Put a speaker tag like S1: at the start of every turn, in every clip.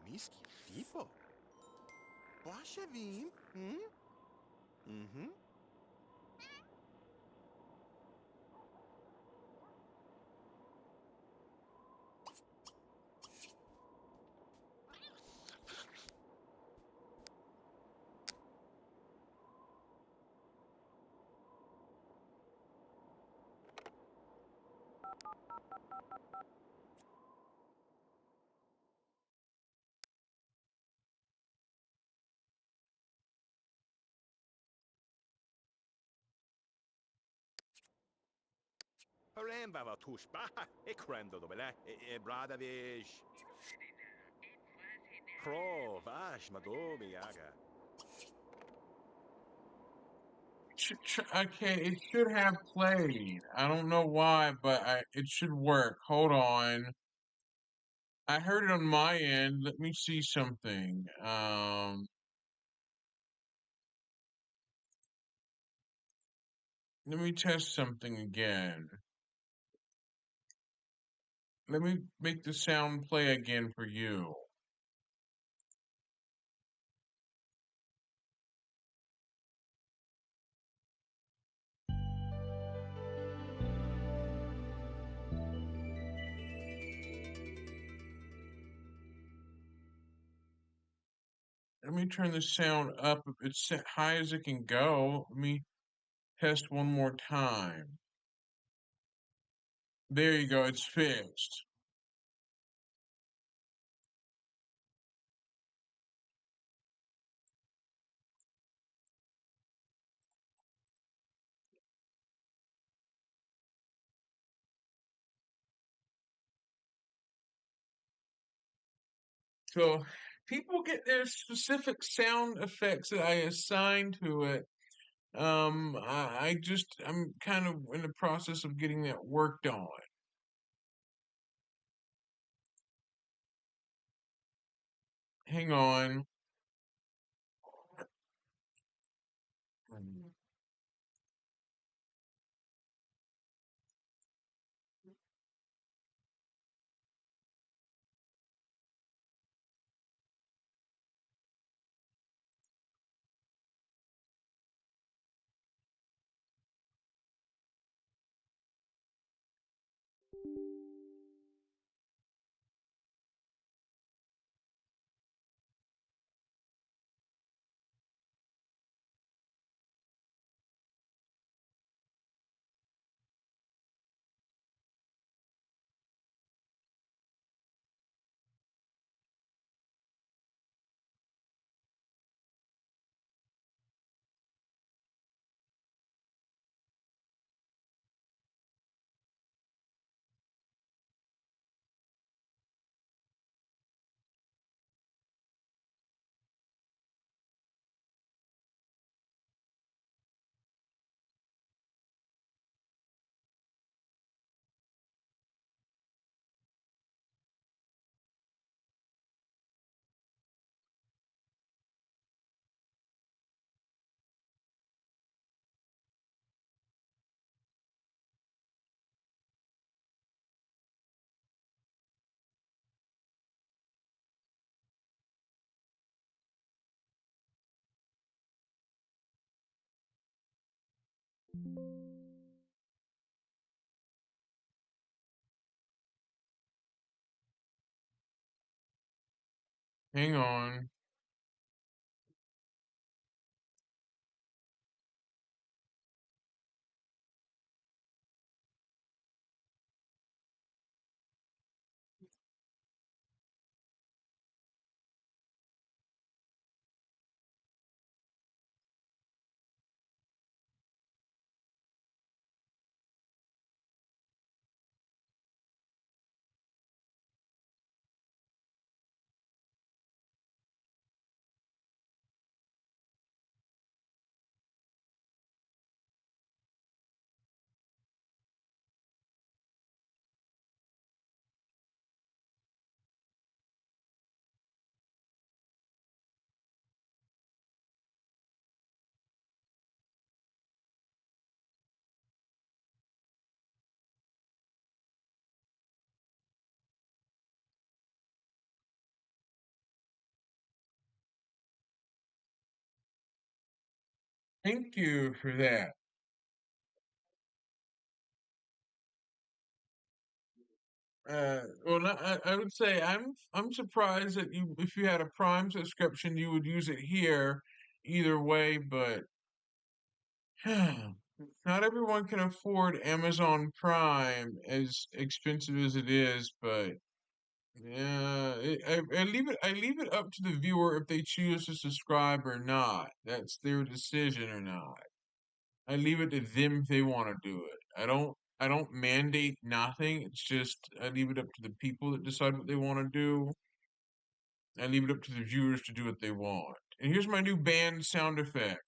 S1: miski fipo. Poszewim? Mhm. Remba va tush bah e krendo dobele e bradavish. Kro vash madobe yaga.
S2: Okay, it should have played. I don't know why, but it should work. Hold on. I heard it on my end. Let me see something. Let me test something again. Let me make the sound play again for you. Let me turn the sound up. It's set high as it can go. Let me test one more time. There you go. It's fixed. So people get their specific sound effects that I assign to it. I'm kind of in the process of getting that worked on. Hang on. Hang on. Thank you for that. Well, I would say I'm surprised that you, if you had a Prime subscription, you would use it here either way, but not everyone can afford Amazon Prime, as expensive as it is, but yeah, I leave it up to the viewer if they choose to subscribe or not. That's their decision or not. I leave it to them if they want to do it. I don't mandate nothing. It's just I leave it up to the people that decide what they want to do. I leave it up to the viewers to do what they want. And here's my new band sound effect.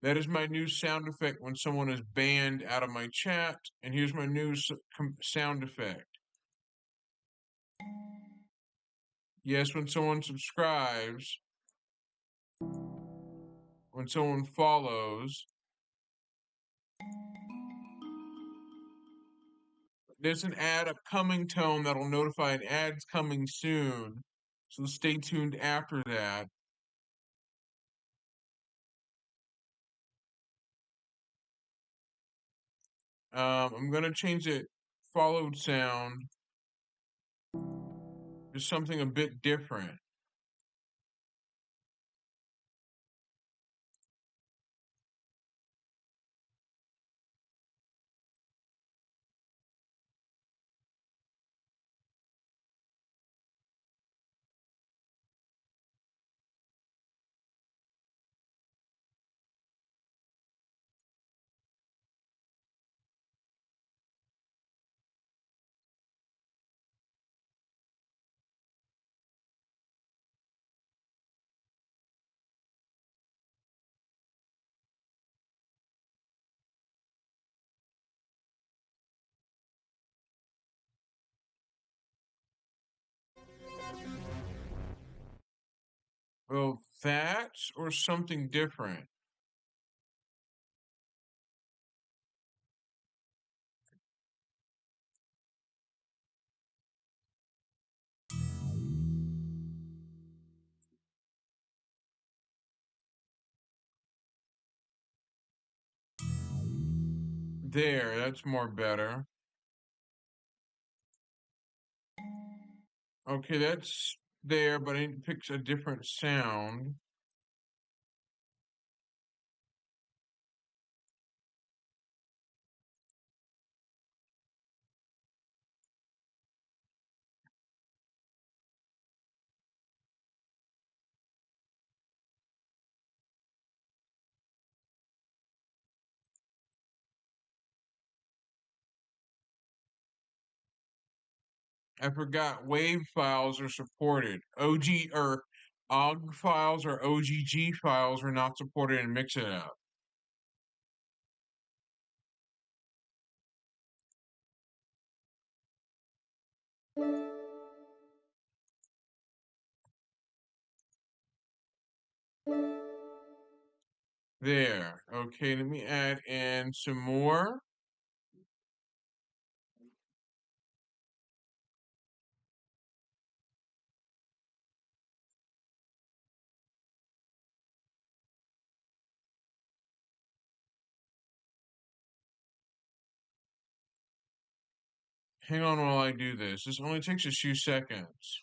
S2: That is my new sound effect when someone is banned out of my chat. And here's my new sound effect. Yes, when someone subscribes, when someone follows, there's an ad upcoming tone that'll notify an ad's coming soon. So stay tuned after that. I'm gonna change it followed sound to something a bit different. Well, that or something different. There, that's more better. Okay, that's there, but it picks a different sound. I forgot wave files are supported. OG or OGG files or OGG files are not supported in Mixitup. There. Okay, let me add in some more. Hang on while I do this. This only takes a few seconds.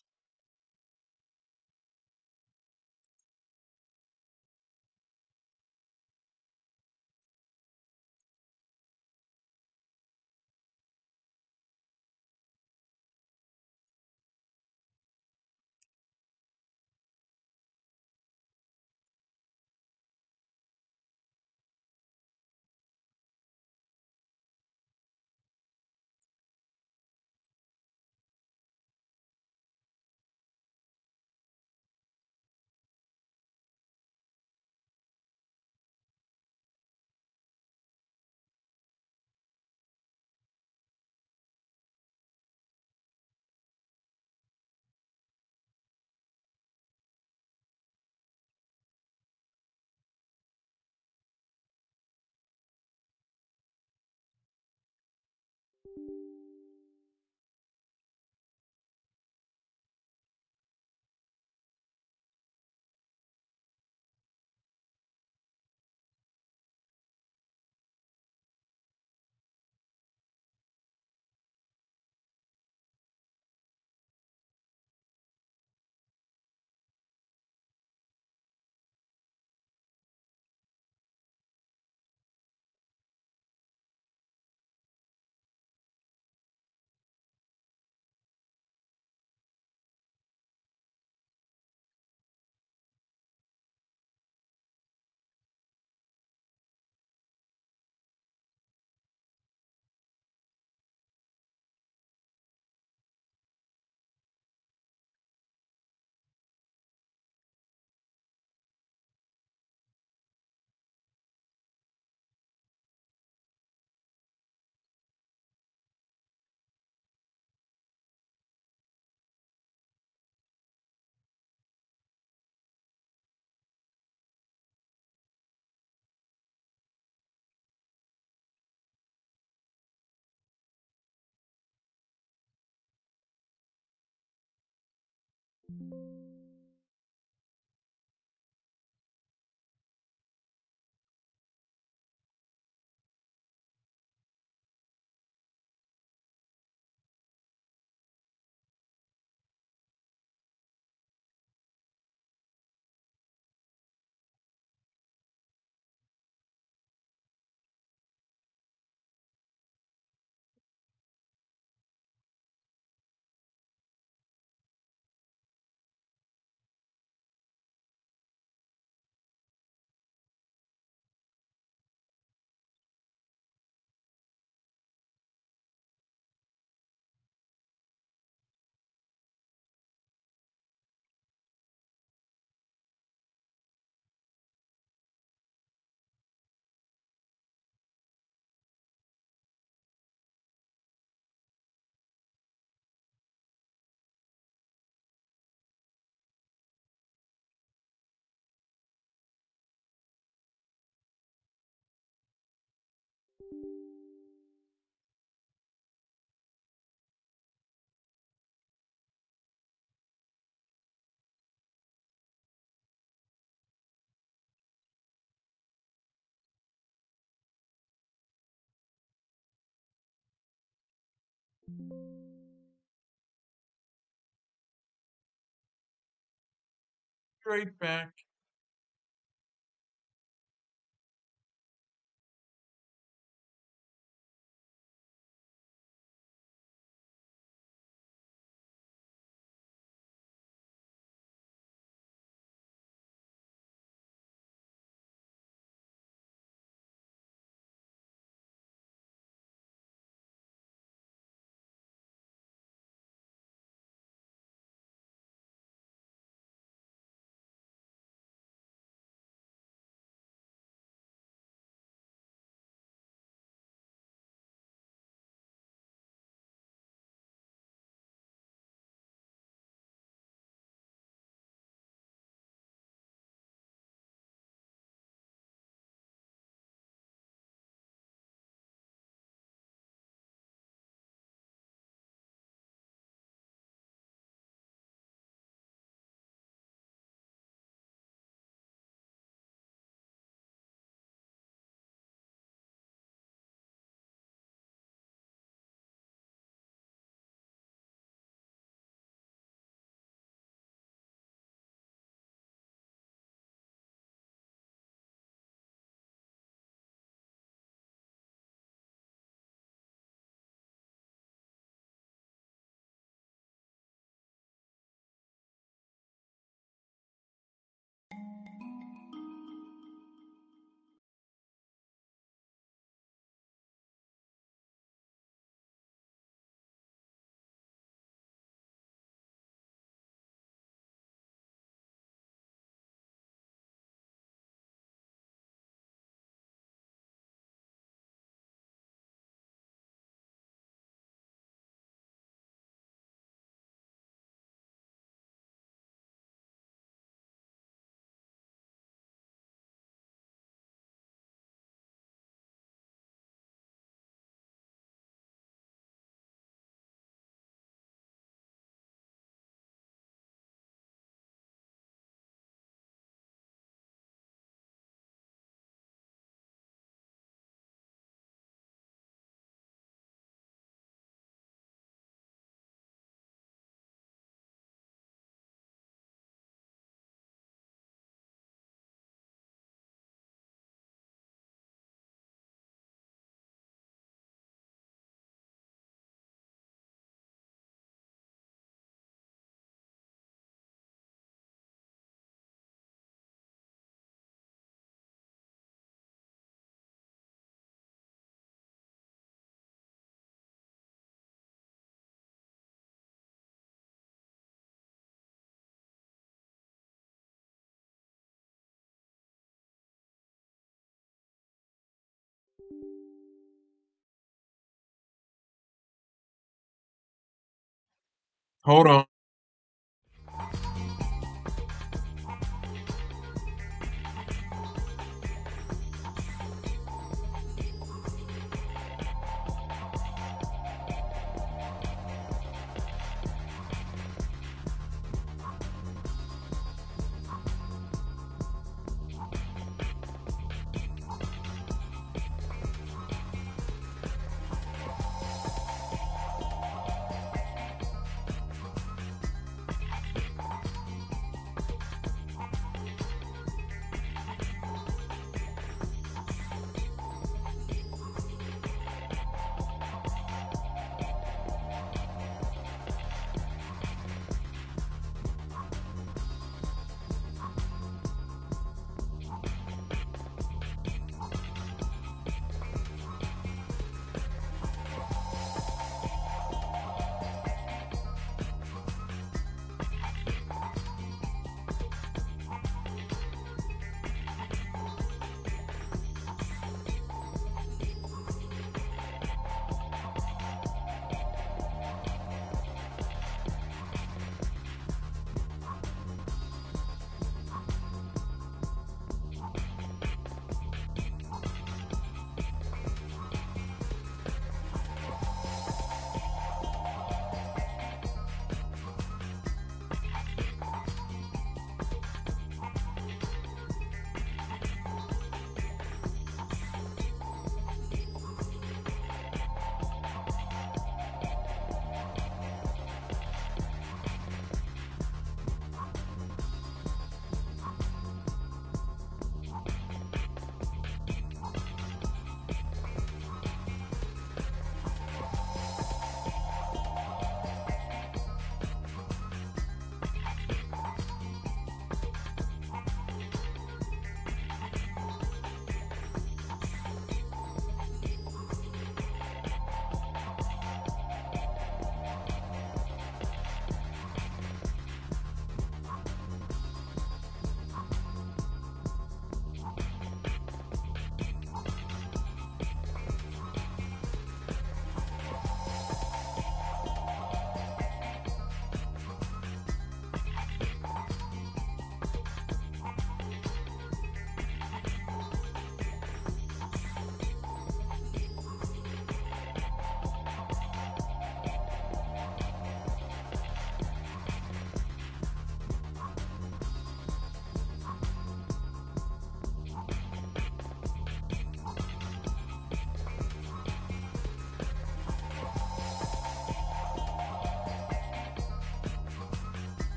S2: Right back. Hold on.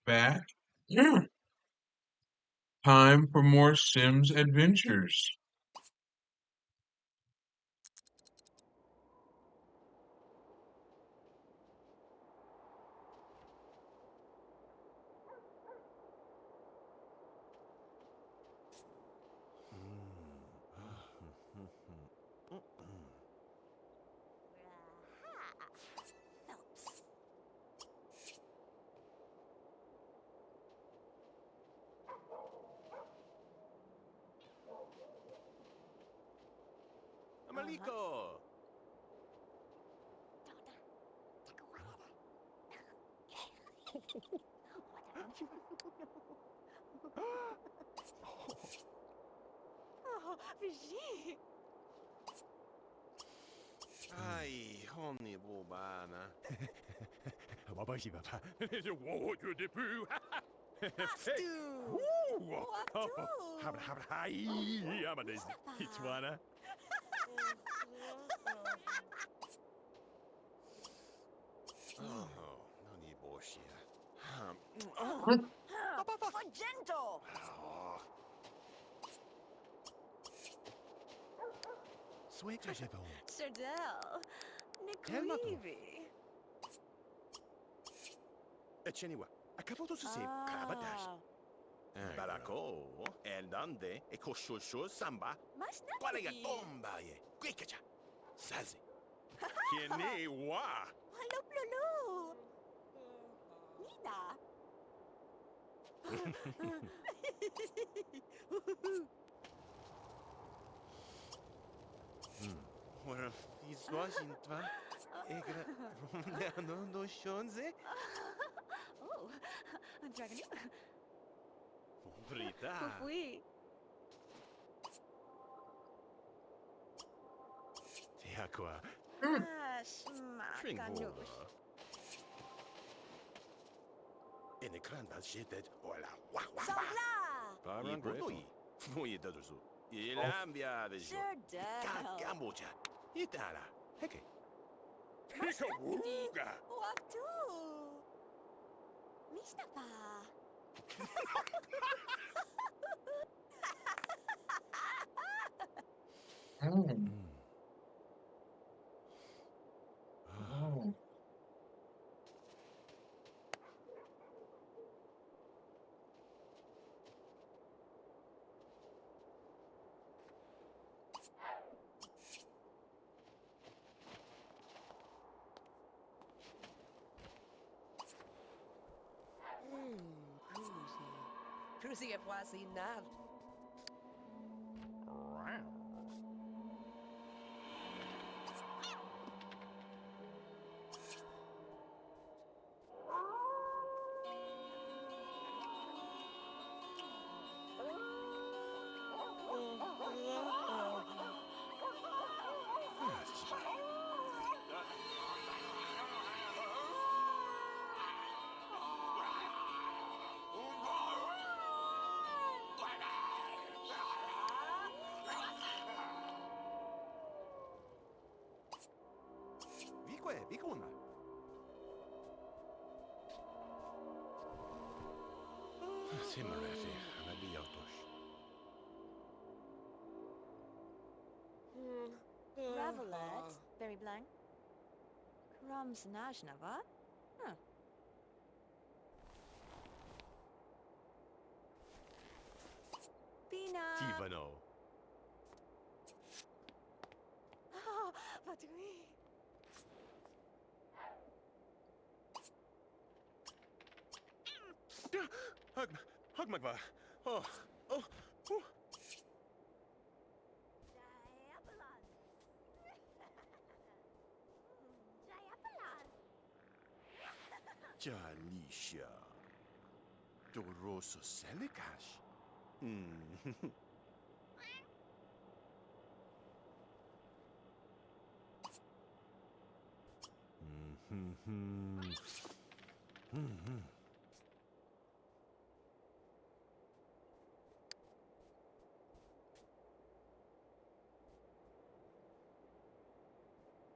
S2: back. Yeah. Time for more Sims adventures.
S1: Maliko!
S3: Vigie!
S1: Ai, homni bobana.
S4: Wabashi papa. Wow, you de pu.
S3: Astu!
S4: Ooh.
S3: Watu!
S4: Habra habra hai. Amades. Itwana.
S1: Oh, non i boshia.
S3: Argento!
S1: Sweka jebon.
S3: Shardell!
S1: Telma po.
S3: Nicoevi!
S1: E ceniwa. A capoto su se crabadash. Barako, Eldande, e Koshosho Samba,
S3: Mas
S1: Qualega
S3: nati!
S1: Tomba, ye, Quikacha, Sazi. Kene wa.
S3: Hello, Lulu! Nina!
S1: Where is Washington? Egra, no shonze?
S3: Oh, Dragon.
S1: Brita.
S3: Fui.
S1: Tiaqua.
S3: Ah, schmackanush.
S1: In the grand that shit that, hola, wah, wah, wah.
S3: Sangla!
S1: I budoi. Moi dadusu. Ilambia de jo.
S3: Shardell!
S1: Gambocha. Itala. Heke.
S3: Mas nati!
S4: Wooga.
S3: Watu! Mishnapa!
S2: Mm. Oh.
S3: Cruzy e voici nal.
S1: Vikuna. Simarafi, Rabiotosh.
S3: Ravelet, very blank. Krums Najnava? Huh. Bina!
S1: Tivano.
S3: Oh, what do we?
S1: Hugmagva. Oh, oh, oh.
S3: Diapolon! Diapolon!
S1: Jalisha. Doroso Selikash.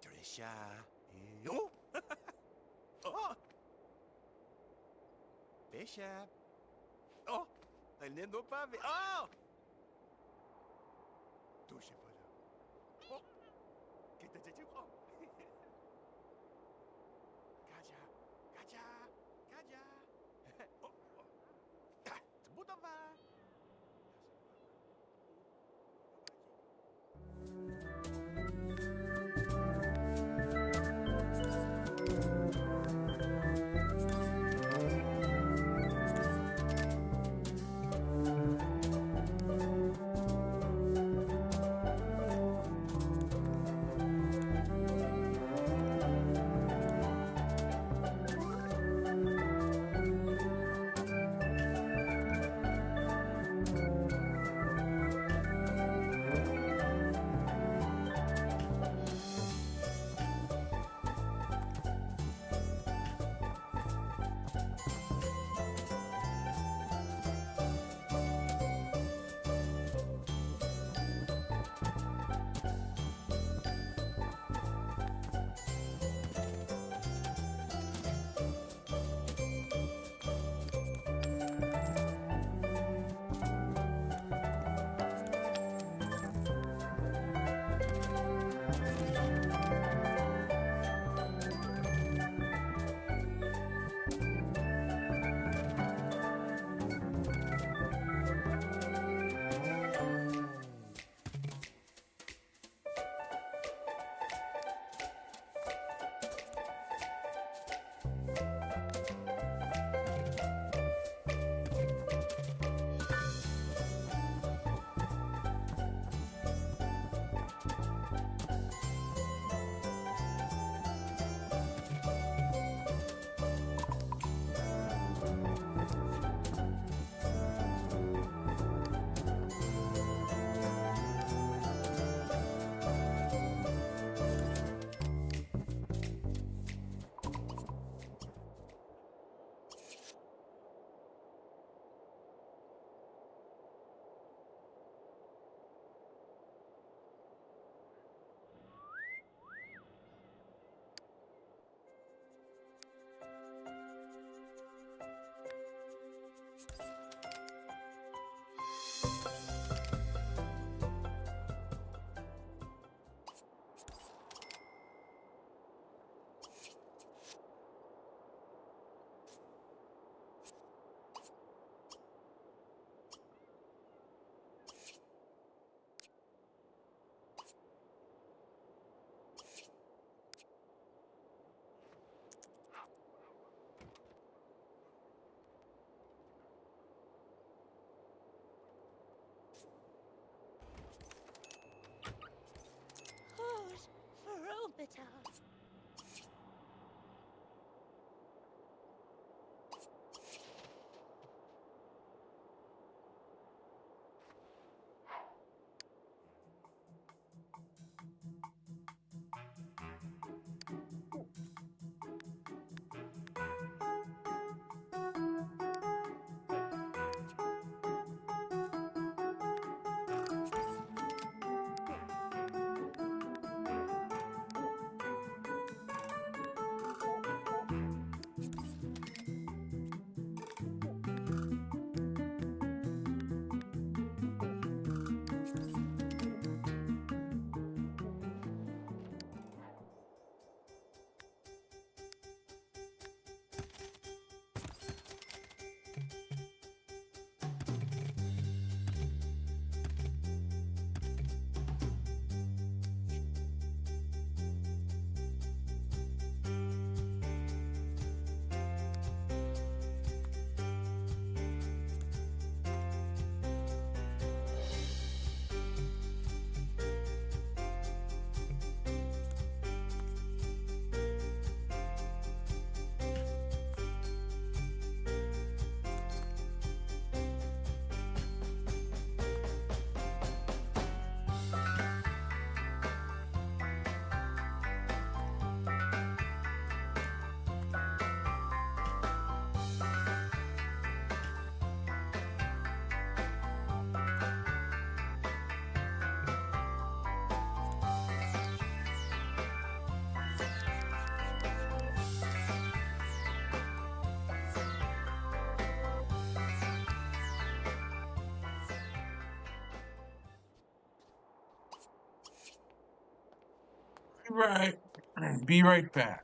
S1: Trisha. Oh! Oh! m'échappe. Oh! Elle n'est non pas... Oh! Touchez pas là. Oh! Qu'est-ce que tu... Oh! Kaja! Kaja! Kaja! Oh! Oh! Ah! Tbudova!
S3: Who's Ferobita?
S2: Right. Be right back.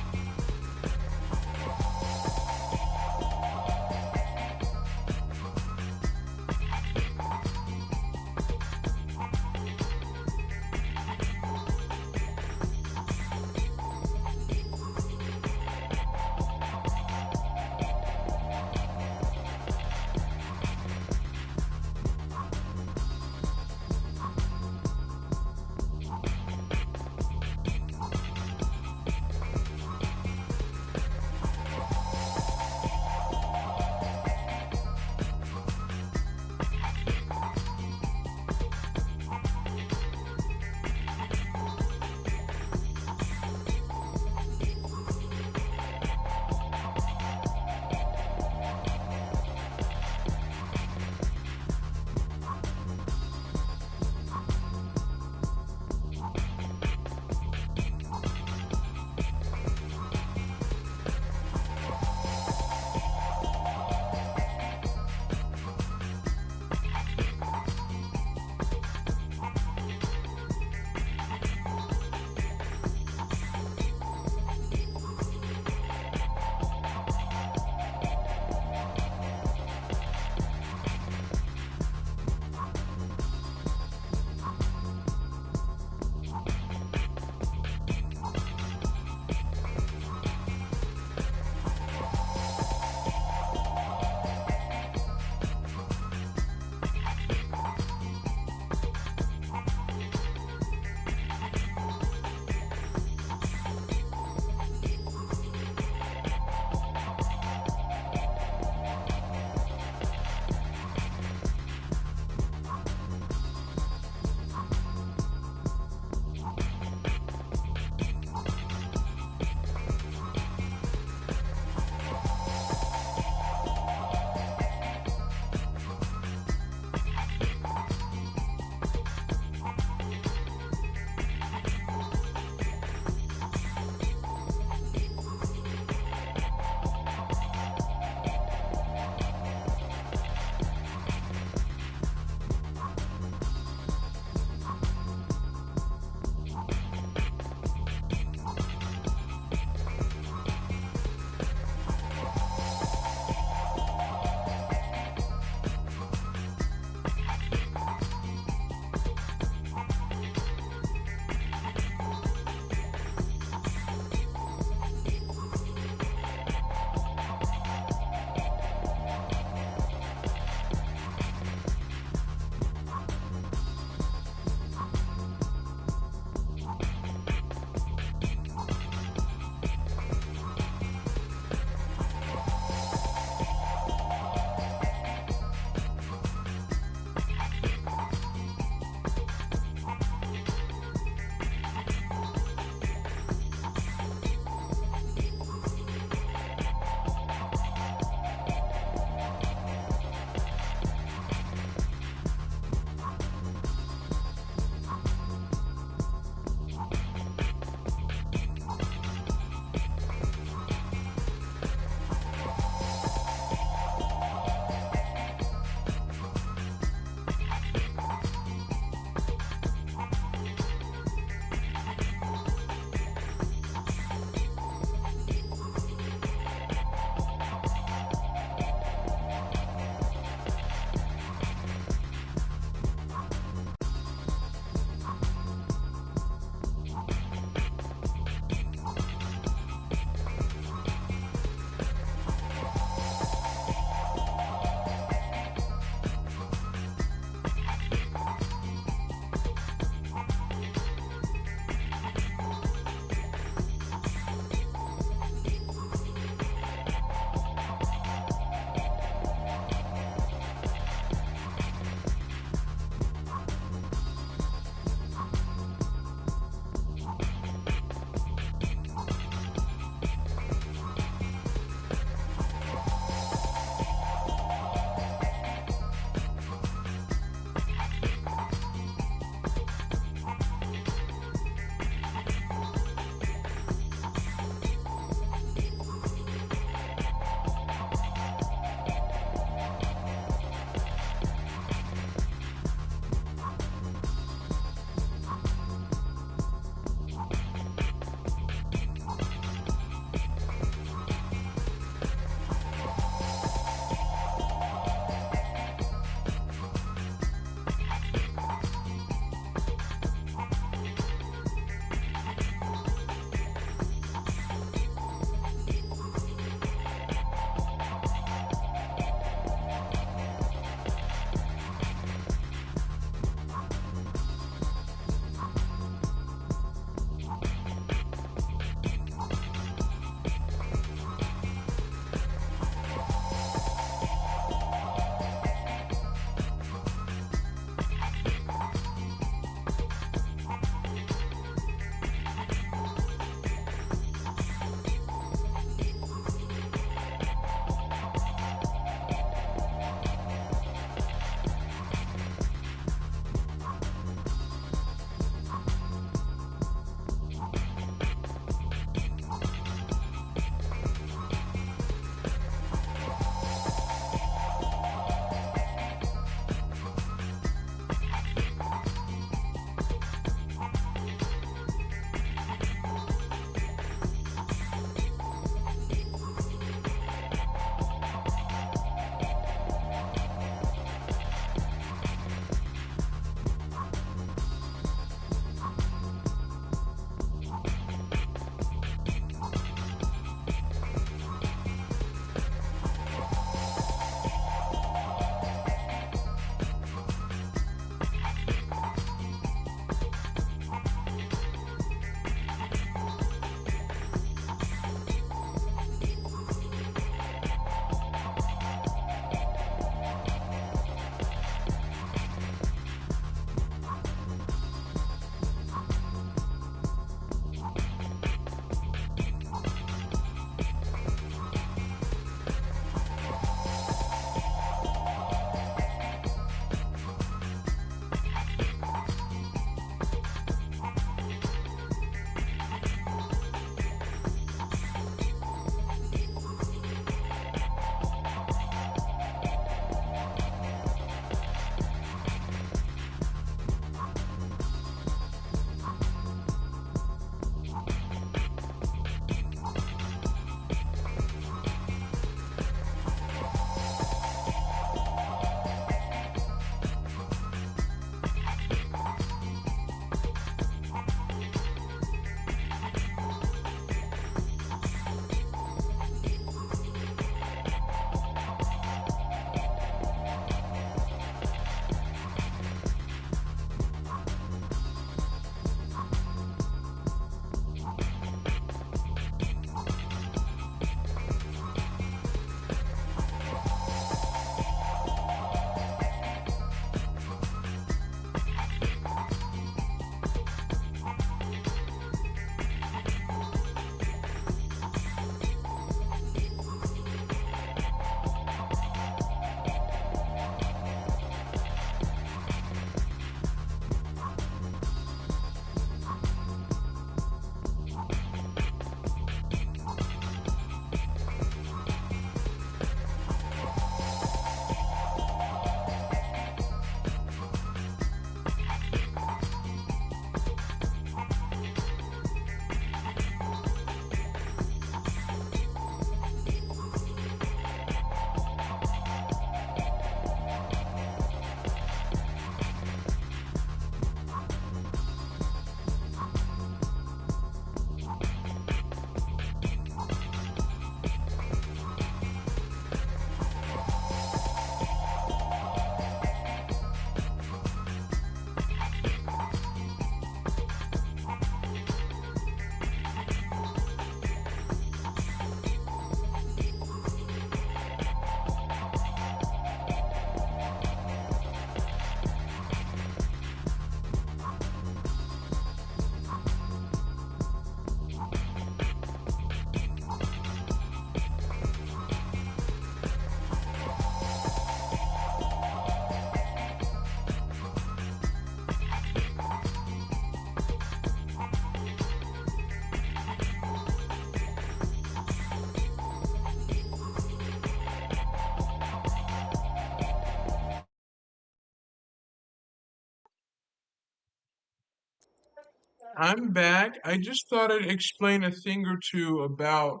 S2: I'm back. I just thought I'd explain a thing or two about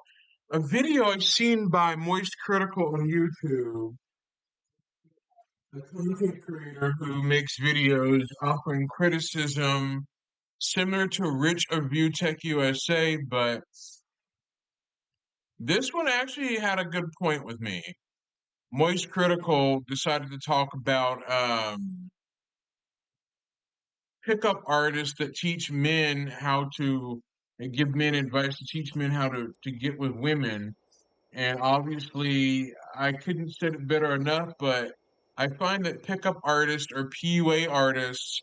S2: a video I've seen by Moist Critical on YouTube, a content creator who makes videos offering criticism similar to Rich of View Tech USA, but this one actually had a good point with me. Moist Critical decided to talk about pickup artists that teach men how to and give men advice to teach men how to get with women. And obviously, I couldn't say it better enough, but I find that pickup artists or PUA artists,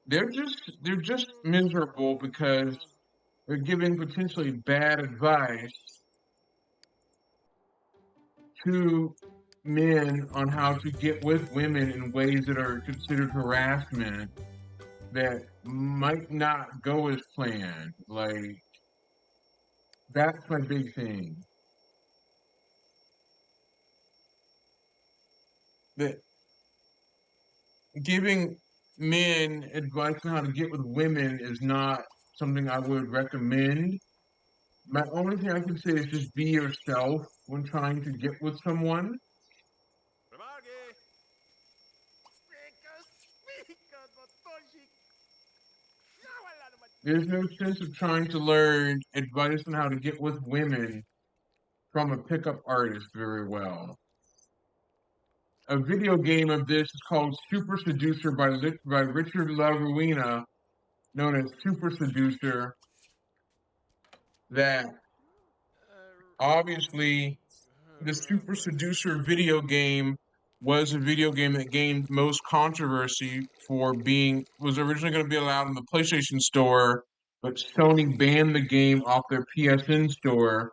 S2: they're just miserable because they're giving potentially bad advice to men on how to get with women in ways that are considered harassment that might not go as planned. Like, that's my big thing. That giving men advice on how to get with women is not something I would recommend. My only thing I can say is just be yourself when trying to get with someone. There's no sense of trying to learn advice on how to get with women from a pickup artist very well. A video game of this is called Super Seducer by Richard LaRuina, known as Super Seducer, that obviously the Super Seducer video game was a video game that gained most controversy for being was originally going to be allowed in the PlayStation Store, but Sony banned the game off their PSN store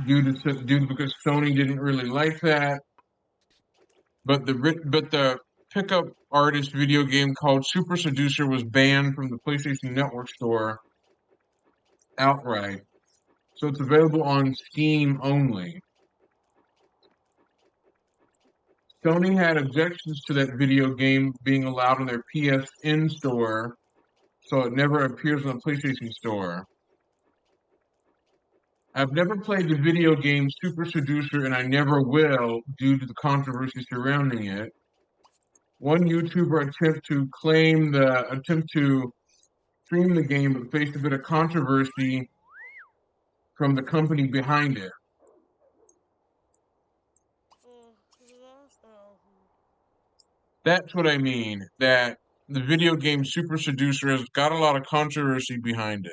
S2: due to because Sony didn't really like that. But the pickup artist video game called Super Seducer was banned from the PlayStation Network store outright. So it's available on Steam only. Sony had objections to that video game being allowed in their PSN store, so it never appears on the PlayStation Store. I've never played the video game Super Seducer, and I never will due to the controversy surrounding it. One YouTuber attempt to stream the game, but faced a bit of controversy from the company behind it. That's what I mean. That the video game Super Seducer has got a lot of controversy behind it.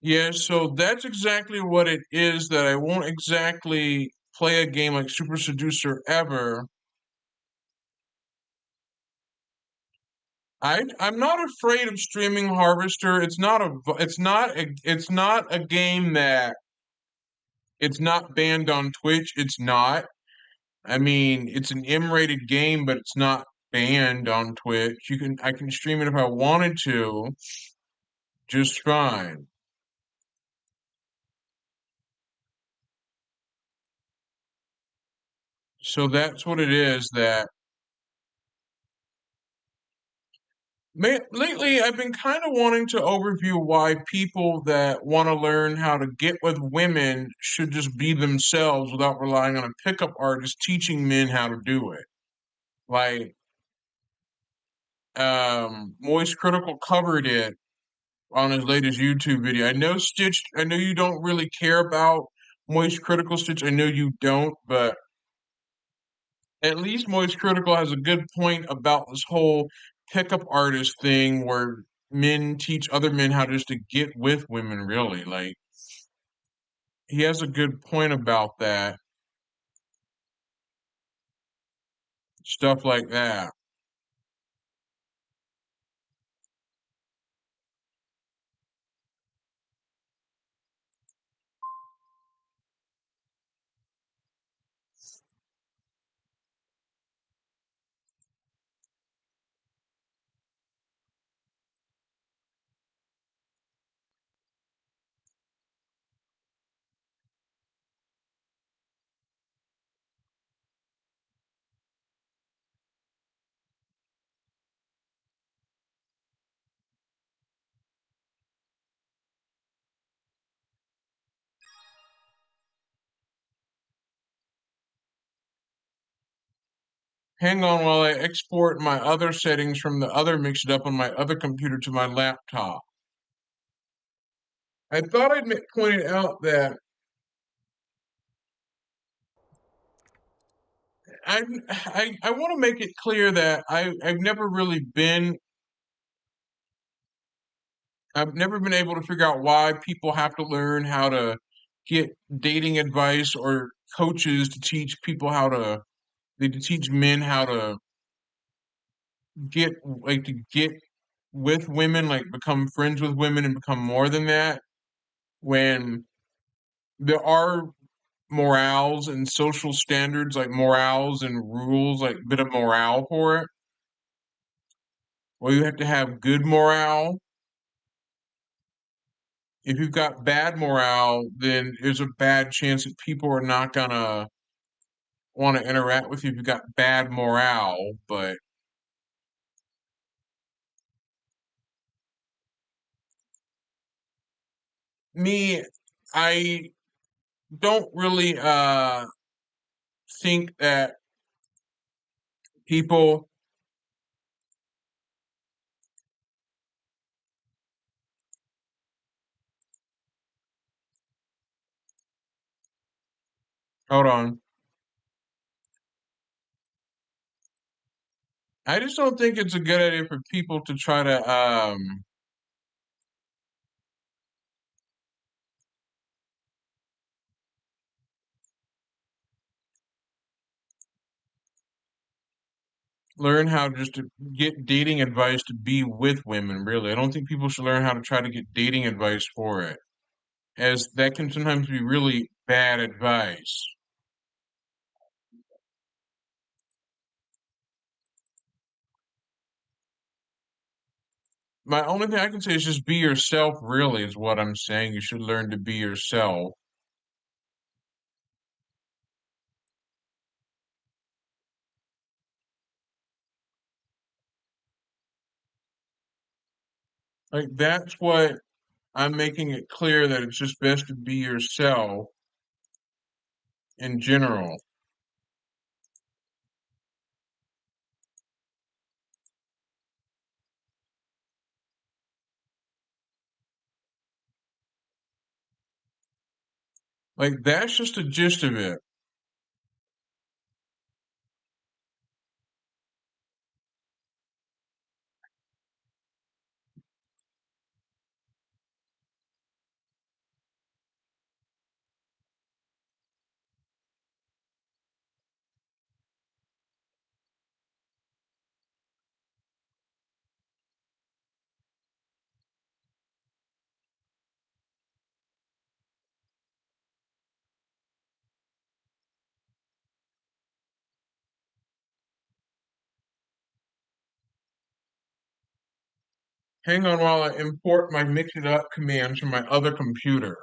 S2: Yeah, so that's exactly what it is that I won't exactly play a game like Super Seducer ever. I'm not afraid of Streaming Harvester. It's not a game that it's not banned on Twitch. It's not. I mean, it's an M-rated game, but it's not banned on Twitch. I can stream it if I wanted to, just fine. So that's what it is that lately I've been kind of wanting to overview why people that want to learn how to get with women should just be themselves without relying on a pickup artist teaching men how to do it. Like Moist Critical covered it on his latest YouTube video. I know you don't really care about Moist Critical Stitch. I know you don't, but at least Moist Critical has a good point about this whole pickup artist thing where men teach other men how just to get with women, really. Like, he has a good point about that. Stuff like that. Hang on while I export my other settings from the other Mix It Up on my other computer to my laptop. I thought I'd pointed out that I want to make it clear that I've never been able to figure out why people have to learn how to get dating advice or coaches to teach people to teach men how to get with women, like become friends with women and become more than that, when there are morals and social standards, like morals and rules, like a bit of morale for it. Well, you have to have good morale. If you've got bad morale, then there's a bad chance that people are not gonna want to interact with you if you've got bad morale. But me, I don't really think that people hold on. I just don't think it's a good idea for people to try to learn how just to get dating advice to be with women, really. I don't think people should learn how to try to get dating advice for it, as that can sometimes be really bad advice. My only thing I can say is just be yourself, really, is what I'm saying. You should learn to be yourself. Like, that's what I'm making it clear, that it's just best to be yourself in general. Like, that's just the gist of it. Hang on while I import my Mix It Up commands from my other computer.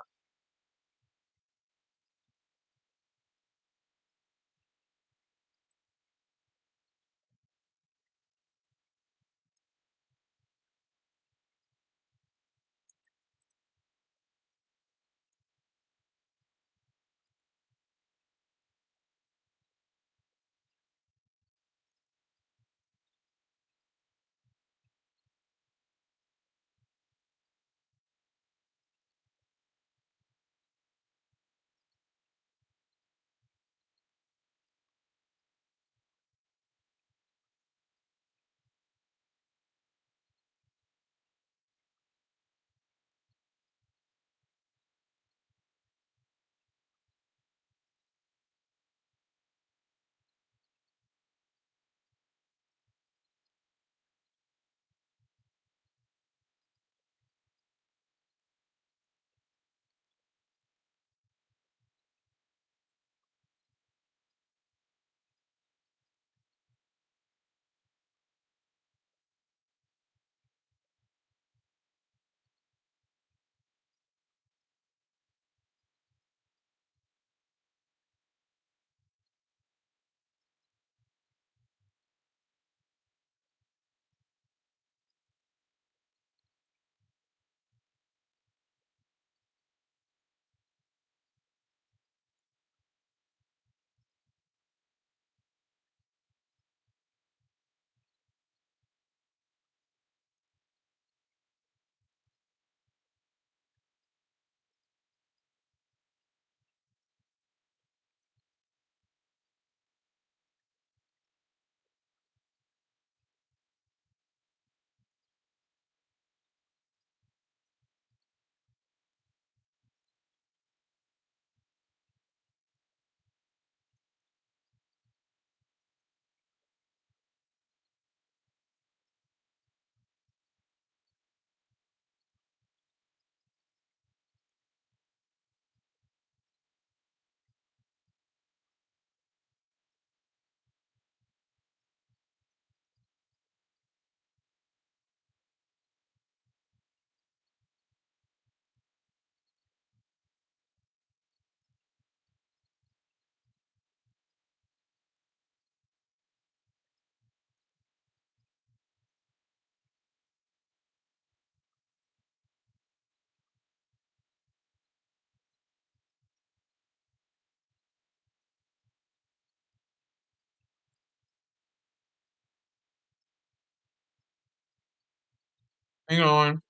S2: Hang on.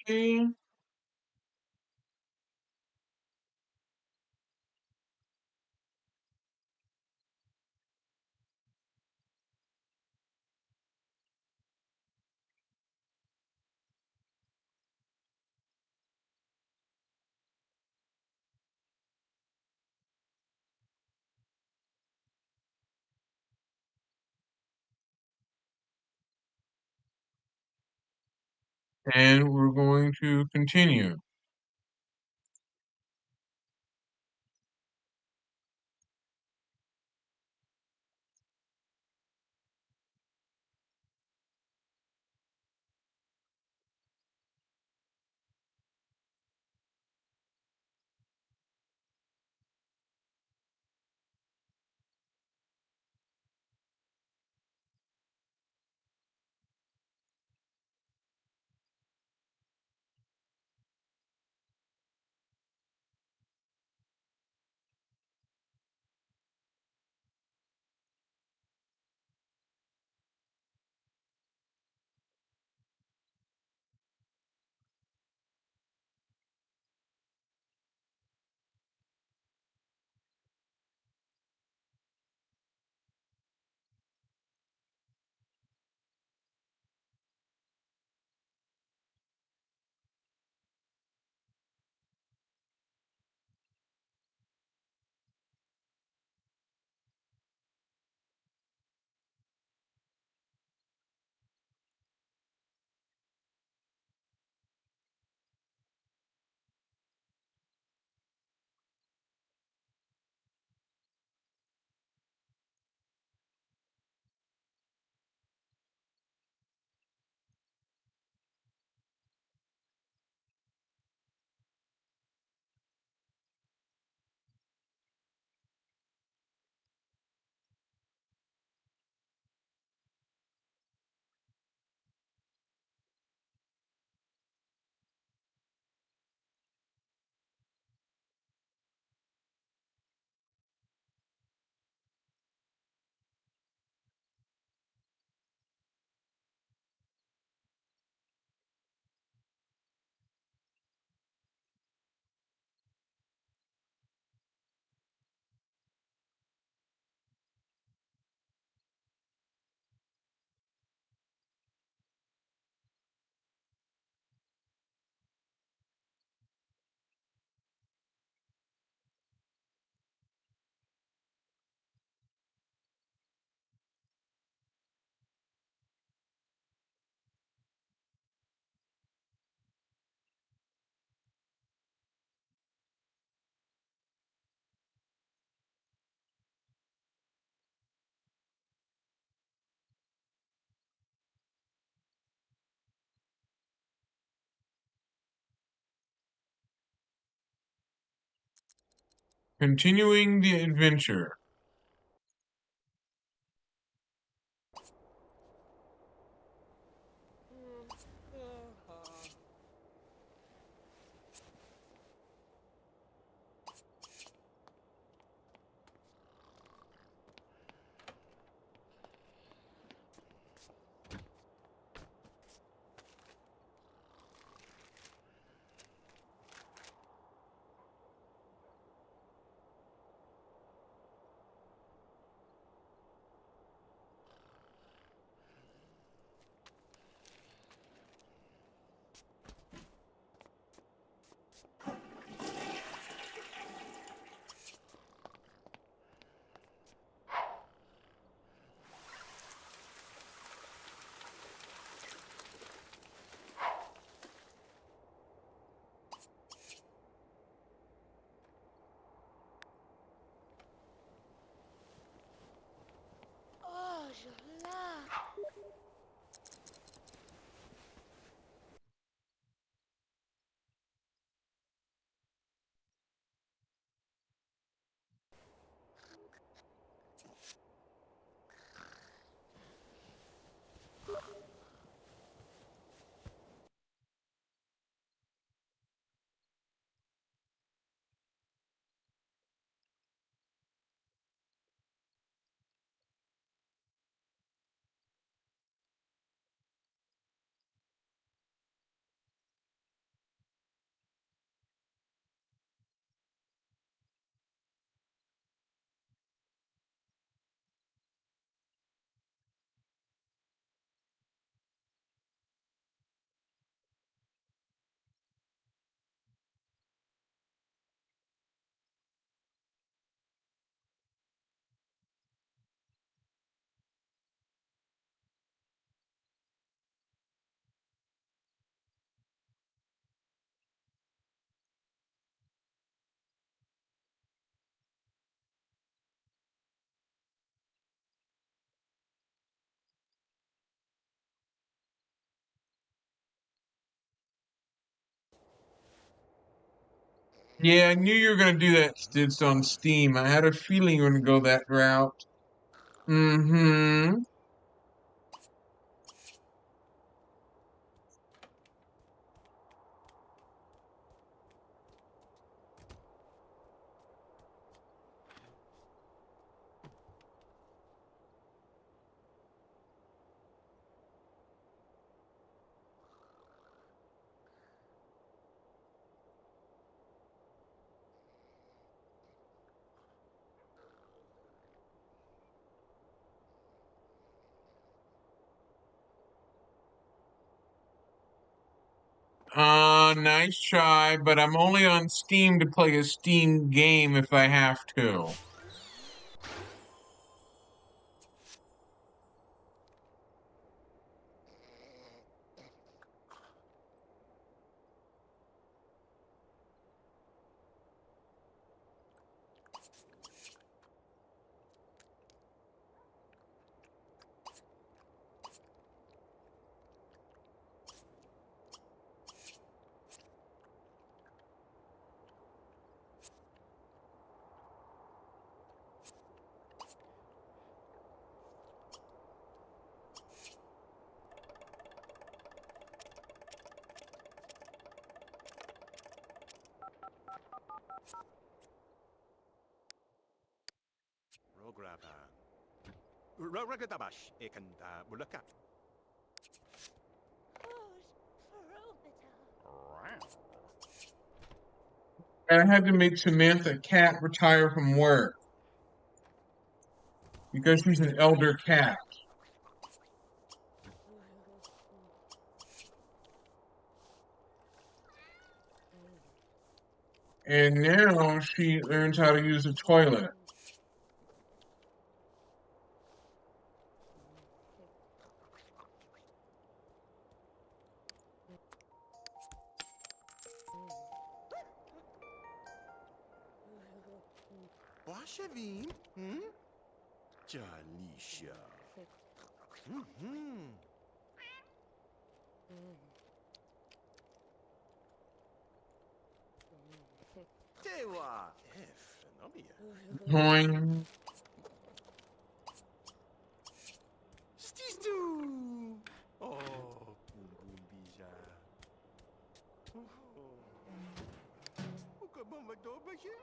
S2: Okay. And we're going to continue. Continuing the adventure. Yeah, I knew you were gonna do that, Stitched, on Steam. I had a feeling you were gonna go that route. Mm-hmm. Nice try, but I'm only on Steam to play a Steam game if I have to.
S1: Rograba. Ragadabash, ekanda mulaka.
S2: I had to make Samantha Cat retire from work because she's an elder cat. And now she learns how to use a toilet.
S1: Washevin? Jalisha. Mm-hmm. Tewa. F. Nobia.
S2: Boing.
S1: Stistu. Oh, boom boom bija. Oh, come on, Dobashi.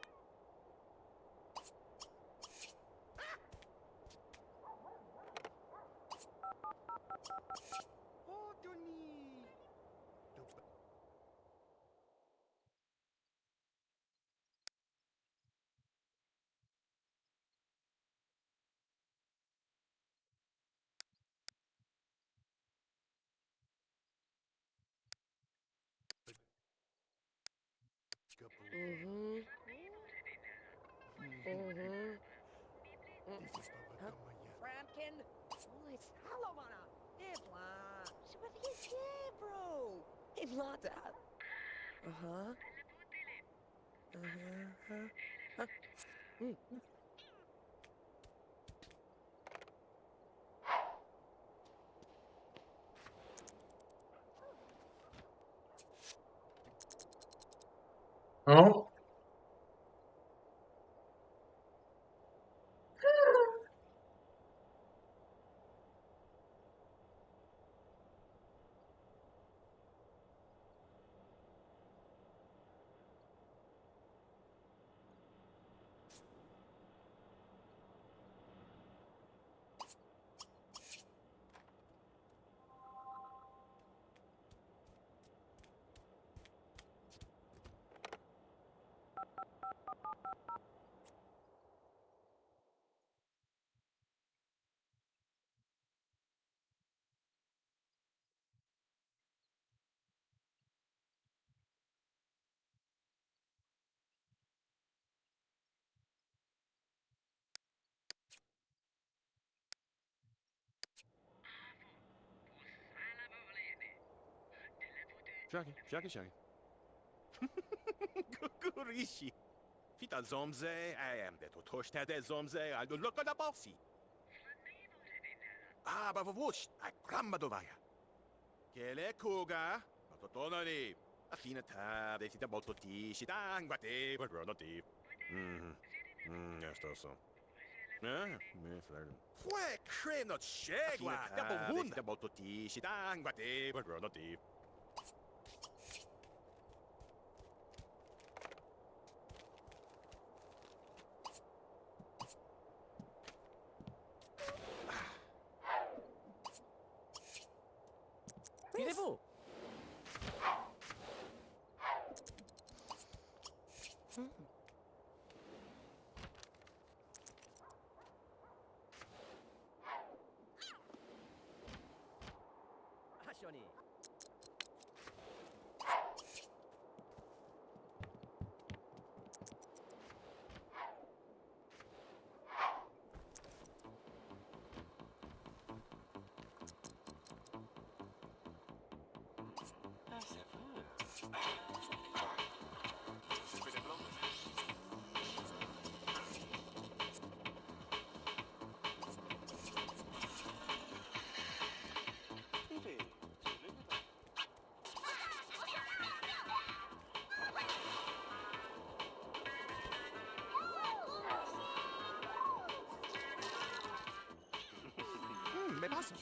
S1: Oh, Tony.
S5: Mm-hmm. Mm-hmm. Framkin? Oi, Salomana! Ivla! Shwevye bro! Ivla dad! Uh-huh. Uh-huh. Huh? Mm.
S2: Oh,
S1: Shaggy. Gurishi. Fita zomze, I am the totoshta de zomze, I do look at the bossy. Bavavosh, I gramba dovaya. Kele koga, totonari. A fine tarde, ti da molto tisci, tanguate, guardati. Sto so. Mi frega. Fue, creno, chegua, da buon. Ti da molto tisci, tanguate, guardati.
S5: Pirez-vous? Hashoni. Ah, ça va.
S1: Me pasa.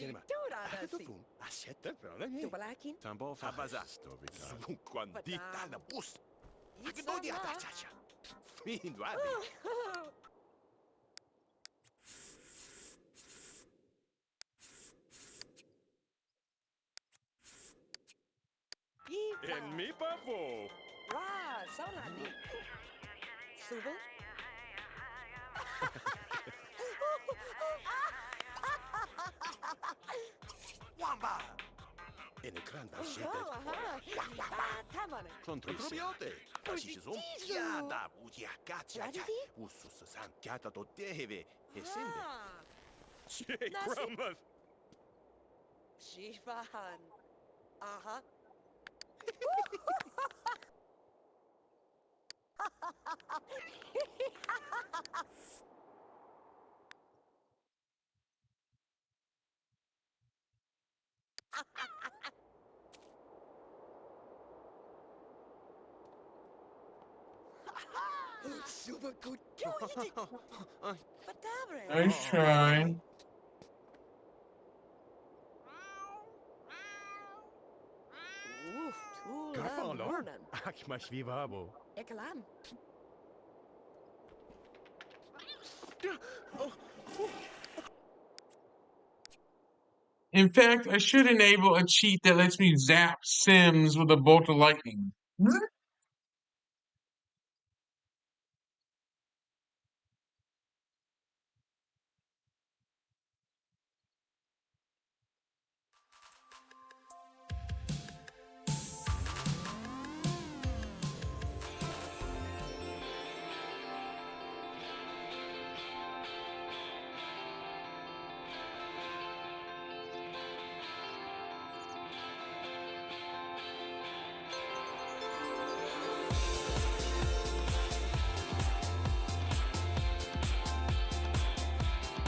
S5: Dura,
S1: Aspetta, però,
S5: Tubalakin?
S1: Tambo fa basasto, quandita na bus. Agdo di atachacha. Fin guardi. En mi papo.
S5: Ra, Saulani. Subu?
S1: Wamba. En ekran da
S5: Tamane.
S1: Contro probiote. Asi zon. Ja da uja gacha.
S5: Radidi?
S1: Usus san gata do deve. Esende.
S4: Jake
S5: Nasi.
S4: Brahmas.
S5: Shivan. Aha. Super good. Patabre.
S2: Nice try.
S5: Oof, too
S4: Garfalo.
S5: morning.
S4: Ach, mas vivabo.
S5: Ekalam.
S2: In fact, I should enable a cheat that lets me zap Sims with a bolt of lightning.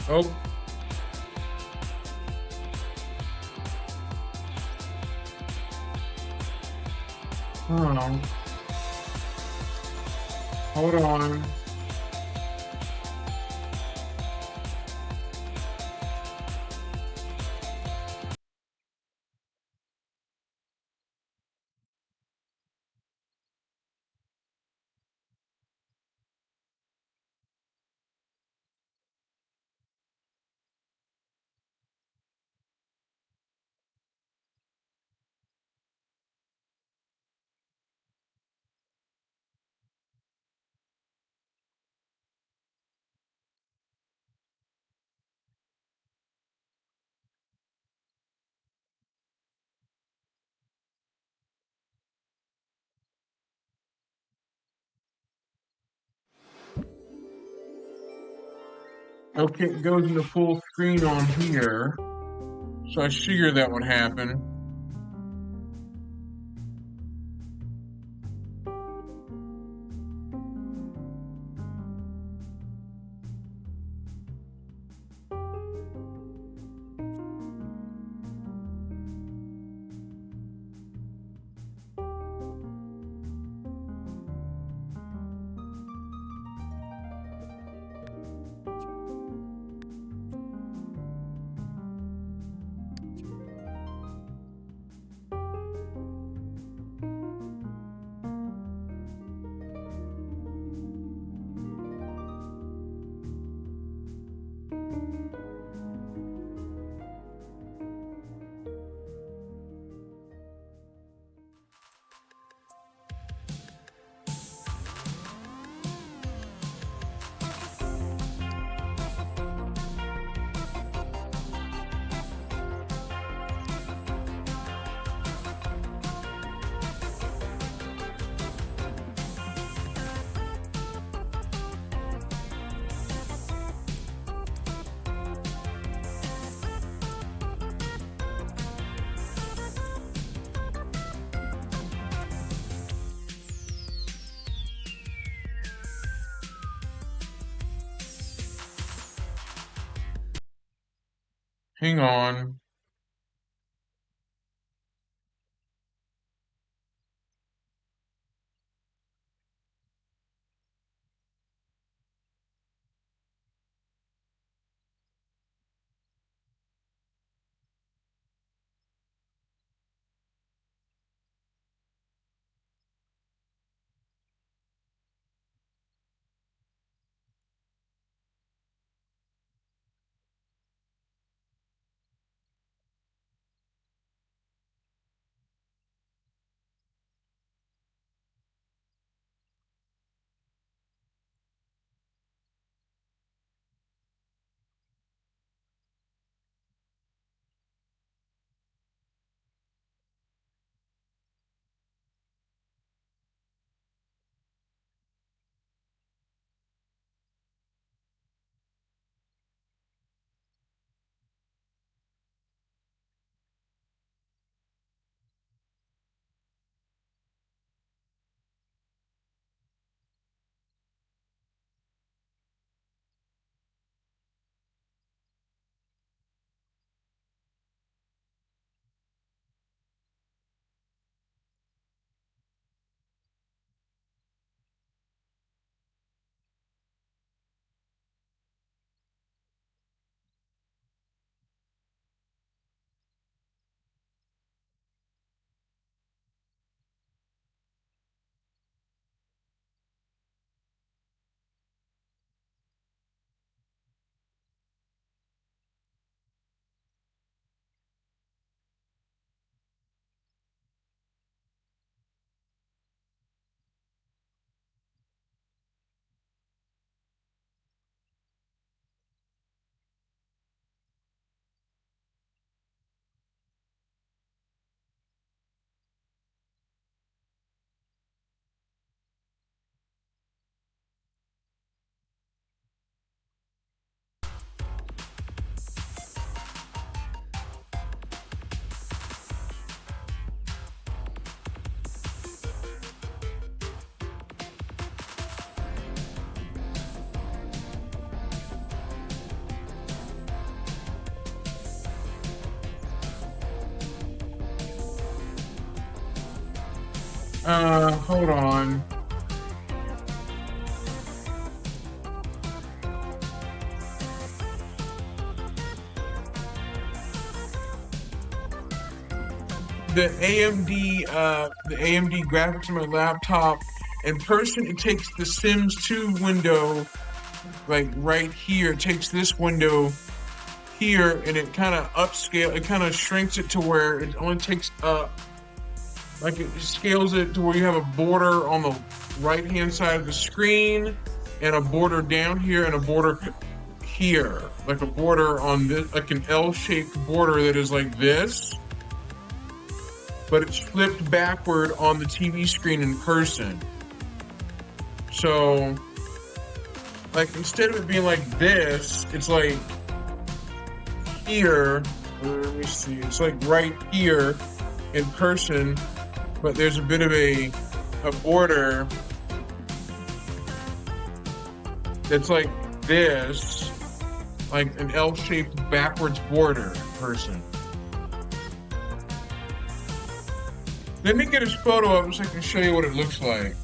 S2: Oh. Hold on. Hold on. Okay, it goes into full screen on here. So I figured that would happen. Hang on. Hold on. The AMD graphics on my laptop, in person it takes the Sims 2 window, like right here, it takes this window here, and it kind of it kind of shrinks it to where it only takes up, like it scales it to where you have a border on the right hand side of the screen, and a border down here, and a border here, like a border on this, like an L-shaped border that is like this, but it's flipped backward on the TV screen in person. So Like instead of it being like this, it's like here. Let me see. It's like right here in person, but there's a bit of a border that's like this, like an L-shaped backwards border in person. Let me get his photo up so I can show you what it looks like.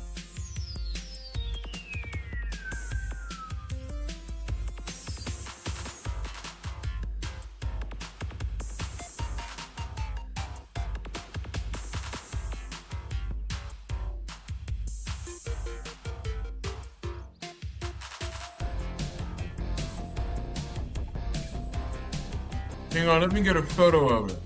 S2: Hang on, let me get a photo of it.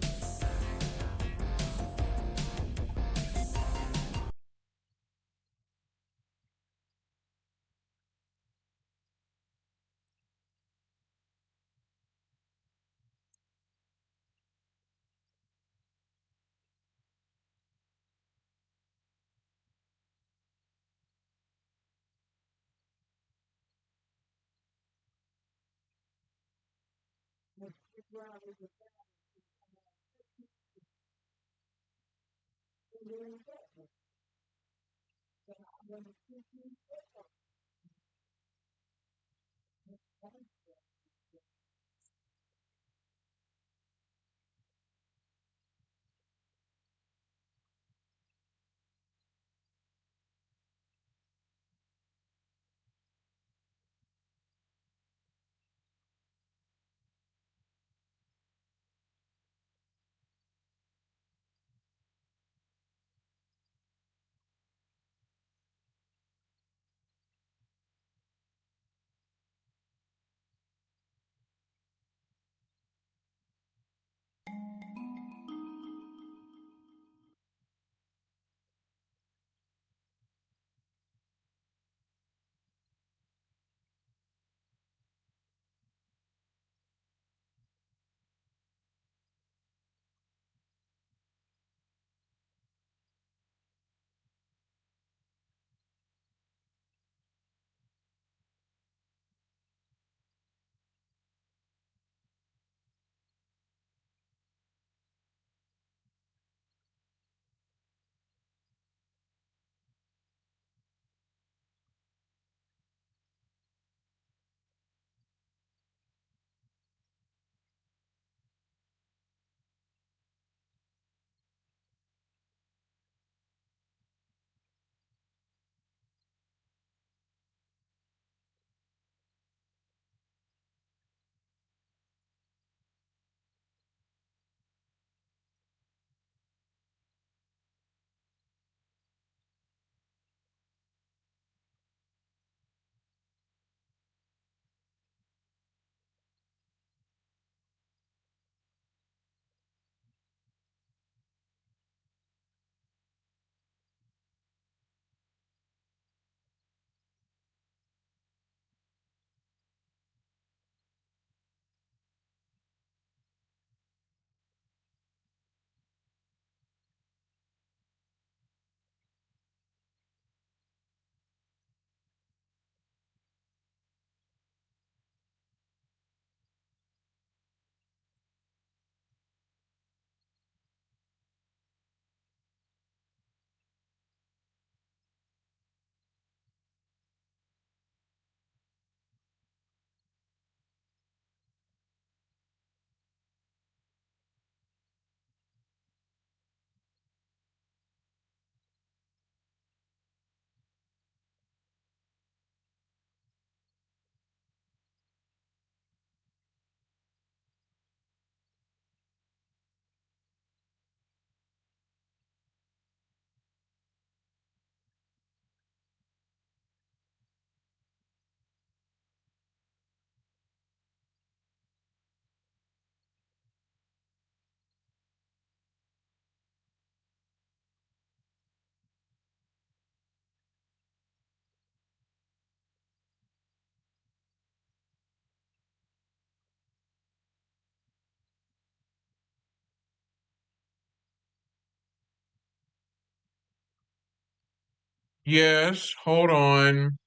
S2: Yes, hold on.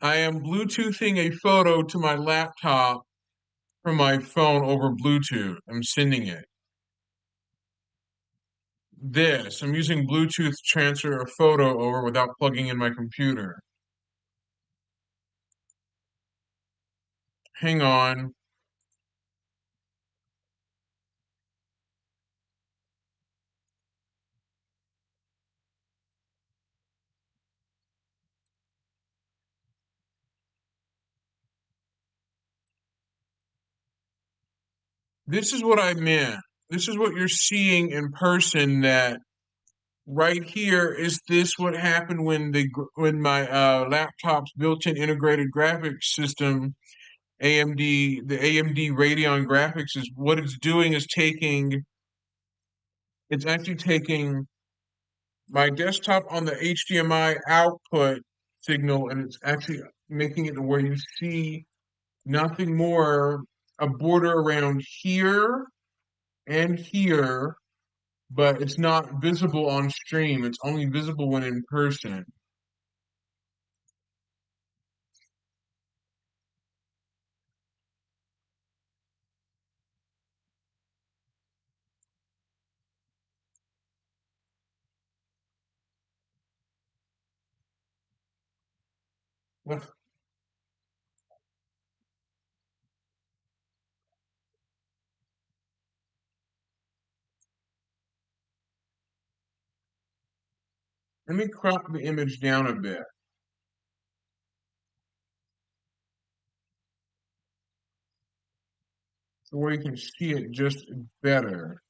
S2: I am Bluetoothing a photo to my laptop from my phone over Bluetooth. I'm sending it. I'm using Bluetooth to transfer a photo over without plugging in my computer. Hang on. This is what I meant. This is what you're seeing in person. That right here is this what happened when my laptop's built-in integrated graphics system, the AMD Radeon graphics, is what it's doing is it's actually taking my desktop on the HDMI output signal, and it's actually making it to where you see nothing more, a border around here and here, but it's not visible on stream. It's only visible when in person. Let me crop the image down a bit so where you can see it just better.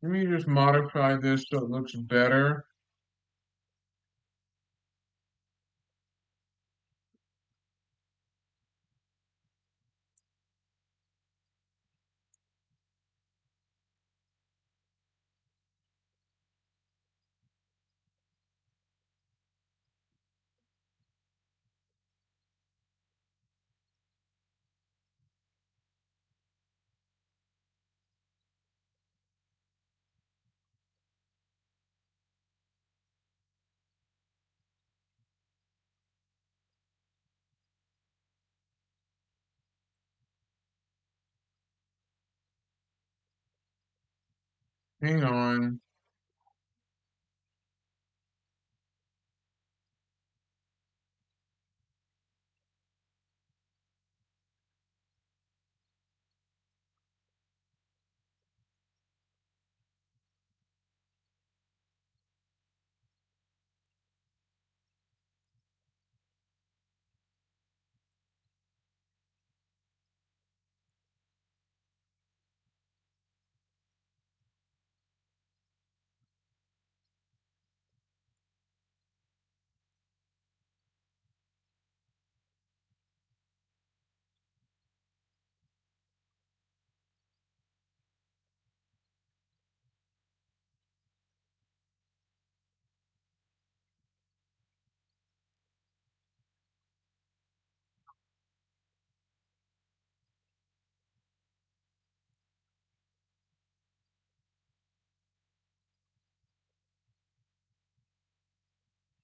S2: Let me just modify this so it looks better. Hang on.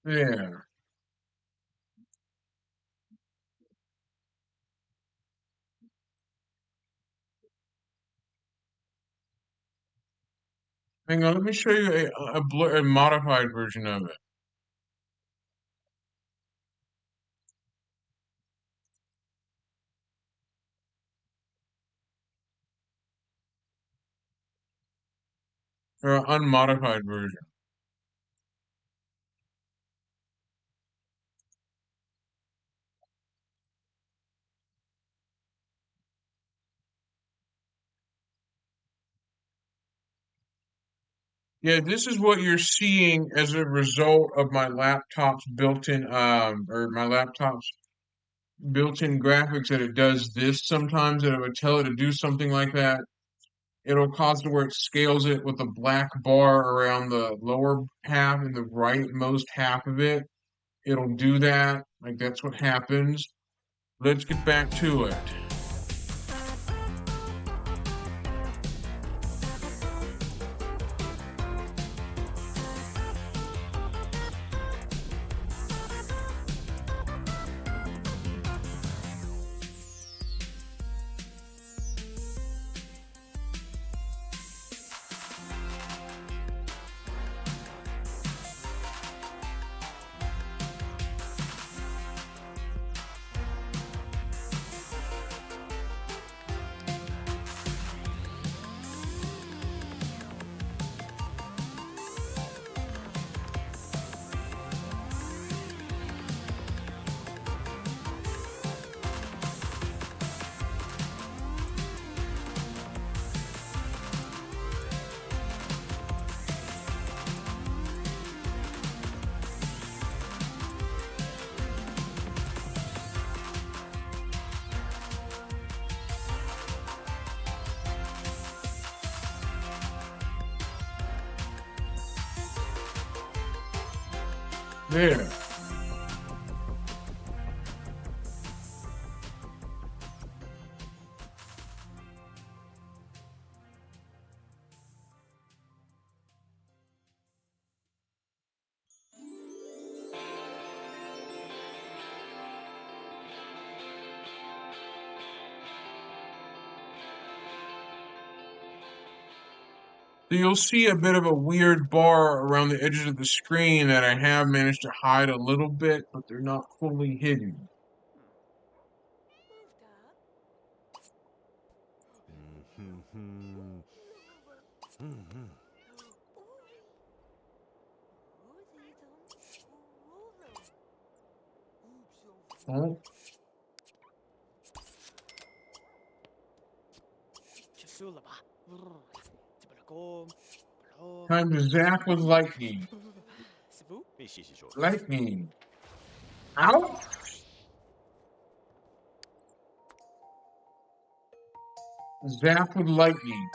S2: There. Hang on, let me show you a modified version of it. or an unmodified version. Yeah, this is what you're seeing as a result of my laptop's built-in or my laptop's built-in graphics, that it does this sometimes, that it would tell it to do something like that. It'll cause it where it scales it with a black bar around the lower half and the rightmost half of it. It'll do that. Like, that's what happens. Let's get back to it. There. So you'll see a bit of a weird bar around the edges of the screen that I have managed to hide a little bit, but they're not fully hidden. Oh, time to zap with lightning. Lightning. Ow! Zap with lightning.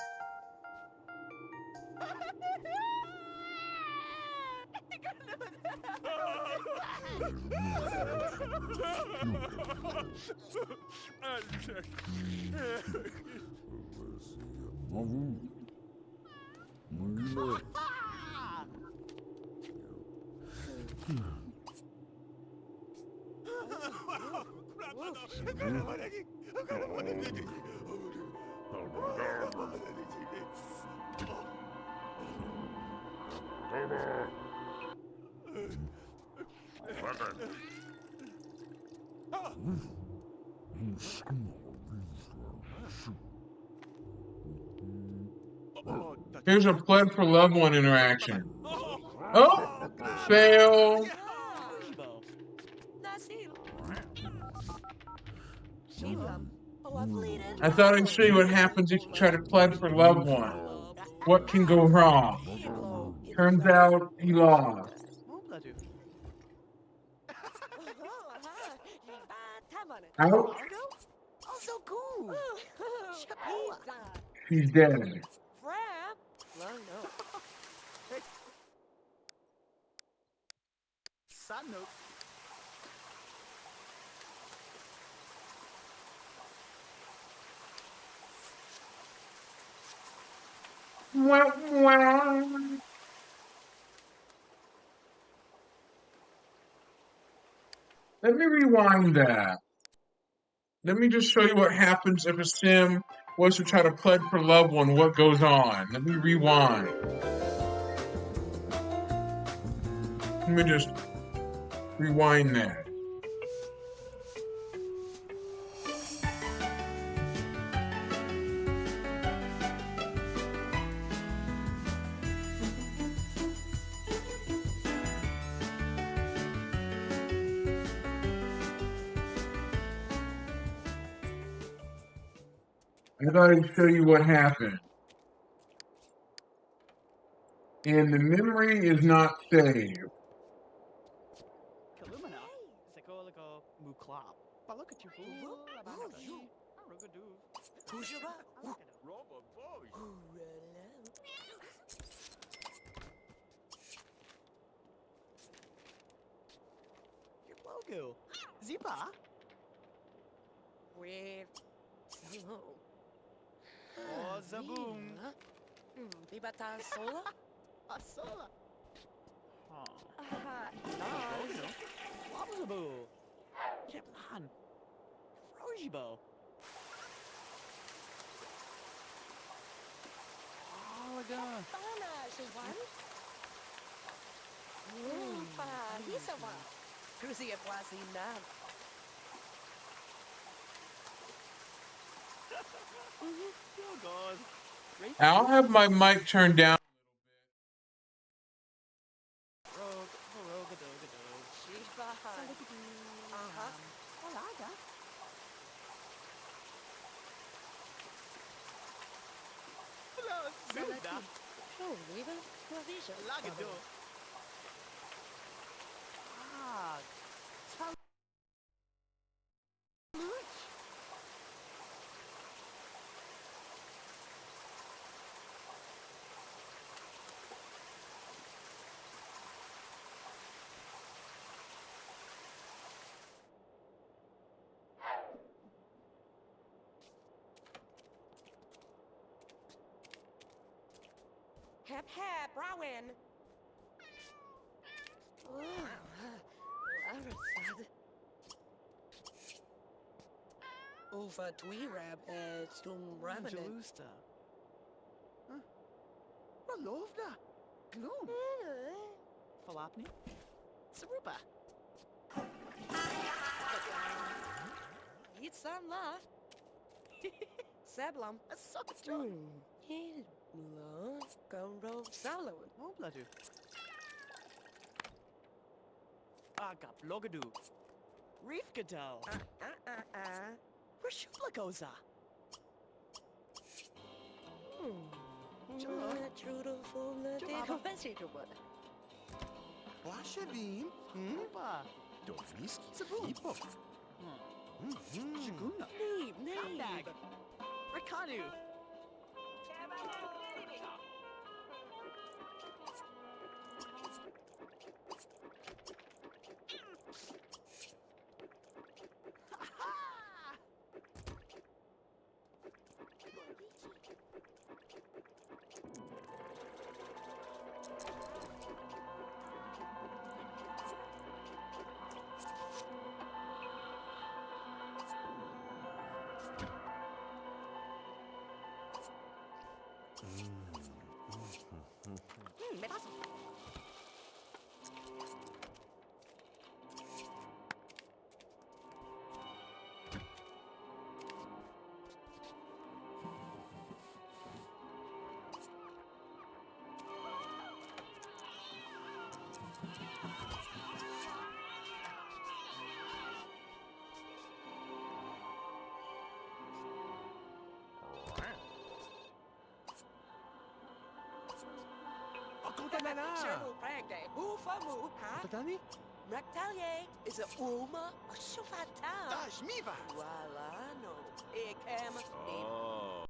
S2: Here's a Pled for Loved One interaction. Oh, fail. I thought I'd show you what happens if you try to Pled for Loved One. What can go wrong? Turns out he lost. Ouch. She's dead. Wah, wah. Let me rewind that. Let me just show you what happens if a sim was to try to Pled for Loved One, what goes on. Let me rewind. Let me just rewind that. I thought I'd show you what happened. And the memory is not saved.
S6: Kalumina, Sekoligo, Muklop. Balukatu,
S5: you.
S6: Arugadu,
S5: Kujaba.
S1: Robo boy.
S6: Logo, Zipa,
S5: With Salo.
S6: Oh, Zaboom.
S5: Vibata Sola?
S6: Asola.
S5: Nas.
S6: Wabzabu, Kiplan, Frojibo. Olaga,
S3: Bana, Shiwan. Fa, Hisawa.
S5: Cruzy at Wasi Nam.
S6: oh God.
S2: I'll have my mic turned down.
S6: Rogue, Rogadogado.
S5: Shibahan.
S6: Olaga. Zuda,
S3: Oh, Riva, Provision.
S6: Lagado. Ah, Taluch.
S5: Hep hep, Rowan. Arasad. Ufa Tweerab Stum Ramadan.
S6: Jalusta. Ralovna. Gloom. Falapni. Sarupa.
S5: Yitzam La. Sablam.
S6: Asakajon.
S5: Hello. Gonro Salon.
S6: Mobladu. Aga Blogadu. Reefgado. Rashuplagoza.
S5: Trudel full of
S6: Jababa.
S5: vegetable.
S1: Washavim.
S6: Opa.
S1: Domiski.
S6: Sabu.
S1: Tipo.
S6: Shiguna.
S5: Name.
S6: Bag. Rakanu.
S5: Me paso. Cheryl Pragday. Ufamu, ha?
S1: Tatani?
S5: Rectalie is a Uma, a Shufata.
S1: Dashmiva.
S5: Walano. Ekem.
S1: Oh.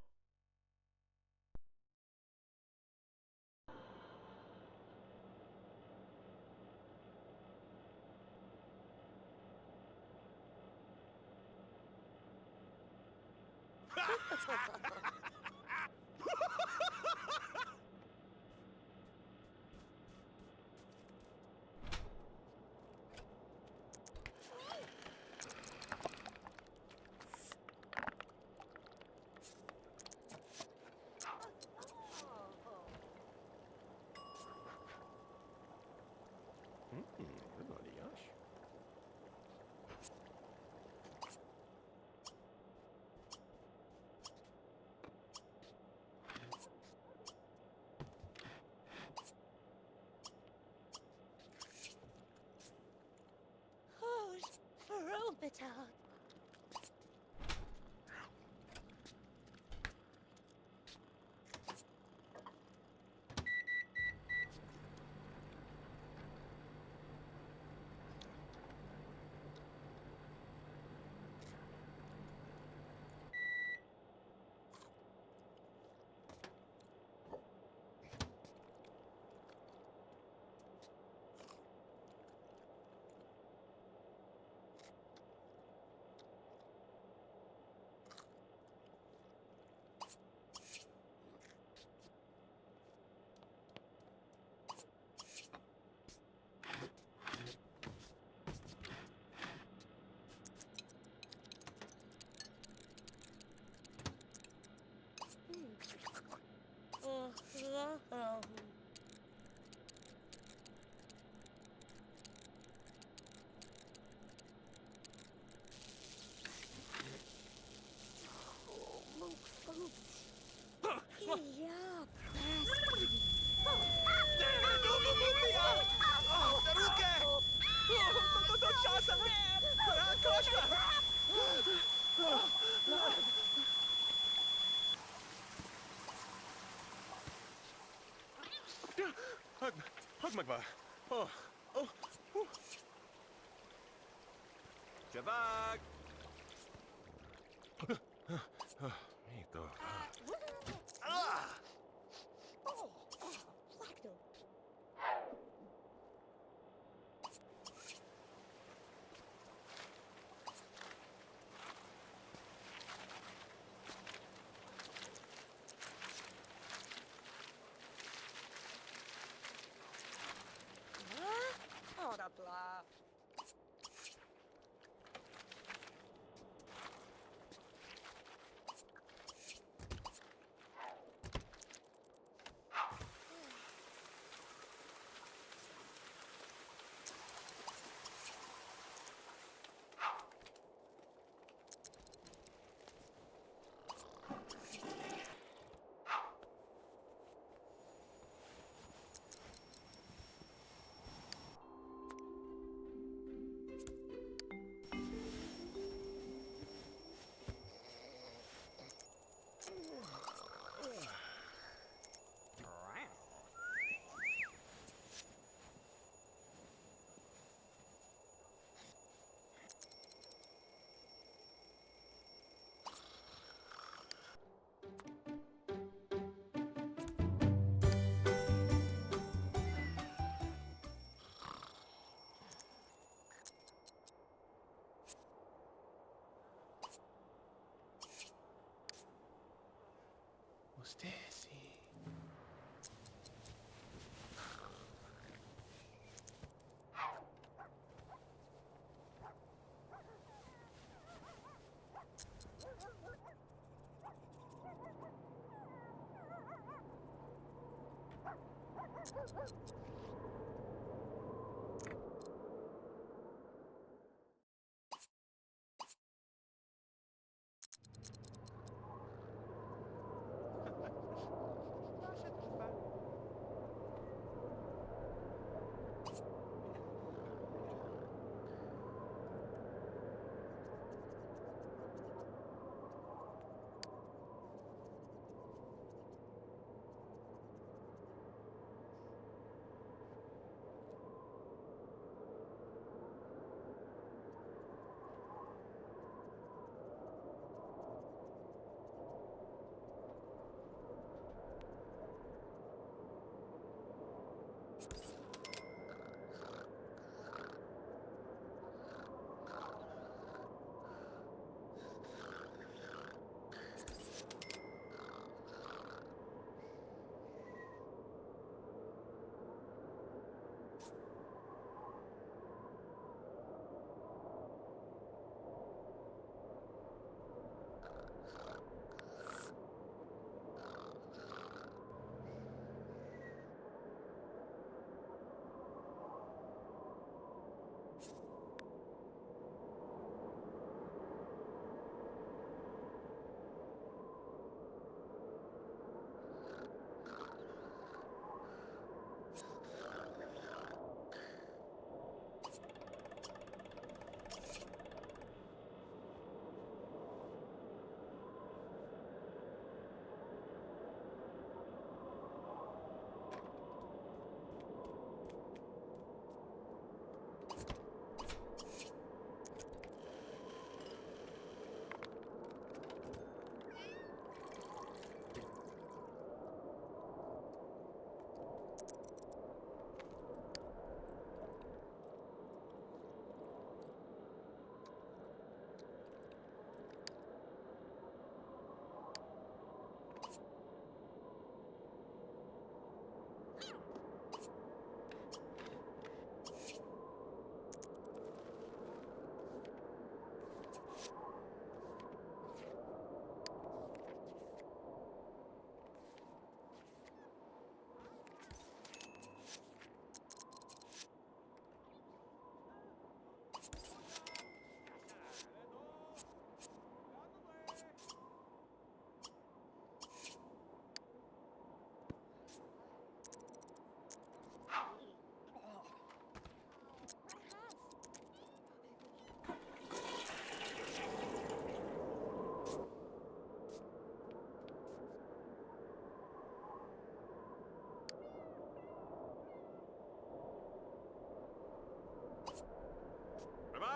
S3: Who's for Robital?
S1: Hugmagba. Oh, oh, oh. Javak. Mito. Ah!
S3: Oh, Flacno. Oh, da blah.
S1: Stacey.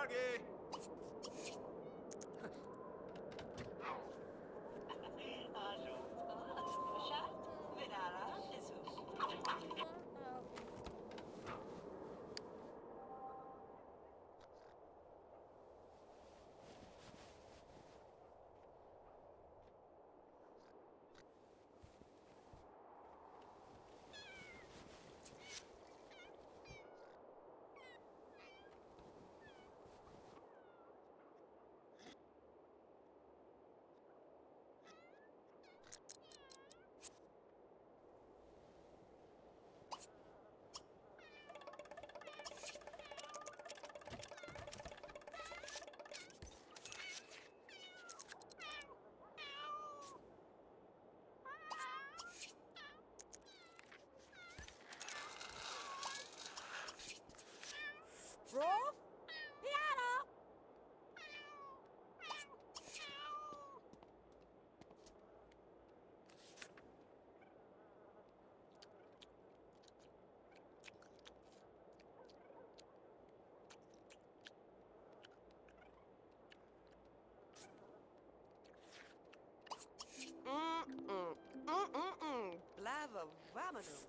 S1: Doggy!
S3: Rolf? Piano!
S5: Blava Vamanum.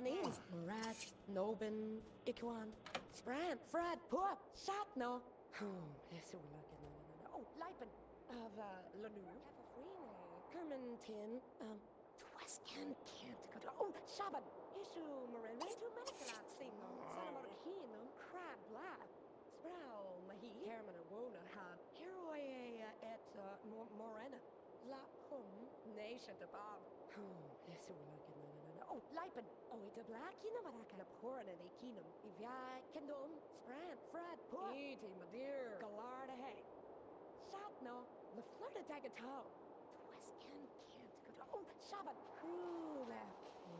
S3: Manin, Murat, Nobin, Ikwan, Sprant, Fred, Pup, Satno. Yes, we're looking at oh, Lipen, of Lanu, Hefafrine, Kermentin, Twescan can't go. Oh, Shaban, Isu, Marin, Rentu, Medicalat, Sino, Sanamarahinum, Crab, Black, Sproul, Mahi, Herman, Wona, Had, Heroe, et Morena, La Hum, Nation, the Bob. Yes, we're looking at oh, Lipen, oh, it's a black, you know what I kind of pouring in a kingdom. If I can do Sprant, Fred, Pup, Eating, my dear, Galarda, hey. Satno, the flirt attack at toe. Twescan can't go. Oh, Shaban, Hula,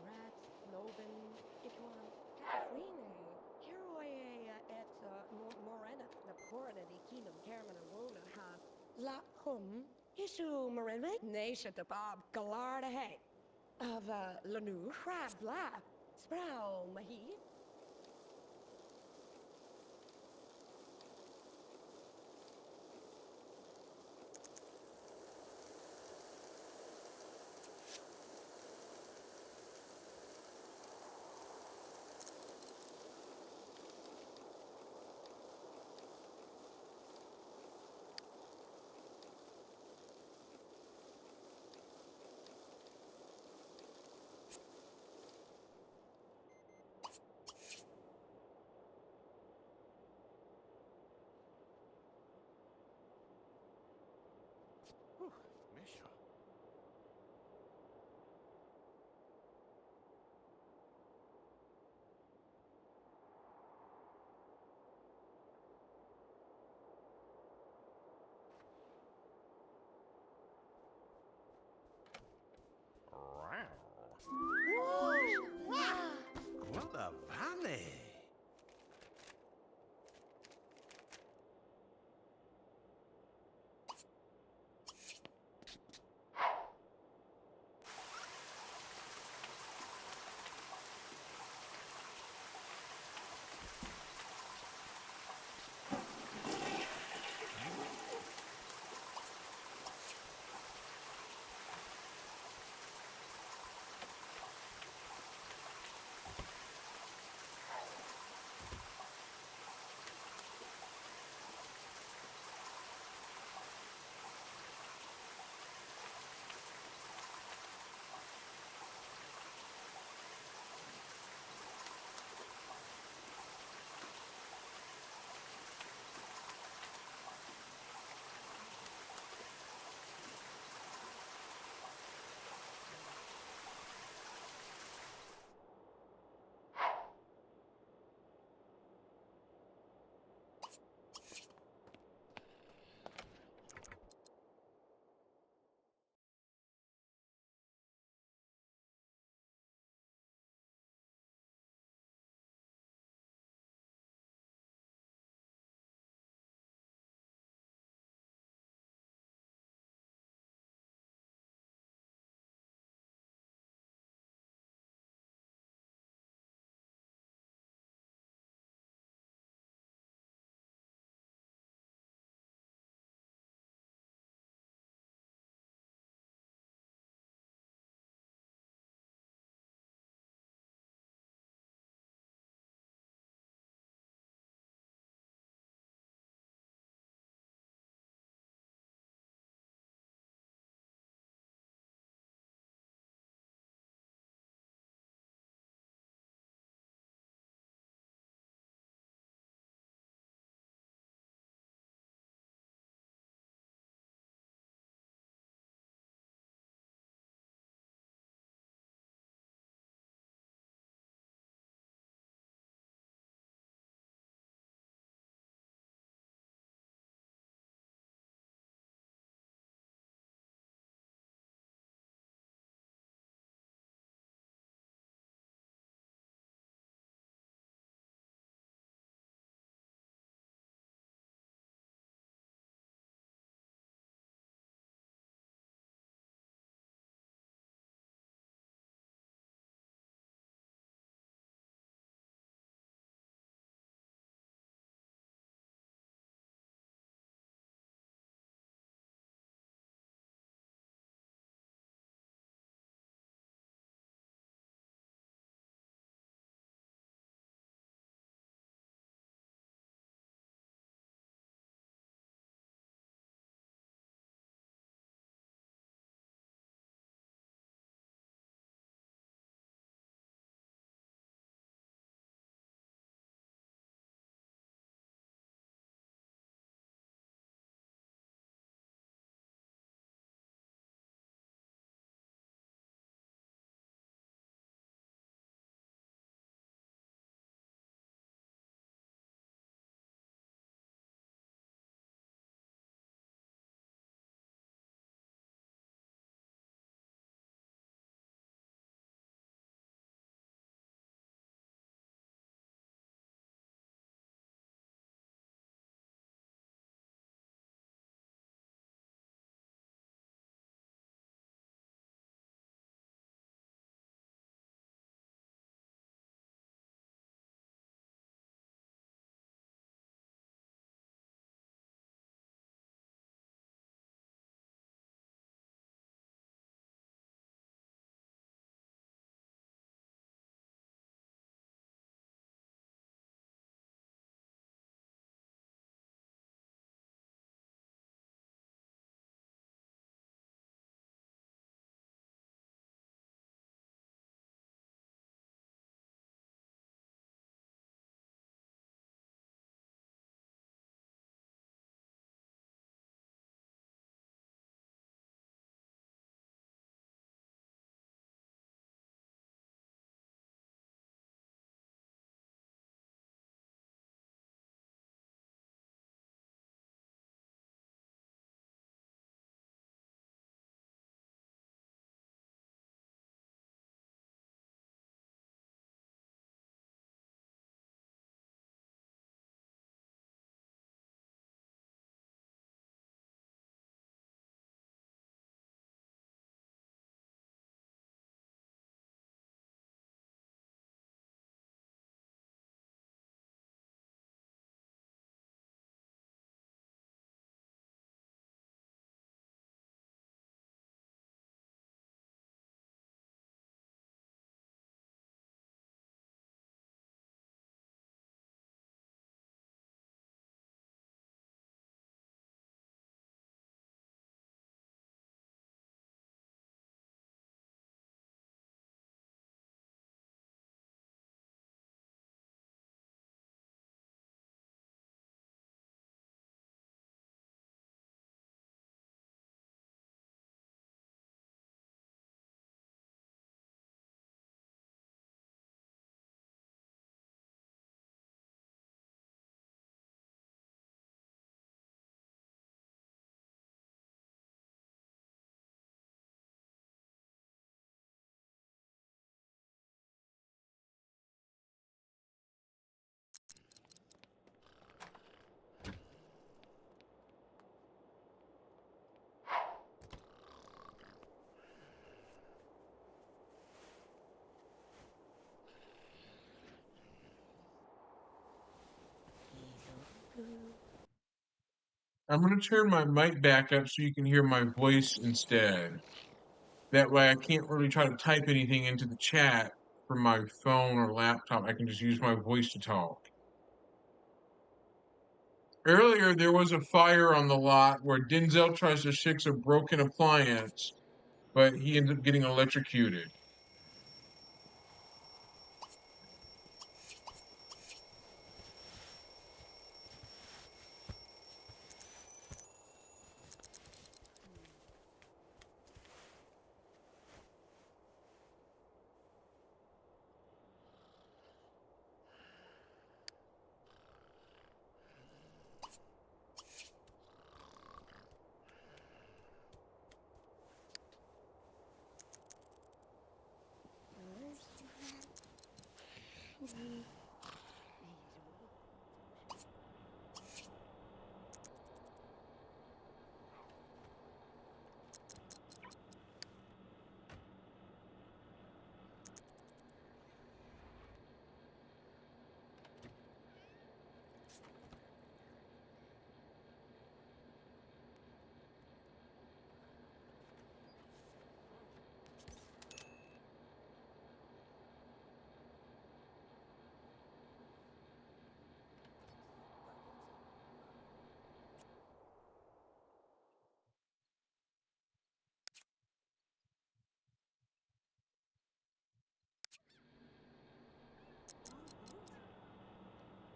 S3: Rat, Nobin, Ikwan, Hefafrine, Heroe, et Morena, the pouring in a kingdom, Herman and Wona, Had, La Hum, Isu, Marin, Nation, the Bob, Galarda, hey. Of Lanu, Crab, Black, Sproul, Mahi.
S1: Whew, Misha. Guarda Vale.
S2: I'm gonna turn my mic back up so you can hear my voice instead. That way I can't really try to type anything into the chat from my phone or laptop. I can just use my voice to talk. Earlier, there was a fire on the lot where Denzel tries to fix a broken appliance, but he ends up getting electrocuted.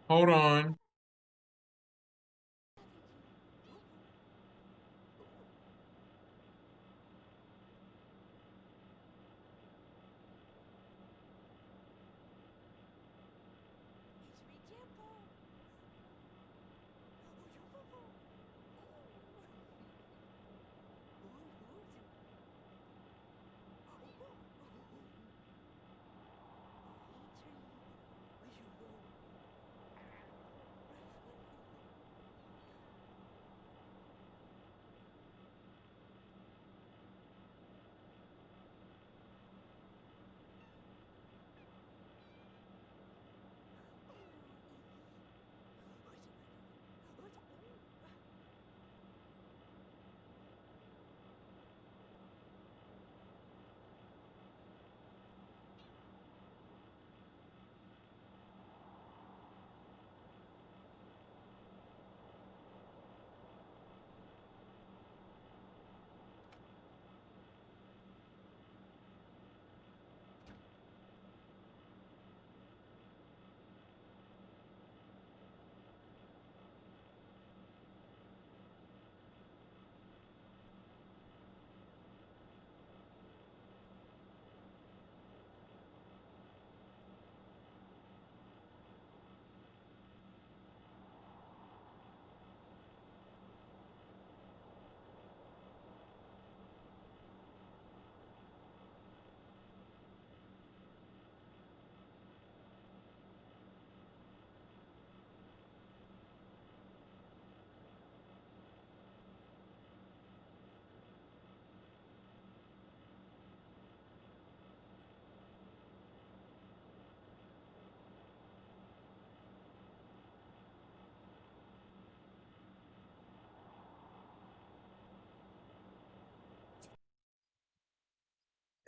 S2: Hold on.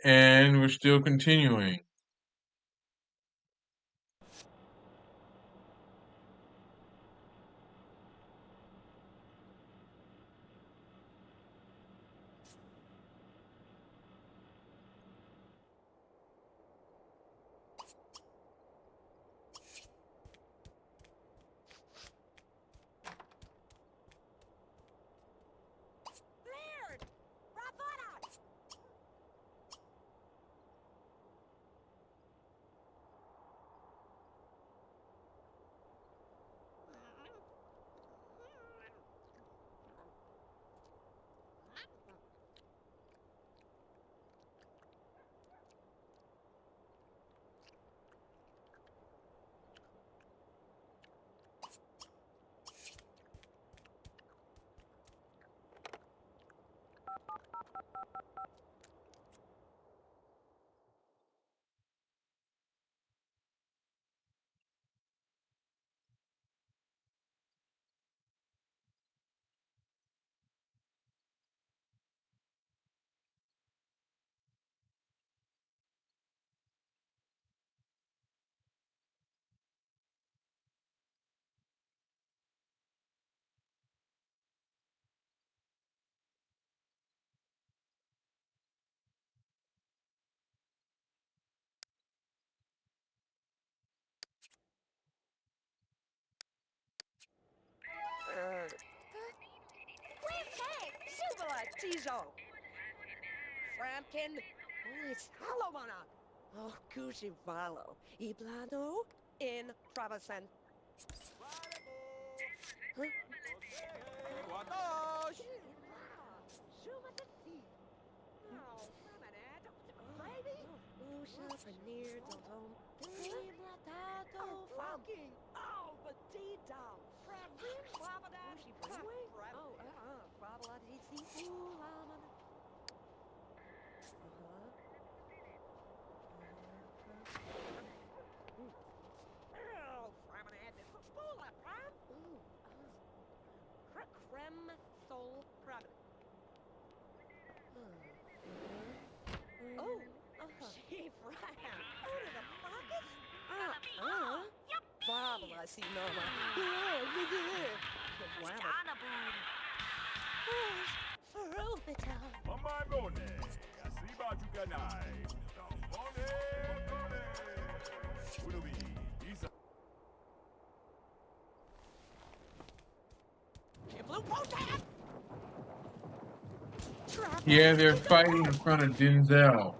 S2: And we're still continuing.
S3: Laird! Rapana! Tizo. Framkin. It's Halomana. Oh, Gucci Valo. Iblano in Travasen. Huh?
S1: Guadosh!
S3: Fucking! Oh, Batida! Fravin Flavadan! Oh, Fravladisi Ulaman. Oh, Framanad! Fula Pram! Crem Sol Pravan. Oh, she Fram! Out of the pockets? Babla, si mama. Ferrovital.
S4: Mamma Bone, Asiba Juganai, Bone, Urubi, Isa.
S3: Blue Potat!
S2: Yeah, they're fighting in front of Denzel.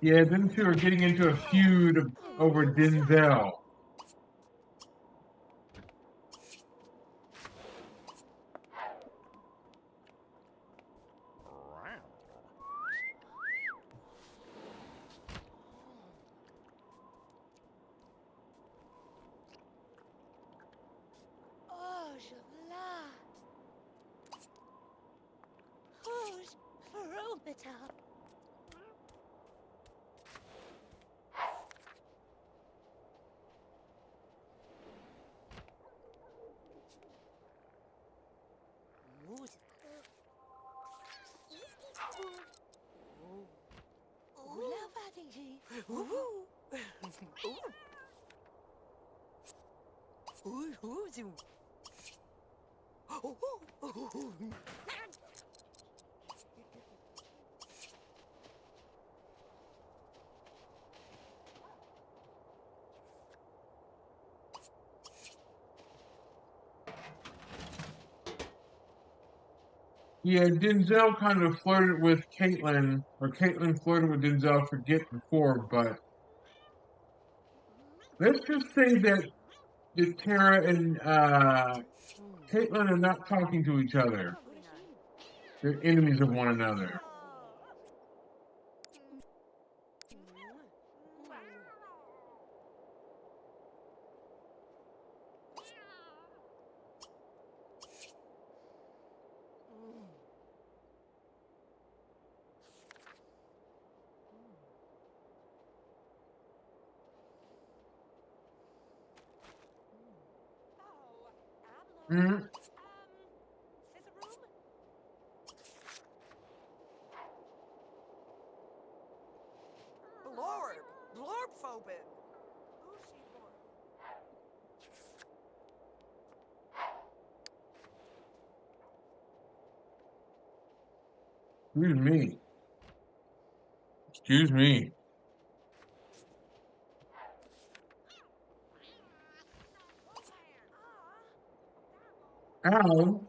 S2: Yeah, them two are getting into a feud over Denzel.
S3: Oh, Javla. Who's Ferrovital?
S2: Yeah, Denzel kind of flirted with Caitlyn, or Caitlyn flirted with Denzel, forget before, but let's just say that Tara and Caitlyn are not talking to each other. They're enemies of one another. Mm,
S5: Blorb. Blorbphobin.
S2: excuse me. Excuse me. Ow.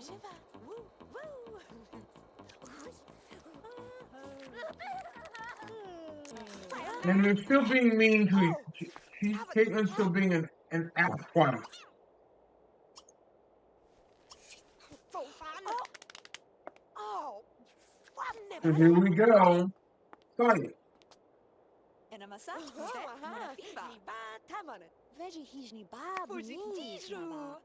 S5: Używa. Woo, woo.
S2: And they're still being mean to Caitlin's still being an asswipe.
S3: Phụ phán.
S5: Oh, one
S2: So
S5: never.
S2: here we go. Fight.
S5: Ena masa?
S3: Aha, iba tama na.
S5: Veji hijni bab
S3: Fuji
S5: nis
S3: tiru.
S5: nama.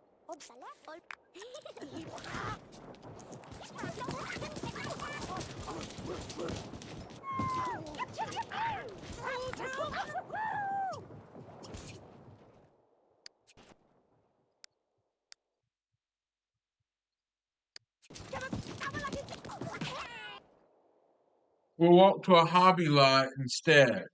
S2: We'll walk to a Hobby Lot instead.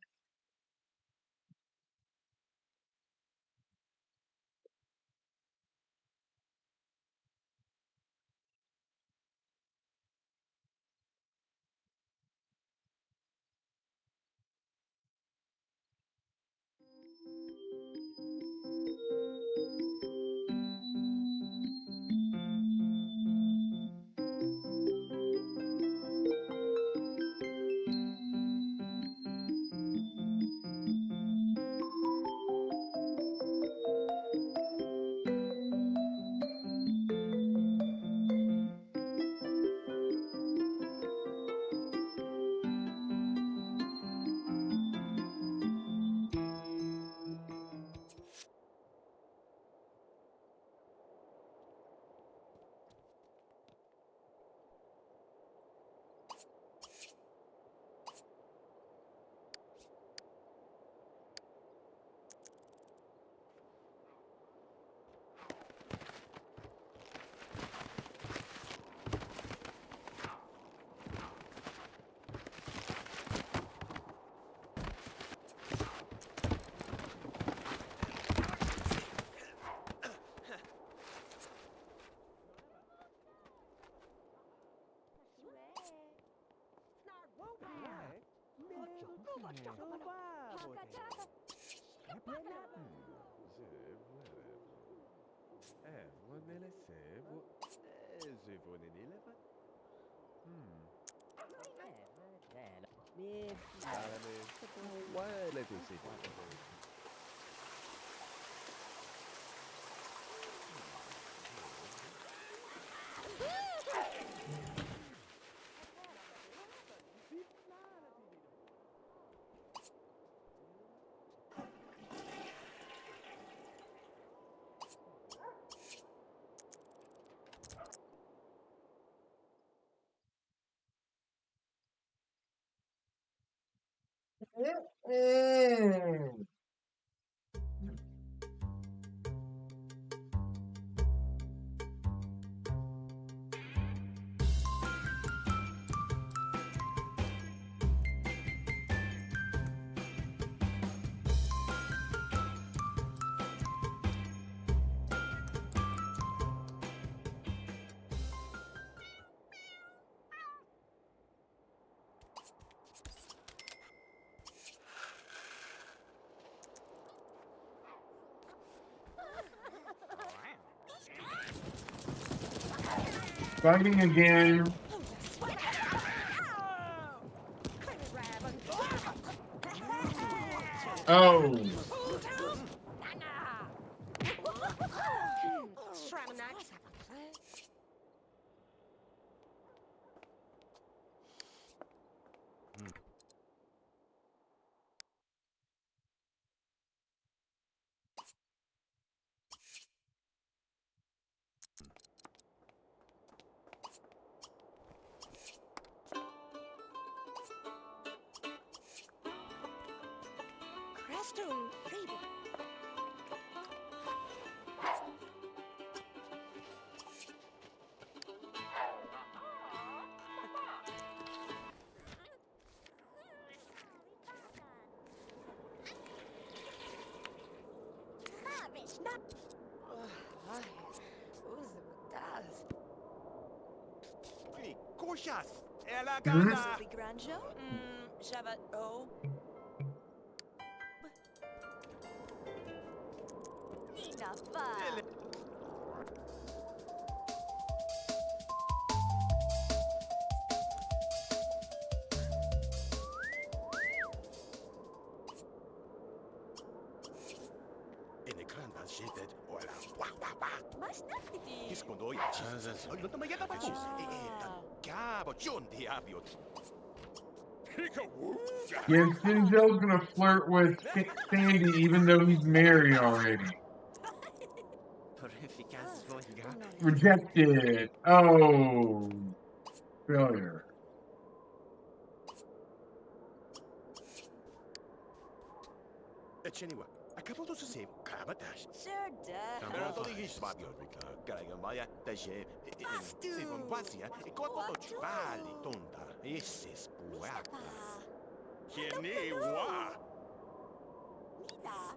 S2: Fighting again. Oh.
S3: Crestone, baby.
S1: Koshas, ela
S2: Hmm?
S1: gana.
S5: Big Granjo? Java. Oh. Ina fa.
S1: Shitted, voilà, wah, wah, wah.
S5: Mas nafiti.
S1: Kiskundo ja siis. No to ma jätan siis. Kabo, John Diabio.
S2: Yeah, Denzel's gonna flirt with Sandy even though he's married already. Rejected. Oh, failure.
S1: Anyway, acabou de se Kabatash.
S5: Sure duh.
S1: Pero to digis Fabio, kaya maya, taje, se von pasia, e quando to vale tonta, esses puerta. Kene wa.
S5: Nida.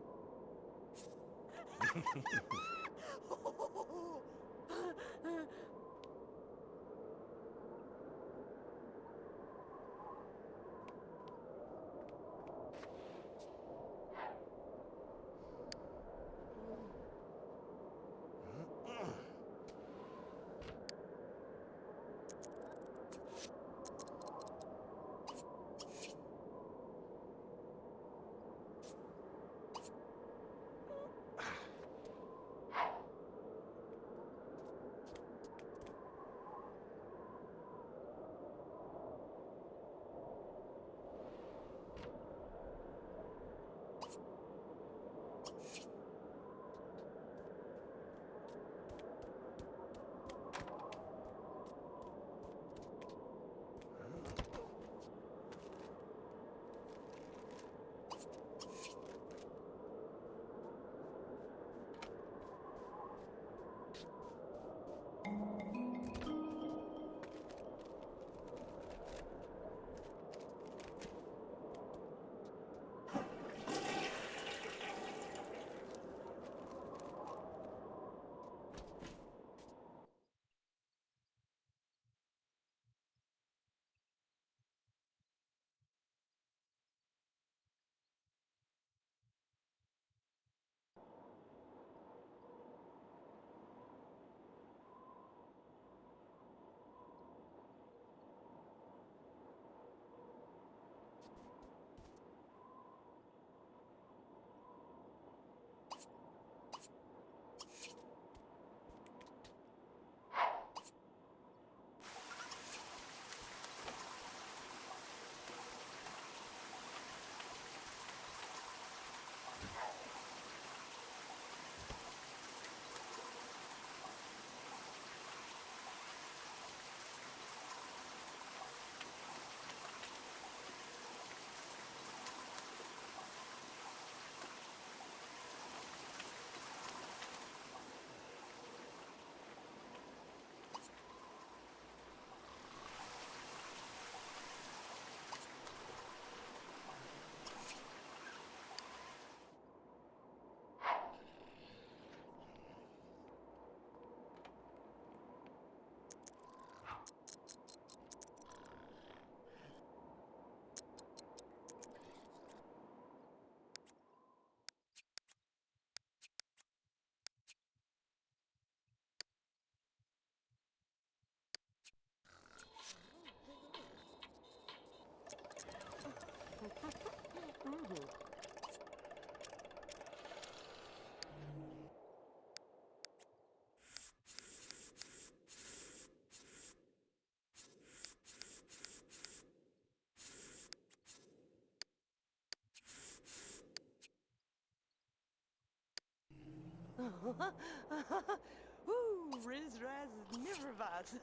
S5: Ooh, Riz Raz is never was.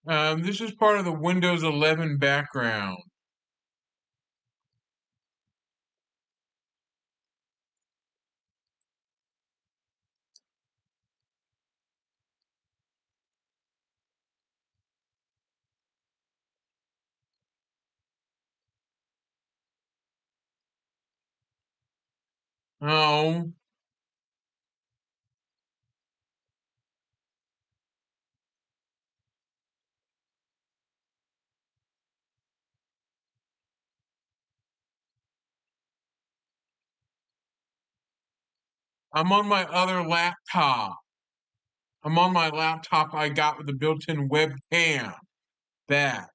S2: This is part of the Windows 11 background. Oh, I'm on my other laptop. I'm on my laptop I got with the built-in webcam. That.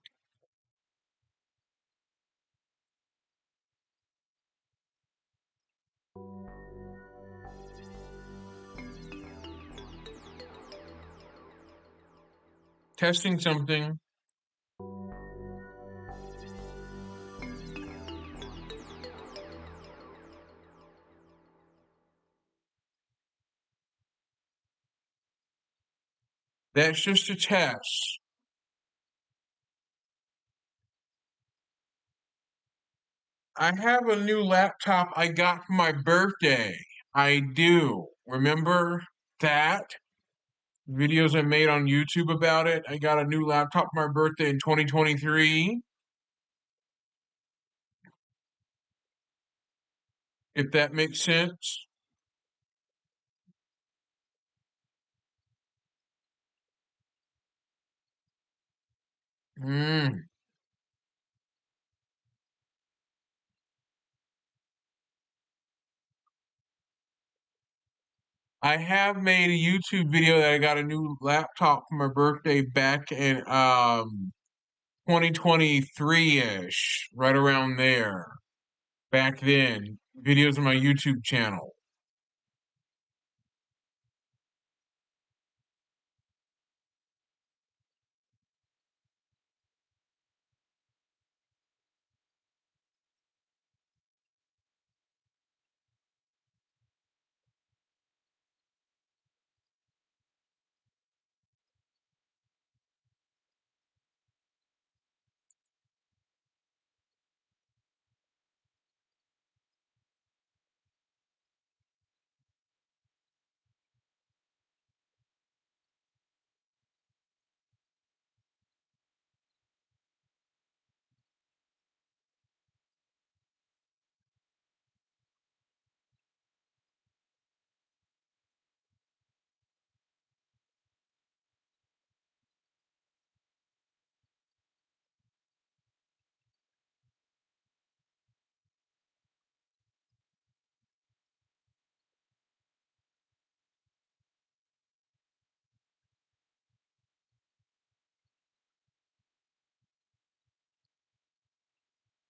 S2: Testing something. That's just a test. I have a new laptop I got for my birthday. I do. Remember that? Videos I made on YouTube about it. I got a new laptop for my birthday in 2023. If that makes sense. Mm. I have made a YouTube video that I got a new laptop for my birthday back in 2023-ish, right around there. Back then, videos on my YouTube channel.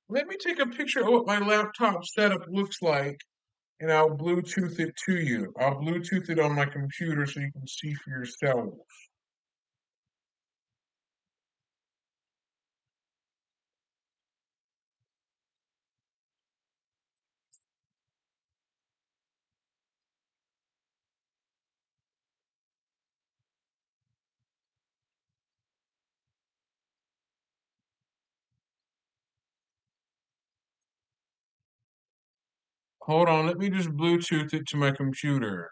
S2: Let me take a picture of what my laptop setup looks like, and I'll Bluetooth it to you. I'll Bluetooth it on my computer so you can see for yourself. Hold on, let me just Bluetooth it to my computer.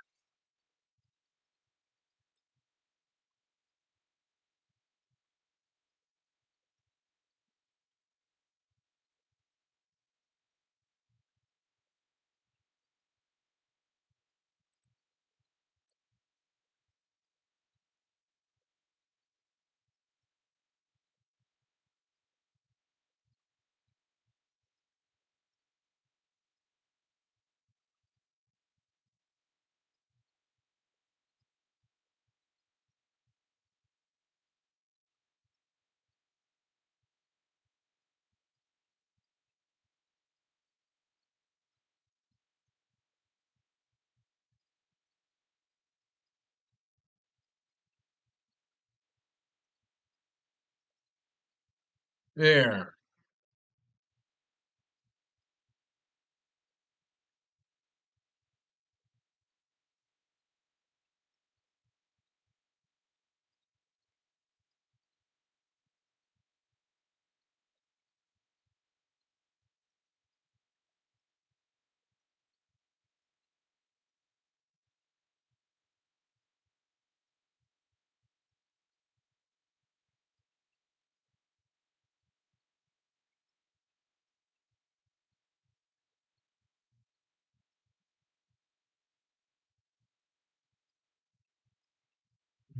S2: There.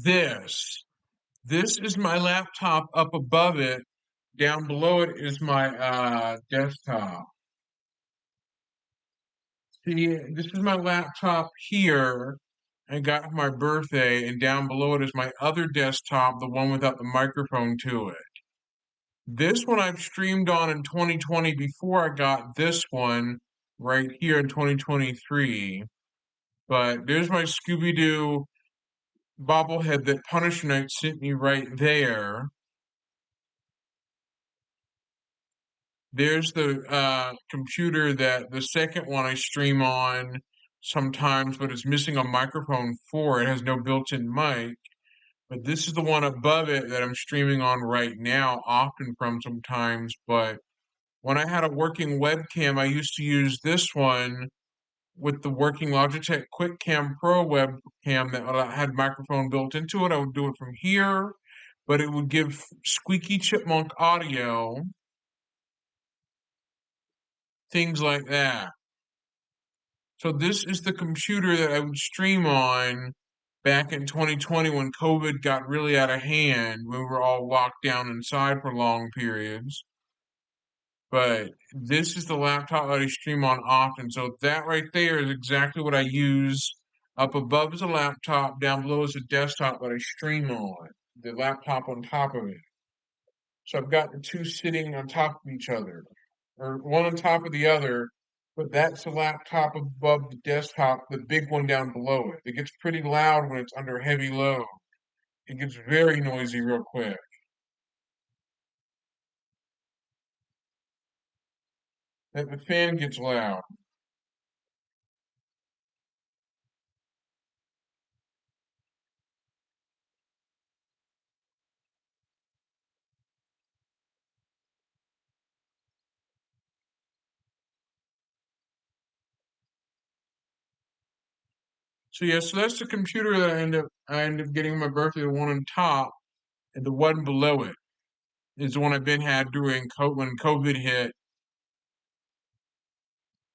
S2: this. This is my laptop up above it. Down below it is my desktop. See, this is my laptop here. I got for my birthday, and down below it is my other desktop, the one without the microphone to it. This one I've streamed on in 2020 before I got this one right here in 2023. But there's my Scooby-Doo bobblehead that Punisher Knight sent me right there. There's the computer that the second one I stream on sometimes, but it's missing a microphone for it. It has no built-in mic. But this is the one above it that I'm streaming on right now, often from sometimes. But when I had a working webcam, I used to use this one with the working Logitech QuickCam Pro webcam that had microphone built into it. I would do it from here, but it would give squeaky chipmunk audio, things like that. So this is the computer that I would stream on back in 2020 when COVID got really out of hand, when we were all locked down inside for long periods. But this is the laptop that I stream on often. So that right there is exactly what I use. Up above is a laptop, down below is a desktop that I stream on, the laptop on top of it. So I've got the two sitting on top of each other, or one on top of the other, but that's the laptop above the desktop, the big one down below it. It gets pretty loud when it's under heavy load. It gets very noisy real quick. The fan gets loud. So yeah, so that's the computer that I end up getting on my birthday, the one on top, and the one below it is the one I've been had during when COVID hit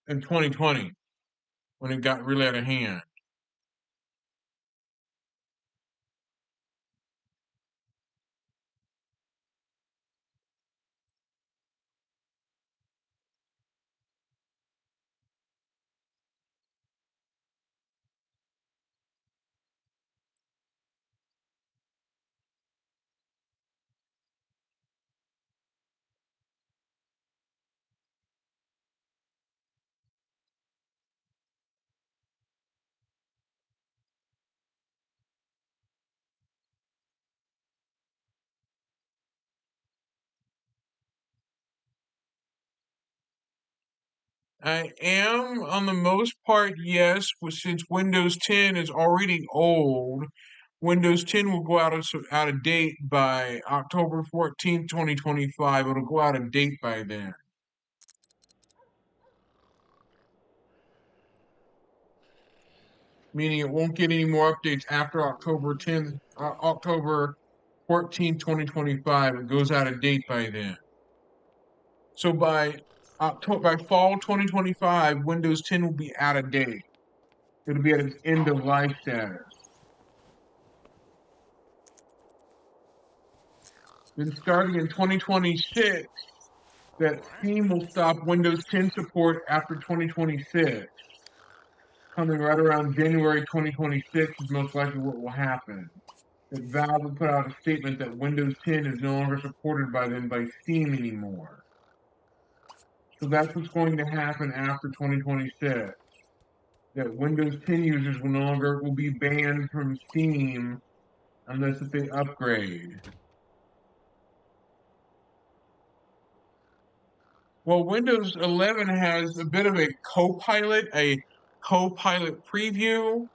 S2: in 2020, when it got really out of hand. I am, on the most part, yes, but since Windows 10 is already old, Windows 10 will go out of date by October 14th, 2025. It'll go out of date by then. Meaning it won't get any more updates after October 14th, 2025. It goes out of date by then. So by fall 2025, Windows 10 will be out of date. It'll be at its end of life status. Then starting in 2026, that Steam will stop Windows 10 support after 2026. Coming right around January 2026 is most likely what will happen. That Valve will put out a statement that Windows 10 is no longer supported by them by Steam anymore. So that's what's going to happen after 2026. That Windows 10 users will be banned from Steam unless if they upgrade. Well, Windows 11 has a bit of a Copilot preview.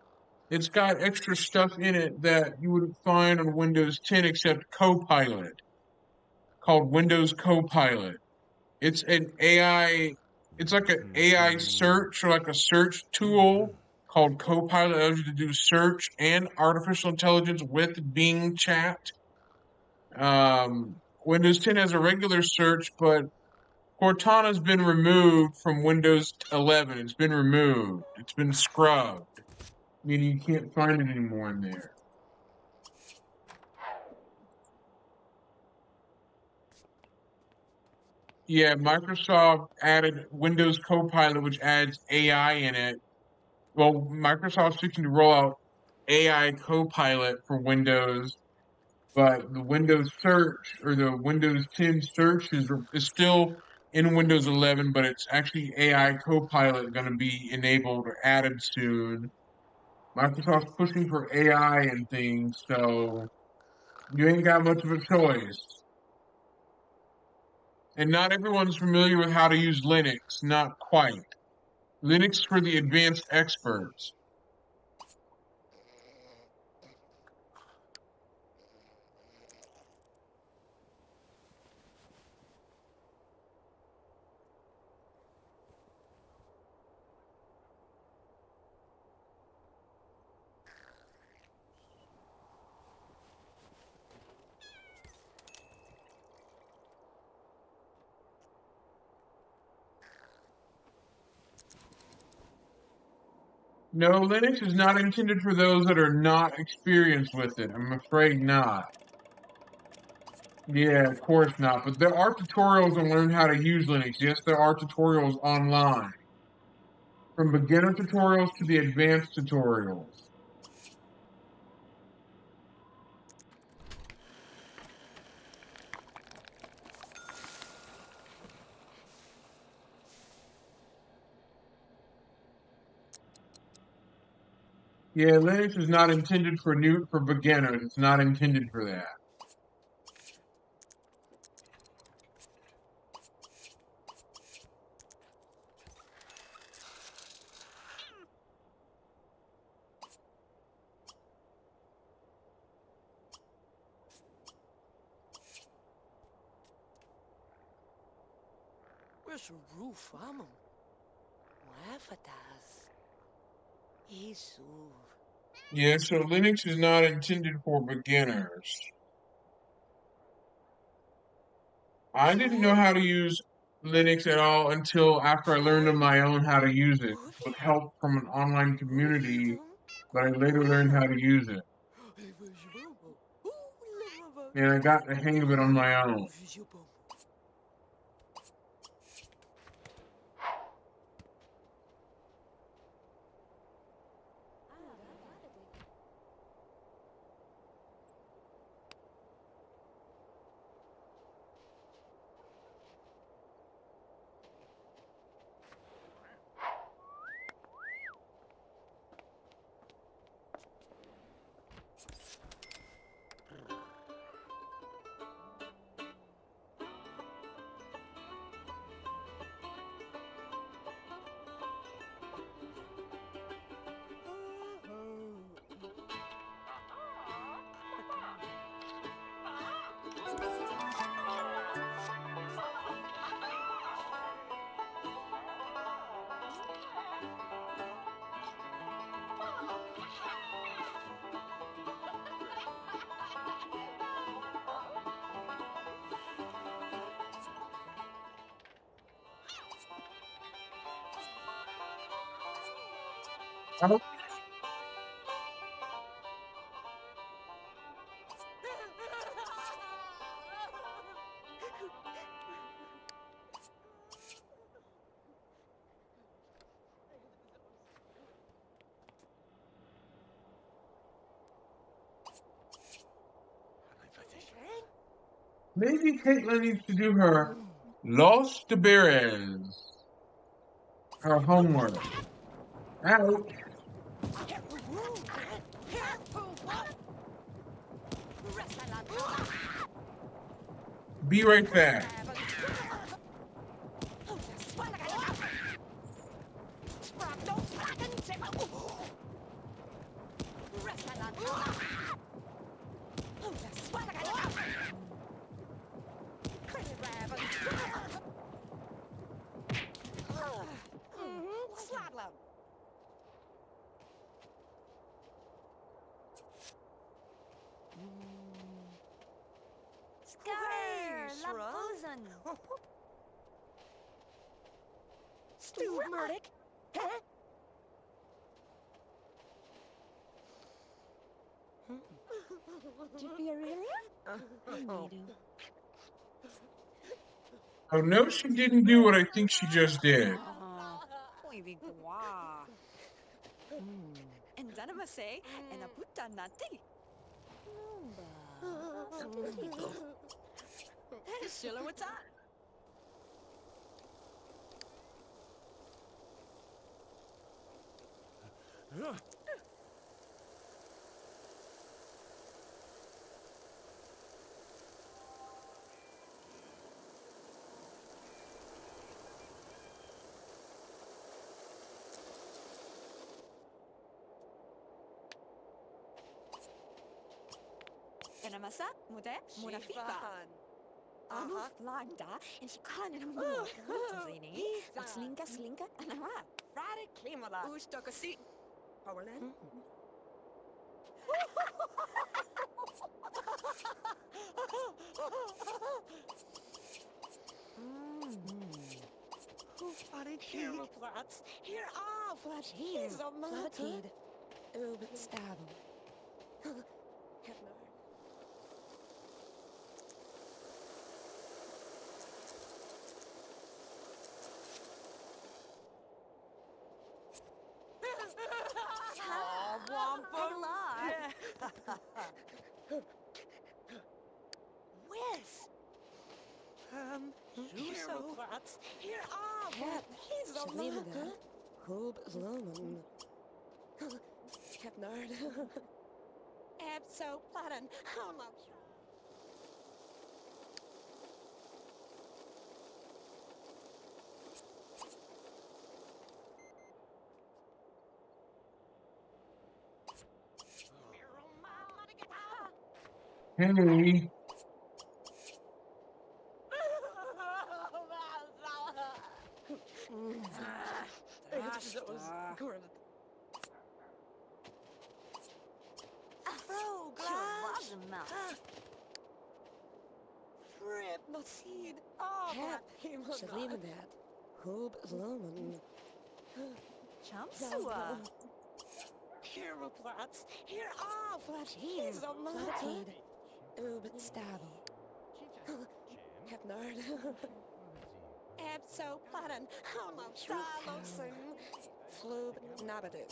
S2: It's got extra stuff in it that you wouldn't find on Windows 10 except Copilot, called Windows Copilot. It's an AI, it's like an AI search, or like a search tool called Copilot that allows you to do search and artificial intelligence with Bing chat. Windows 10 has a regular search, but Cortana's been removed from Windows 11. It's been removed. It's been scrubbed, meaning you can't find it anymore in there. Yeah, Microsoft added Windows Copilot, which adds AI in it. Well, Microsoft's fixing to roll out AI Copilot for Windows, but the Windows search or the Windows 10 search is still in Windows 11, but it's actually AI Copilot going to be enabled or added soon. Microsoft's pushing for AI and things, so you ain't got much of a choice. And not everyone's familiar with how to use Linux, not quite. Linux for the advanced experts. No, Linux is not intended for those that are not experienced with it. I'm afraid not. Yeah, of course not. But there are tutorials on learn how to use Linux. Yes, there are tutorials online. From beginner tutorials to the advanced tutorials. Yeah, Linux is not intended for beginners. It's not intended for that.
S5: Where's the roof, amo? Muefatas. Isso.
S2: Yeah, so Linux is not intended for beginners. I didn't know how to use Linux at all until after I learned on my own how to use it with help from an online community, but I later learned how to use it. And I got the hang of it on my own. Maybe Caitlin needs to do her Los Deberes, her homework. Ouch. Be right back.
S5: Scouter, Lapuzan.
S3: Stu Murdoch? Huh? Did you really?
S2: Oh no, she didn't do what I think she just did.
S5: Oivi gua. And Zanama say, and a putta nati. Hey, Sheila, what's up? Enamasa, mude, muna fifa. Anu flagda, and she can't in a moon. Zini, slinka, slinka, and a rat.
S3: Friday Klimala.
S5: Who's took a seat?
S3: Powerland. Hero plots. Here are flash. He's a Flatid. Ubit Stabble. Hypno.
S5: Oh, Wampa Whiz.
S3: Hero plots. Here are flash. He's a Mother. Hub Zloman. Hypnard. Abso Platin. Homo.
S2: Hey,
S3: Fripp, not seed. Oh, Hep, Shalima that. Hub Zloman.
S5: Champsua.
S3: Hero plots. Here are flash. He's a Flatid. Ubit Stabble. Hypnard. Abso Platin. Homo Stalosin. Flub Nabadu.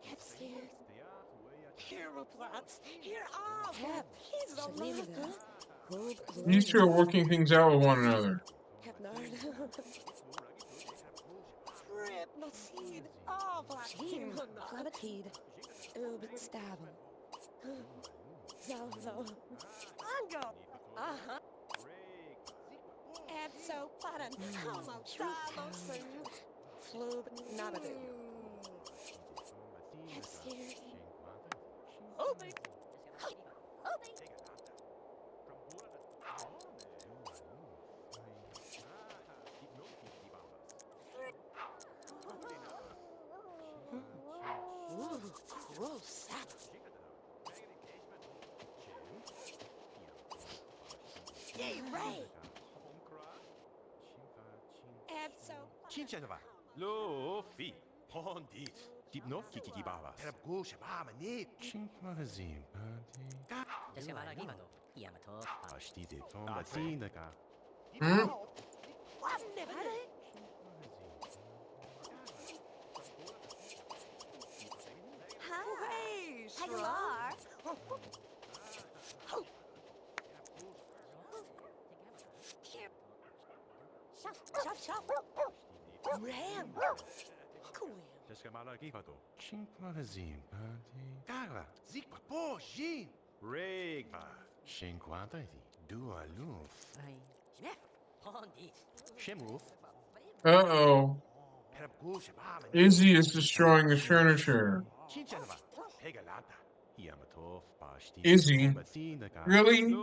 S3: Hepstairs. Hero plots. Here are Hep. He's a Mother.
S2: these two are working things out with one another.
S3: Hypnard. Fripp, not seed. Oh, Flatid. Flatid. Ubit Stabble. Zalzo. Ango. Uh-huh. Abso Platin. Homo Stalosin. Flub Nabadu. Hepstairs. Obi. Ooh, gross. Yay, Ray. Abso.
S1: Chincheva.
S4: Luffy.
S1: Pondit.
S4: Dipno kiki babas.
S1: Terap gusha bama nit.
S4: Chink magazine. Ashti de ton batina ka.
S2: Hmm?
S3: What never?
S5: Hey, Shrar.
S3: Shop, shop. Ram. Cool.
S4: Jaska mala kifado. Chink magazine.
S1: Cara, zikwa pojin.
S4: Regba. Cinquanta di. Dua luf. Shemuf.
S2: Uh-oh.
S1: Terap gusha bama.
S2: Izzy is destroying the furniture.
S1: Chincheva. Pegalata.
S4: Yamatov. Pashti.
S2: Izzy? Really?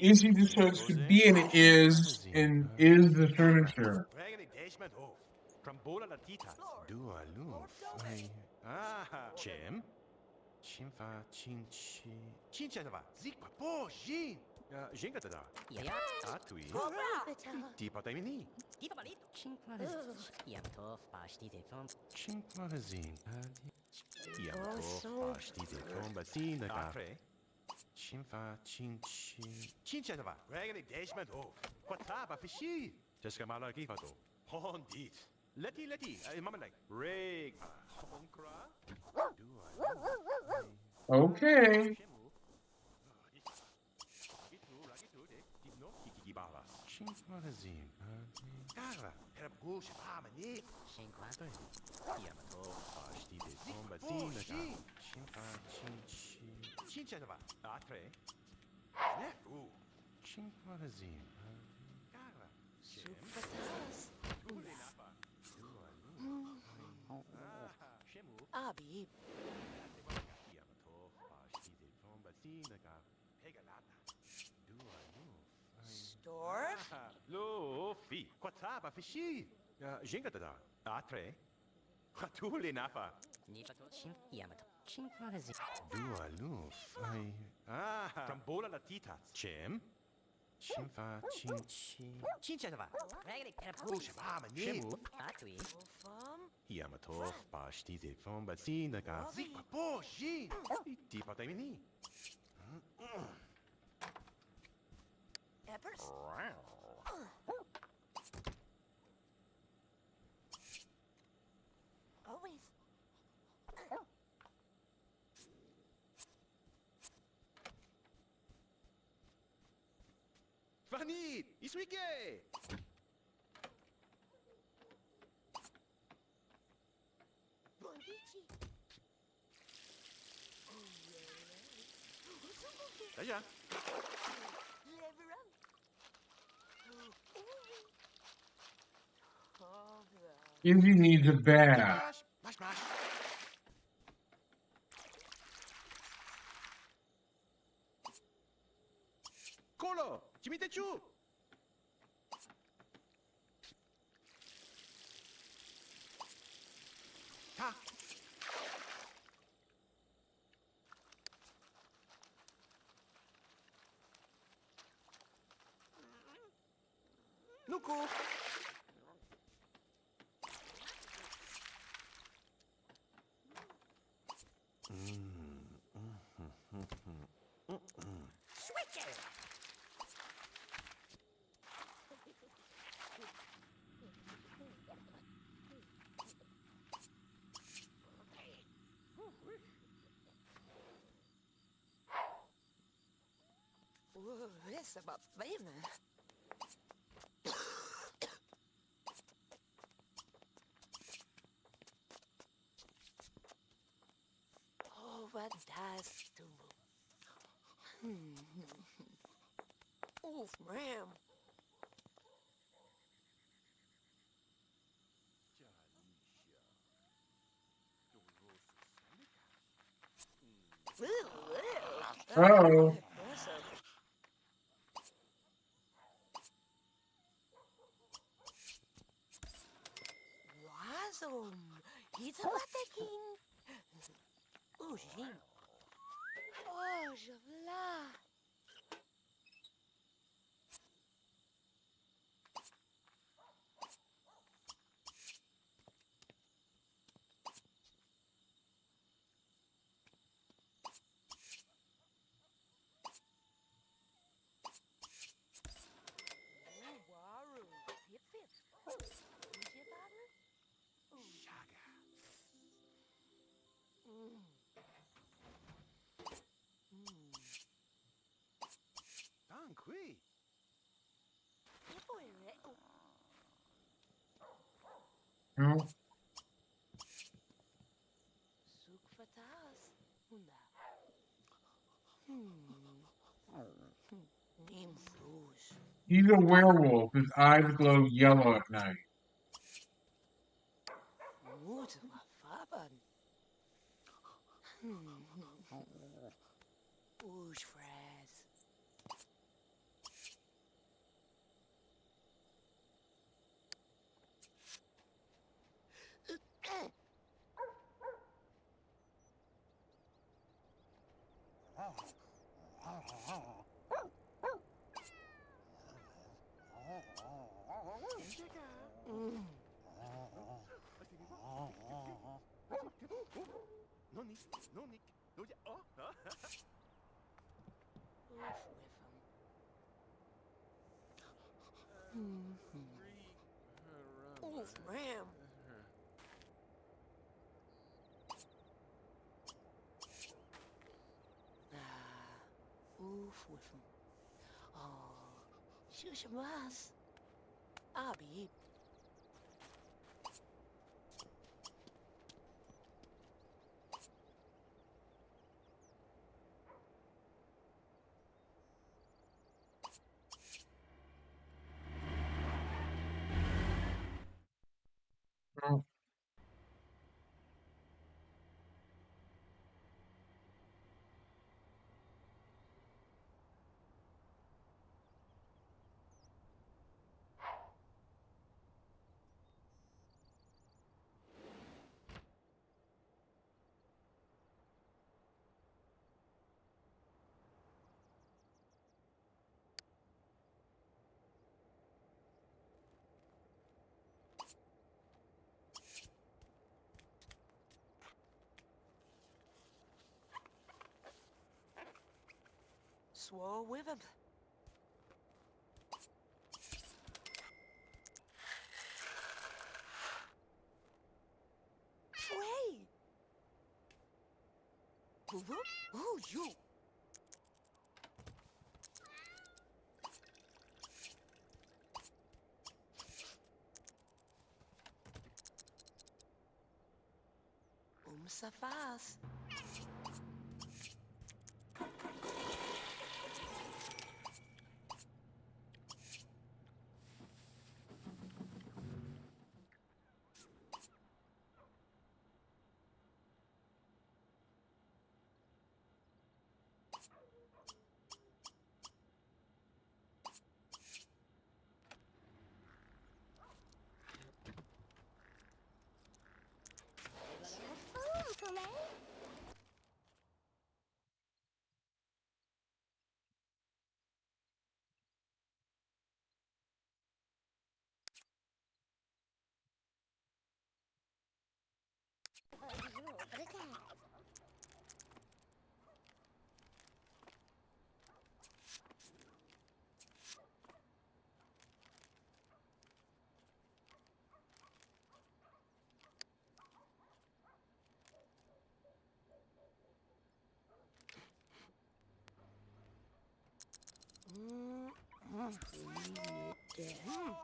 S2: Izzy decides to be an is and is the furniture.
S1: Regani dashment off.
S4: Trambola la tita. Dua luf. Ah. Chem. Chimfa chinchi.
S1: Chincheva. Zikwa pojin.
S4: Jenga tada. Atui. Ti patamini. Chink magazine. Yamatov. Pashti de ton batina ka.
S1: Chimfa, chinchi. Chinchanava, regally dashment ho. Quataba fishy. Just come out like Ivato. Hondit. Letty, mama like. Reg. Honkra.
S2: Okay.
S1: Chimpanzee. Cara, era bucha, mani.
S7: 50.
S1: Yamato, pasti de bomba zina. Chimpa, chinchi. Chinchanava. Atre. Nefu. Chimpanzee. Cara.
S5: Supertas. Abi.
S1: Yamato, pasti de bomba zina. Pegalata.
S5: Storf.
S1: Luffy. Quataba, fishy. Jingadada. Atre. Hatuli nafa.
S7: Nipato. Chim. Yamato. 50.
S1: Dua Luffy. Trambola latita. Chim. Chimfa, chinchi. Chinchanava.
S7: Regally
S1: Bucha, mani.
S7: Shemu. Atui.
S5: Ufam.
S1: Yamato, pasti de bomba zina. Zika, boji. Tipo taimini.
S5: Peppers. Always.
S1: Vanit, Isuike.
S5: Bondici.
S1: Daja.
S5: Leverum.
S2: Izzy needs a bath.
S1: Mash. Colo, Chimitechu. Ta. Nuku.
S5: Switcher. Ooh, this about famous. Oh, fantastico. Oof, ram.
S2: Uh-oh.
S5: Wazum. He's a mataking. Oh, Jim. Oh, Javla.
S1: Tanqui.
S2: No.
S5: Sukfatas. Hunda. Name Bruce.
S2: He's a werewolf. His eyes glow yellow at night.
S5: Mutma Faban. Oosh, Fraz.
S1: No, Nick. No, ya. Oh.
S3: Oof, ma'am. Oof with him. Oh, shushamas. Abi.
S2: Oh,
S3: Swore with him. Sway. Oh, you. Safas.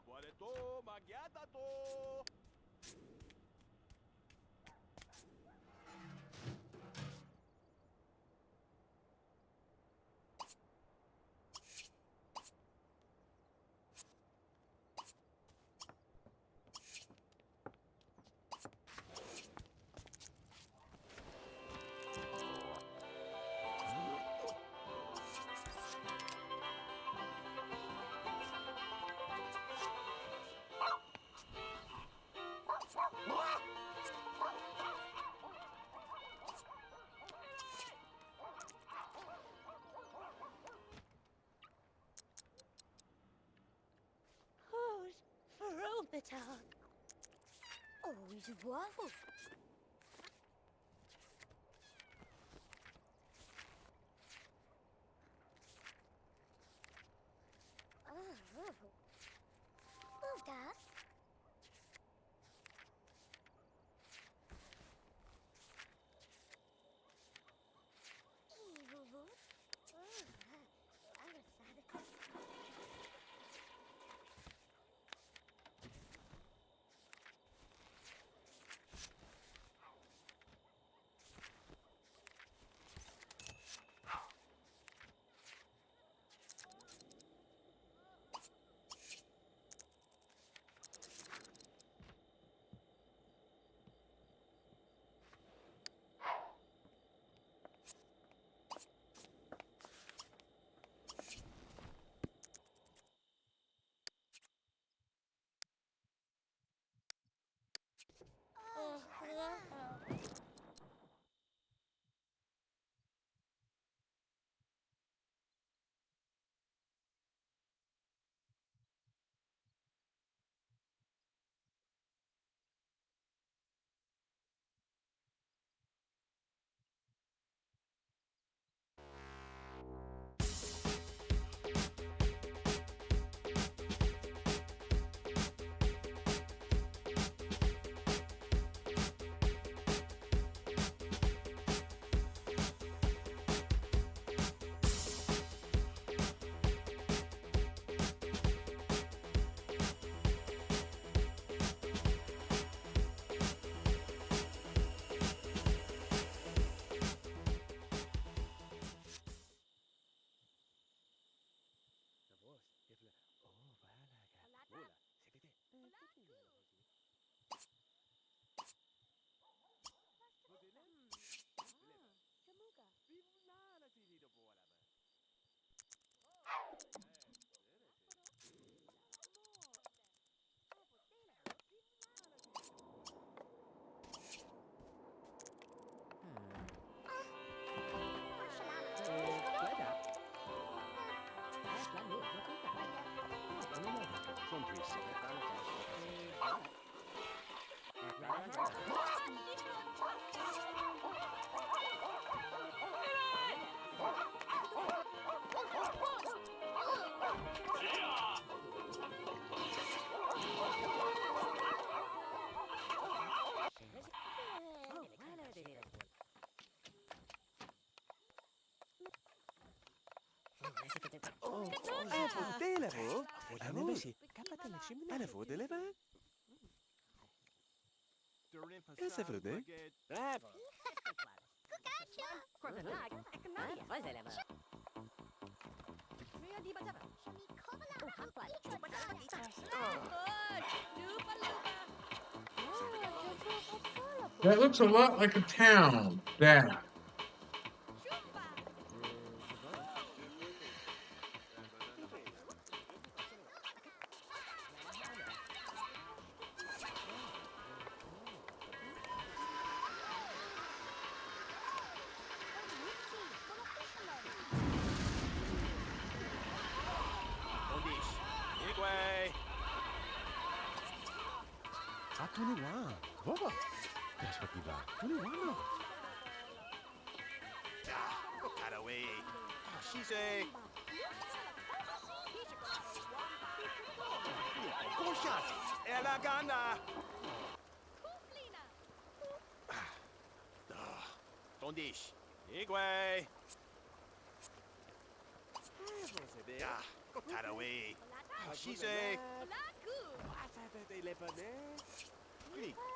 S1: Vuole to, macchiata to.
S3: Who's Ferubita?
S5: Oh, he's a waffle. Oh, oh, Dad.
S1: Televo? Televo deliver? Essa é verdade?
S2: That looks a lot like a town. That.
S1: Igwe! Ah, 21. Boba. Perspectiva. 21. Ah, look at away. She's a... Conscious. Ela gana. Tondish. Igwe. Ah, look at away. She's a...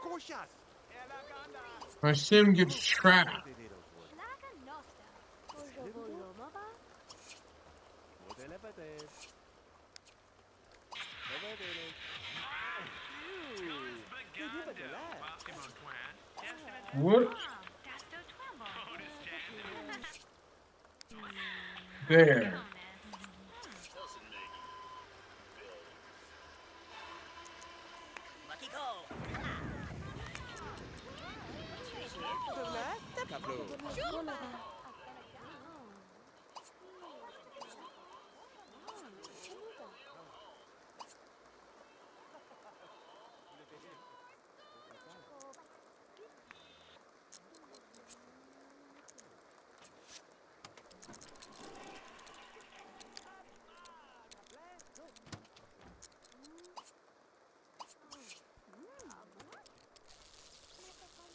S1: Conscious. Ela gana.
S2: My sim gets trapped. What? There.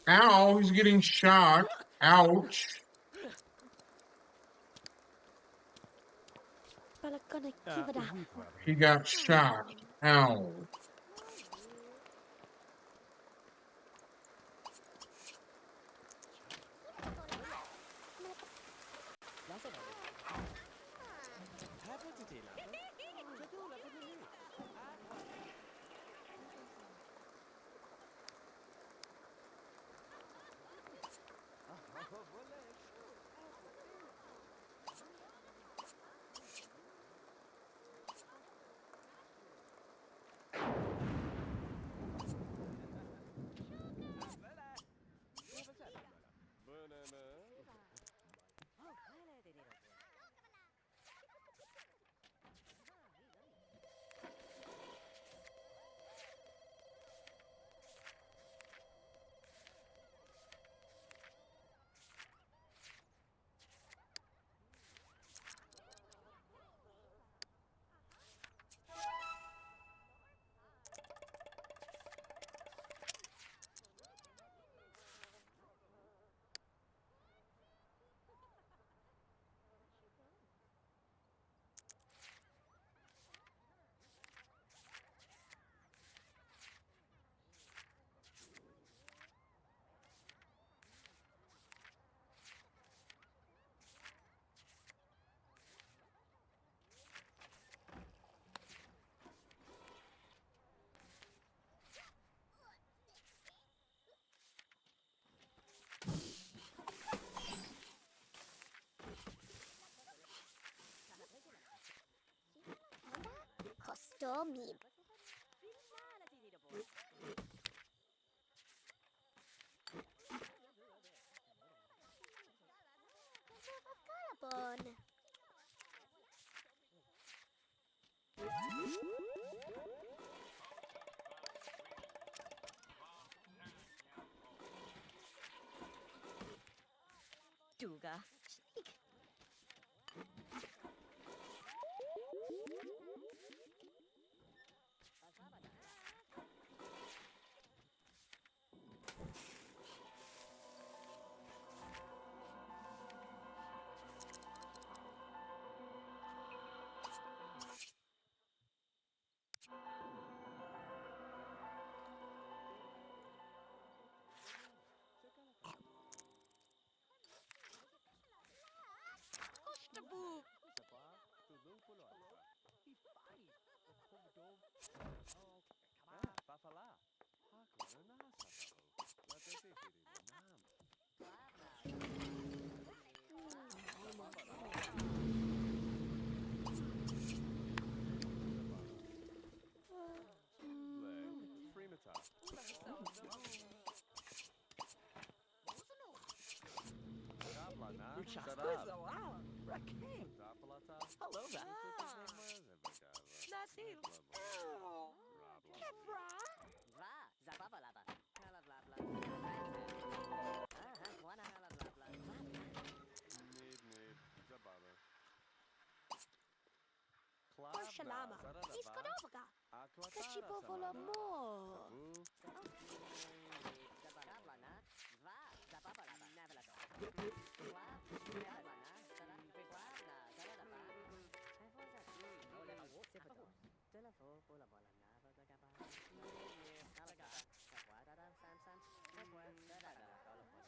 S2: Ow, he's getting shocked. Ouch. He got shocked. Ow.
S8: Stormy. Carbon.
S5: Duga.
S6: Uçastaza, wow. Rakim. Hello there.
S3: Nasil. Oh. Kefra.
S7: Va, zababa laba. Kala bla bla. Aha, guana hala bla bla.
S5: Porsche-lama. Iskodovoga. Kachipovolamo.
S7: Zabala na. Va, zababa laba. Navalato. Kla, navla na. Sala, kla na. Sala laba. Ole ba wo sipato. Telefo pola bola nava da gaba. Nala gaba. Kapwa da da san san. Kapwa da da da.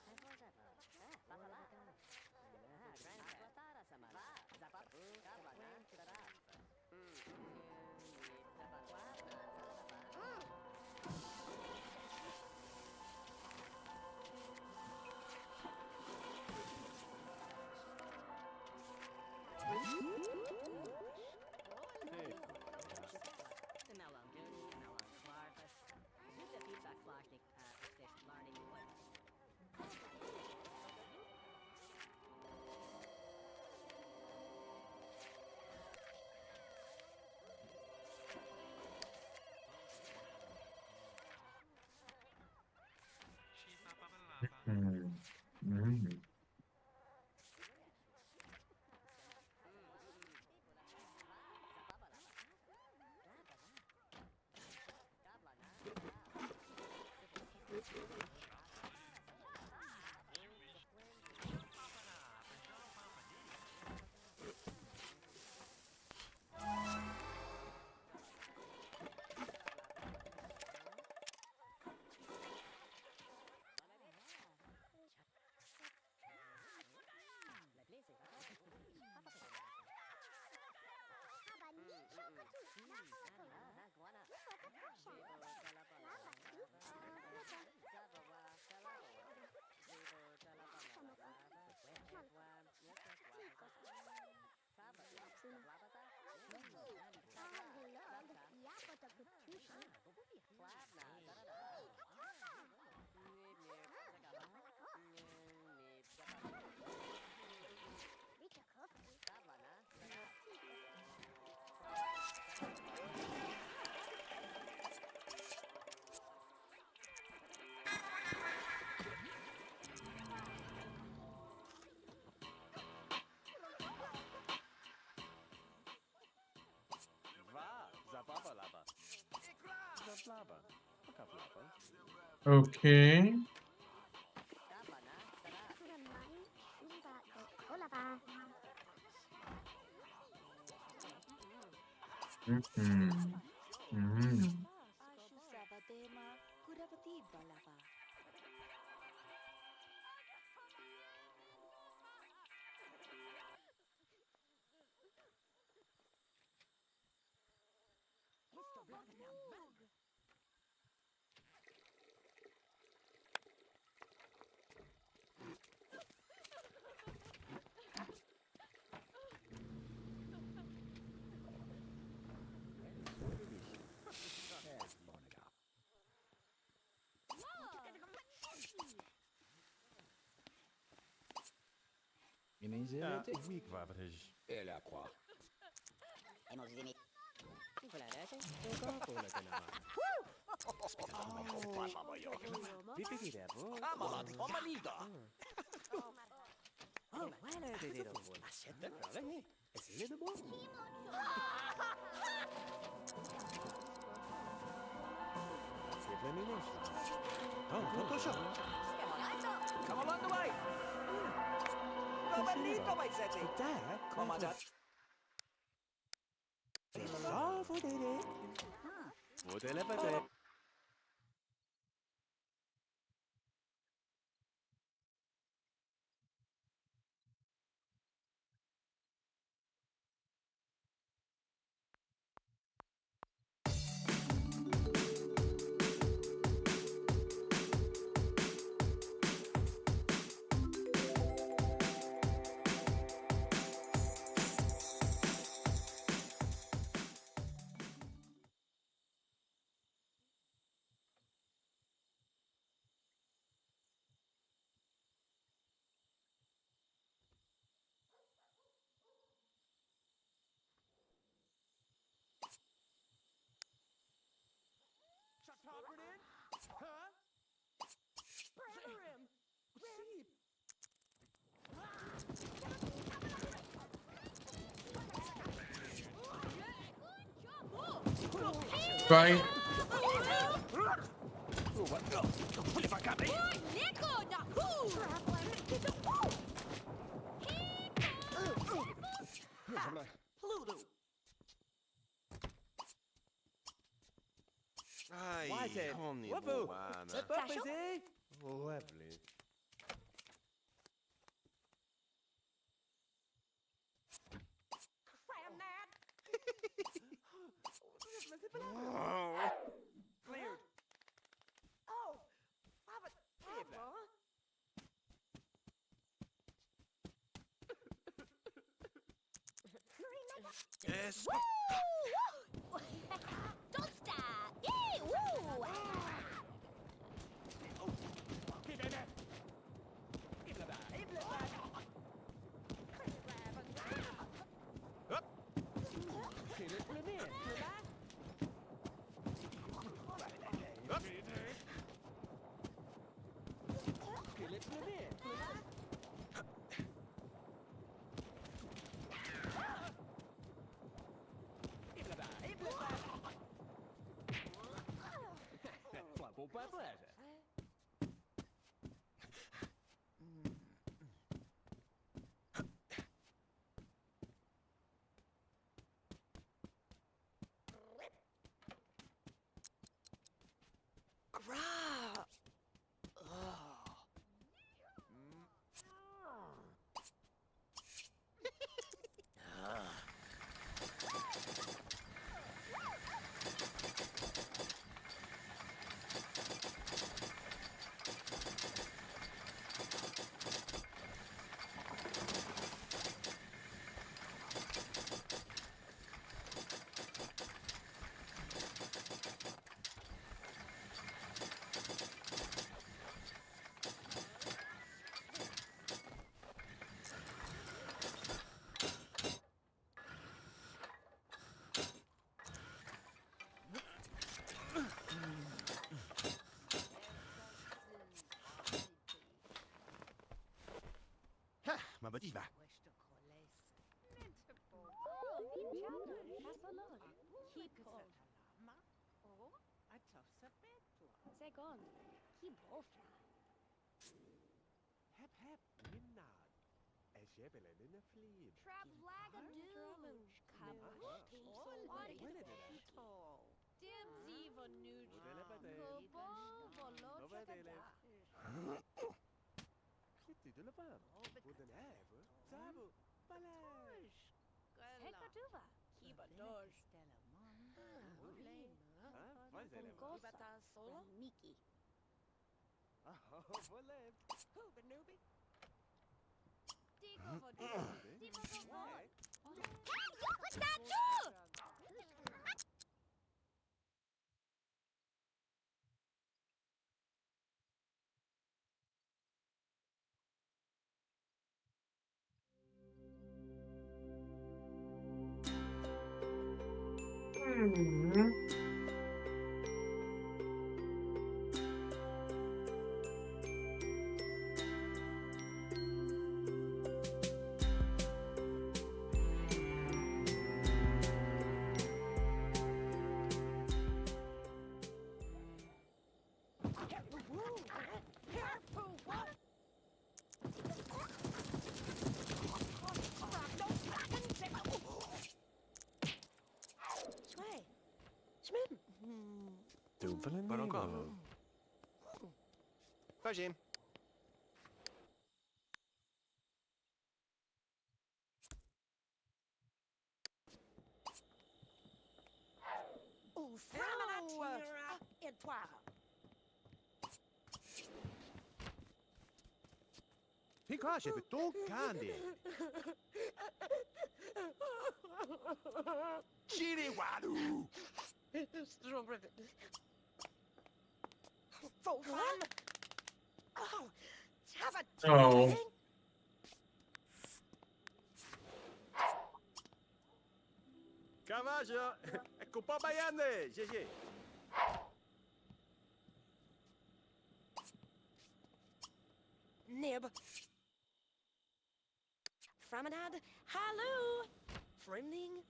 S7: Kola bola. Kapwa da da. Papa la. Grand Platara sama. Va, zababu. Kapla na. Sala. Zabala na. Sala laba. De melon goody, melon klarfus. Zoek de feedback flashnik is learning what.
S2: Hmm. Mm. Okay. Mm-hmm. Mm.
S5: Sabadema. Kurabati balaba.
S4: Weak wabbitish.
S6: Pipiki devo. Amalad, omalida. Oh, wala de dedo. Asetta krave. Esile de bo.
S1: Oh, Photoshop.
S6: Come along the way. Comalito, my zeti.
S1: Där
S6: Komma där.
S1: Ja, vad är det?
S6: Vad är det?
S2: Fight.
S1: Ai,
S4: Wise
S1: homni
S4: Whoopoo.
S1: buana.
S4: Step up, is he? Lovely.
S3: Cram that!
S1: Cleared.
S3: Oh! Robert! Papa!
S1: Yes.
S5: Tosta! Yay! Woo!
S1: Up. Up.
S4: Flample by pleasure.
S3: Gra!
S1: Ah, ma bativa.
S3: Segon. Ki bofla.
S4: Hep hep, winnad. Ejebelen in a fleet.
S3: Trap lagadoosh. Kabush. Dibsy vanuja.
S4: Kitty de la bam. Wooden ever. Zabu. Balaj.
S3: Hekaduva. Kiba dosh. Kibata solo. Miki.
S4: Oh, volet.
S3: Who, Benubi?
S2: Hmm.
S3: Sway. Swim.
S4: Doevelen
S1: Pas encore. Fagem.
S3: Oh, Framanatira et toi.
S1: Pika, j'ai fait ton candy. Chili Wadu.
S3: For fun. Oh, have a
S2: Oh.
S3: thing.
S1: Cavallo. Ecco pa baiane. Gigi.
S3: Nib. Framanad. Hallo. Friendling.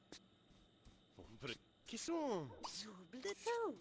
S1: Qui sont?
S3: Double de tout.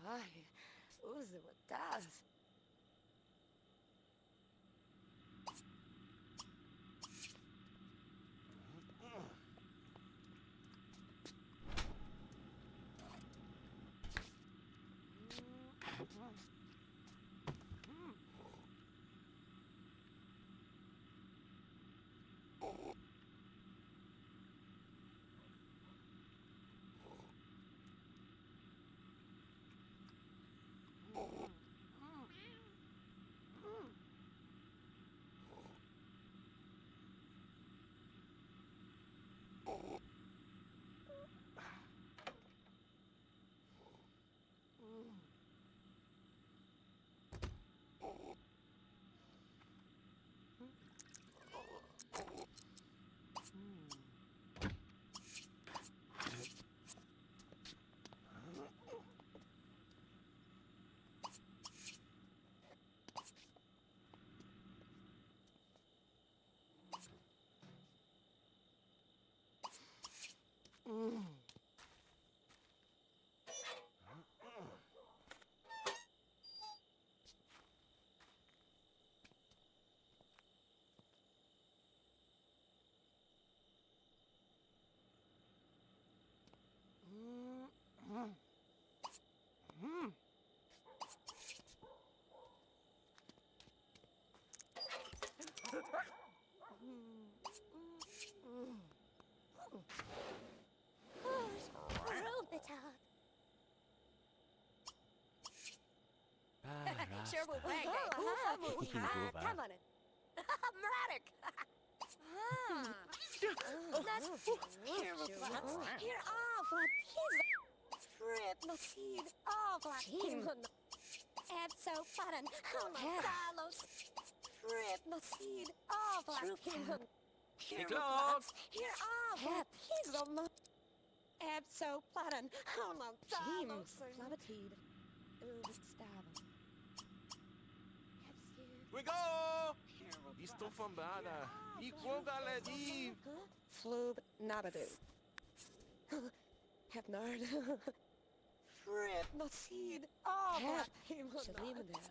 S3: Ai, use what does.
S5: Sure will wag come on it. Mraddock. Here off like his Frip no seed off like him. So fun. Carlos. Frip no seed off like him.
S1: Hey, Clark!
S5: Here off like his so fun.
S3: Team, Flavatide. Stava.
S1: Wigo! Isto fambada. Igual galedi.
S3: Floob Nabadoo. Hepnard.
S5: Frip no seed off
S3: Hep.
S5: like him.
S3: Shalimadat.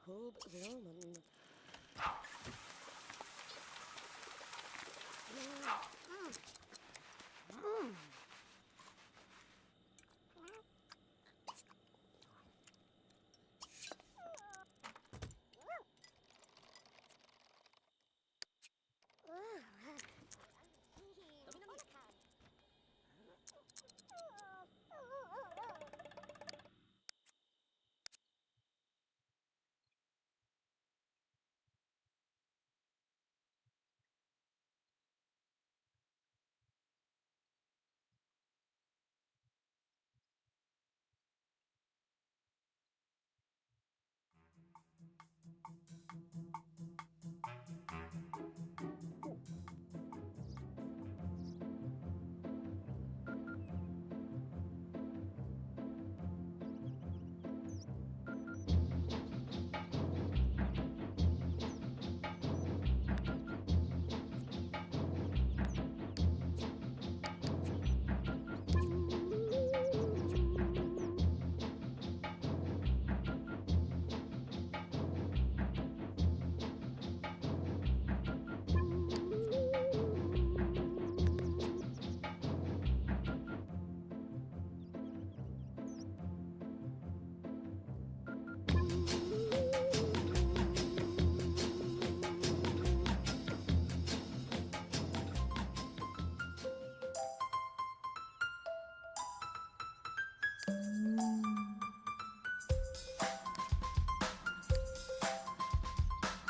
S3: Hoob Zilman.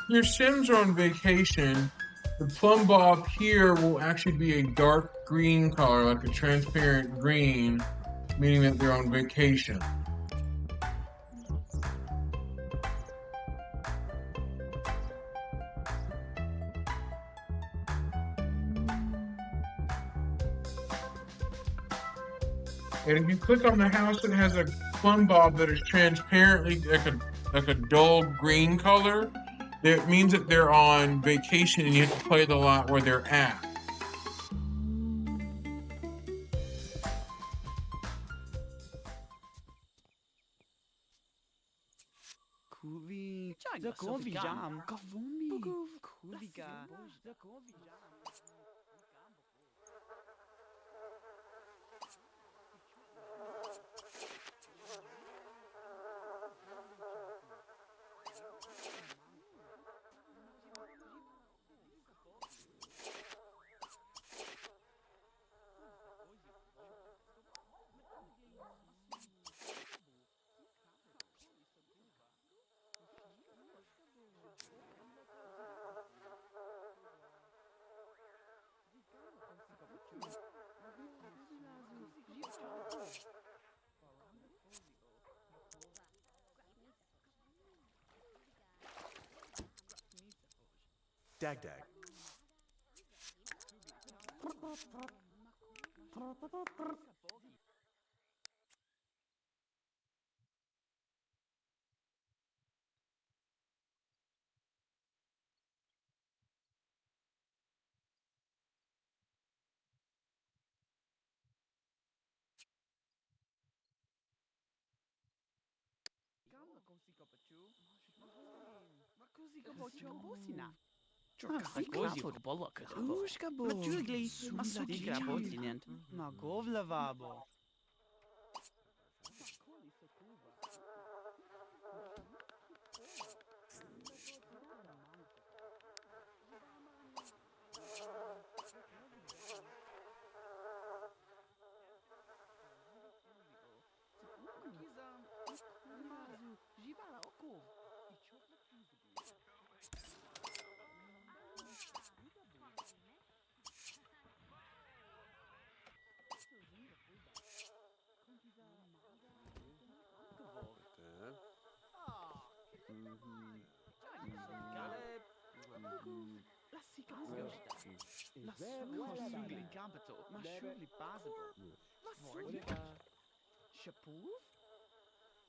S2: your Sims are on vacation, the plumb bob here will actually be a dark green color, like a transparent green, meaning that they're on vacation. And if you click on the house that has a plumb bob that is transparently like a dull green color, it means that they're on vacation and you have to play the lot where they're at.
S8: Kuvi, the Kovi jam, Kavumi, Kuviga, the Kovi jam.
S1: Dag dag.
S8: Ma govla vabo.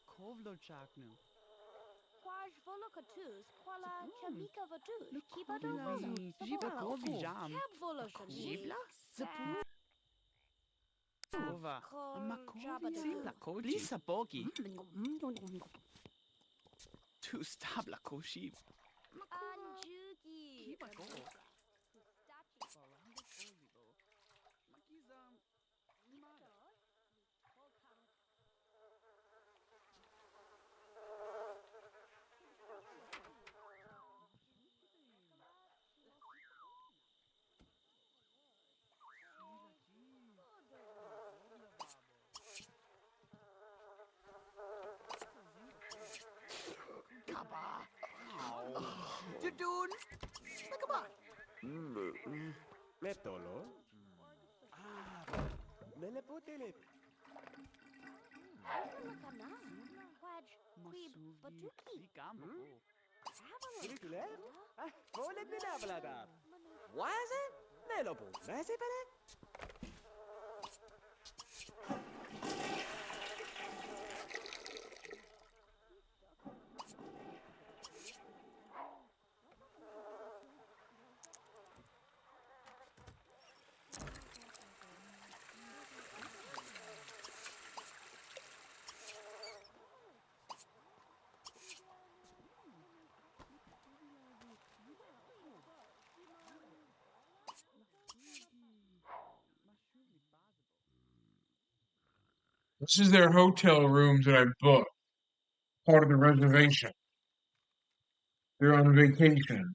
S8: Kovlo chaknu.
S5: Quaj volocatus, quala chamika vatus,
S8: Kuvi,
S5: kibadoza,
S8: jiba kovi jam.
S5: cab voloshan,
S8: Jibla? Kova. Ma kovi sibla koji. Lisa bogi. Tu stabla koshi.
S5: Anjugi.
S8: Kiba go.
S4: Jadun!
S1: Metolo.
S4: Melepotele.
S5: Volocana. Quaj quib batuki.
S4: Rikule? Volet ni nabalada. Waze? Nelopo. Nase pare?
S2: This is their hotel rooms that I booked, part of the reservation. They're on vacation.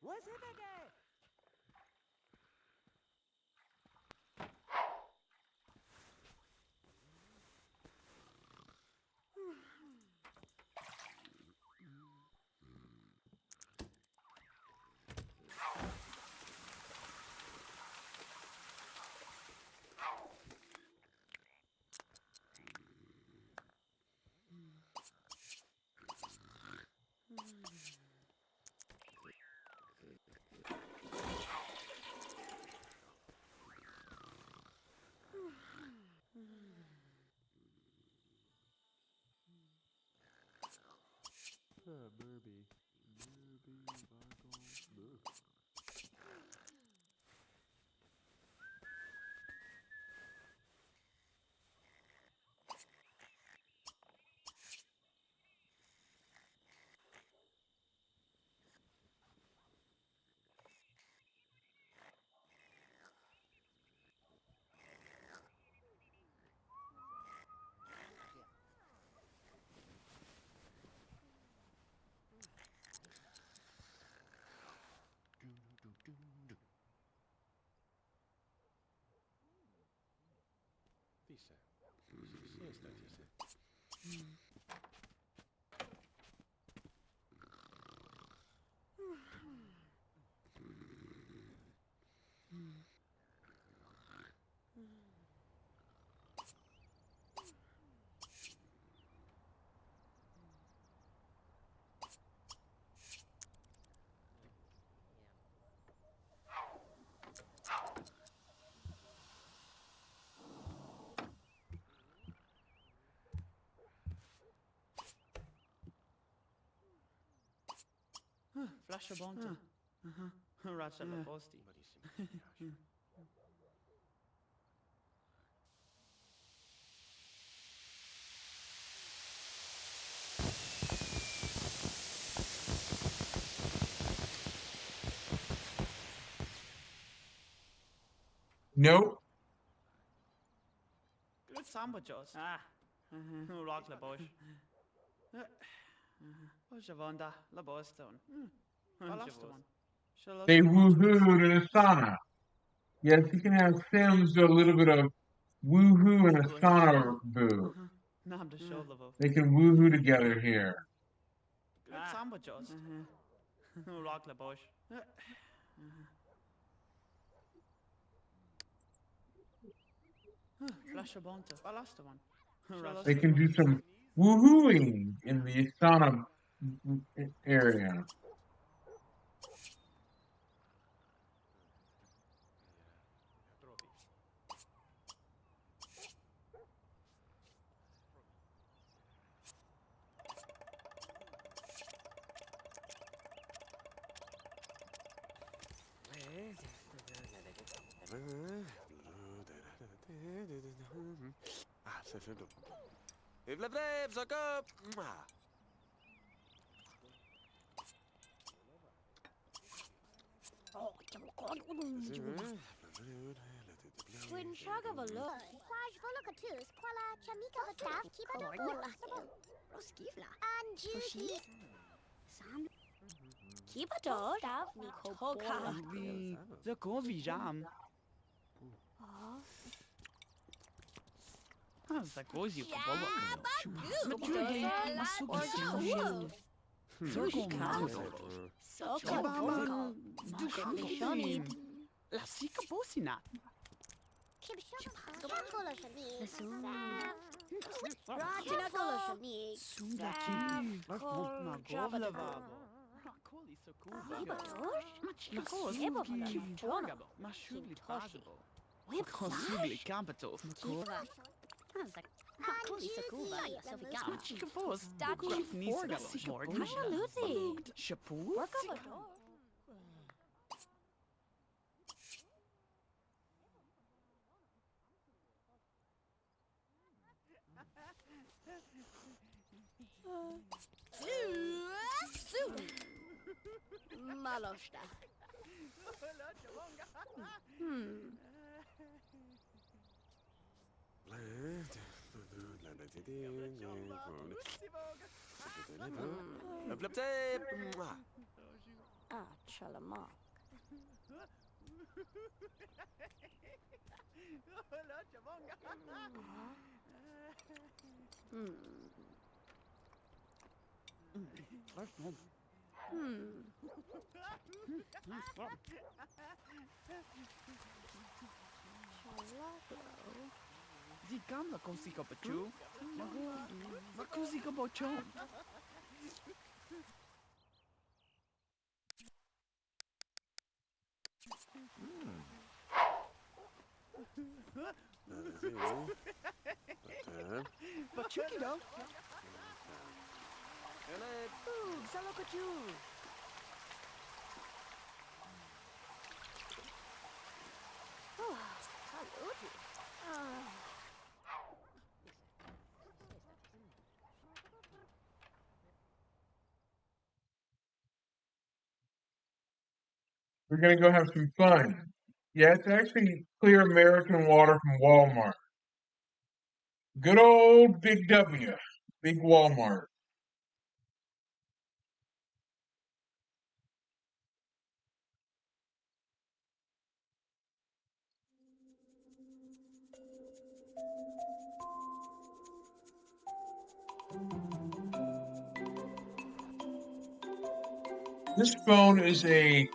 S4: What's it again?
S6: Burby.
S1: Dice. Siesta, dice.
S8: Flascia bonta. Razza alla posti.
S1: Buonissimo.
S2: Nope.
S8: Good samba jos. Ah. Rock la bosch. Javanda, la Boston. Balaston.
S2: They woohooed in a sauna. Yes, you can have Sims do a little bit of woohoo and a sauna boo. They can woohoo together here.
S8: Good samba jos. Rock la bosch. Flascia bonta. Balaston.
S2: They can do some woohooing in the sauna area.
S1: Ah, ça fait donc. Et v'là bref, Jacob!
S5: Twin Shagavala. Quaj Volocatus, Quala Chamika Vataf, Kiba Roskivla. And Judy. Sam. Kiba Dod. Nikoka.
S8: The Govi Jam. The Gozi for Bolo. Maturity. Masuki. Virgo Mango.
S5: Soka.
S8: Dushani. La Sika Bosina.
S5: Cacola Shani. Ratina Gola Shani.
S8: Sundaki. Magovla Babo. Makoli Sokuba. Makos. Torgabo. Mashuli Possible. Possibly Capital.
S5: Makoli Sokuba.
S8: Chikavos. Grief Nisa.
S5: Lucy.
S8: Shapu.
S5: Maloshta. Chalamak.
S8: Die gamla così come tu. Ma così come ciò. Ma tricky though.
S4: Salo kachu.
S2: We're gonna go have some fun. Yeah, it's actually clear American water from Walmart. Good old Big W, Big Walmart. This phone is a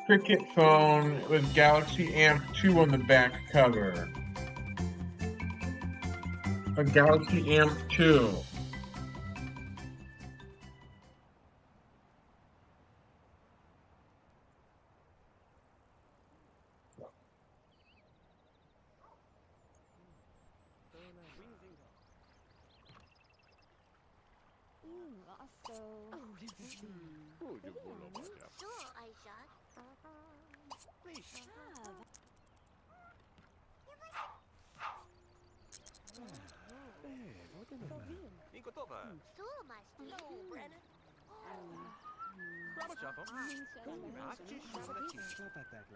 S2: Cricket phone with Galaxy Amp 2 on the back cover. A Galaxy Amp 2.
S5: Sure, Aisha.
S1: Inko toba.
S5: Sure, Master.
S3: Hello, Brennan.
S1: Bravo, Chavo. Rachi shunati.
S5: Chocolate de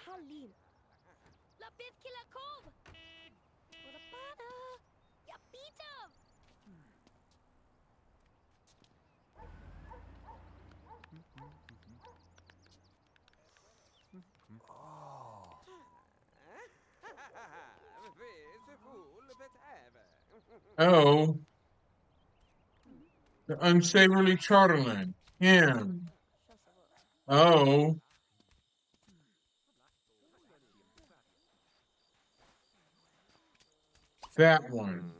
S5: Halin. Lapit kila kob. Wala para. Yapitam.
S2: Oh, the unsavory Charterland. Him. Oh. That one.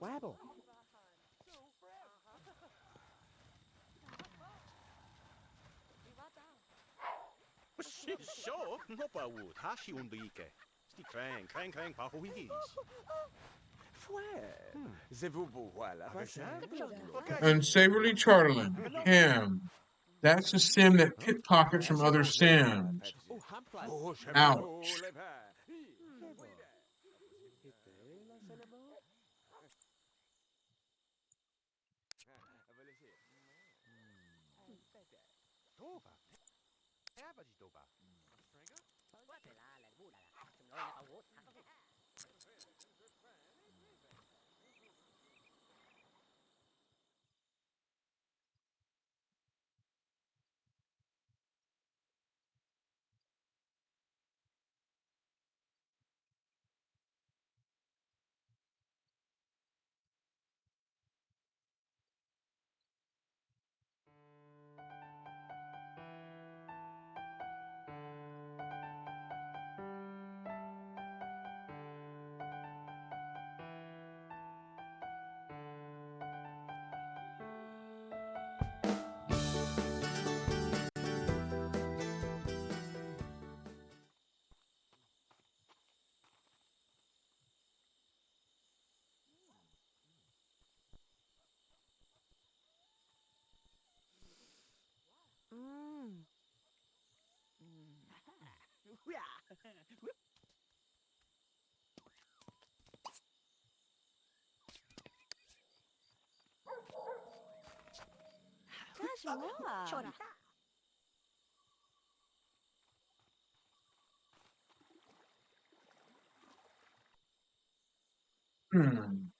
S4: Wabble.
S1: Sure, no pa wood. Hashi undike. Sti krang pa huis.
S4: Fouet. C'est vous pour voilà.
S2: Unsavory Charterland. Him. That's a sim that pickpockets from other sims. Ouch.
S5: Chora.
S2: Hmm.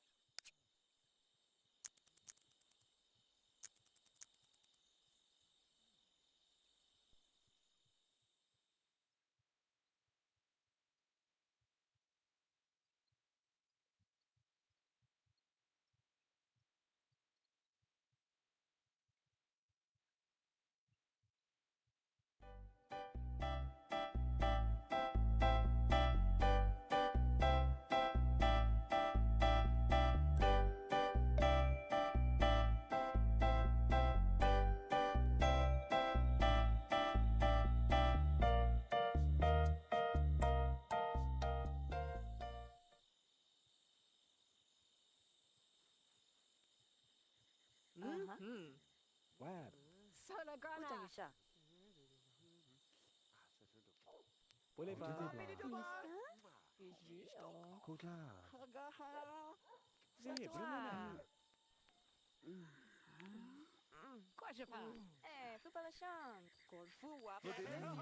S7: Sono grana.
S4: Boleh ba? Zeh, boleh mana?
S7: Quoi je parle? Eh, faut pas la chance. Qu'on fout,
S4: Boleh ba?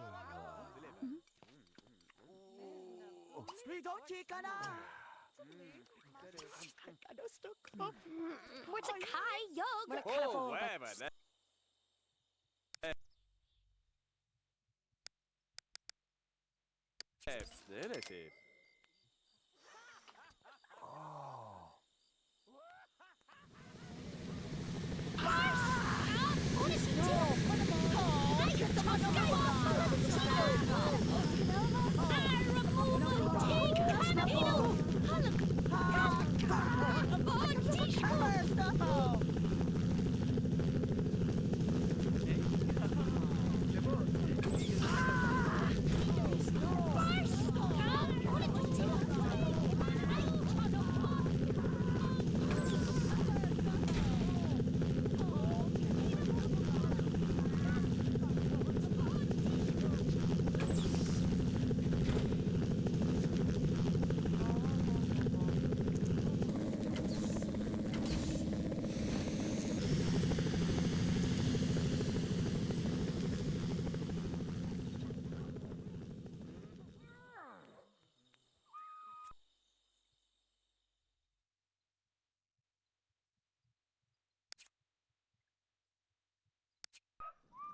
S6: Ridochi kana!
S5: What's a Kai Yoga?
S4: Oh, weh, ba? Definitive.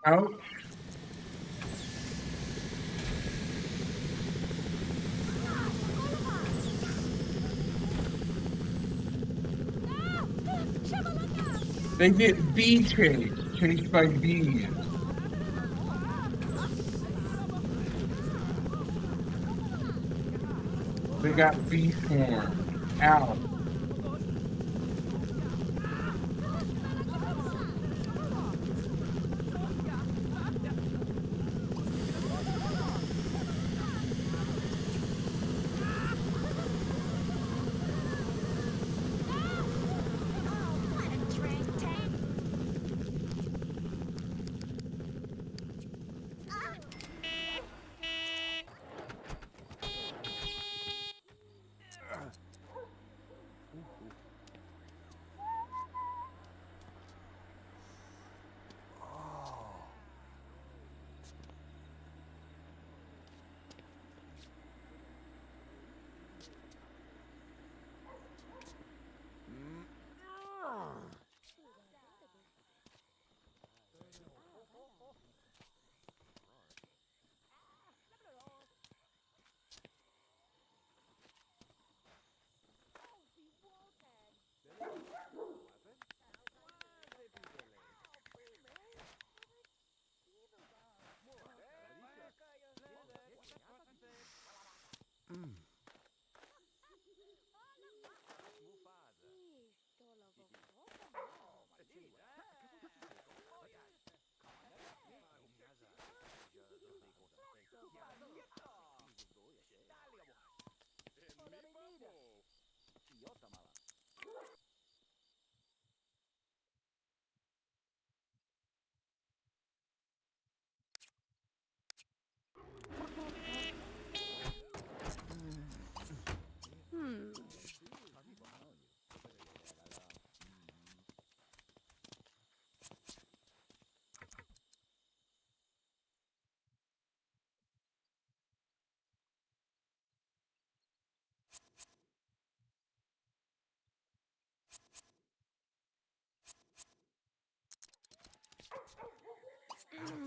S2: Ouch. They get bee chased by bees. They got bee swarmed. Ow.
S7: Burby.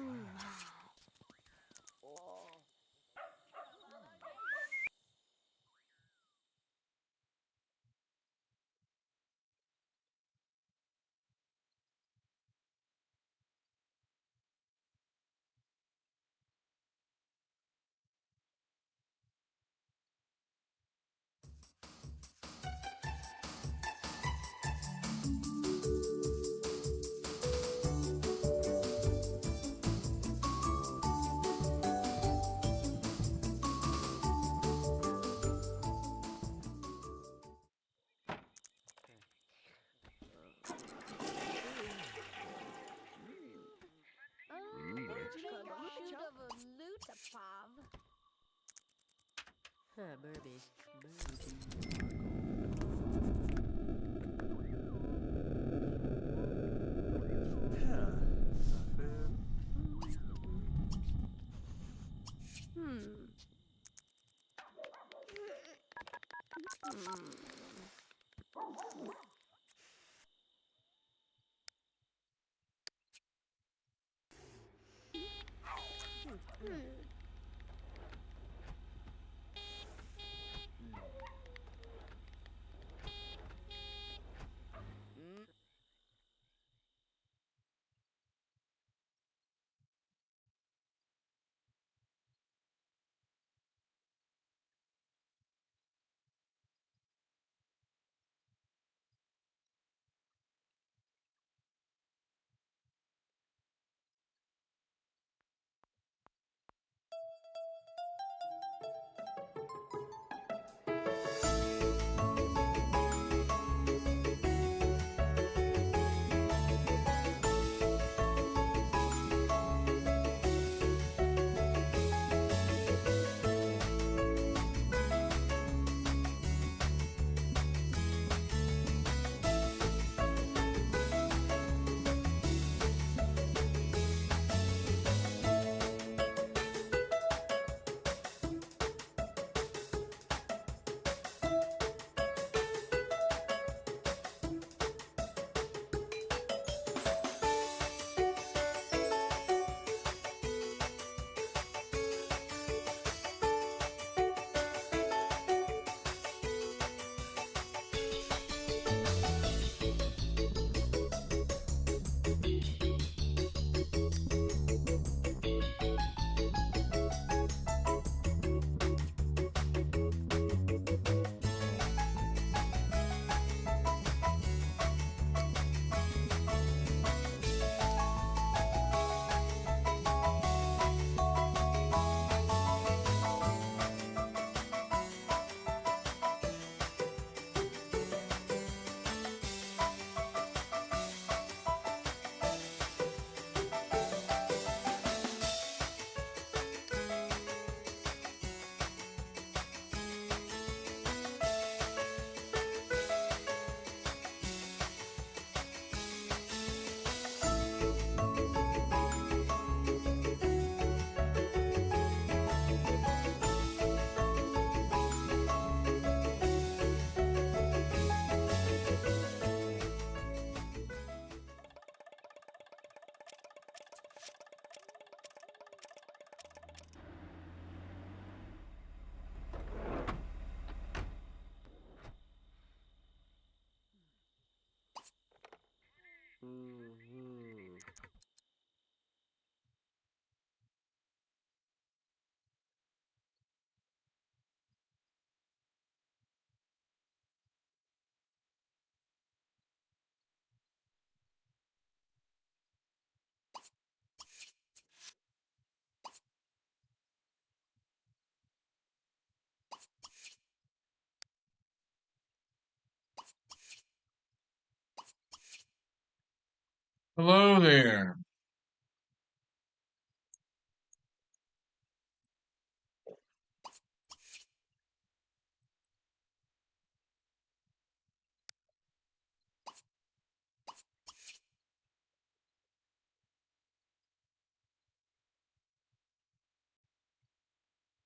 S2: Hello there.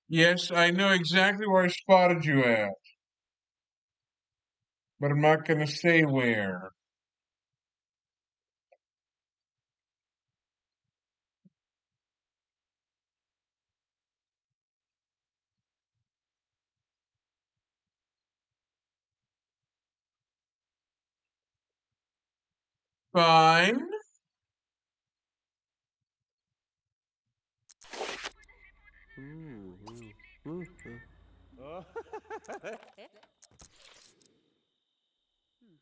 S2: Yes, I know exactly where I spotted you at, but I'm not gonna say where. fine.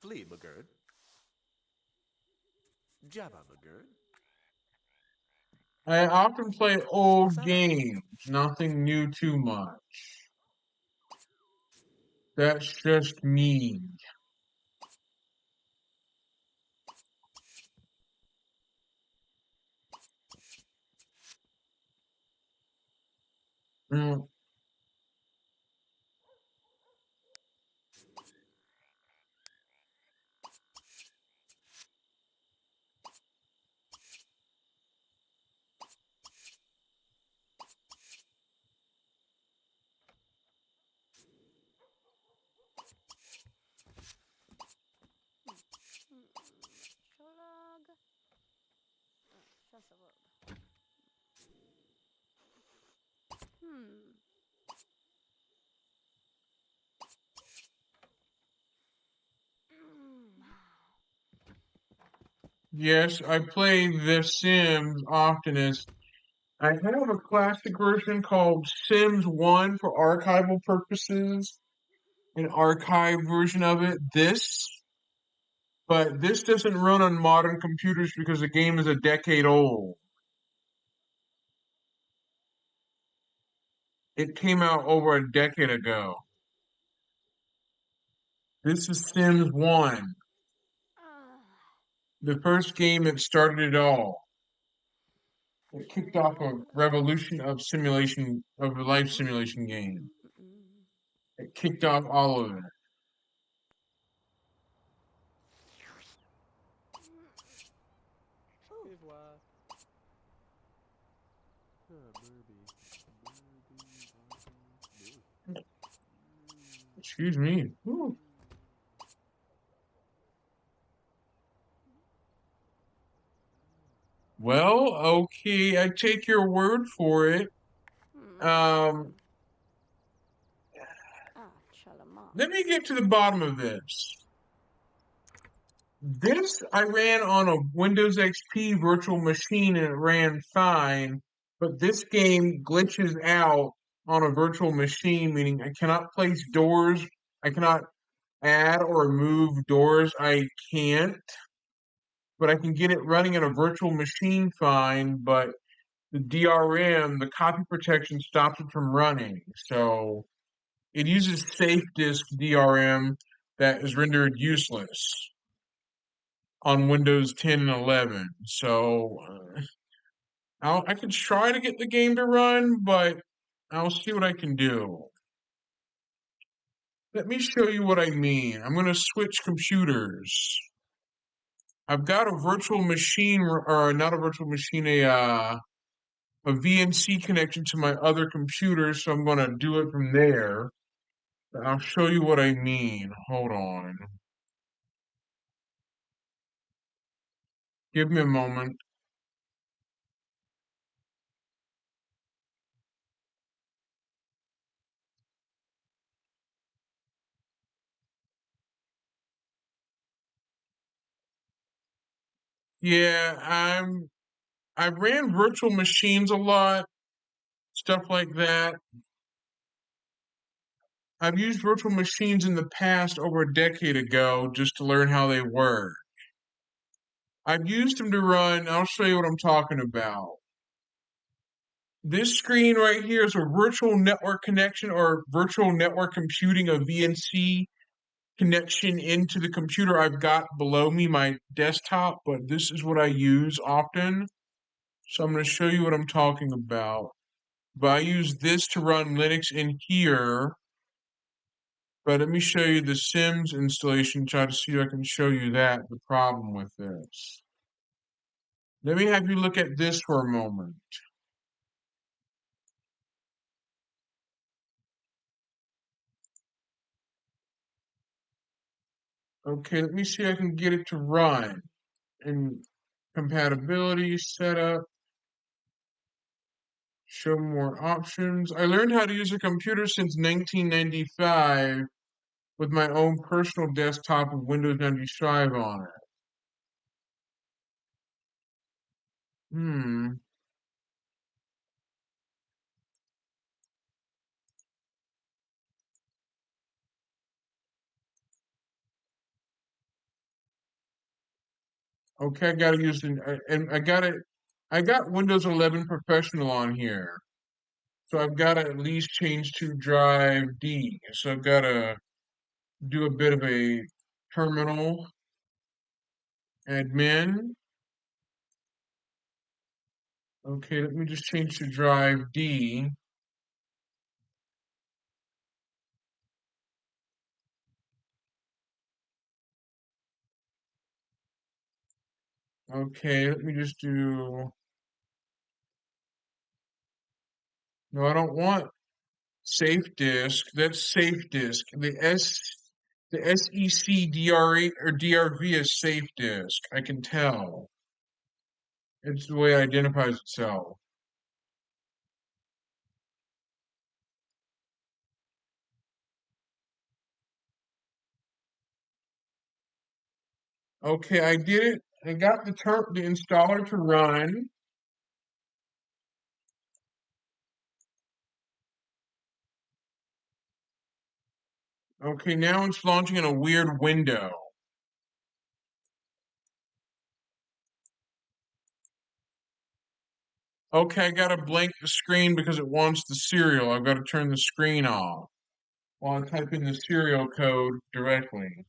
S1: Flea McGurn. Jabba McGurn.
S2: I often play old
S1: Sarah.
S2: games, nothing new too much. That's just me. Mm,
S5: Csallag. Szaszavod.
S2: yes, I play The Sims often as I have a classic version called Sims 1 for archival purposes, an archive version of it. But this doesn't run on modern computers because the game is a decade old. It came out over a decade ago. This is Sims 1, the first game that started it all. It kicked off a revolution of simulation, of a life simulation game. It kicked off all of it. Excuse me. Ooh. Well, okay, I take your word for it. Um,
S5: Csalama.
S2: let me get to the bottom of this. This I ran on a Windows XP virtual machine and it ran fine, but this game glitches out on a virtual machine, meaning I cannot place doors, I cannot add or remove doors, I can't, but I can get it running in a virtual machine fine, but the DRM, the copy protection stops it from running. So it uses safe disk DRM that is rendered useless on Windows 10 and 11. So I can try to get the game to run, but I'll see what I can do. Let me show you what I mean. I'm going to switch computers. I've got a virtual machine, or not a virtual machine, a VNC connection to my other computer, so I'm going to do it from there. I'll show you what I mean. Hold on. Give me a moment. Yeah, I ran virtual machines a lot, stuff like that. I've used virtual machines in the past over a decade ago just to learn how they work. I've used them to run, I'll show you what I'm talking about. This screen right here is a virtual network connection or virtual network computing, a VNC connection into the computer I've got below me, my desktop, but this is what I use often. So I'm going to show you what I'm talking about. But I use this to run Linux in here. But let me show you the Sims installation, try to see if I can show you that, the problem with this. Let me have you look at this for a moment. Okay, let me see if I can get it to run. And compatibility, setup, show more options. I learned how to use a computer since 1995 with my own personal desktop with Windows 95 on it. Hmm. Okay, I gotta use and I got Windows 11 Professional on here. So I've got to at least change to Drive D. So I've got to do a bit of a terminal admin. Okay, let me just change to Drive D. Okay, let me just do. No, I don't want safe disk. That's safe disk. The SECDR8 or DRV is safe disk. I can tell. It's the way it identifies itself. Okay, I did it. I got the installer to run. Okay, now it's launching in a weird window. Okay, I gotta blank the screen because it wants the serial. I've got to turn the screen off while I type in the serial code directly.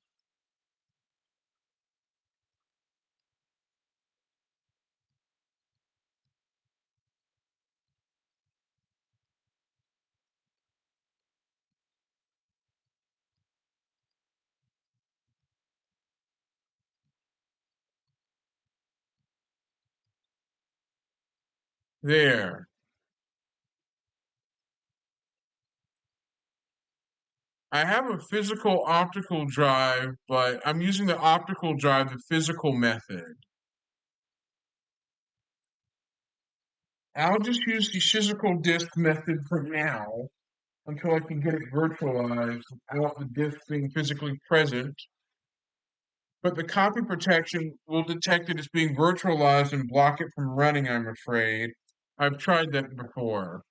S2: There. I have a physical optical drive, but I'm using the optical drive, the physical method. I'll just use the physical disk method for now until I can get it virtualized without the disk being physically present. But the copy protection will detect it as being virtualized and block it from running, I'm afraid. I've tried that before.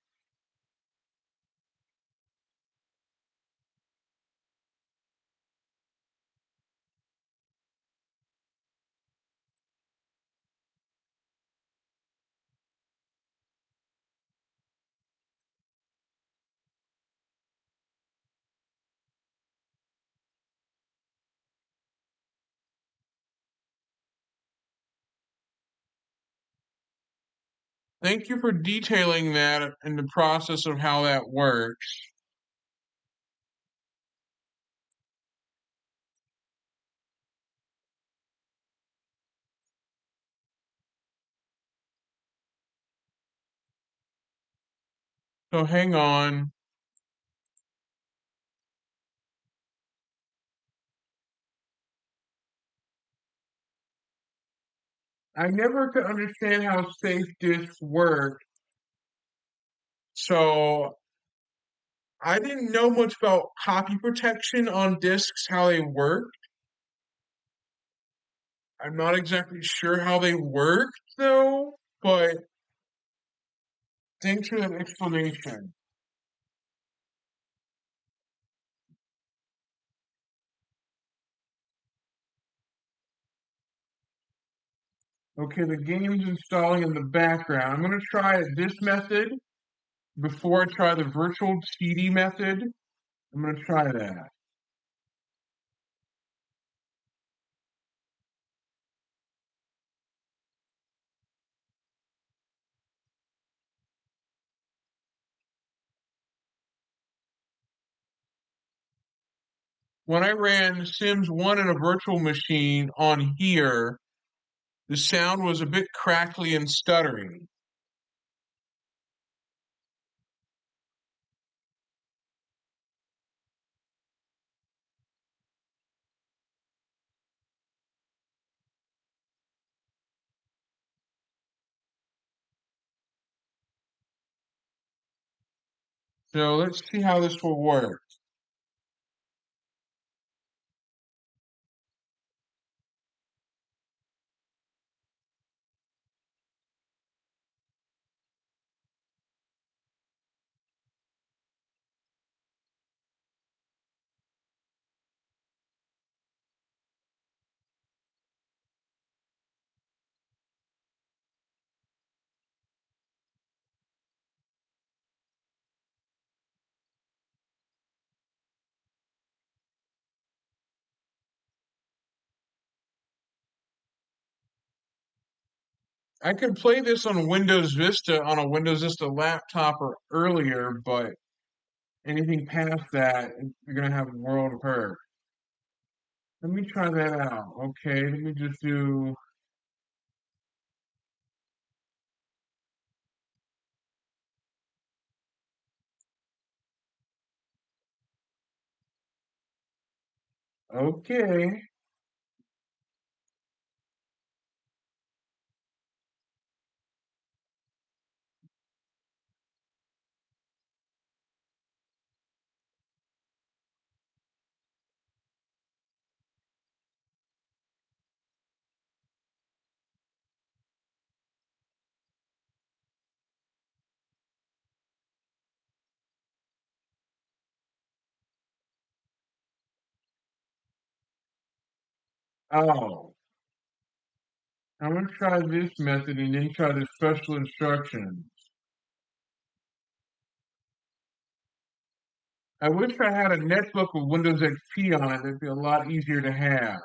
S2: Thank you for detailing that in the process of how that works. So hang on. I never could understand how safe disks work. So I didn't know much about copy protection on disks, how they work. I'm not exactly sure how they work though, but thanks for that explanation. Okay, the game's installing in the background. I'm going to try this method before I try the virtual CD method. I'm going to try that. When I ran Sims 1 in a virtual machine on here, the sound was a bit crackly and stuttery. So let's see how this will work. I could play this on Windows Vista on a Windows Vista laptop or earlier, but anything past that, you're gonna have world of hurt. Let me try that out. Okay, let me just do. Okay. Oh, I'm gonna try this method and then try the special instructions. I wish I had a netbook with Windows XP on it. That'd be a lot easier to have.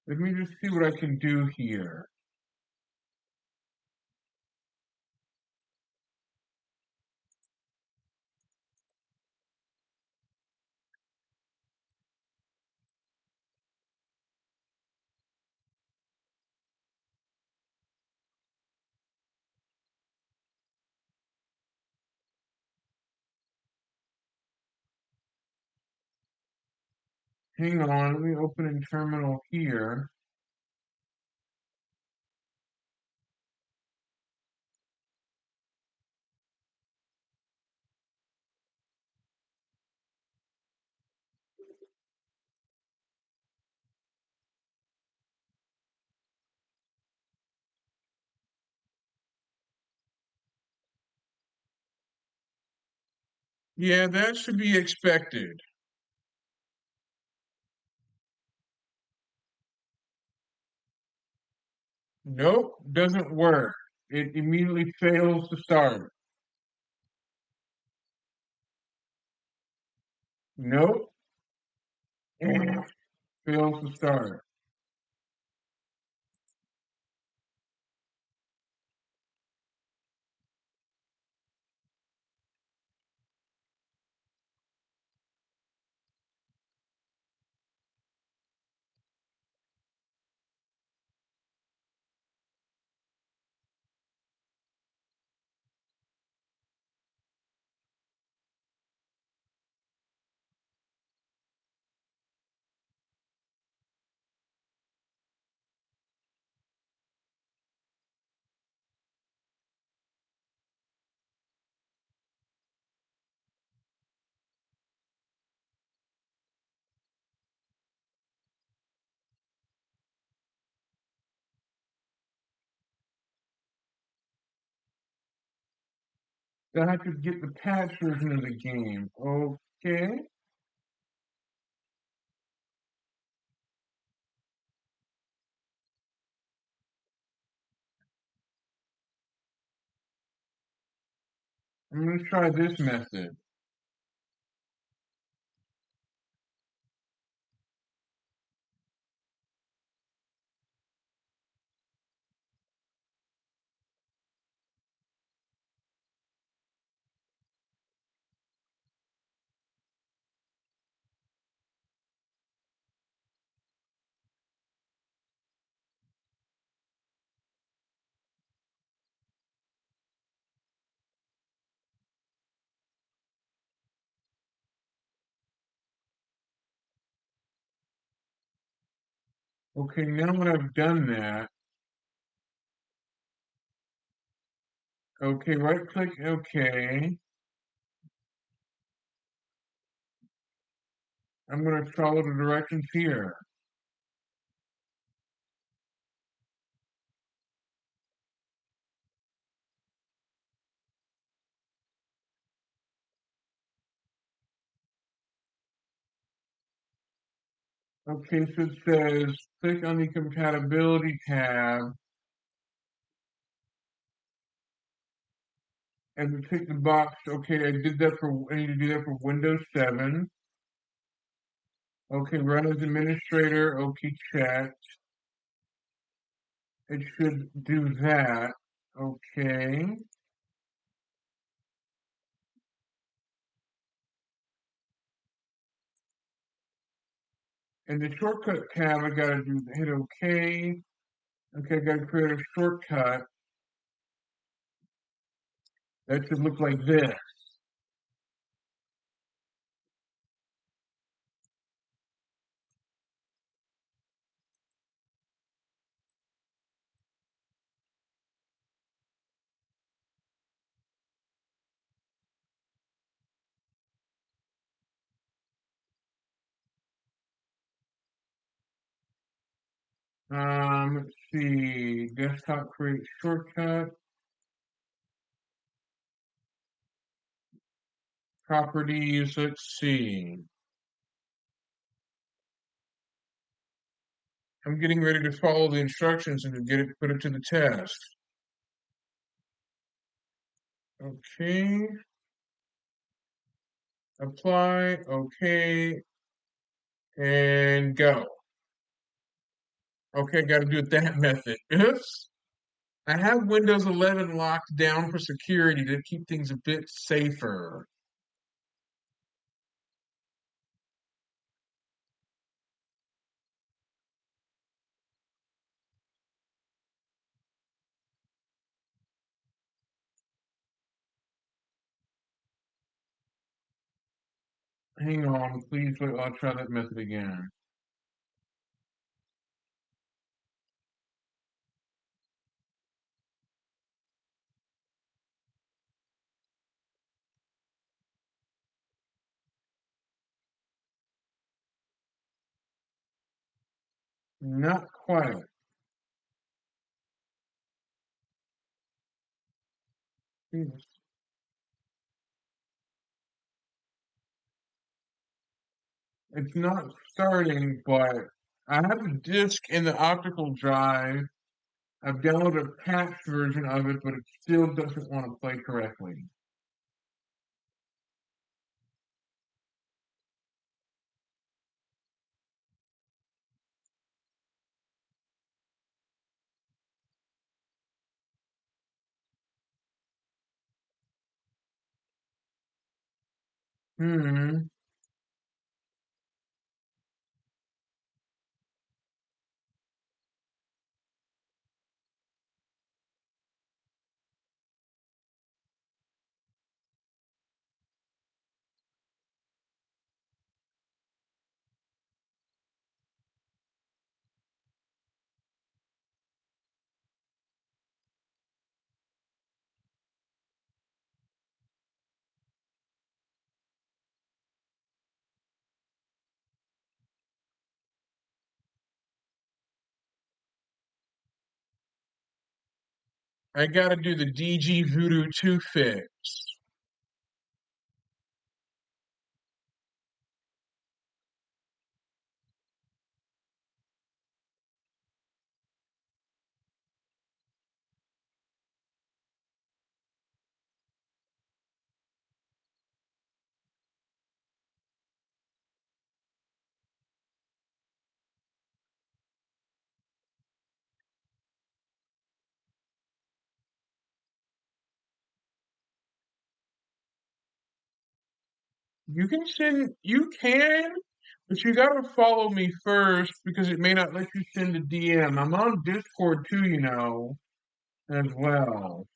S2: Let me just see what I can do here. Hang on, let me open in terminal here. Yeah, that should be expected. Nope, doesn't work. It immediately fails to start. Nope, fails to start. I have to get the patch version of the game. Okay. I'm going to try this method. Okay, now when I've done that, okay, right click, okay. I'm going to follow the directions here. Okay, so it says click on the compatibility tab and tick the box. Okay, I did that I need to do that for Windows 7. Okay, run as administrator. Okay, check. It should do that. Okay. In the shortcut tab, I gotta hit OK. Okay, I gotta create a shortcut. That should look like this. Let's see. Desktop create shortcut. Properties, let's see. I'm getting ready to follow the instructions and to put it to the test. Okay. Apply, okay, and go. Okay, got to do it that method. Oops. I have Windows 11 locked down for security to keep things a bit safer. Hang on, please wait. I'll try that method again. Not quite. It's not starting, but I have a disk in the optical drive. I've downloaded a patched version of it, but it still doesn't want to play correctly. Hmm. I gotta do the DG Voodoo 2 fix. You can, but you gotta follow me first because it may not let you send a DM. I'm on Discord too, as well.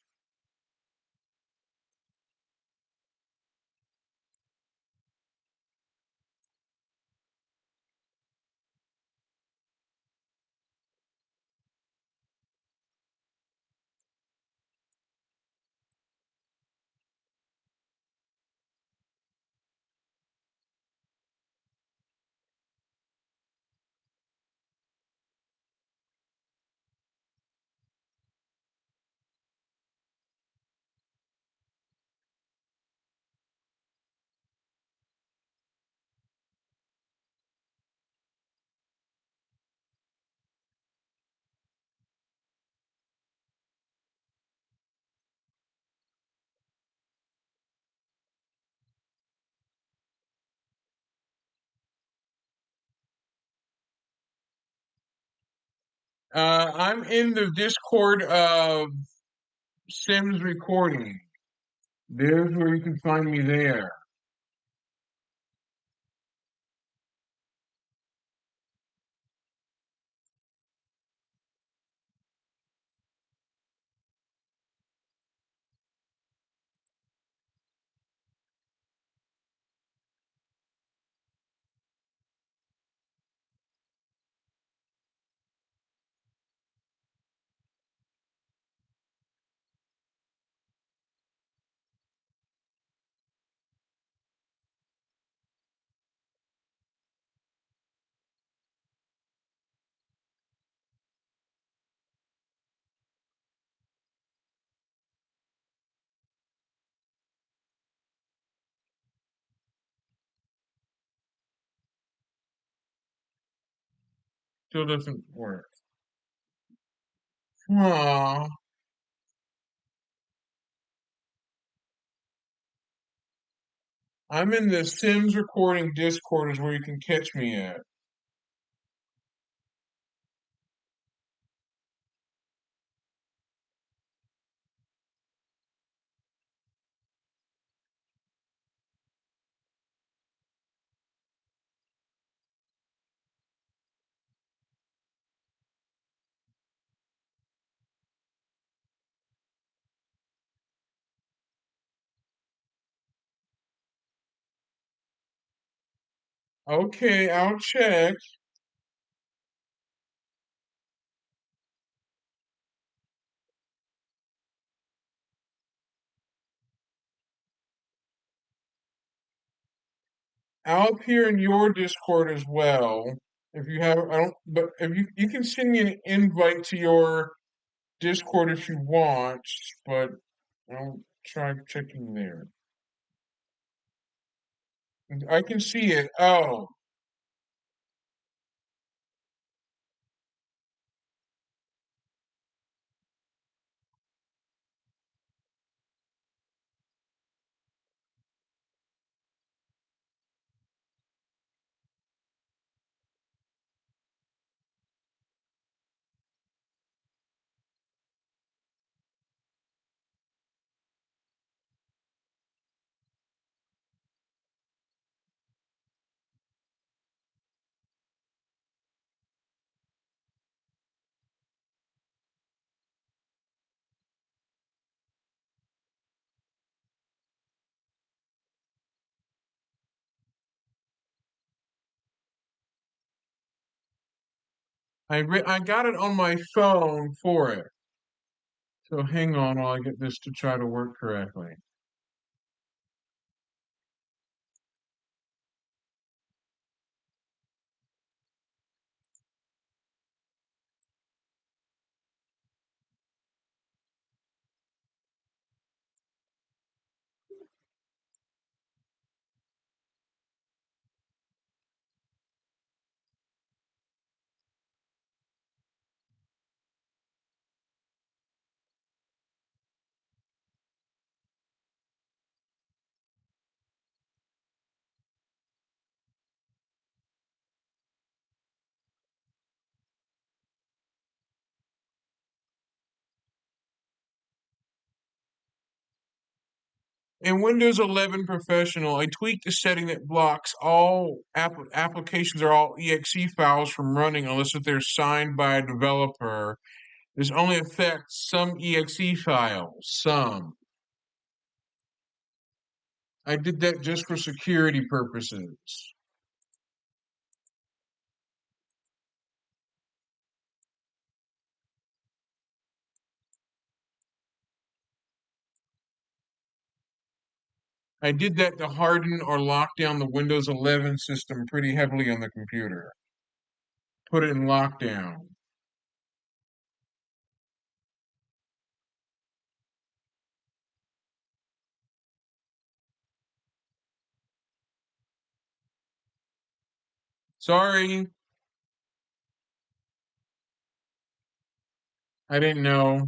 S2: I'm in the Discord of Sims Recording. There's where you can find me there. Still doesn't work. Aw. I'm in the Sims Recording Discord is where you can catch me at. Okay, I'll check. I'll appear in your Discord as well. If you have, I don't, but if you can send me an invite to your Discord if you want, but I'll try checking there. I can see it. Oh, I got it on my phone for it. So hang on while I get this to try to work correctly. In Windows 11 Professional, I tweaked the setting that blocks all applications or all exe files from running unless if they're signed by a developer. This only affects some exe files, some. I did that just for security purposes. I did that to harden or lock down the Windows 11 system pretty heavily on the computer. Put it in lockdown. Sorry, I didn't know.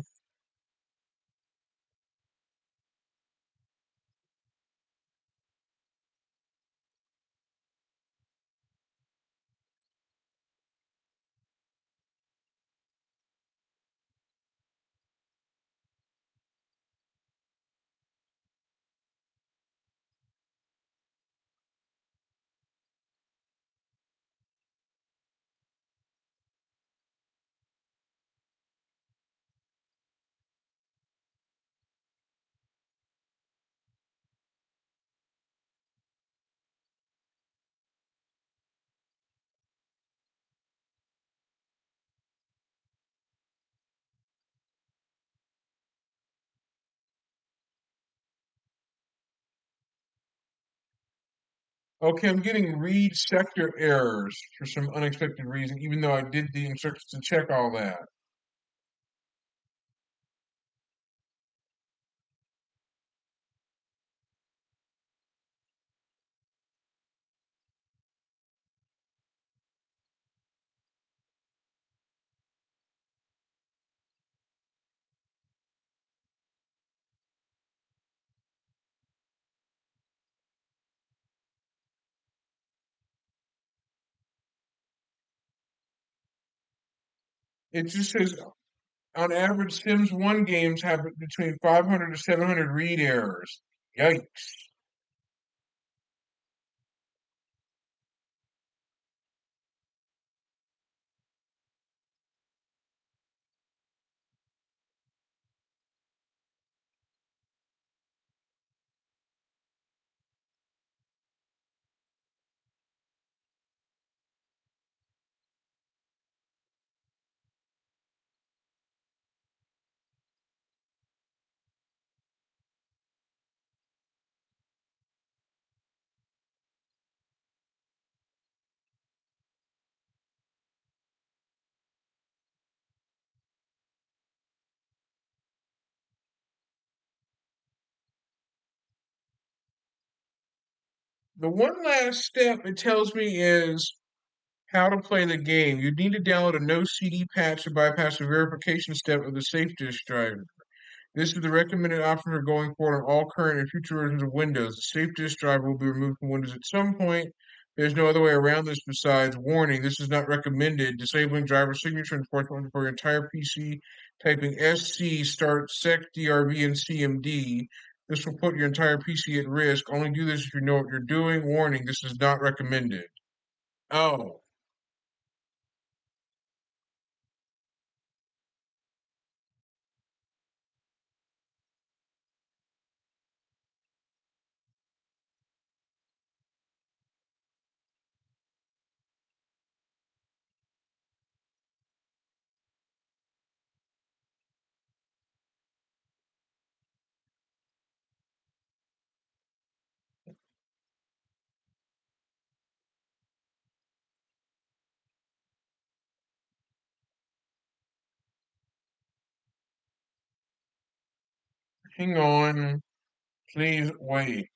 S2: Okay, I'm getting read sector errors for some unexpected reason, even though I did the instructions to check all that. It just says on average, Sims 1 games have between 500 to 700 read errors. Yikes. The one last step it tells me is how to play the game. You need to download a no CD patch to bypass the verification step of the Safe Disk driver. This is the recommended option for going forward on all current and future versions of Windows. The Safe Disk driver will be removed from Windows at some point. There's no other way around this besides warning. This is not recommended. Disabling driver signature enforcement for your entire PC. Typing SC start sec DRV and CMD. This will put your entire PC at risk. Only do this if you know what you're doing. Warning, this is not recommended. Oh, hang on. Please wait.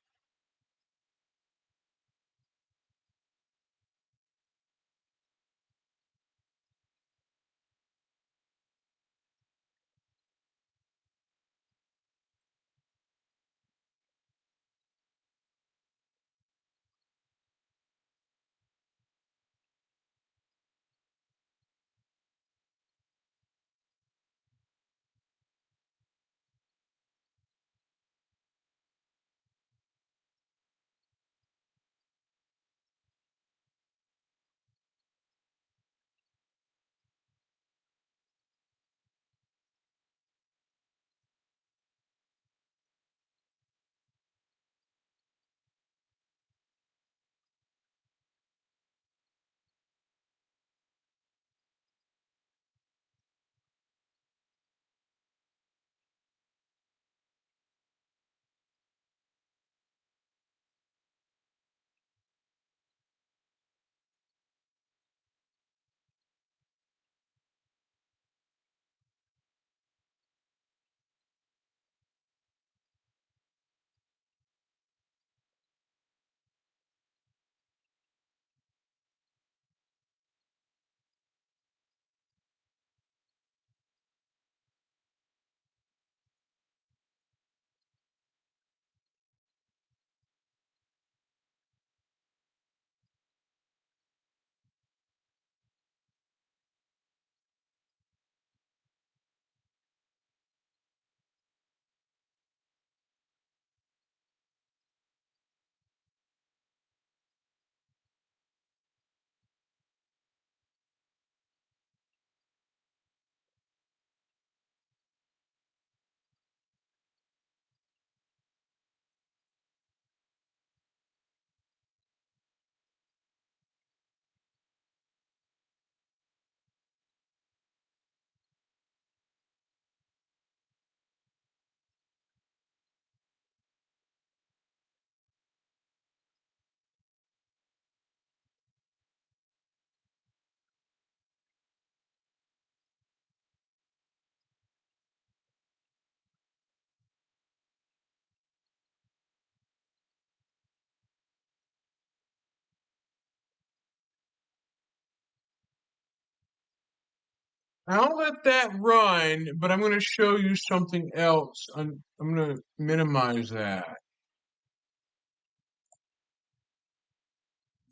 S2: I'll let that run, but I'm going to show you something else. I'm going to minimize that.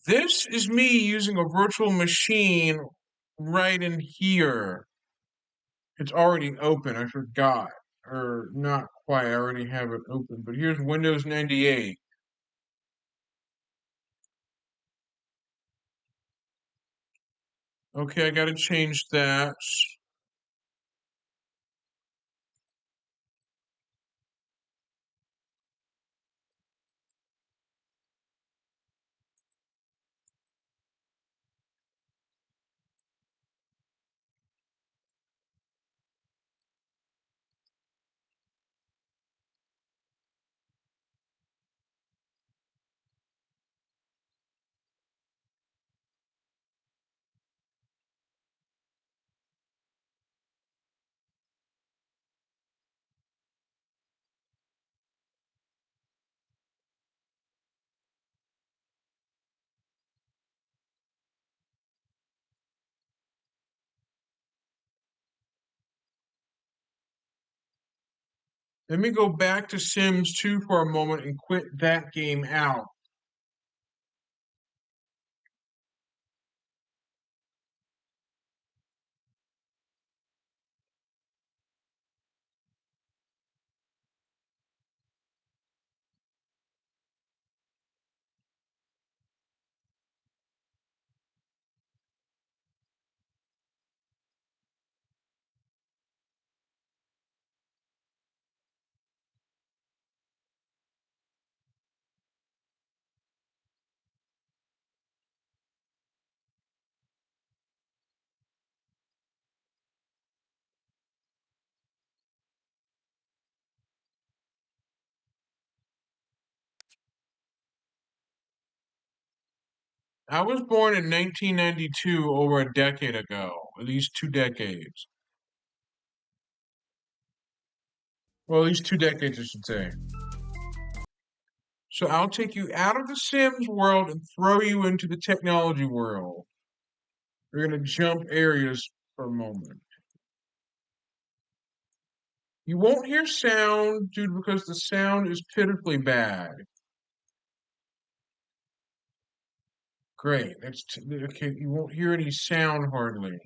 S2: This is me using a virtual machine right in here. It's already open. I forgot. Or not quite. I already have it open. But here's Windows 98. Okay, I got to change that. Let me go back to Sims 2 for a moment and quit that game out. I was born in 1992, over a decade ago, at least 2 decades. Well, at least 2 decades, I should say. So I'll take you out of the Sims world and throw you into the technology world. We're going to jump areas for a moment. You won't hear sound, dude, because the sound is pitifully bad. Great. That's okay. You won't hear any sound hardly.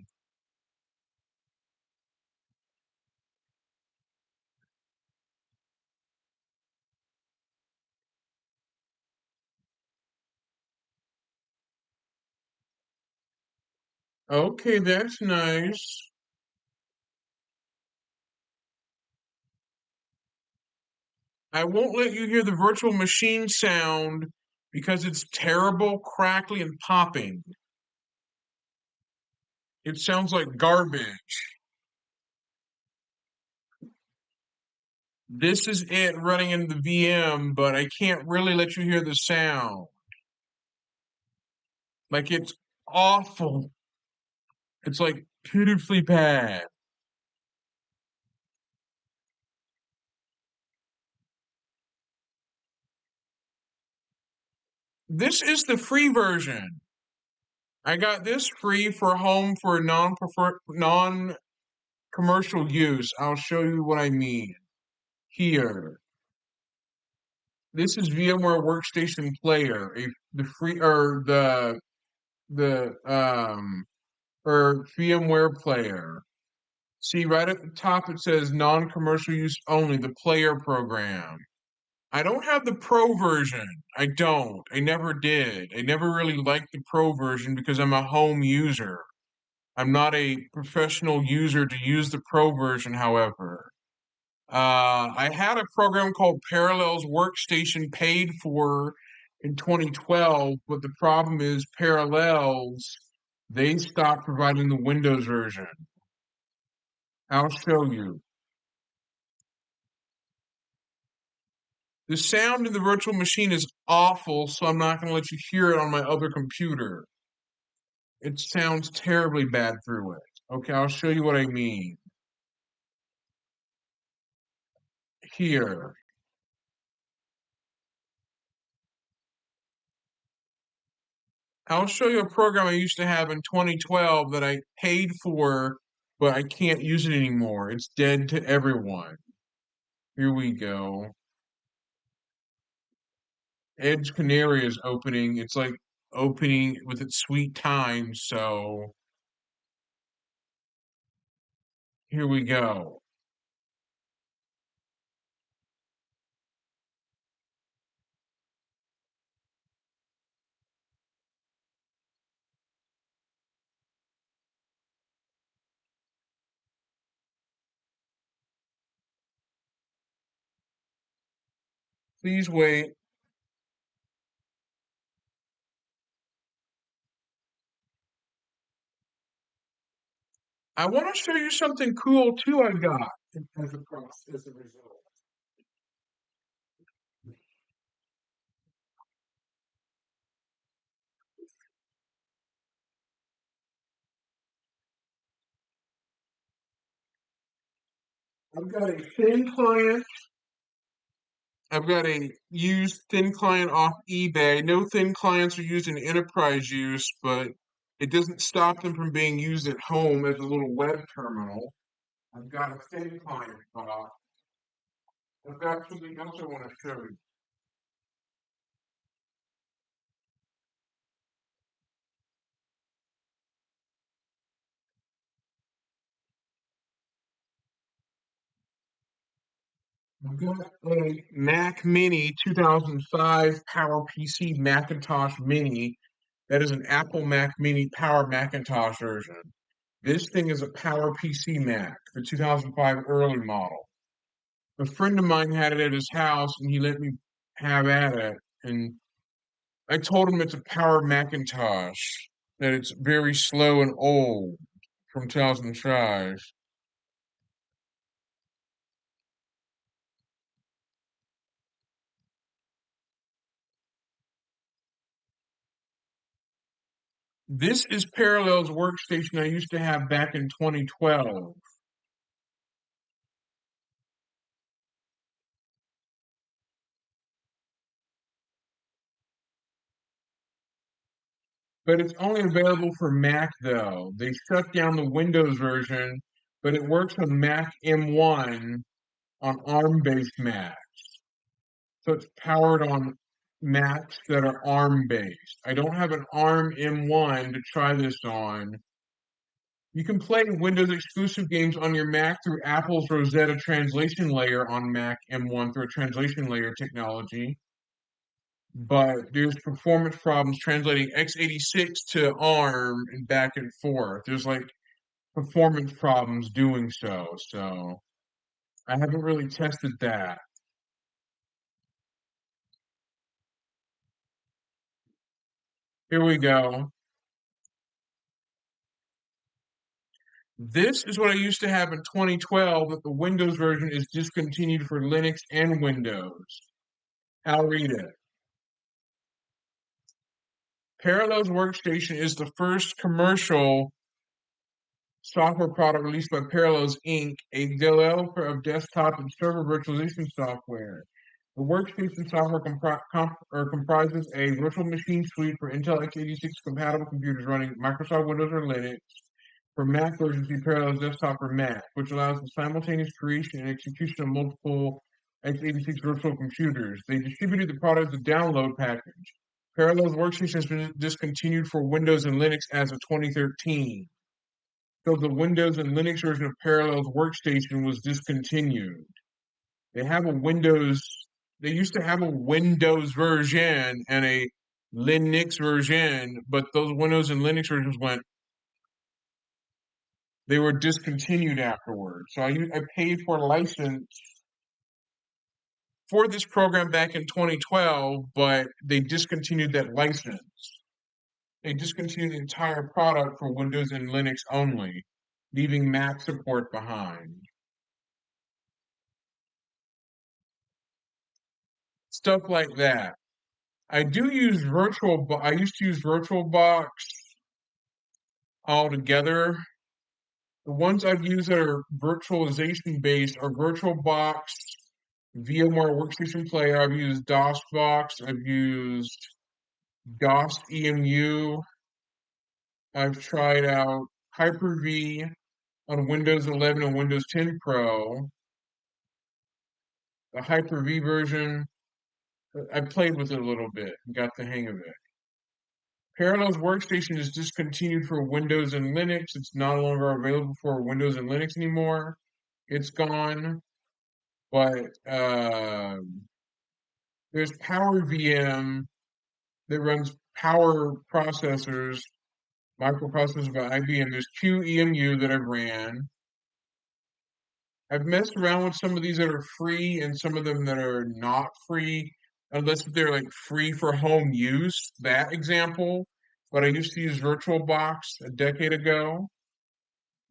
S2: Okay, that's nice. I won't let you hear the virtual machine sound because it's terrible, crackly, and popping. It sounds like garbage. This is it running in the VM, but I can't really let you hear the sound. Like, it's awful. It's like pitifully bad. This is the free version. I got this free for home for non-commercial use. I'll show you what I mean here. This is VMware Workstation Player, the free or the or VMware Player. See, right at the top it says non-commercial use only, the player program. I don't have the pro version. I don't. I never did. I never really liked the pro version because I'm a home user. I'm not a professional user to use the pro version, however. I had a program called Parallels Workstation paid for in 2012, but the problem is Parallels, they stopped providing the Windows version. I'll show you. The sound in the virtual machine is awful, so I'm not going to let you hear it on my other computer. It sounds terribly bad through it. Okay, I'll show you what I mean. Here. I'll show you a program I used to have in 2012 that I paid for but I can't use it anymore. It's dead to everyone. Here we go. Edge Canary is opening. It's like opening with its sweet time, so here we go. Please wait. I want to show you something cool too I got as a result. I've got a thin client. I've got a used thin client off eBay. No thin clients are used in enterprise use, but it doesn't stop them from being used at home as a little web terminal. I've got a thin client box. I've got something else I want to show you. I've got a Mac Mini 2005 PowerPC Macintosh Mini. That is an Apple Mac Mini Power Macintosh version. This thing is a PowerPC Mac, the 2005 early model. A friend of mine had it at his house and he let me have at it. And I told him it's a Power Macintosh, that it's very slow and old from 2005. This is Parallel's workstation I used to have back in 2012. But it's only available for Mac though. They shut down the Windows version, but it works on Mac M1 on ARM-based Mac. So it's powered on Macs that are ARM-based. I don't have an ARM M1 to try this on. You can play Windows exclusive games on your Mac through Apple's Rosetta translation layer on Mac M1 through a translation layer technology. But there's performance problems translating x86 to ARM and back and forth. There's like performance problems doing so. So I haven't really tested that. Here we go. This is what I used to have in 2012, but the Windows version is discontinued for Linux and Windows. I'll read it. Parallels Workstation is the first commercial software product released by Parallels Inc., a developer of desktop and server virtualization software. The workstation software comprises a virtual machine suite for Intel x86 compatible computers running Microsoft Windows or Linux. For Mac versions, see Parallels Desktop for Mac, which allows the simultaneous creation and execution of multiple x86 virtual computers. They distributed the product as a download package. Parallels Workstation has been discontinued for Windows and Linux as of 2013. So the Windows and Linux version of Parallels Workstation was discontinued. They used to have a Windows version and a Linux version, but those Windows and Linux versions they were discontinued afterwards. So I paid for a license for this program back in 2012, but they discontinued that license. They discontinued the entire product for Windows and Linux only, leaving Mac support behind. Stuff like that. I used to use VirtualBox altogether. The ones I've used that are virtualization based are VirtualBox, VMware Workstation Player. I've used DOSBox. I've used DOS EMU. I've tried out Hyper-V. on Windows 11 and Windows 10 Pro. The Hyper-V version, I played with it a little bit and got the hang of it. Parallels Workstation is discontinued for Windows and Linux. It's no longer available for Windows and Linux anymore. It's gone. But there's Power VM that runs Power processors, microprocessors by IBM. There's QEMU that I've ran. I've messed around with some of these that are free and some of them that are not free, unless they're like free for home use. That example, but I used to use VirtualBox a decade ago.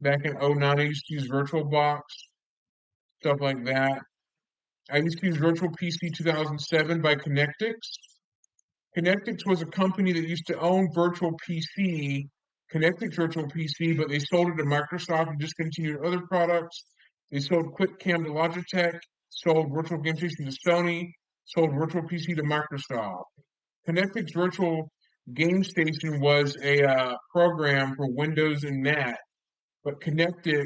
S2: Back in 09, I used to use VirtualBox, stuff like that. I used to use Virtual PC 2007 by Connectix. Connectix was a company that used to own Virtual PC, Connectix Virtual PC, but they sold it to Microsoft and discontinued other products. They sold QuickCam to Logitech, sold Virtual Game Station to Sony, sold Virtual PC to Microsoft. Connectix Virtual Game Station was a program for Windows and Mac, but Connectix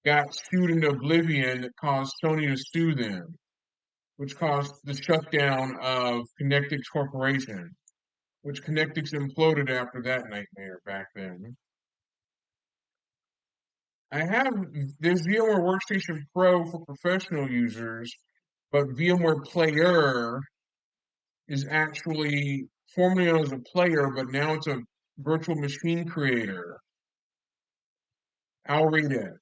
S2: got sued into oblivion that caused Sony to sue them, which caused the shutdown of Connectix Corporation, which Connectix imploded after that nightmare back then. There's VMware Workstation Pro for professional users, but VMware Player is actually formerly known as a player, but now it's a virtual machine creator. I'll read it.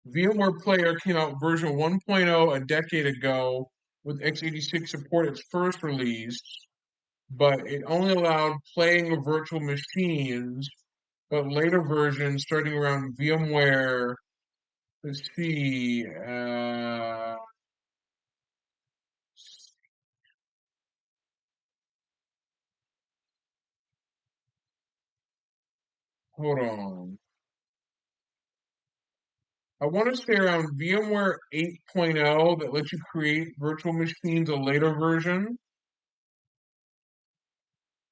S2: VMware Player came out version 1.0 a decade ago with x86 support its first release, but it only allowed playing of virtual machines, but later versions starting around VMware, let's see, hold on. I want to say around VMware 8.0 that lets you create virtual machines, a later version,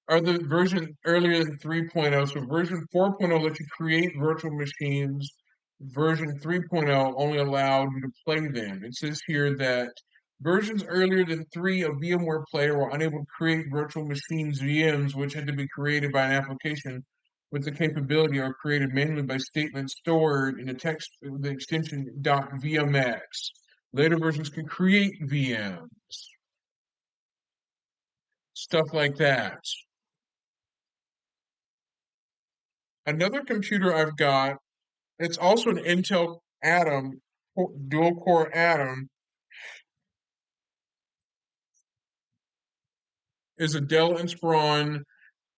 S2: or the version earlier than 3.0. So version 4.0 lets you create virtual machines. Version 3.0 only allowed you to play them. It says here that versions earlier than 3 of VMware Player were unable to create virtual machines VMs, which had to be created by an application with the capability or created manually by statements stored in a text with the extension .vmx. Later versions can create VMs. Stuff like that. Another computer I've got, it's also an Intel Atom, dual core Atom, is a Dell Inspiron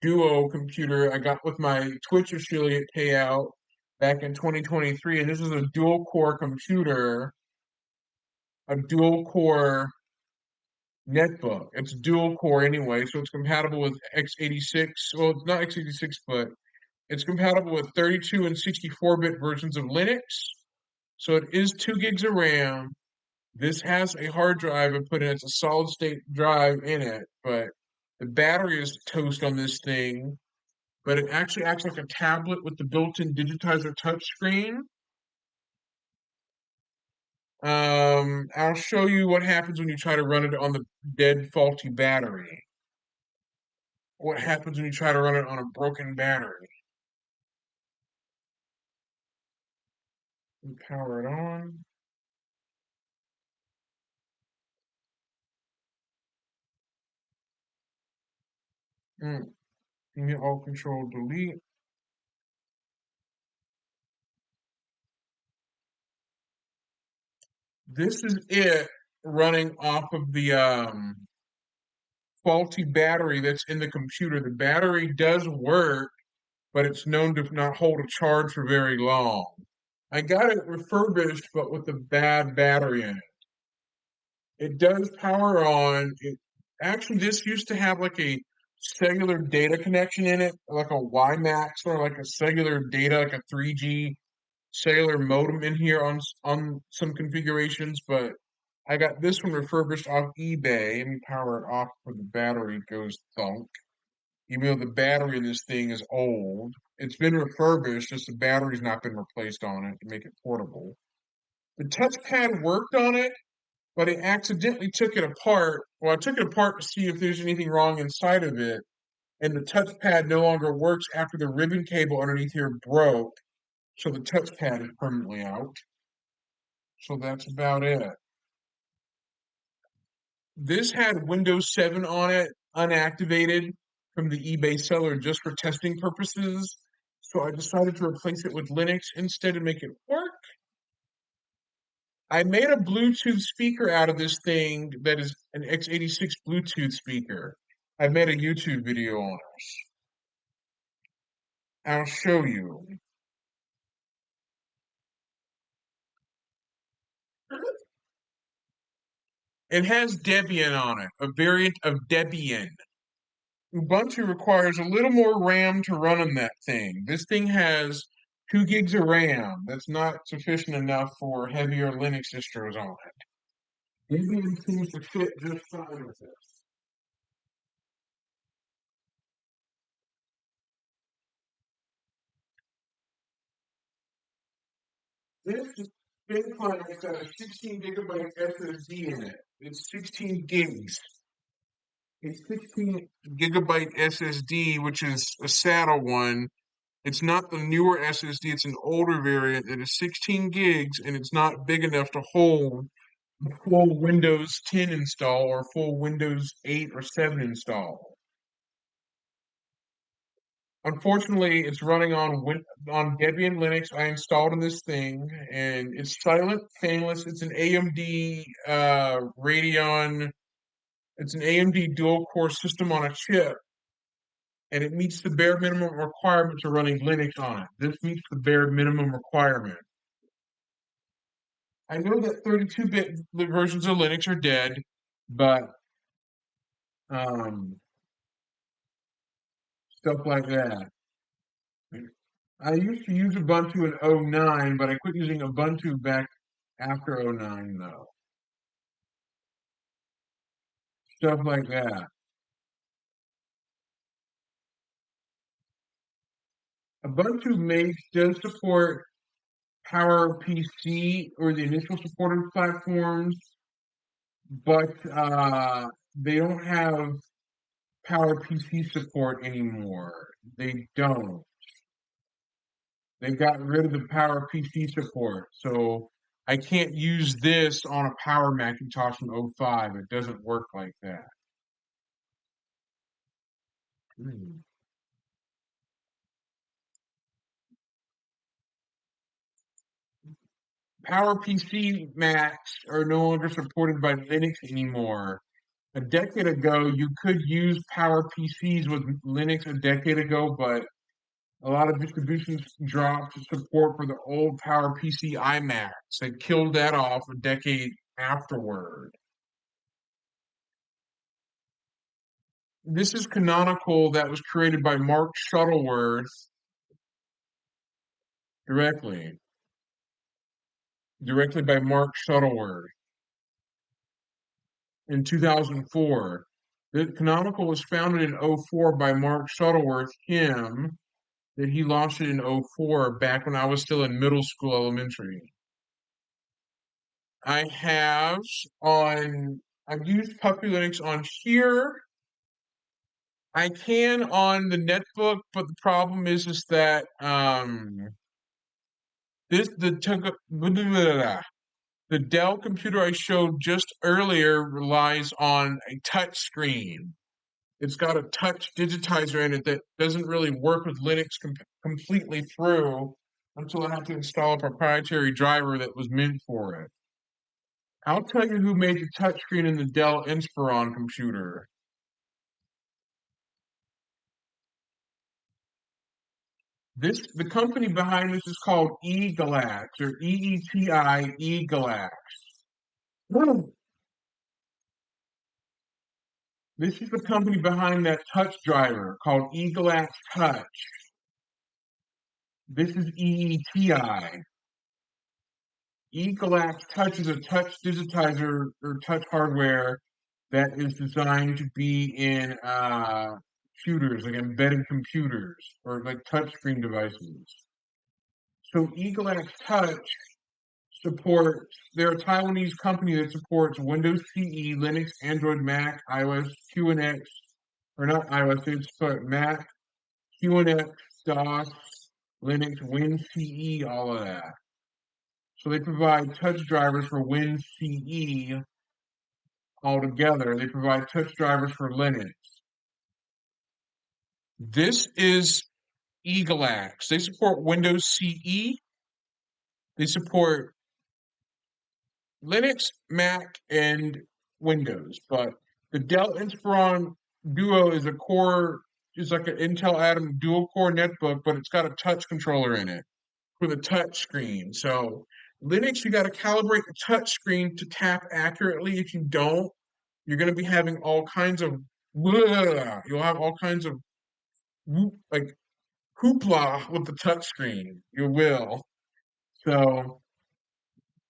S2: Duo computer I got with my Twitch affiliate payout back in 2023. And this is a dual core computer, a dual core netbook. It's dual core anyway, so it's compatible with x86. Well, it's not x86, but it's compatible with 32 and 64-bit versions of Linux. So it is 2 gigs of RAM. This has a hard drive I put in. It's a solid state drive in it, but the battery is toast on this thing. But it actually acts like a tablet with the built-in digitizer touchscreen. I'll show you what happens when you try to run it on the dead faulty battery. What happens when you try to run it on a broken battery. And power it on. You hit Alt Control Delete. This is it running off of the faulty battery that's in the computer. The battery does work, but it's known to not hold a charge for very long. I got it refurbished, but with a bad battery in it. It does power on. Actually, this used to have like a cellular data connection in it, like a WiMAX or like a cellular data, like a 3G cellular modem in here on some configurations, but I got this one refurbished off eBay. Let me power it off before the battery goes thunk. Even though the battery in this thing is old. It's been refurbished, just the battery's not been replaced on it to make it portable. The touchpad worked on it, but I accidentally took it apart. Well, I took it apart to see if there's anything wrong inside of it, and the touchpad no longer works after the ribbon cable underneath here broke, so the touchpad is permanently out. So that's about it. This had Windows 7 on it, unactivated from the eBay seller just for testing purposes. So I decided to replace it with Linux instead to make it work. I made a Bluetooth speaker out of this thing that is an x86 Bluetooth speaker. I made a YouTube video on it. I'll show you. It has Debian on it, a variant of Debian. Ubuntu requires a little more RAM to run on that thing. This thing has 2 gigs of RAM. That's not sufficient enough for heavier Linux distros on it. Debian seems to fit just fine with this. This thin client's got a 16 gigabyte SSD in it. It's 16 gigs. A 16 gigabyte SSD, which is a SATA one. It's not the newer SSD, it's an older variant that is 16 gigs, and it's not big enough to hold a full Windows 10 install or full Windows 8 or 7 install. Unfortunately, it's running on Debian Linux. I installed in this thing, and it's silent, fanless. It's an AMD Radeon. It's an AMD dual-core system on a chip, and it meets the bare minimum requirements of running Linux on it. This meets the bare minimum requirement. I know that 32-bit versions of Linux are dead, but stuff like that. I used to use Ubuntu in '09, but I quit using Ubuntu back after '09, though. Stuff like that. Ubuntu does support PowerPC or the initial supported platforms, but they don't have PowerPC support anymore. They don't. They got rid of the PowerPC support, so I can't use this on a Power Macintosh from '05. It doesn't work like that. PowerPC Macs are no longer supported by Linux anymore. A decade ago, you could use PowerPCs with Linux a decade ago, but a lot of distributions dropped support for the old PowerPC iMacs. They killed that off a decade afterward. This is Canonical that was created by Mark Shuttleworth directly by Mark Shuttleworth in 2004. The Canonical was founded in '04 by Mark Shuttleworth, that he launched it in '04 back when I was still in middle school, elementary. I've used Puppy Linux on here. I can on the netbook, but the problem is that the Dell computer I showed just earlier relies on a touch screen. It's got a touch digitizer in it that doesn't really work with Linux completely through until I have to install a proprietary driver that was meant for it. I'll tell you who made the touchscreen in the Dell Inspiron computer. The company behind this is called eGalax, or EETI eGalax. This is the company behind that touch driver called eGalax Touch. This is EETI. eGalax Touch is a touch digitizer or touch hardware that is designed to be in computers, like embedded computers or like touchscreen devices. So Egalax Touch supports, they're a Taiwanese company that supports Windows CE, Linux, Android, Mac, iOS, QNX, or not iOS, it's Mac, QNX, DOS, Linux, WinCE, all of that. So they provide touch drivers for WinCE altogether. They provide touch drivers for Linux. This is Egalax. They support Windows CE. They support Linux, Mac, and Windows. But the Dell Inspiron Duo is like an Intel Atom dual core netbook, but it's got a touch controller in it for the touch screen. So Linux, you got to calibrate the touch screen to tap accurately. If you don't, you're going to be having all kinds of you'll have all kinds of like hoopla with the touch screen. You will. So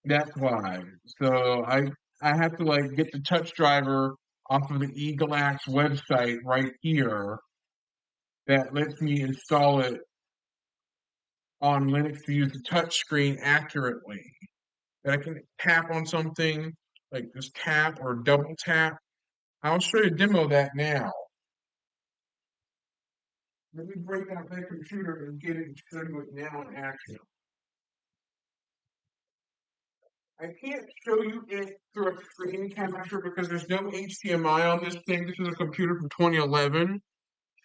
S2: that's why. So I have to like get the touch driver off of the Egalax website right here that lets me install it on Linux to use the touch screen accurately. That I can tap on something, like just tap or double tap. I'll show you a demo of that now. Let me break out that computer and get it and show you it now in action. I can't show you it through a screen capture because there's no HDMI on this thing. This is a computer from 2011.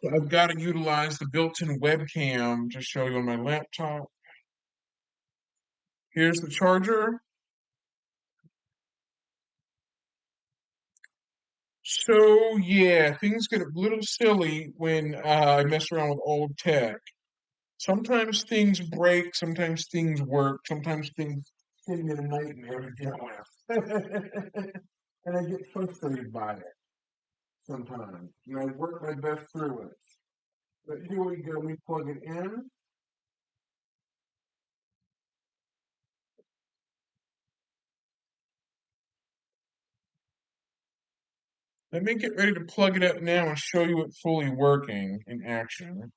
S2: So I've got to utilize the built-in webcam to show you on my laptop. Here's the charger. So yeah, things get a little silly when I mess around with old tech. Sometimes things break, sometimes things work, sometimes things hit me in a nightmare to deal with. And I get frustrated by it sometimes. And I work my best through it. But here we go, we plug it in. Let me get ready to plug it up now and show you it fully working in action.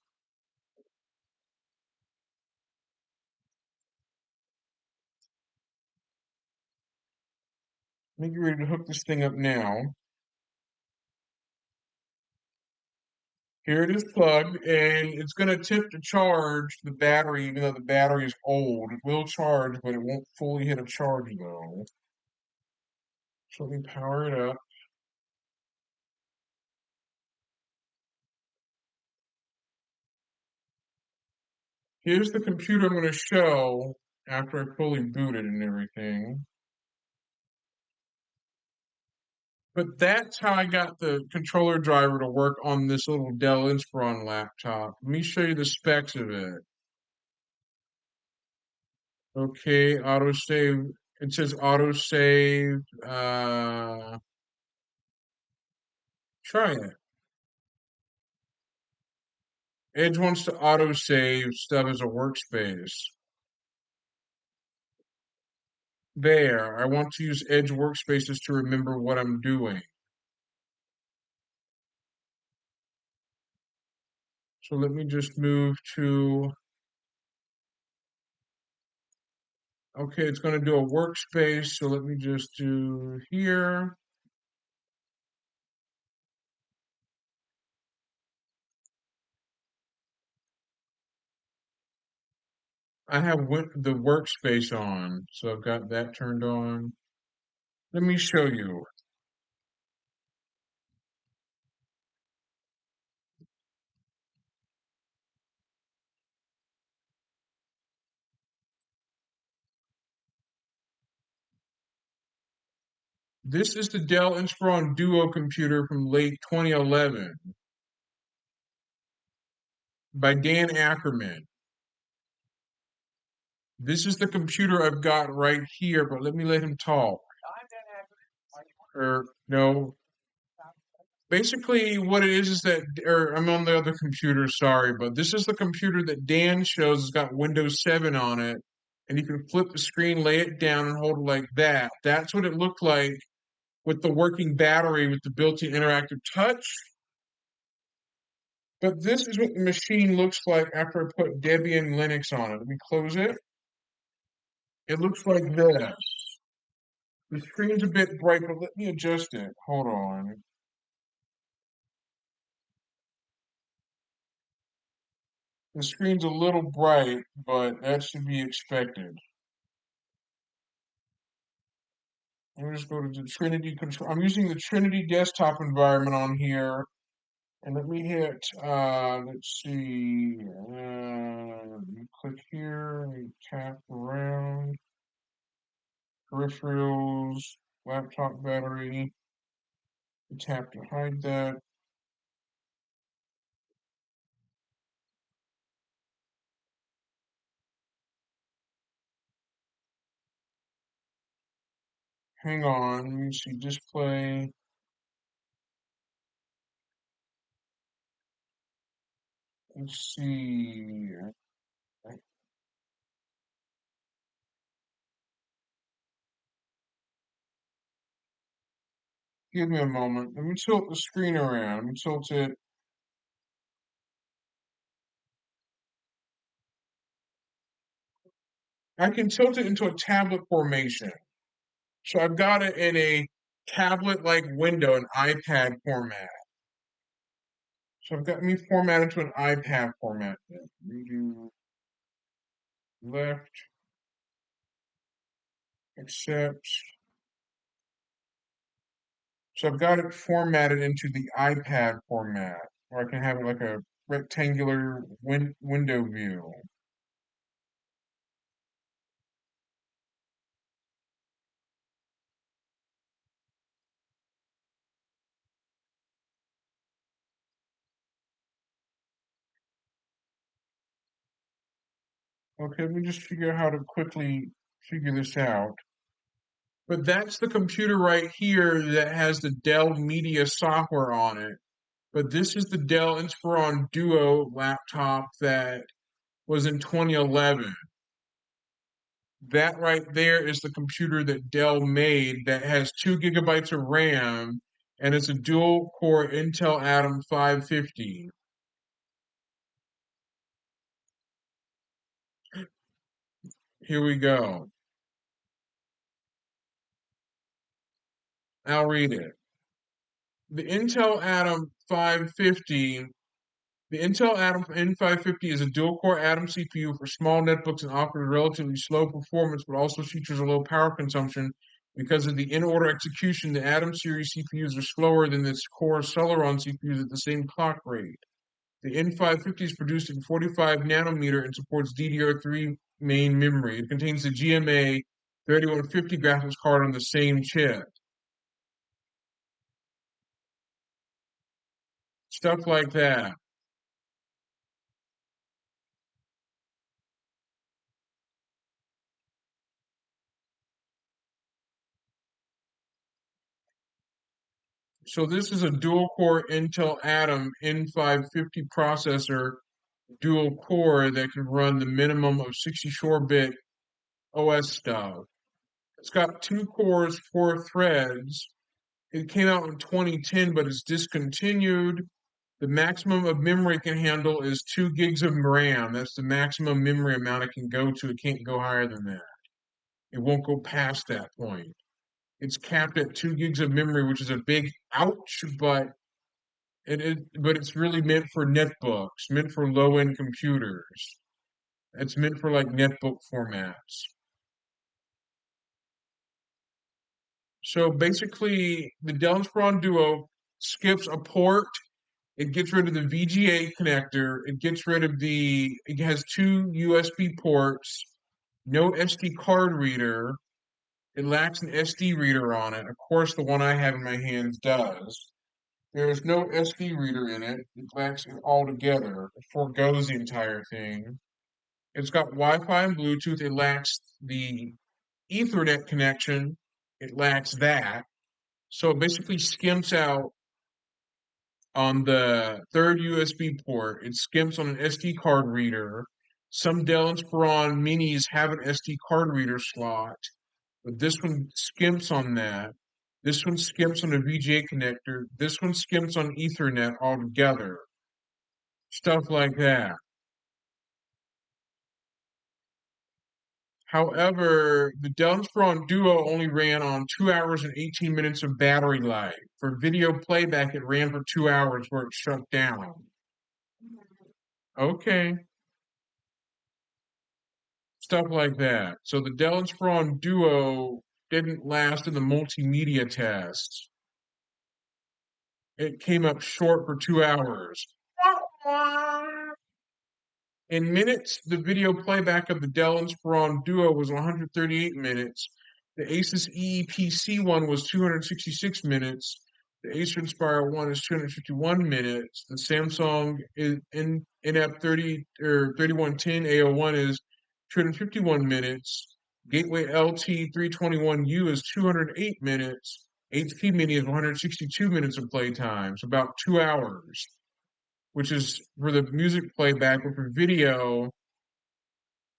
S2: Let me get ready to hook this thing up now. Here it is plugged, and it's going to attempt to charge the battery, even though the battery is old. It will charge, but it won't fully hit a charge though. So let me power it up. Here's the computer I'm going to show after I fully boot it and everything. But that's how I got the controller driver to work on this little Dell Inspiron laptop. Let me show you the specs of it. Okay, autosave. It says autosave. Try it. Edge wants to autosave stuff as a workspace. There, I want to use Edge workspaces to remember what I'm doing. So let me just move to, okay, it's going to do a workspace. So let me just do here. I have the workspace on, so I've got that turned on. Let me show you. This is the Dell Inspiron Duo computer from late 2011 by Dan Ackerman. This is the computer I've got right here, but let me let him talk. Or no. Basically, what it is that, or I'm on the other computer, sorry, but this is the computer that Dan shows. It's got Windows 7 on it, and you can flip the screen, lay it down, and hold it like that. That's what it looked like with the working battery with the built-in interactive touch. But this is what the machine looks like after I put Debian Linux on it. Let me close it. It looks like this. The screen's a bit bright, but let me adjust it. Hold on. The screen's a little bright, but that should be expected. Let me just go to the Trinity control. I'm using the Trinity desktop environment on here. And let me hit, let's see, let me click here, let me tap around, peripherals, laptop battery, tap to hide that. Hang on, let me see, display. Let's see. Give me a moment. Let me tilt the screen around. Let me tilt it. I can tilt it into a tablet formation. So I've got it in a tablet-like window, an iPad format. So I've got me formatted to an iPad format. Redo left, accept. So I've got it formatted into the iPad format, where I can have it like a rectangular window view. Okay, let me just figure out how to quickly figure this out. But that's the computer right here that has the Dell Media software on it. But this is the Dell Inspiron Duo laptop that was in 2011. That right there is the computer that Dell made that has 2 gigabytes of RAM and it's a dual core Intel Atom 550. Here we go. I'll read it. The Intel Atom 550 The Intel Atom N550 is a dual-core Atom CPU for small netbooks and offers relatively slow performance, but also features a low power consumption. Because of the in-order execution, the Atom series CPUs are slower than its core Celeron CPUs at the same clock rate. The N550 is produced in 45 nanometer and supports DDR3 main memory. It contains the GMA 3150 graphics card on the same chip. Stuff like that. So this is a dual-core Intel Atom N550 processor, dual core that can run the minimum of 64-bit OS stuff. It's got 2 cores, 4 threads. It came out in 2010, but it's discontinued. The maximum of memory it can handle is 2 gigs of RAM. That's the maximum memory amount it can go to. It can't go higher than that. It won't go past that point. It's capped at 2 gigs of memory, which is a big ouch, but it's really meant for netbooks, meant for low-end computers. It's meant for like netbook formats. So basically, the Dell Inspiron Duo skips a port. It gets rid of the VGA connector. It has 2 USB ports, no SD card reader. It lacks an SD reader on it. Of course, the one I have in my hands does. There is no SD reader in it. It lacks it altogether. It forgoes the entire thing. It's got Wi-Fi and Bluetooth. It lacks the Ethernet connection. It lacks that. So it basically skimps out on the third USB port. It skimps on an SD card reader. Some Dell Inspiron Minis have an SD card reader slot, but this one skimps on that. This one skimps on a VGA connector. This one skimps on Ethernet altogether. stuff like that. However, the Dell Inspiron Duo only ran on 2 hours and 18 minutes of battery life. For video playback, it ran for 2 hours where it shut down. Okay, stuff like that. So the Dell Inspiron Duo didn't last in the multimedia test. It came up short for 2 hours. In minutes, the video playback of the Dell Inspiron Duo was 138 minutes. The Asus EEPC one was 266 minutes. The Acer Inspire 1 is 251 minutes. The Samsung INEP 3110 AO1 is 251 minutes. Gateway LT 321U is 208 minutes. HP Mini is 162 minutes of playtime, so about 2 hours, which is for the music playback, but for video,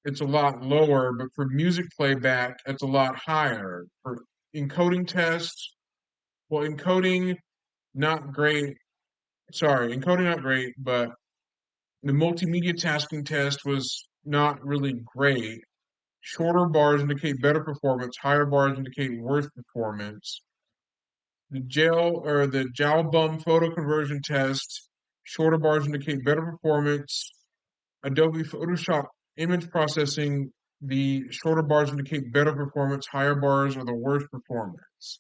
S2: it's a lot lower, but for music playback, it's a lot higher. For encoding tests, well, encoding, not great. Sorry, encoding, not great, but the multimedia tasking test was not really great. Shorter bars indicate better performance, higher bars indicate worse performance. The JALBUM photo conversion test, shorter bars indicate better performance. Adobe Photoshop image processing, the shorter bars indicate better performance, higher bars are the worst performance.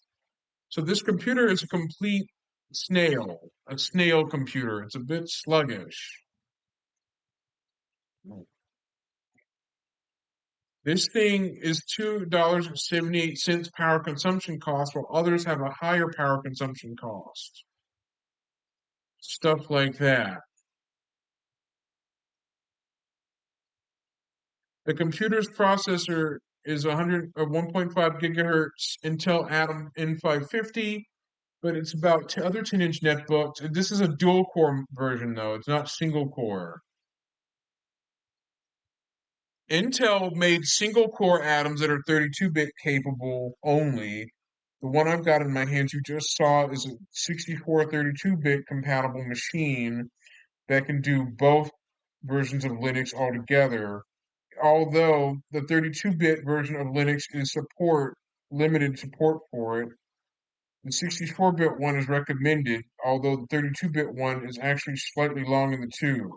S2: So this computer is a complete a snail computer. It's a bit sluggish. This thing is $2.78 power consumption cost, while others have a higher power consumption cost. Stuff like that. The computer's processor is 1.5 gigahertz Intel Atom N550, but it's about other 10-inch netbooks. This is a dual core version, though. It's not single core. Intel made single core Atoms that are 32-bit capable only. The one I've got in my hands you just saw is a 64 32-bit compatible machine that can do both versions of Linux altogether. Although the 32-bit version of Linux is limited support for it. The 64-bit one is recommended, although the 32-bit one is actually slightly long in the tooth.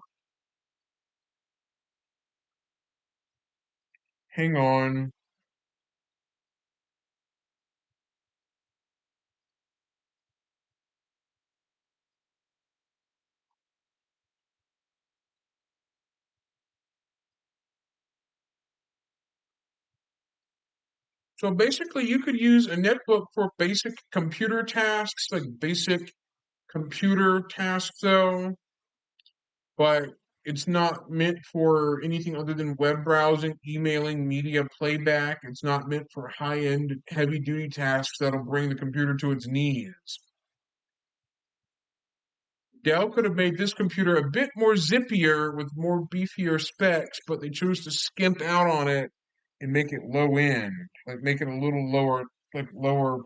S2: Hang on. So basically, you could use a netbook for basic computer tasks, like basic computer tasks, though, but it's not meant for anything other than web browsing, emailing, media playback. It's not meant for high-end, heavy-duty tasks that'll bring the computer to its knees. Dell could have made this computer a bit more zippier with more beefier specs, but they chose to skimp out on it and make it low end, like make it a little lower, like lower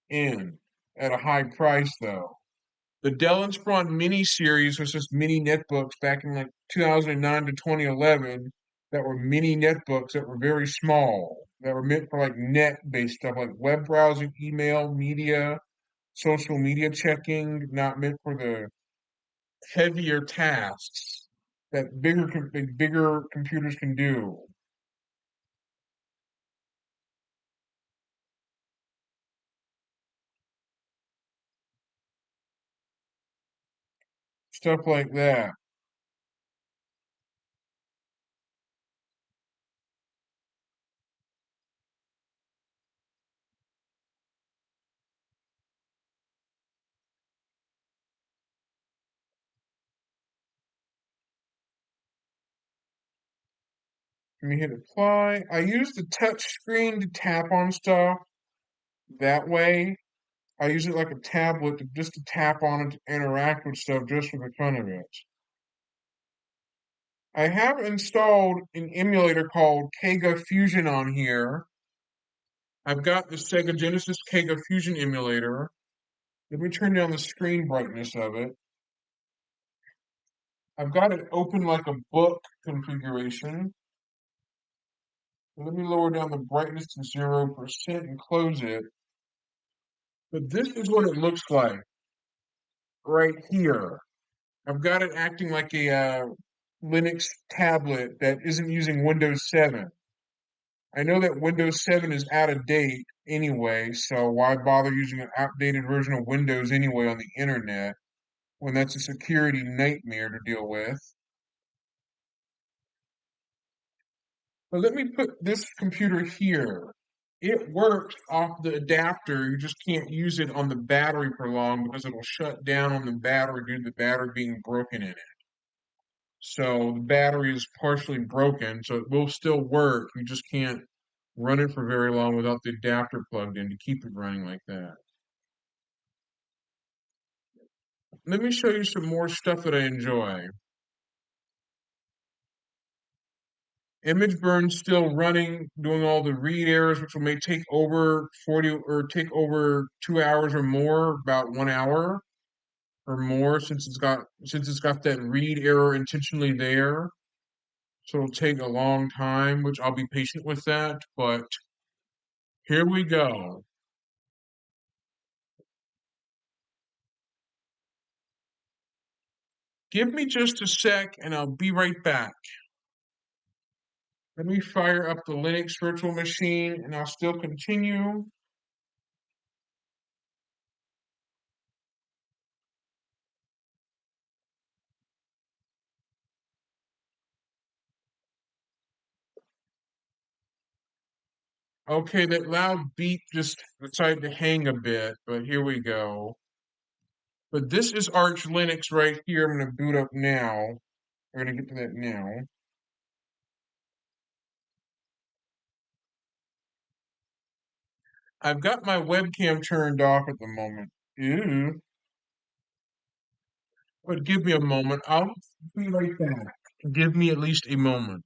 S2: end at a high price though. The Dell Inspiron Mini series was just mini netbooks back in like 2009 to 2011 that were mini netbooks that were very small, that were meant for like net-based stuff like web browsing, email, media, social media checking, not meant for the heavier tasks that bigger computers can do. Stuff like that. Let me hit apply. I use the touch screen to tap on stuff that way. I use it like a tablet just to tap on it to interact with stuff just for the fun of it. I have installed an emulator called Kega Fusion on here. I've got the Sega Genesis Kega Fusion emulator. Let me turn down the screen brightness of it. I've got it open like a book configuration. Let me lower down the brightness to 0% and close it. But this is what it looks like right here. I've got it acting like a Linux tablet that isn't using Windows 7. I know that Windows 7 is out of date anyway, so why bother using an outdated version of Windows anyway on the internet when that's a security nightmare to deal with? But let me put this computer here. It works off the adapter, you just can't use it on the battery for long because it'll shut down on the battery due to the battery being broken in it. So the battery is partially broken, so it will still work. You just can't run it for very long without the adapter plugged in to keep it running like that. Let me show you some more stuff that I enjoy. ImageBurn's still running, doing all the read errors, which may take over 40 or take over 2 hours or more, about 1 hour or more, since it's got that read error intentionally there. So it'll take a long time, which I'll be patient with that, but here we go. Give me just a sec and I'll be right back. Let me fire up the Linux virtual machine and I'll still continue. Okay, that loud beep just decided to hang a bit, but here we go. But this is Arch Linux right here. I'm going to boot up now. We're going to get to that now. I've got my webcam turned off at the moment. Ew. But give me a moment. I'll be right back. Give me at least a moment.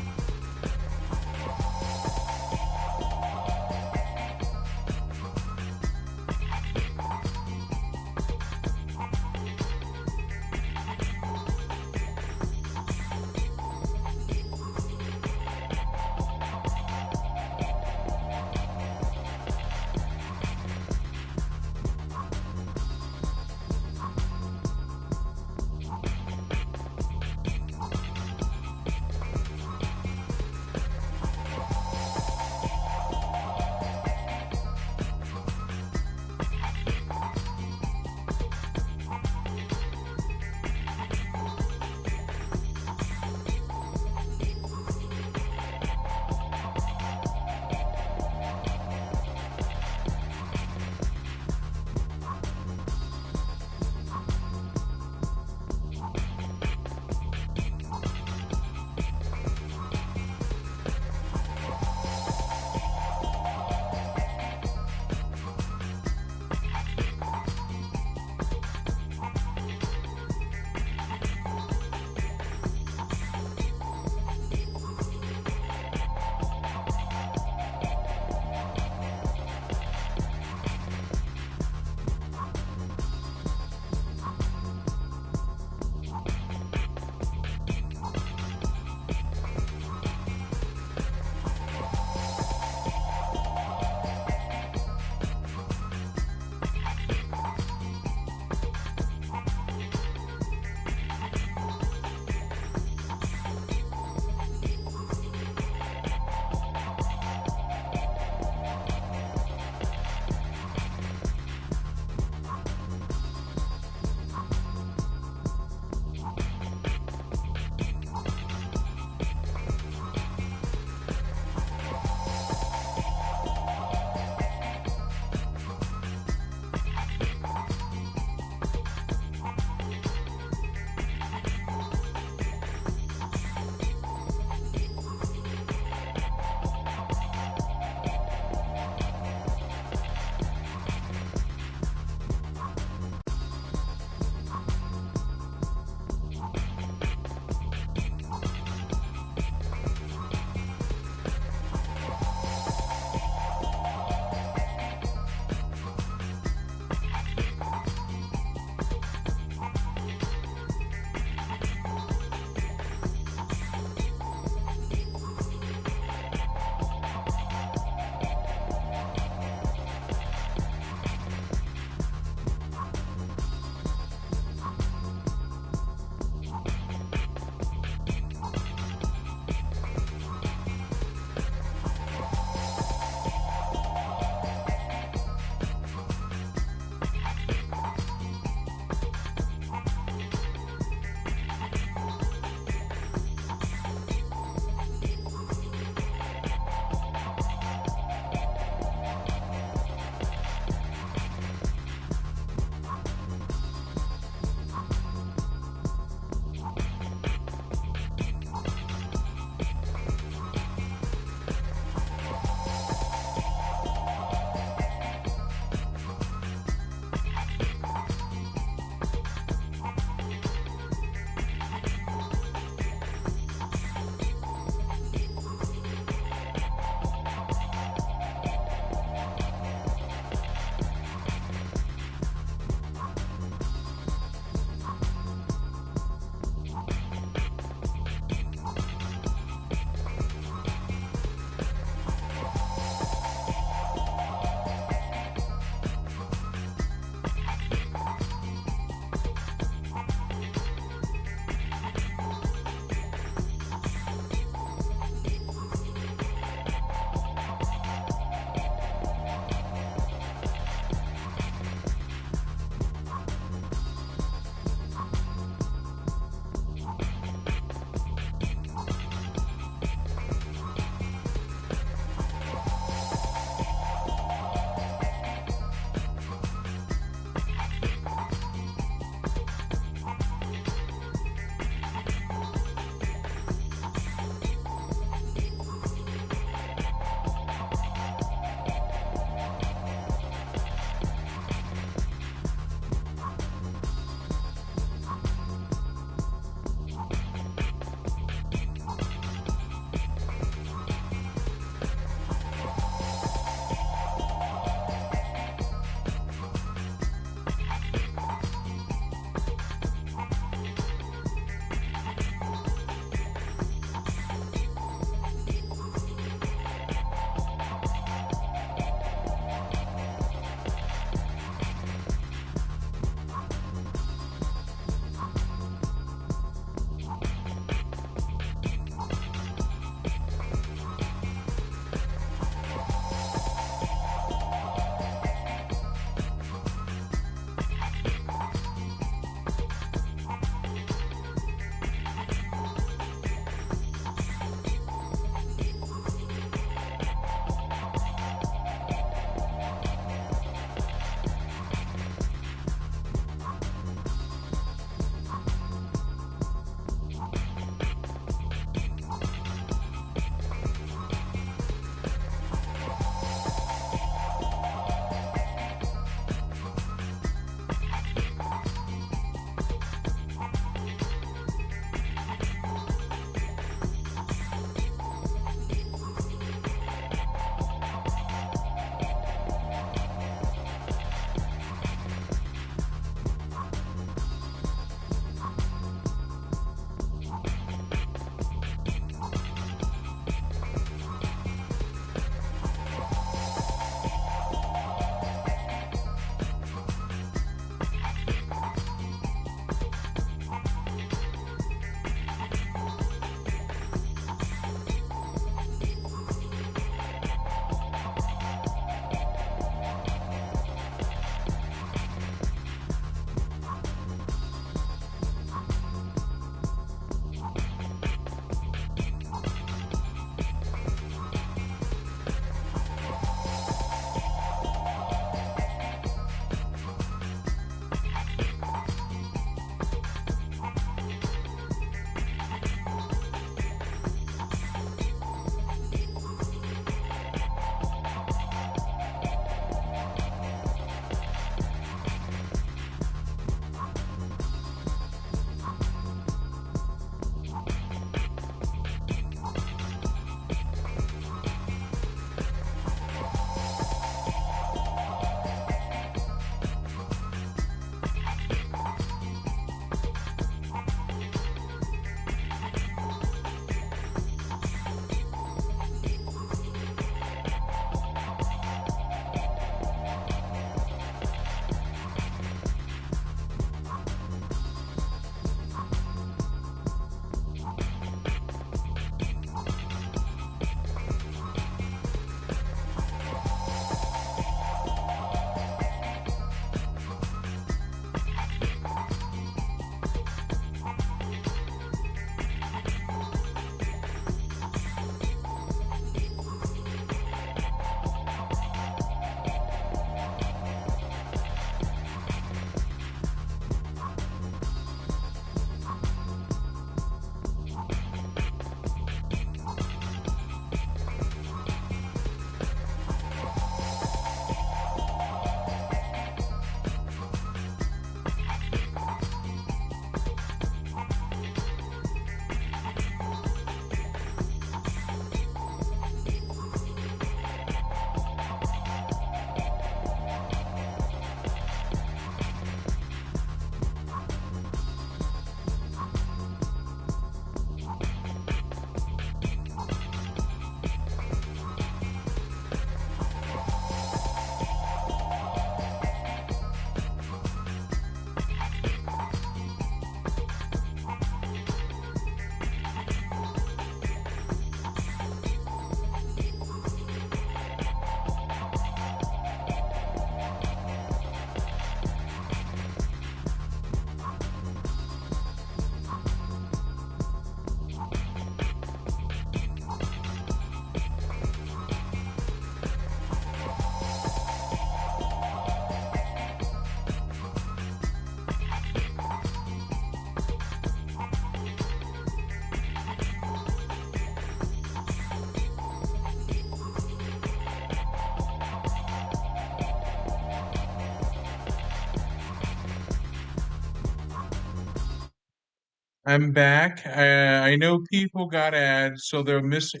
S2: I'm back. I know people got ads, so they're missing.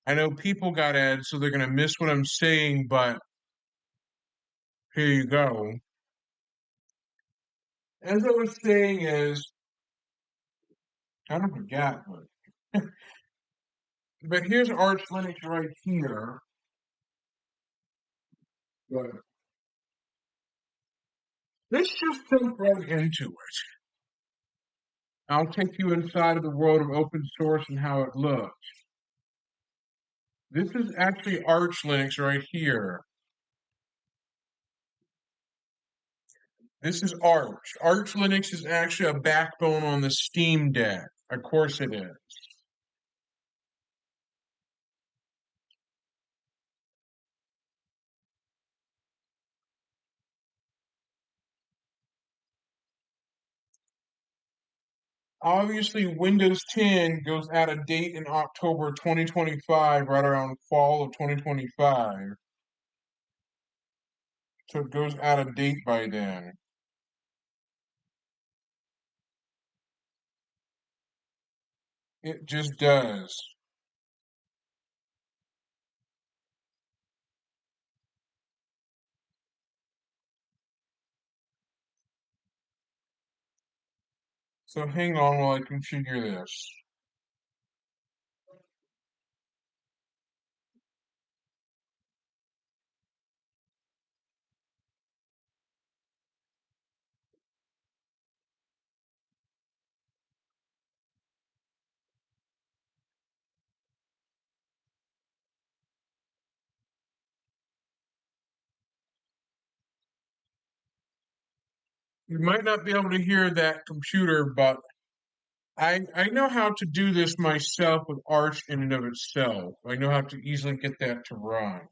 S2: I know people got ads, so they're gonna miss what I'm saying. But here you go. As I was saying, is I don't forget, but here's Arch Linux right here. But let's just jump right into it. I'll take you inside of the world of open source and how it looks. This is actually Arch Linux right here. This is Arch. Arch Linux is actually a backbone on the Steam Deck. Of course it is. Obviously, Windows 10 goes out of date in October 2025, right around fall of 2025. So it goes out of date by then. It just does. So hang on while I configure this. You might not be able to hear that computer, but I know how to do this myself with Arch in and of itself. I know how to easily get that to run.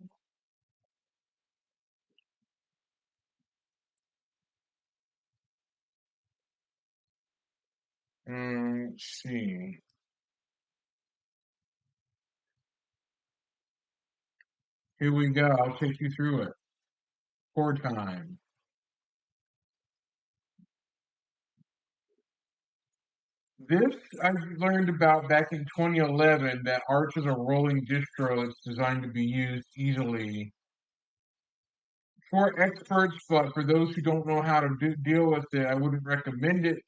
S2: Let's see. Here we go. I'll take you through it. Core time. This I learned about back in 2011 that Arch is a rolling distro that's designed to be used easily for experts, but for those who don't know how to deal with it, I wouldn't recommend it.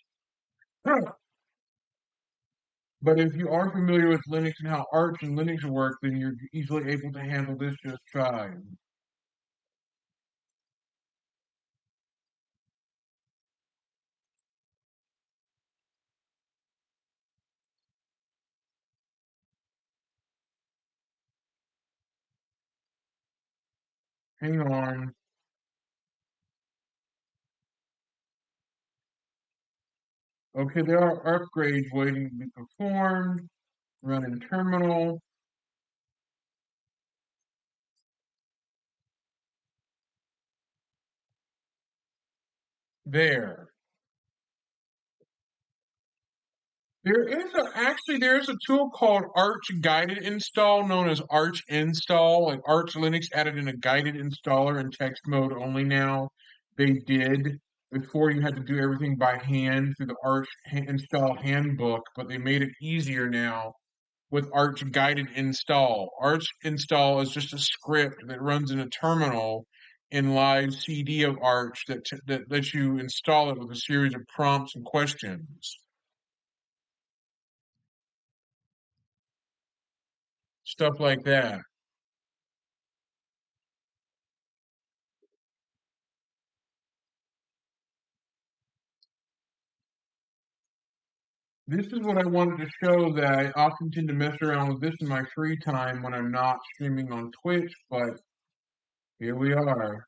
S2: But if you are familiar with Linux and how Arch and Linux work, then you're easily able to handle this just fine. Hang on. Okay, there are upgrades waiting to be performed. Run in terminal. There. There's a tool called Arch Guided Install known as Arch Install. Like Arch Linux added in a guided installer in text mode only now. They did. Before you had to do everything by hand through the Arch install handbook, but they made it easier now with Arch Guided Install. Arch Install is just a script that runs in a terminal in live CD of Arch that lets you install it with a series of prompts and questions. Stuff like that. This is what I wanted to show that I often tend to mess around with this in my free time when I'm not streaming on Twitch, but here we are.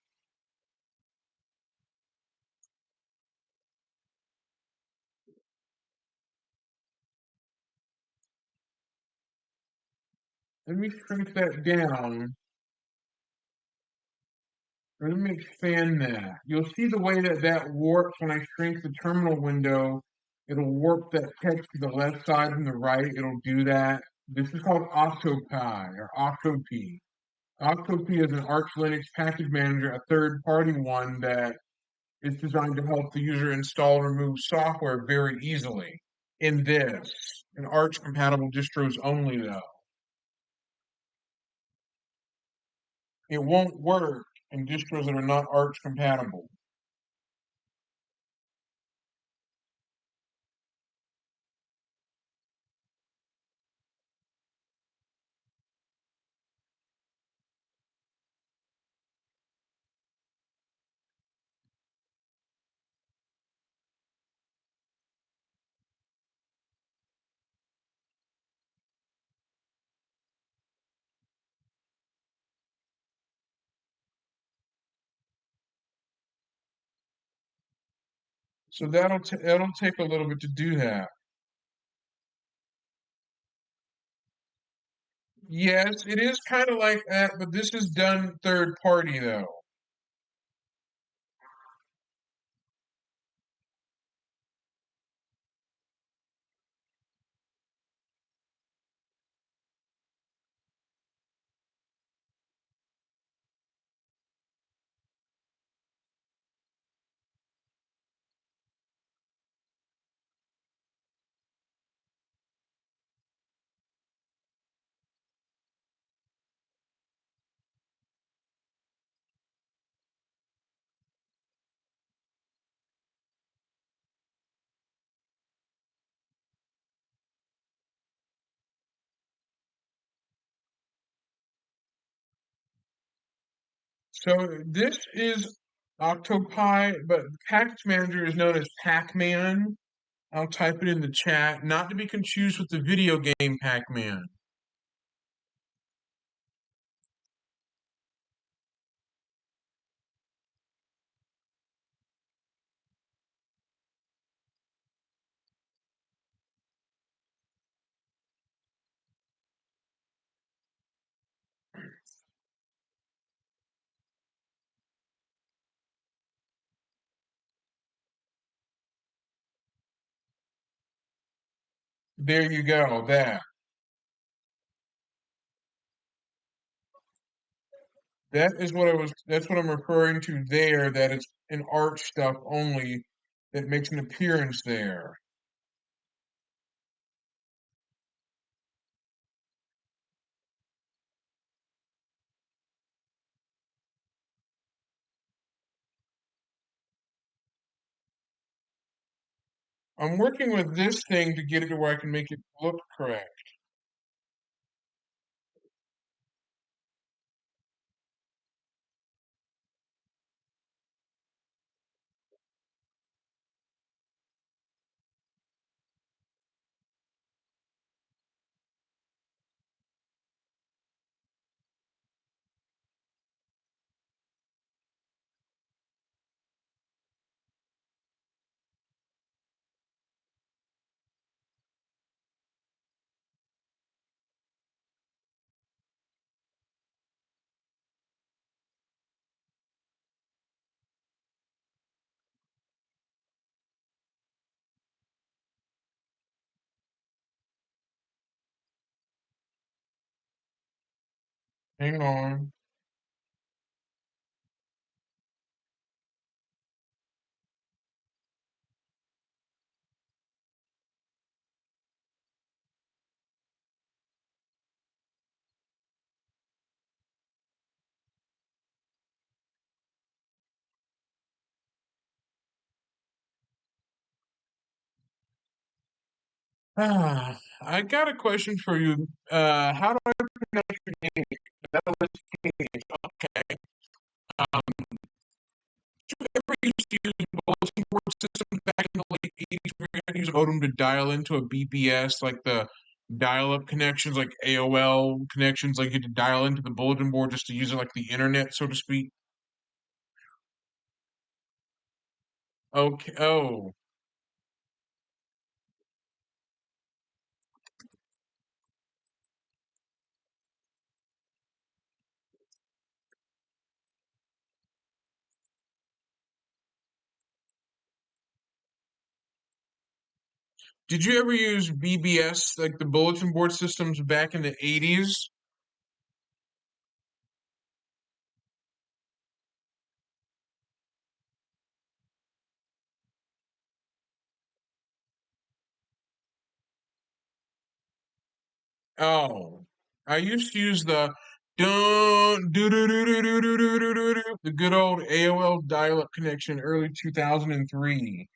S2: Let me shrink that down. Let me expand that. You'll see the way that that warps when I shrink the terminal window. It'll warp that text to the left side and the right. It'll do that. This is called Octopi or Octopi. Octopi is an Arch Linux package manager, a third-party one that is designed to help the user install and remove software very easily. In this, in Arch compatible distros only, though, it won't work in distros that are not Arch compatible. So that'll take a little bit to do that. Yes, it is kind of like that, but this is done third party though. So this is Octopi, but the package manager is known as Pac-Man. I'll type it in the chat, not to be confused with the video game Pac-Man. There you go, that. That's what I'm referring to there, that it's an Arch stuff only that makes an appearance there. I'm working with this thing to get it to where I can make it look correct. Hang on. I got a question for you. How do I pronounce your name? Okay. Um, ever used to use bulletin board systems back in the late 80s where you had to use a modem to dial into a BBS, like the dial-up connections, like AOL connections, like you had to dial into the bulletin board just to use it like the internet, so to speak? Okay. Oh, did you ever use BBS, like the bulletin board systems back in the 80s? Oh, I used to use the dun do do do do do do do do do do, the good old AOL dial-up connection, early 2003.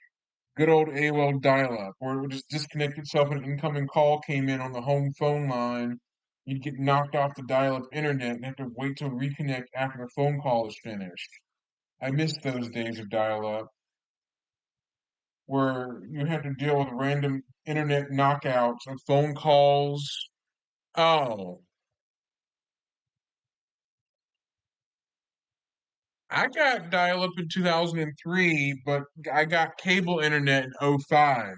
S2: Good old AOL dial-up, where it would just disconnect itself and an incoming call came in on the home phone line. You'd get knocked off the dial-up internet and have to wait to reconnect after the phone call is finished. I miss those days of dial-up, where you had to deal with random internet knockouts of phone calls. Oh, I got dial-up in 2003, but I got cable internet in '05,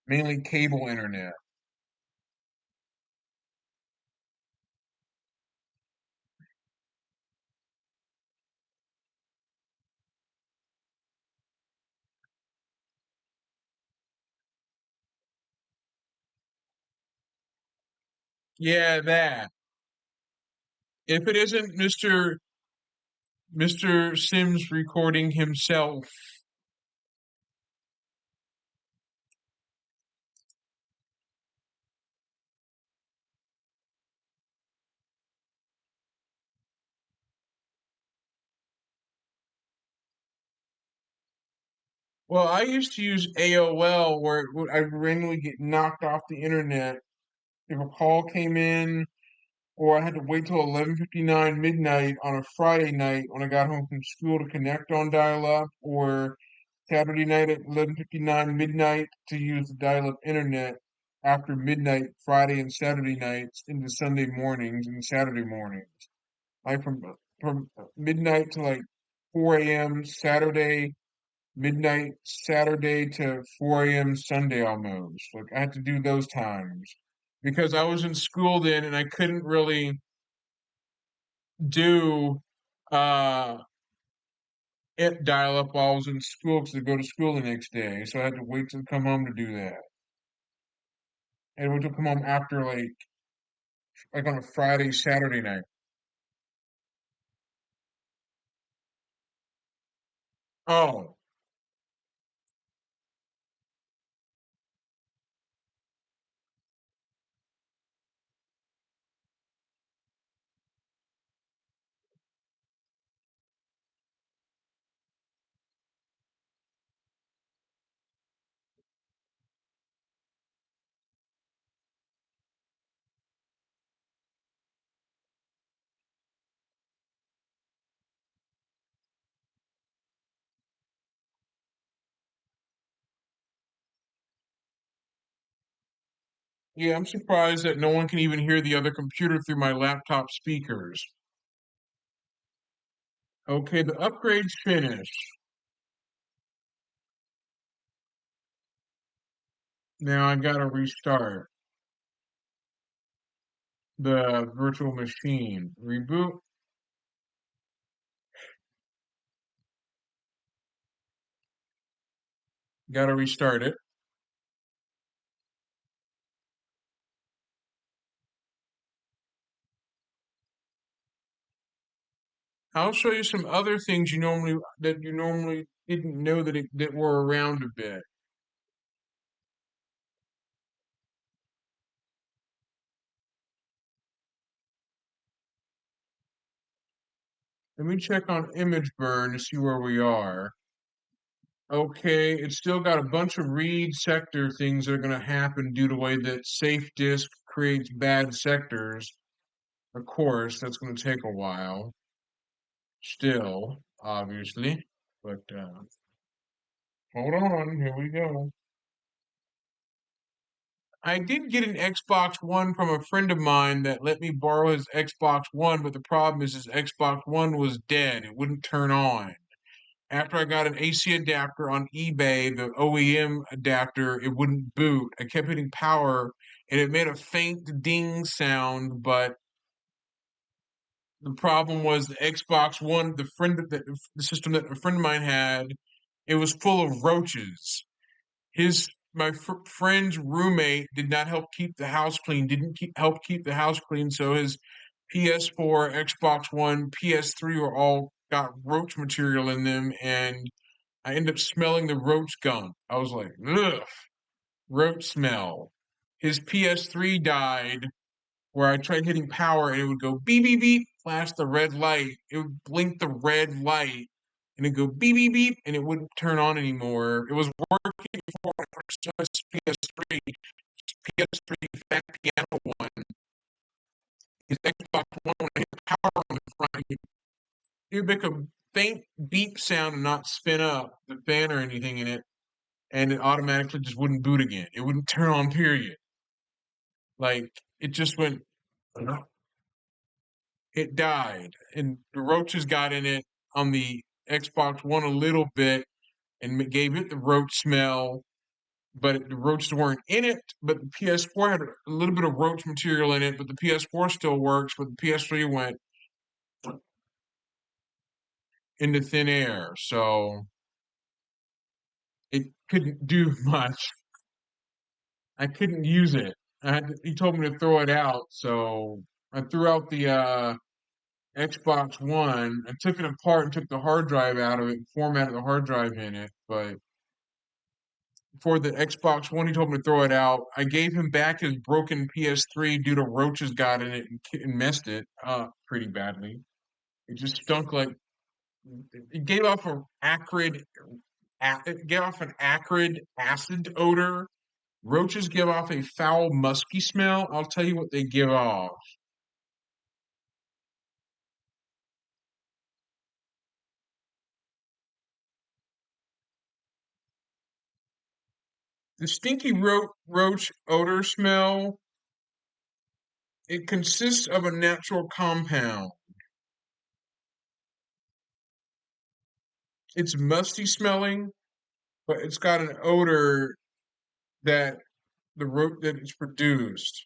S2: mainly cable internet. Yeah, that. If it isn't Mr. Sims recording himself. Well, I used to use AOL where I'd randomly get knocked off the internet if a call came in, or I had to wait till 11:59 midnight on a Friday night when I got home from school to connect on dial-up, or Saturday night at 11:59 midnight to use the dial-up internet after midnight Friday and Saturday nights into Sunday mornings and Saturday mornings. Like from midnight to like 4 a.m. Saturday, midnight Saturday to 4 a.m. Sunday almost. Like I had to do those times because I was in school then and I couldn't really do uh it dial up while I was in school because I go to school the next day. So I had to wait to come home to do that. And wait to come home after like on a Friday, Saturday night. Oh, yeah, I'm surprised that no one can even hear the other computer through my laptop speakers. Okay, the upgrade's finished. Now I gotta restart the virtual machine. Reboot. Gotta restart it. I'll show you some other things you normally didn't know that were around a bit. Let me check on image burn to see where we are. Okay, it's still got a bunch of read sector things that are going to happen due to the way that safe disk creates bad sectors. Of course, that's going to take a while. Still, obviously, but hold on, here we go. I did get an Xbox One from a friend of mine that let me borrow his Xbox One, but the problem is his Xbox One was dead. It wouldn't turn on. After I got an AC adapter on eBay, the OEM adapter, it wouldn't boot. I kept hitting power and it made a faint ding sound, but the problem was the Xbox One, the system that a friend of mine had, it was full of roaches. His my friend's roommate did not help keep the house clean, didn't help keep the house clean, so his PS4, Xbox One, PS3 were all got roach material in them, and I ended up smelling the roach gunk. I was like, ugh, roach smell. His PS3 died, where I tried hitting power and it would go beep beep beep, flash the red light. It would blink the red light and it'd go beep beep beep, and it wouldn't turn on anymore. It was working before I first started PS3. PS3 Fat Piano One. His Xbox One, when I hit power on the front, it would make a faint beep sound and not spin up the fan or anything in it, and it automatically just wouldn't boot again. It wouldn't turn on, period. Like, it just went, it died. And the roaches got in it on the Xbox One a little bit and gave it the roach smell, but the roaches weren't in it. But the PS4 had a little bit of roach material in it, but the PS4 still works, but the PS3 went into thin air. So it couldn't do much. I couldn't use it. He told me to throw it out, so I threw out the Xbox One. I took it apart and took the hard drive out of it and formatted the hard drive in it. But for the Xbox One, he told me to throw it out. I gave him back his broken PS3 due to roaches got in it and messed it up pretty badly. It just stunk like it gave off an acrid acid odor. Roaches give off a foul, musky smell. I'll tell you what they give off. The stinky roach odor smell, it consists of a natural compound. It's musty smelling, but it's got an odor that that it's produced.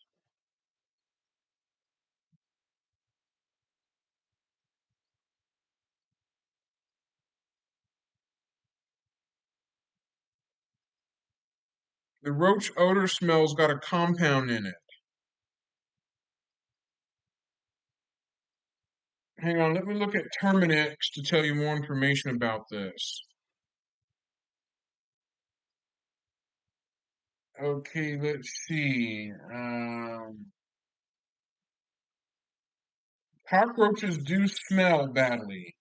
S2: The roach odor smell's got a compound in it. Hang on, let me look at Terminix to tell you more information about this. Okay, let's see. Cockroaches do smell badly.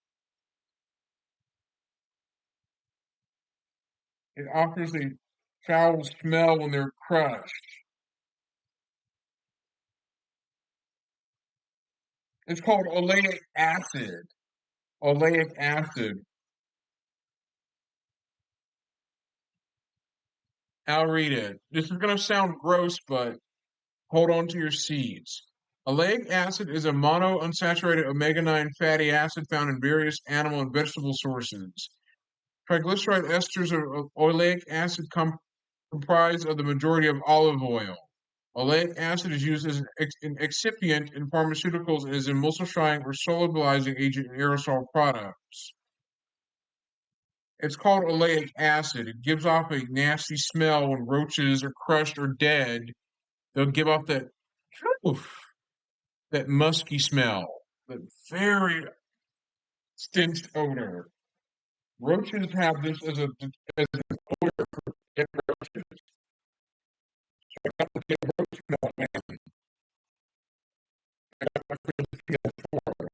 S2: It offers a foul smell when they're crushed. It's called oleic acid. Oleic acid. I'll read it. This is going to sound gross, but hold on to your seats. Oleic acid is a monounsaturated omega-9 fatty acid found in various animal and vegetable sources. Triglyceride esters of oleic acid comprise of the majority of olive oil. Oleic acid is used as an excipient in pharmaceuticals and as an emulsifying or solubilizing agent in aerosol products. It's called oleic acid. It gives off a nasty smell when roaches are crushed or dead. They'll give off that musky smell, that very stench odor. Roaches have this as an odor for dead roaches. So I got the dead roach smell, man. I got my PS4.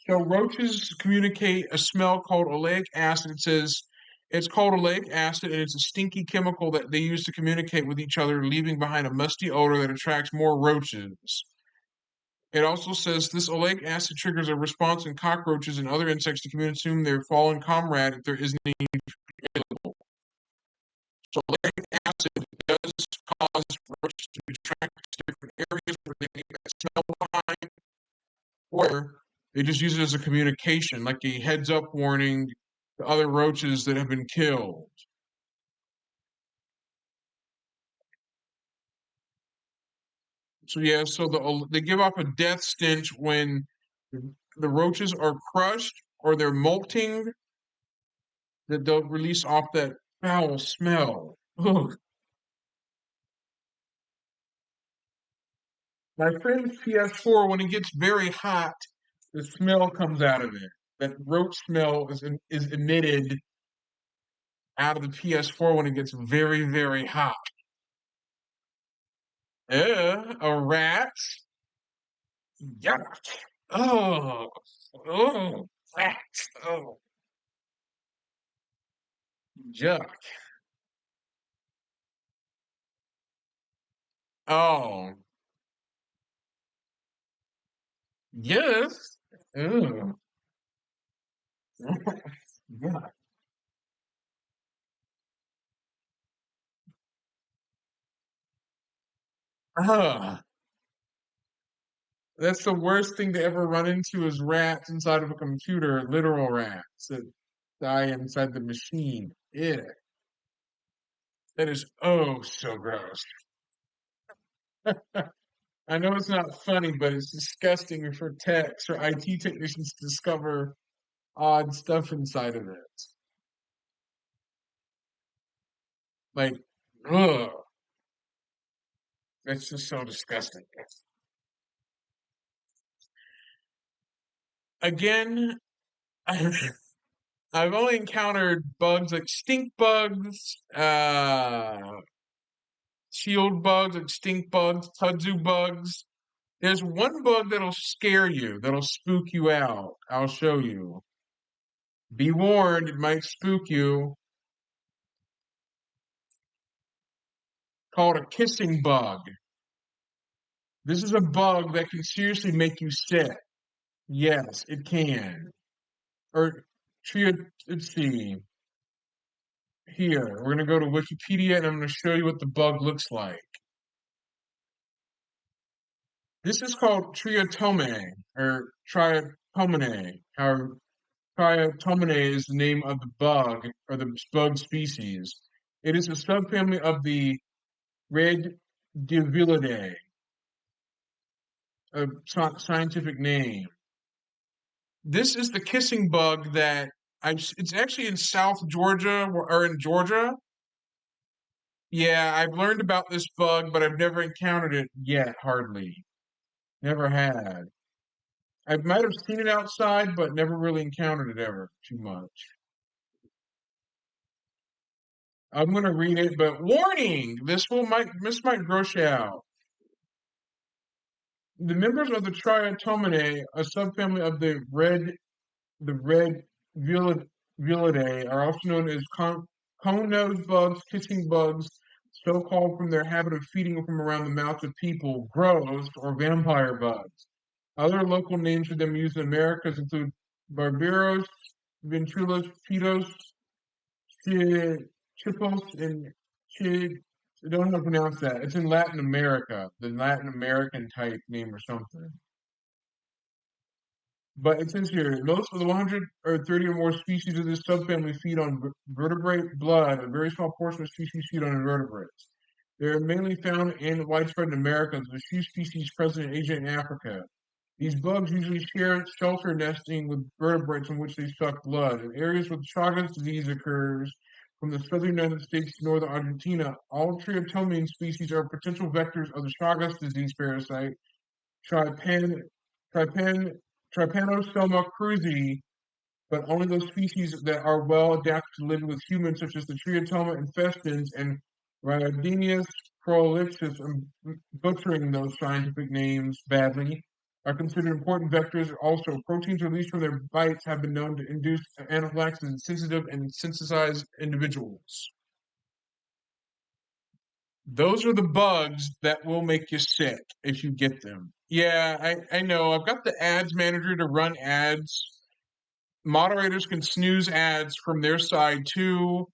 S2: So roaches communicate a smell called oleic acid. It says it's called oleic acid, and it's a stinky chemical that they use to communicate with each other, leaving behind a musty odor that attracts more roaches. It also says this oleic acid triggers a response in cockroaches and other insects to consume their fallen comrade if there isn't any available. So oleic acid does cause roaches to be attracted to different areas where they leave that smell behind, or they just use it as a communication, like a heads-up warning to other roaches that have been killed. So yeah, so they give off a death stench when the roaches are crushed or they're molting. That they'll release off that foul smell. Ugh. My friend's PS4, when it gets very hot, the smell comes out of it. That roach smell is emitted out of the PS4 when it gets very, very hot. A rat. Yuck. Oh. Oh. Rat. Oh. Yuck. Oh. Yes. Ugh. Yuck. Ugh. That's the worst thing to ever run into is rats inside of a computer, literal rats that die inside the machine. Yeah. That is oh so gross. I know it's not funny, but it's disgusting for techs or IT technicians to discover odd stuff inside of it. Like, ugh, that's just so disgusting. Again, I've only encountered bugs like stink bugs, shield bugs, like stink bugs, kudzu bugs. There's one bug that'll scare you, that'll spook you out. I'll show you. Be warned, it might spook you. Called a kissing bug. This is a bug that can seriously make you sick. Yes, it can. Or let's see. Here, we're gonna go to Wikipedia and I'm gonna show you what the bug looks like. This is called triatomene or triatomene. Or triatomene is the name of the bug or the bug species. It is a subfamily of the Rediviridae, a scientific name. This is the kissing bug that it's actually in South Georgia or in Georgia. Yeah, I've learned about this bug, but I've never encountered it yet, hardly. Never had. I might have seen it outside, but never really encountered it ever too much. I'm gonna read it, but warning! This might gross you out. The members of the Triatomene, a subfamily of the red Velidae, are also known as cone-nosed bugs, kissing bugs, so called from their habit of feeding from around the mouths of people, grows, or vampire bugs. Other local names for them used in Americas include Barberos, Ventrillus, Pitos, Chipos, and Chid. I don't know how to pronounce that. It's in Latin America, the Latin American type name or something. But it says here, most of the 130 or more species of this subfamily feed on vertebrate blood. A very small portion of species feed on invertebrates. They are mainly found and widespread in America, with a few species present in Asia and Africa. These bugs usually share shelter nesting with vertebrates from which they suck blood. In areas where Chagas disease occurs, from the southern United States to northern Argentina, all triatomene species are potential vectors of the Chagas disease parasite, Trypanosoma cruzi, but only those species that are well adapted to living with humans, such as the Triatoma infestans and Rhyodenius prolixus, I'm butchering those scientific names badly, are considered important vectors. Also, proteins released from their bites have been known to induce anaphylaxis in sensitive and sensitized individuals. Those are the bugs that will make you sick if you get them. Yeah, I know. I've got the ads manager to run ads. Moderators can snooze ads from their side too,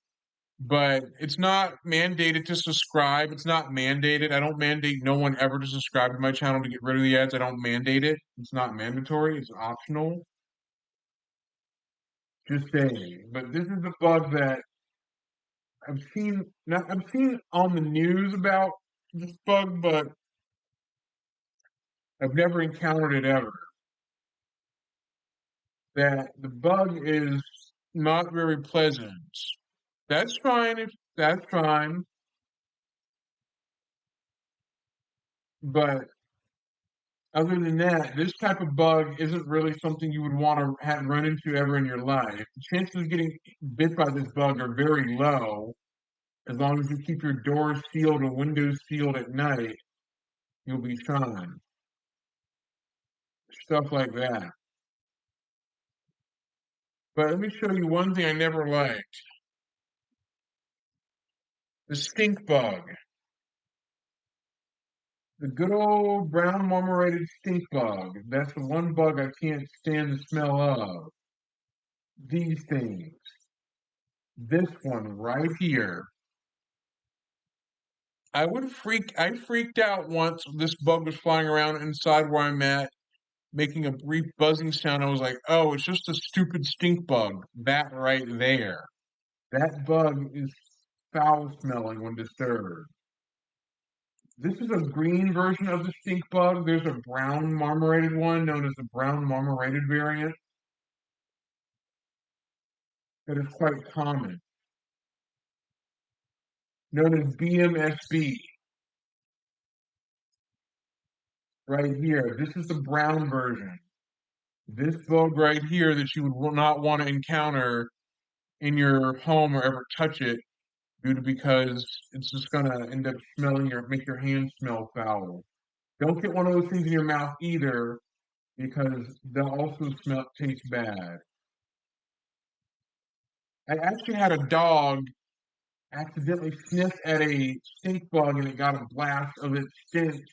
S2: but it's not mandated to subscribe. It's not mandated. I don't mandate no one ever to subscribe to my channel to get rid of the ads. I don't mandate it. It's not mandatory. It's optional. Just saying. But this is a bug that I've seen on the news about this bug, but I've never encountered it ever. That the bug is not very pleasant. That's fine if that's fine, but other than that, this type of bug isn't really something you would want to run into ever in your life. The chances of getting bit by this bug are very low, as long as you keep your doors sealed and windows sealed at night. you'll be fine. Stuff like that. But let me show you one thing I never liked. The stink bug. The good old brown marmorated stink bug. That's the one bug I can't stand the smell of. These things. This one right here. I freaked out once this bug was flying around inside where I'm at, making a brief buzzing sound. I was like, oh, it's just a stupid stink bug. That right there. That bug is foul smelling when disturbed. This is a green version of the stink bug. There's a brown marmorated one known as the brown marmorated variant that is quite common, known as BMSB. Right here, this is the brown version. This bug right here that you would not want to encounter in your home or ever touch it because it's just gonna end up make your hands smell foul. Don't get one of those things in your mouth either because they'll also taste bad. I actually had a dog accidentally sniffed at a stink bug and it got a blast of its stench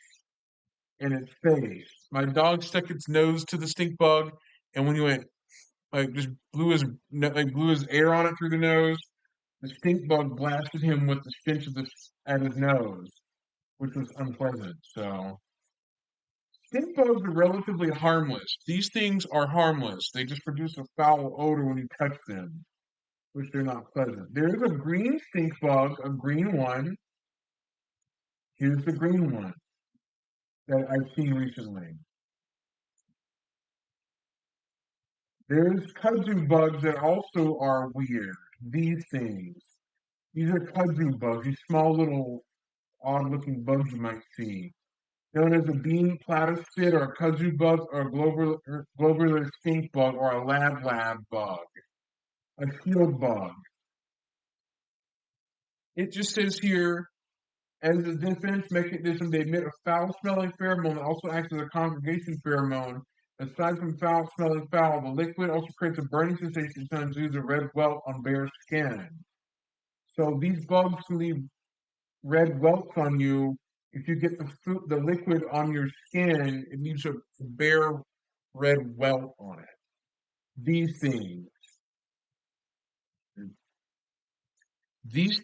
S2: in its face. My dog stuck its nose to the stink bug, and when he went, just blew his air on it through the nose, the stink bug blasted him with the stench at his nose, which was unpleasant. So, stink bugs are relatively harmless. These things are harmless. They just produce a foul odor when you touch them, which they're not pleasant. There is a green stink bug, a green one. Here's the green one that I've seen recently. There's kudzu bugs that also are weird. These things. These are kudzu bugs, these small little odd-looking bugs you might see. Known as a bean platyspid or a kudzu bug or a globular stink bug or a lab bug. A field bug. It just says here, as a defense mechanism, they emit a foul-smelling pheromone that also acts as a congregation pheromone. Aside from smelling foul, the liquid also creates a burning sensation sometimes leaves a red welt on bare skin. So these bugs can leave red welts on you. If you get the liquid on your skin, it leaves a bare red welt on it. These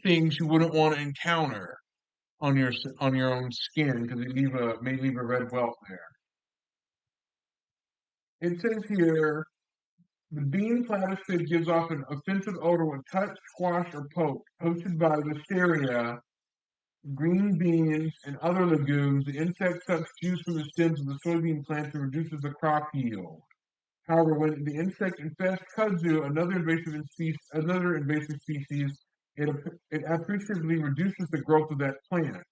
S2: things you wouldn't want to encounter on your own skin because they may leave a red welt there. It says here, the bean platyspid gives off an offensive odor when touched, squashed, or poked. Hosted by Listeria, green beans, and other legumes, the insect sucks juice from the stems of the soybean plants and reduces the crop yield. However, when the insect infests kudzu, another invasive species, it appreciably reduces the growth of that plant.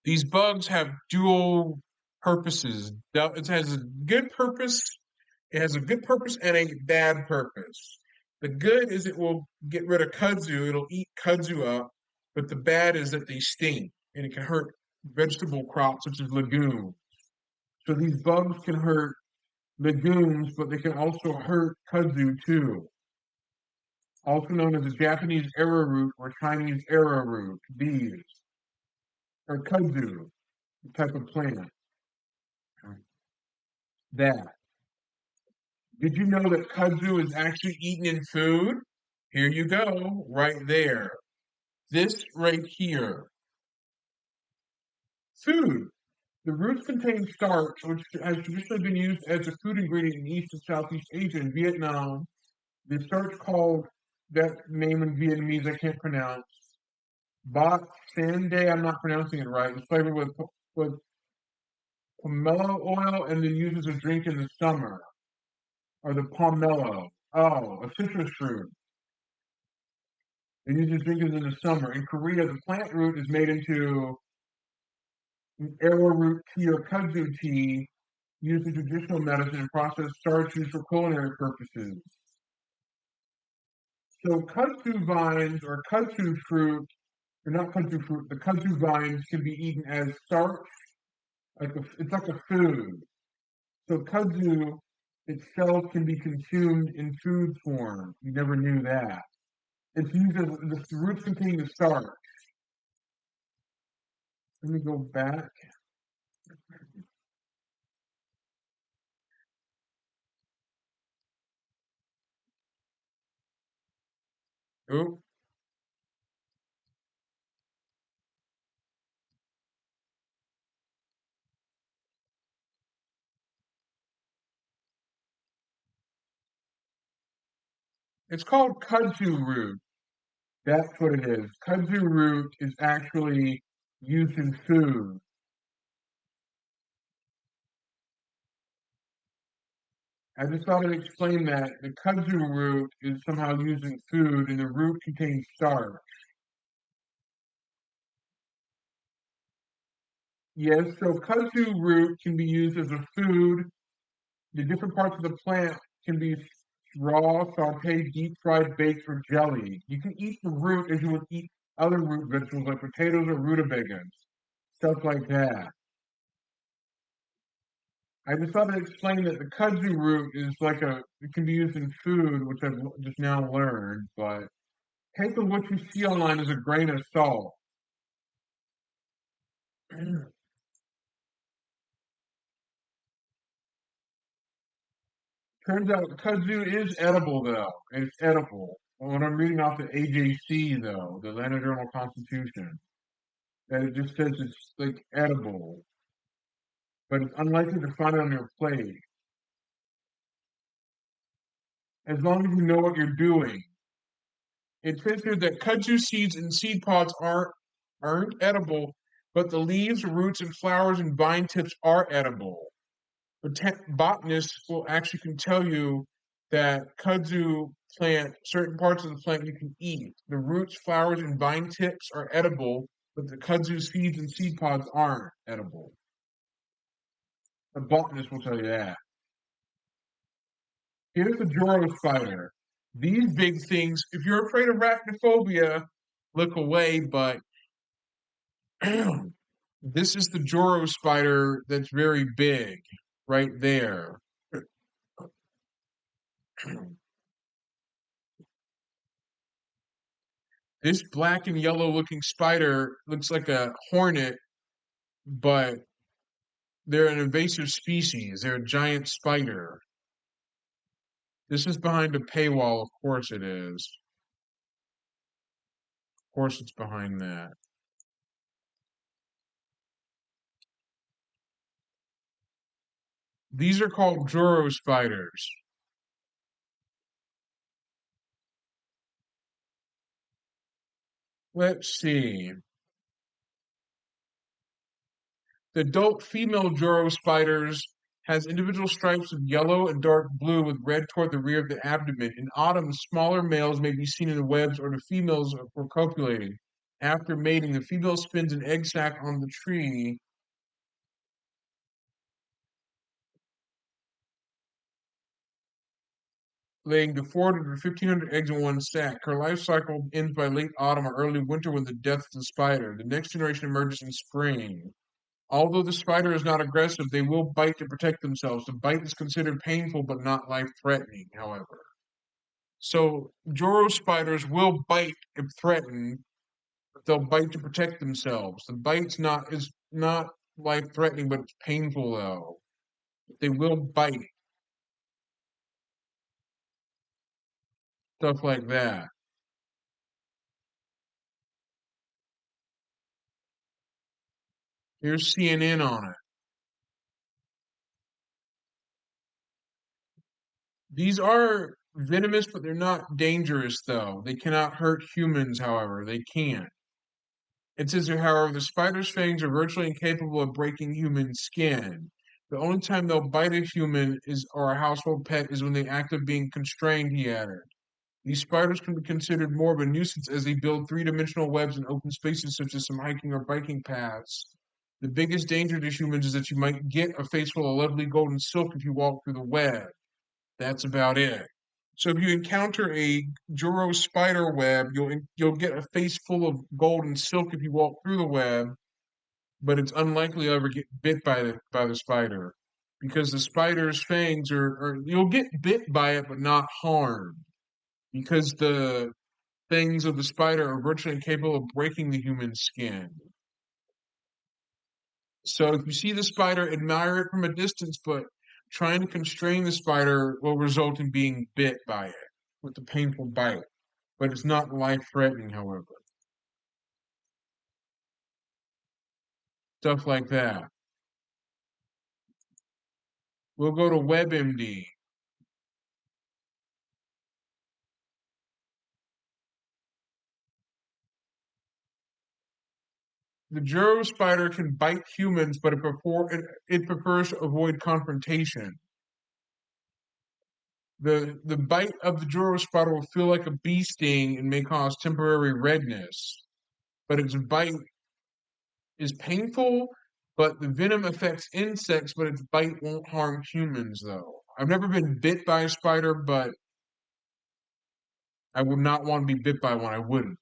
S2: These bugs have dual purposes. It has a good purpose. It has a good purpose and a bad purpose. The good is it will get rid of kudzu. It'll eat kudzu up. But the bad is that they stink and it can hurt vegetable crops such as legumes. So these bugs can hurt legumes, but they can also hurt kudzu too. Also known as the Japanese arrowroot or Chinese arrowroot. These are kudzu, the type of plant. That. Did you know that kudzu is actually eaten in food? Here you go, right there. This right here. Food. The roots contain starch, which has traditionally been used as a food ingredient in East and Southeast Asia and Vietnam. The starch called, that name in Vietnamese I can't pronounce, bok sande, I'm not pronouncing it right. It's flavored with pomelo oil and then used as a drink in the summer. Or the pomelo. Oh, a citrus fruit. They use as drinkers in the summer. In Korea, the plant root is made into arrowroot tea or kudzu tea, used in traditional medicine and processed starch used for culinary purposes. So kudzu vines or kudzu fruit Or not kudzu fruit. The kudzu vines can be eaten as starch. It's like a food. So kudzu itself can be consumed in food form. You never knew that. It's used as the roots contain the starch. Let me go back. Oh, it's called kudzu root. That's what it is. Kudzu root is actually used in food. I just thought I'd explain that the kudzu root is somehow used in food, and the root contains starch. Yes, so kudzu root can be used as a food. The different parts of the plant can be raw, sauteed, deep fried, baked, or jellied. You can eat the root as you would eat other root vegetables like potatoes or rutabagas, stuff like that. I just thought I'd explain that the kudzu root is it can be used in food, which I've just now learned, but take what you see online as a grain of salt. Turns out kudzu is edible, though. It's edible. When I'm reading off the AJC, though, the Atlanta Journal-Constitution, that it just says it's like edible, but it's unlikely to find it on your plate. As long as you know what you're doing. It says here that kudzu seeds and seed pods aren't edible, but the leaves, roots, and flowers and vine tips are edible. Botanists will actually can tell you that kudzu plant, certain parts of the plant you can eat. The roots, flowers, and vine tips are edible, but the kudzu seeds and seed pods aren't edible. The botanist will tell you that. Here's the Joro spider. These big things, if you're afraid of arachnophobia, look away, but this is the Joro spider that's very big, right there. This black and yellow looking spider looks like a hornet, but they're an invasive species. They're a giant spider. This is behind a paywall, of course it is. Of course it's behind that. These are called Joro spiders. Let's see. The adult female Joro spiders has individual stripes of yellow and dark blue with red toward the rear of the abdomen. In autumn, smaller males may be seen in the webs or the females for copulating. After mating, the female spins an egg sac on the tree. Laying to 400 to 1,500 eggs in one sac. Her life cycle ends by late autumn or early winter when the death of the spider. The next generation emerges in spring. Although the spider is not aggressive, they will bite to protect themselves. The bite is considered painful but not life-threatening, however. So Joro spiders will bite if threatened, but they'll bite to protect themselves. The bite's not life-threatening, but it's painful though. They will bite. Stuff like that. Here's CNN on it. These are venomous, but they're not dangerous, though. They cannot hurt humans, however. They can't. It says here, however, the spider's fangs are virtually incapable of breaking human skin. The only time they'll bite a human or a household pet is when they act of being constrained, he added. These spiders can be considered more of a nuisance as they build three-dimensional webs in open spaces such as some hiking or biking paths. The biggest danger to humans is that you might get a face full of lovely golden silk if you walk through the web. That's about it. So if you encounter a Juro spider web, you'll get a face full of gold and silk if you walk through the web, but it's unlikely you'll ever get bit by the spider, because the spider's fangs are you'll get bit by it but not harmed, because the fangs of the spider are virtually incapable of breaking the human skin. So if you see the spider, admire it from a distance, but trying to constrain the spider will result in being bit by it with a painful bite. But it's not life-threatening, however. Stuff like that. We'll go to WebMD. The Juro spider can bite humans, but it prefers to avoid confrontation. The bite of the Juro spider will feel like a bee sting and may cause temporary redness, but its bite is painful, but the venom affects insects, but its bite won't harm humans, though. I've never been bit by a spider, but I would not want to be bit by one. I wouldn't.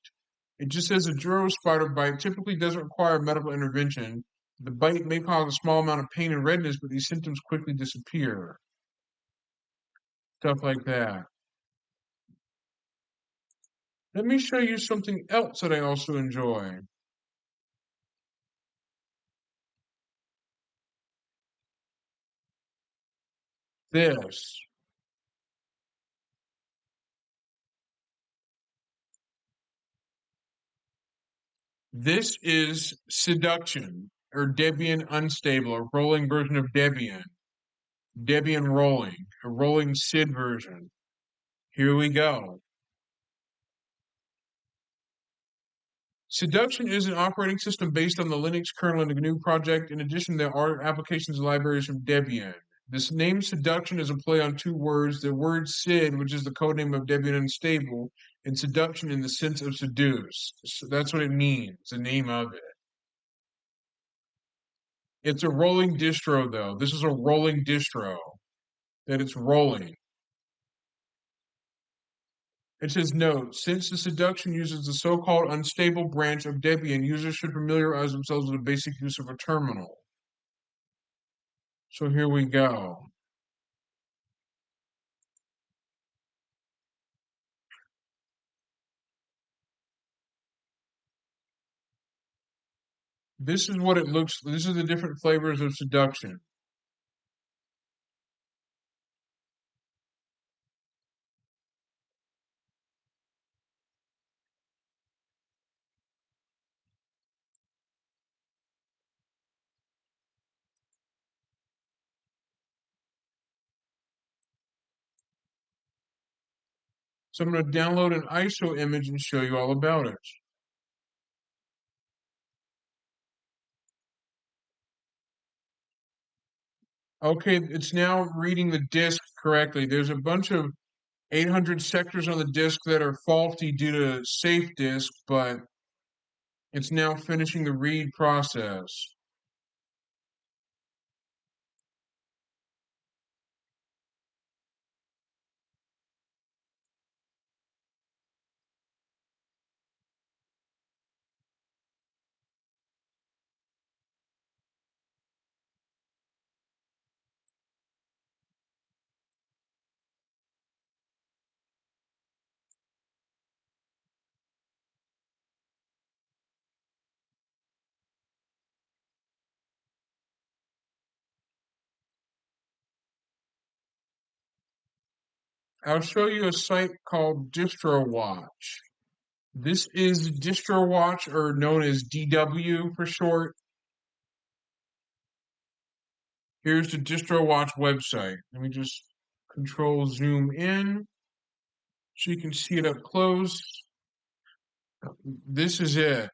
S2: It just says a Juro spider bite typically doesn't require medical intervention. The bite may cause a small amount of pain and redness, but these symptoms quickly disappear. Stuff like that. Let me show you something else that I also enjoy. This. This is Seduction, or Debian Unstable, a rolling version of Debian. Debian Rolling, a rolling SID version. Here we go. Seduction is an operating system based on the Linux kernel in the GNU project. In addition, there are applications and libraries from Debian. This name Seduction is a play on two words. The word SID, which is the codename of Debian Unstable, and seduction in the sense of seduce. So that's what it means, the name of it. It's a rolling distro, though. This is a rolling distro, that it's rolling. It says, note, since the seduction uses the so-called unstable branch of Debian, users should familiarize themselves with the basic use of a terminal. So here we go. This is what it looks, this is the different flavors of seduction. So I'm going to download an ISO image and show you all about it. Okay, it's now reading the disk correctly. There's a bunch of 800 sectors on the disk that are faulty due to safe disk, but it's now finishing the read process. I'll show you a site called DistroWatch. This is DistroWatch, or known as DW for short. Here's the DistroWatch website. Let me just control zoom in so you can see it up close. This is it.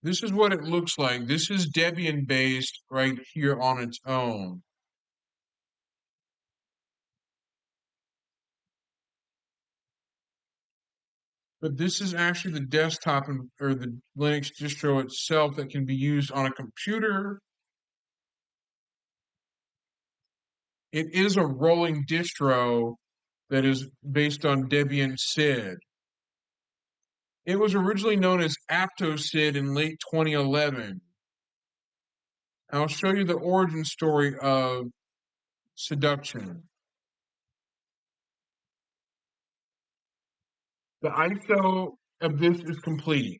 S2: This is what it looks like. This is Debian based right here on its own. but this is actually the desktop or the Linux distro itself that can be used on a computer. It is a rolling distro that is based on Debian SID. It was originally known as AptoSID in late 2011. I'll show you the origin story of Seduction. The ISO of this is complete.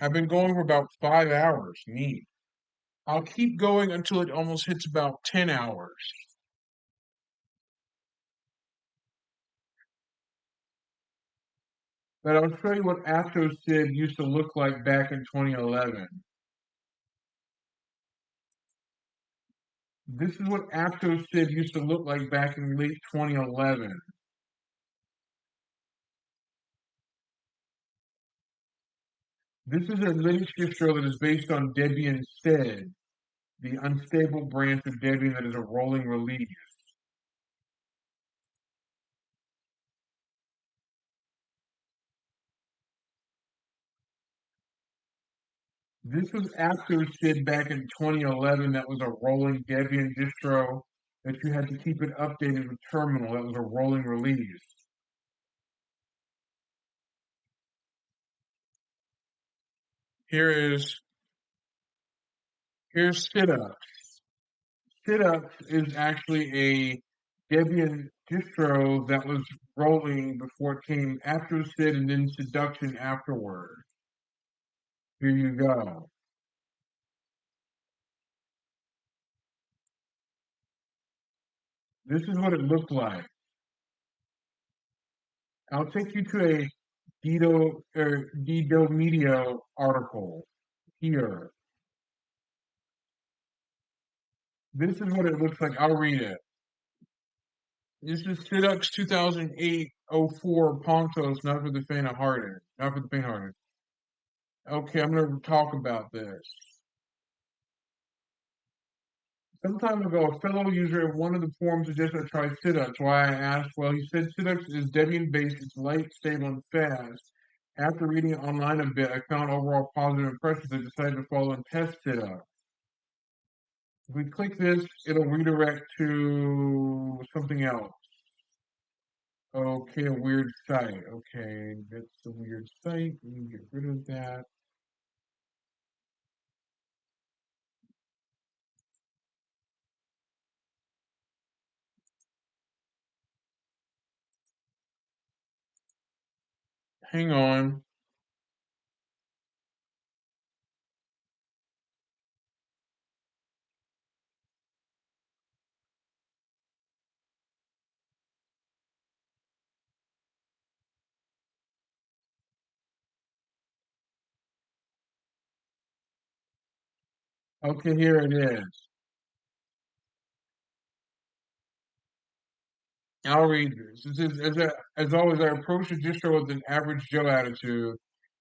S2: I've been going for about 5 hours. Neat. I'll keep going until it almost hits about 10 hours. But I'll show you what AptoSID used to look like back in 2011. This is what AptoSID used to look like back in late 2011. This is a Linux distro that is based on Debian SID, the unstable branch of Debian that is a rolling release. This was AptoSID back in 2011 that was a rolling Debian distro that you had to keep it updated with terminal. That was a rolling release. Here's Sidup. Sidup is actually a Debian distro that was rolling before it came AptoSID and then Seduction afterward. Here you go. This is what it looked like. I'll take you to a Dido Media article here. This is what it looks like. I'll read it. This is Sidux 2008-04 Pontos, not for the faint-hearted. Not for the faint-hearted. Okay, I'm going to talk about this. Some time ago, a fellow user of one of the forums suggested I try Sidux. Why I asked? Well, he said Sidux is Debian-based, it's light, stable, and fast. After reading it online a bit, I found overall positive impressions and decided to follow and test Sidux. If we click this, it'll redirect to something else. Okay, a weird site. Okay, that's a weird site. We can get rid of that. Hang on. Okay, here it is. I'll read this. This is, as always, I approach the distro with an average Joe attitude.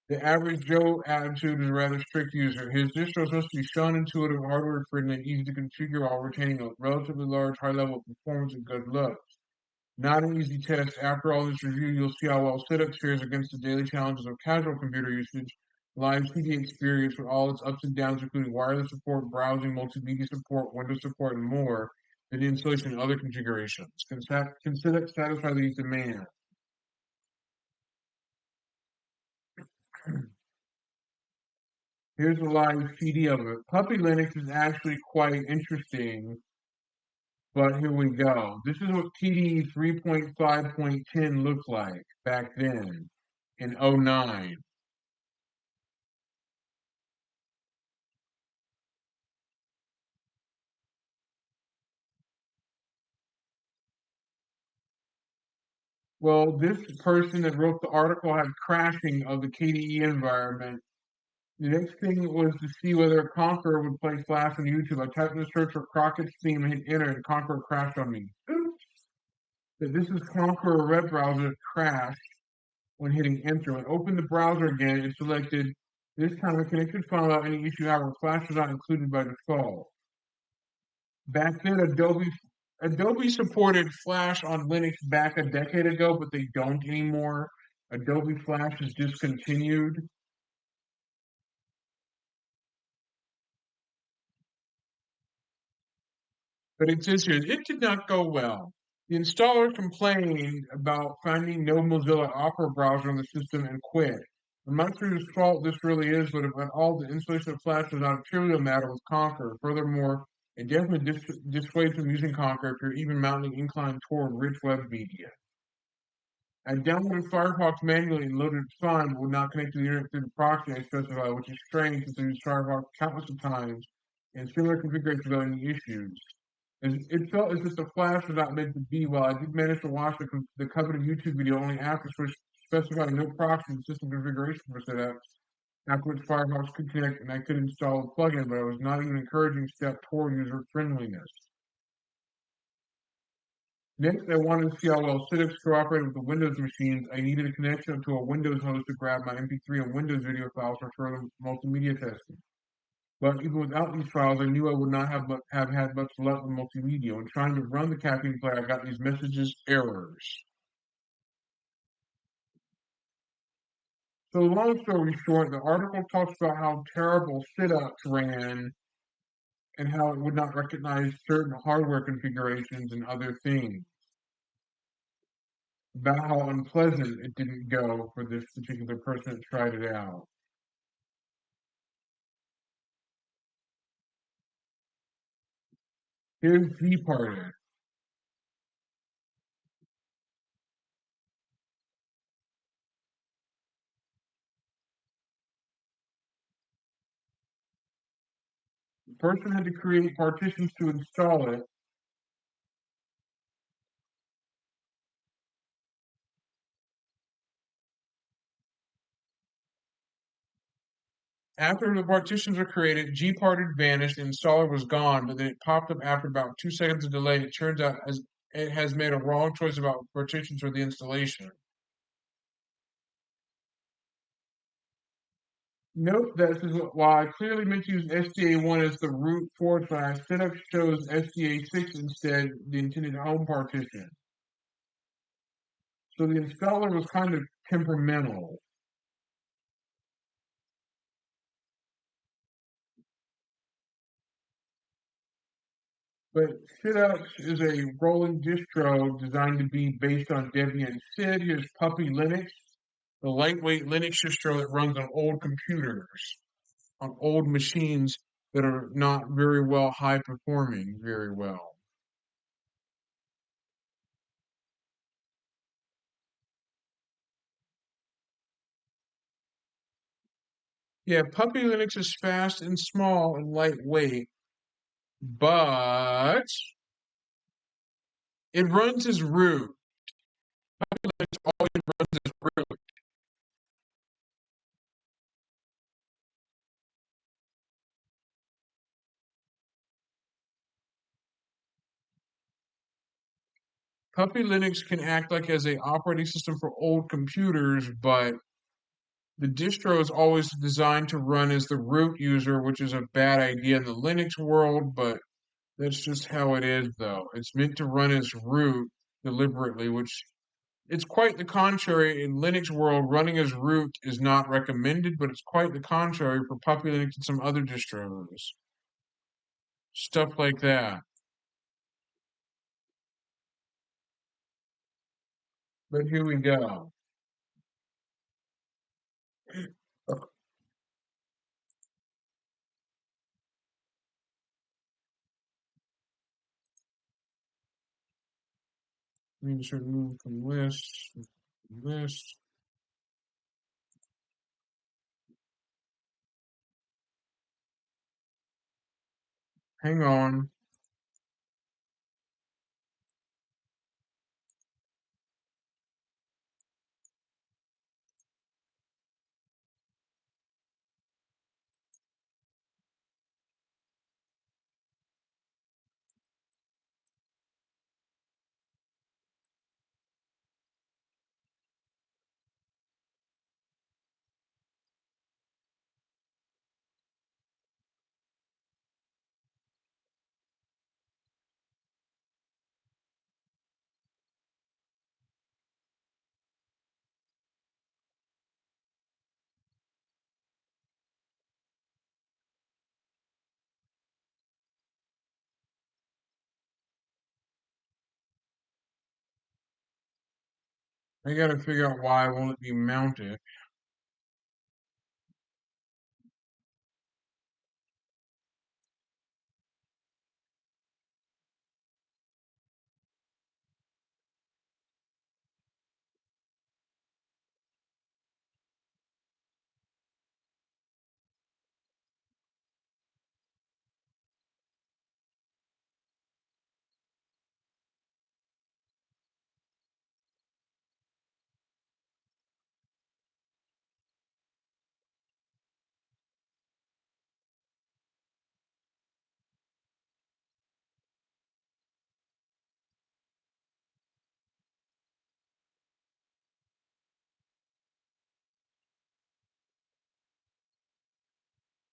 S2: The average Joe attitude is a rather strict user. His distro is supposed to be fun, intuitive, hardware friendly, and easy to configure while retaining a relatively large, high level of performance and good looks. Not an easy test. After all this review, you'll see how well Sidux fares against the daily challenges of casual computer usage, live CD experience with all its ups and downs, including wireless support, browsing, multimedia support, Windows support, and more, and the installation of other configurations. Can Sidux satisfy these demands? Here's a live CD of it. Puppy Linux is actually quite interesting, but here we go. This is what TD 3.5.10 looked like back then in 09. Well, this person that wrote the article had crashing of the KDE environment. The next thing was to see whether Conqueror would play Flash on YouTube. I typed in the search for Crockett's theme and hit enter, and Conqueror crashed on me. Oops. But this is Conqueror web browser crashed when hitting enter. When I opened the browser again, it selected this time a connected file without any issue. However, Flash was not included by default. Back then, Adobe supported Flash on Linux back a decade ago, but they don't anymore. Adobe Flash is discontinued. But it says here, it did not go well. The installer complained about finding no Mozilla Opera browser on the system and quit. I'm not sure whose fault this really is, but about all the installation of Flash was not a trivial matter with Conquer. Furthermore, it definitely dissuades from using Conquer if you're even mildly inclined toward rich web media. I downloaded Firefox manually and loaded it fine, but would not connect to the internet through the proxy I specified, which is strange since I used Firefox countless of times and similar configurations without any issues. It felt as if the Flash was not meant to be. While I did manage to watch the coveted YouTube video only after specifying no proxy and system configuration for setup, after which Firefox could connect and I could install the plugin, but it was not even an encouraging step toward user friendliness. Next, I wanted to see how well Citrix cooperated with the Windows machines. I needed a connection to a Windows host to grab my MP3 and Windows video files for further multimedia testing. But even without these files, I knew I would not have had much luck with multimedia. When trying to run the Caffeine Player, I got these messages, errors. So long story short, the article talks about how terrible SitUps ran and how it would not recognize certain hardware configurations and other things. About how unpleasant it didn't go for this particular person that tried it out. Here's Gparted. The person had to create partitions to install it. After the partitions were created, Gparted vanished, the installer was gone, but then it popped up after about 2 seconds of delay. It turns out as it has made a wrong choice about partitions for the installation. Note that this is while I clearly meant to use SDA1 as the root / setup shows SDA6 instead, the intended home partition. So the installer was kind of temperamental. But SidUps is a rolling distro designed to be based on Debian SID. Here's Puppy Linux, the lightweight Linux distro that runs on old computers, on old machines that are not very well high performing very well. Yeah, Puppy Linux is fast and small and lightweight, but it runs as root. Puppy Linux always runs as root. Puppy Linux can act like as a operating system for old computers, but the distro is always designed to run as the root user, which is a bad idea in the Linux world, but that's just how it is, though. It's meant to run as root deliberately, which it's quite the contrary in Linux world. Running as root is not recommended, but it's quite the contrary for Puppy Linux and some other distros. Stuff like that. But here we go. Let me just remove from list. Hang on. I gotta figure out why won't it be mounted.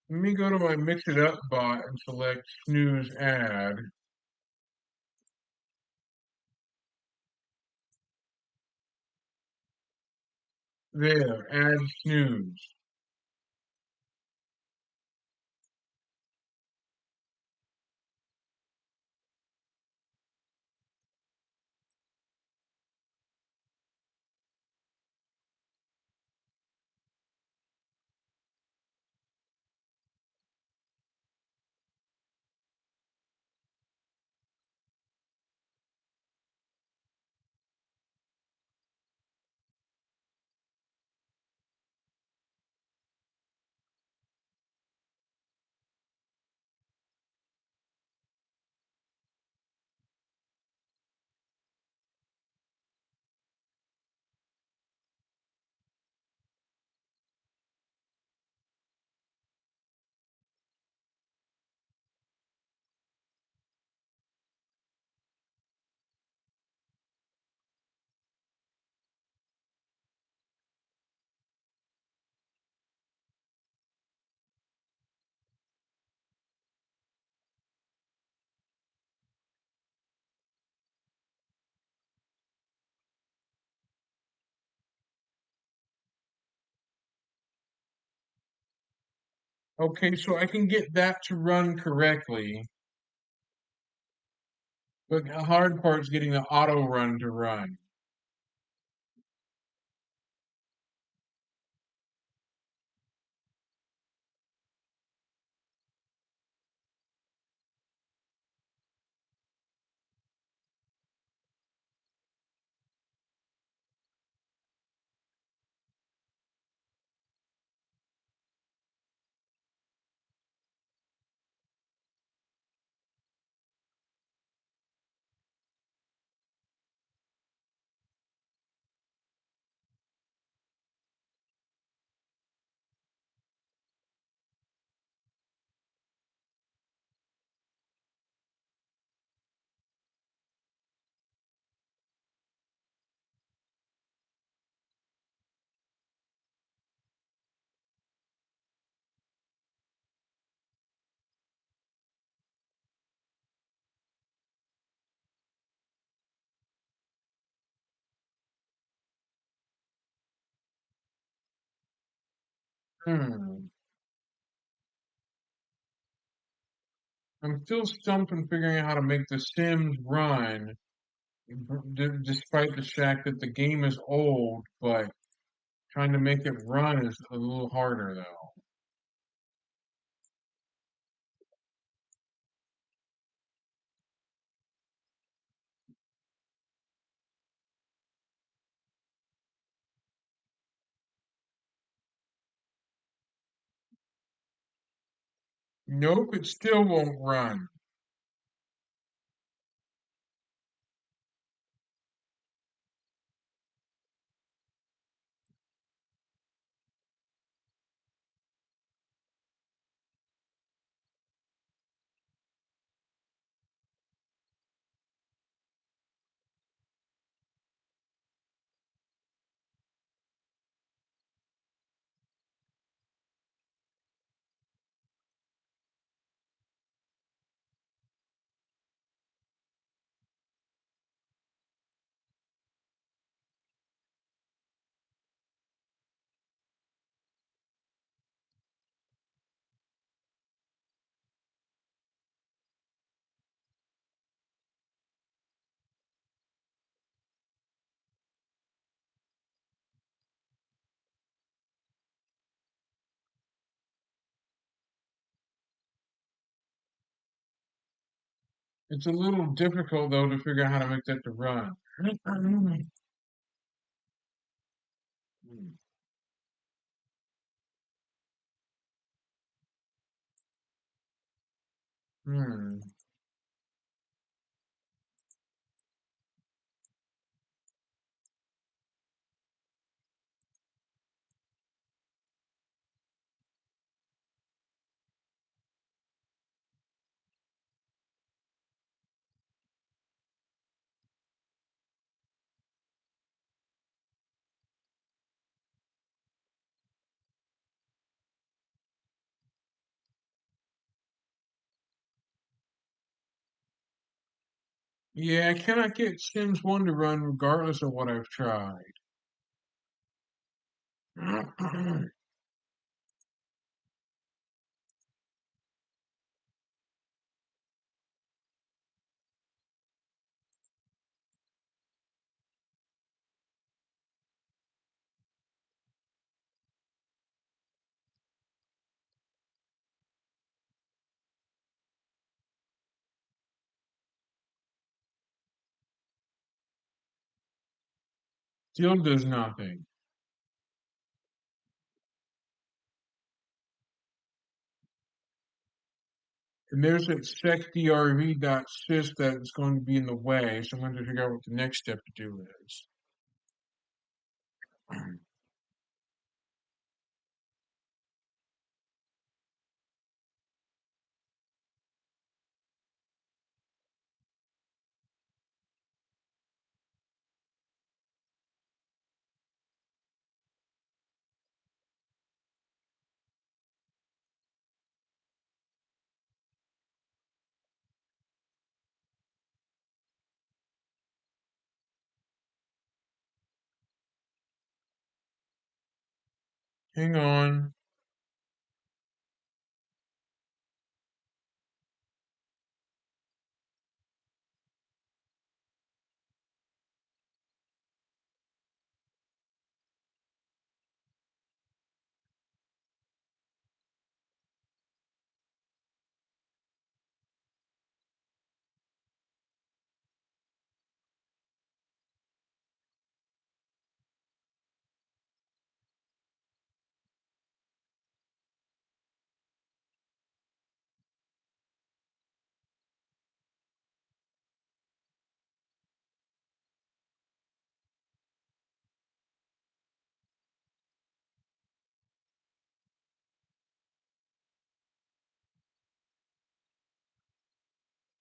S2: Let me go to my Mix It Up bot and select snooze add. There, add snooze. Okay, so I can get that to run correctly, but the hard part is getting the auto run to run. Hmm. I'm still stumped on figuring out how to make The Sims run, despite the fact that the game is old, but trying to make it run is a little harder though. Nope, it still won't run. It's a little difficult though to figure out how to make that to run. Hmm. Yeah, I cannot get Sims 1 to run regardless of what I've tried. Still does nothing. And there's that secdrv.sys that's going to be in the way, so I'm going to figure out what the next step to do is. Hang on.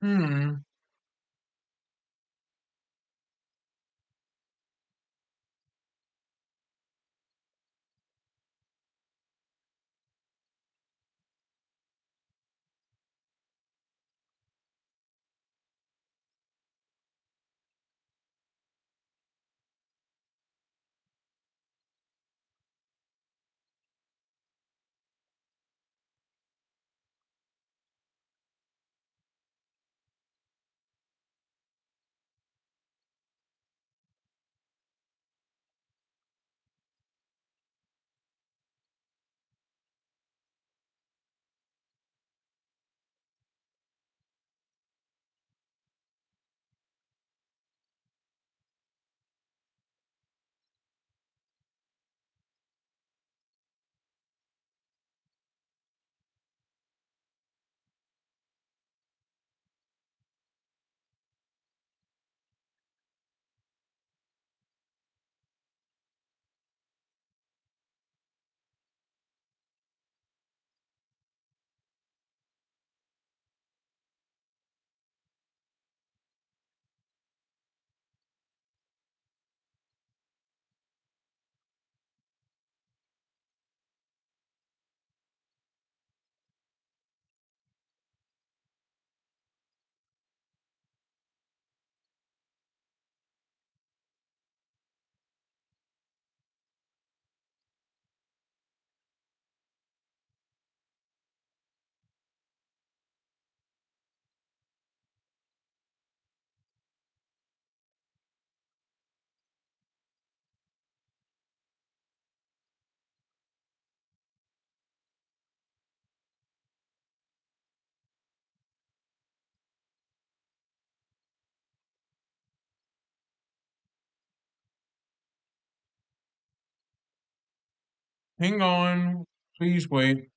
S2: Hmm. Hang on. Please wait.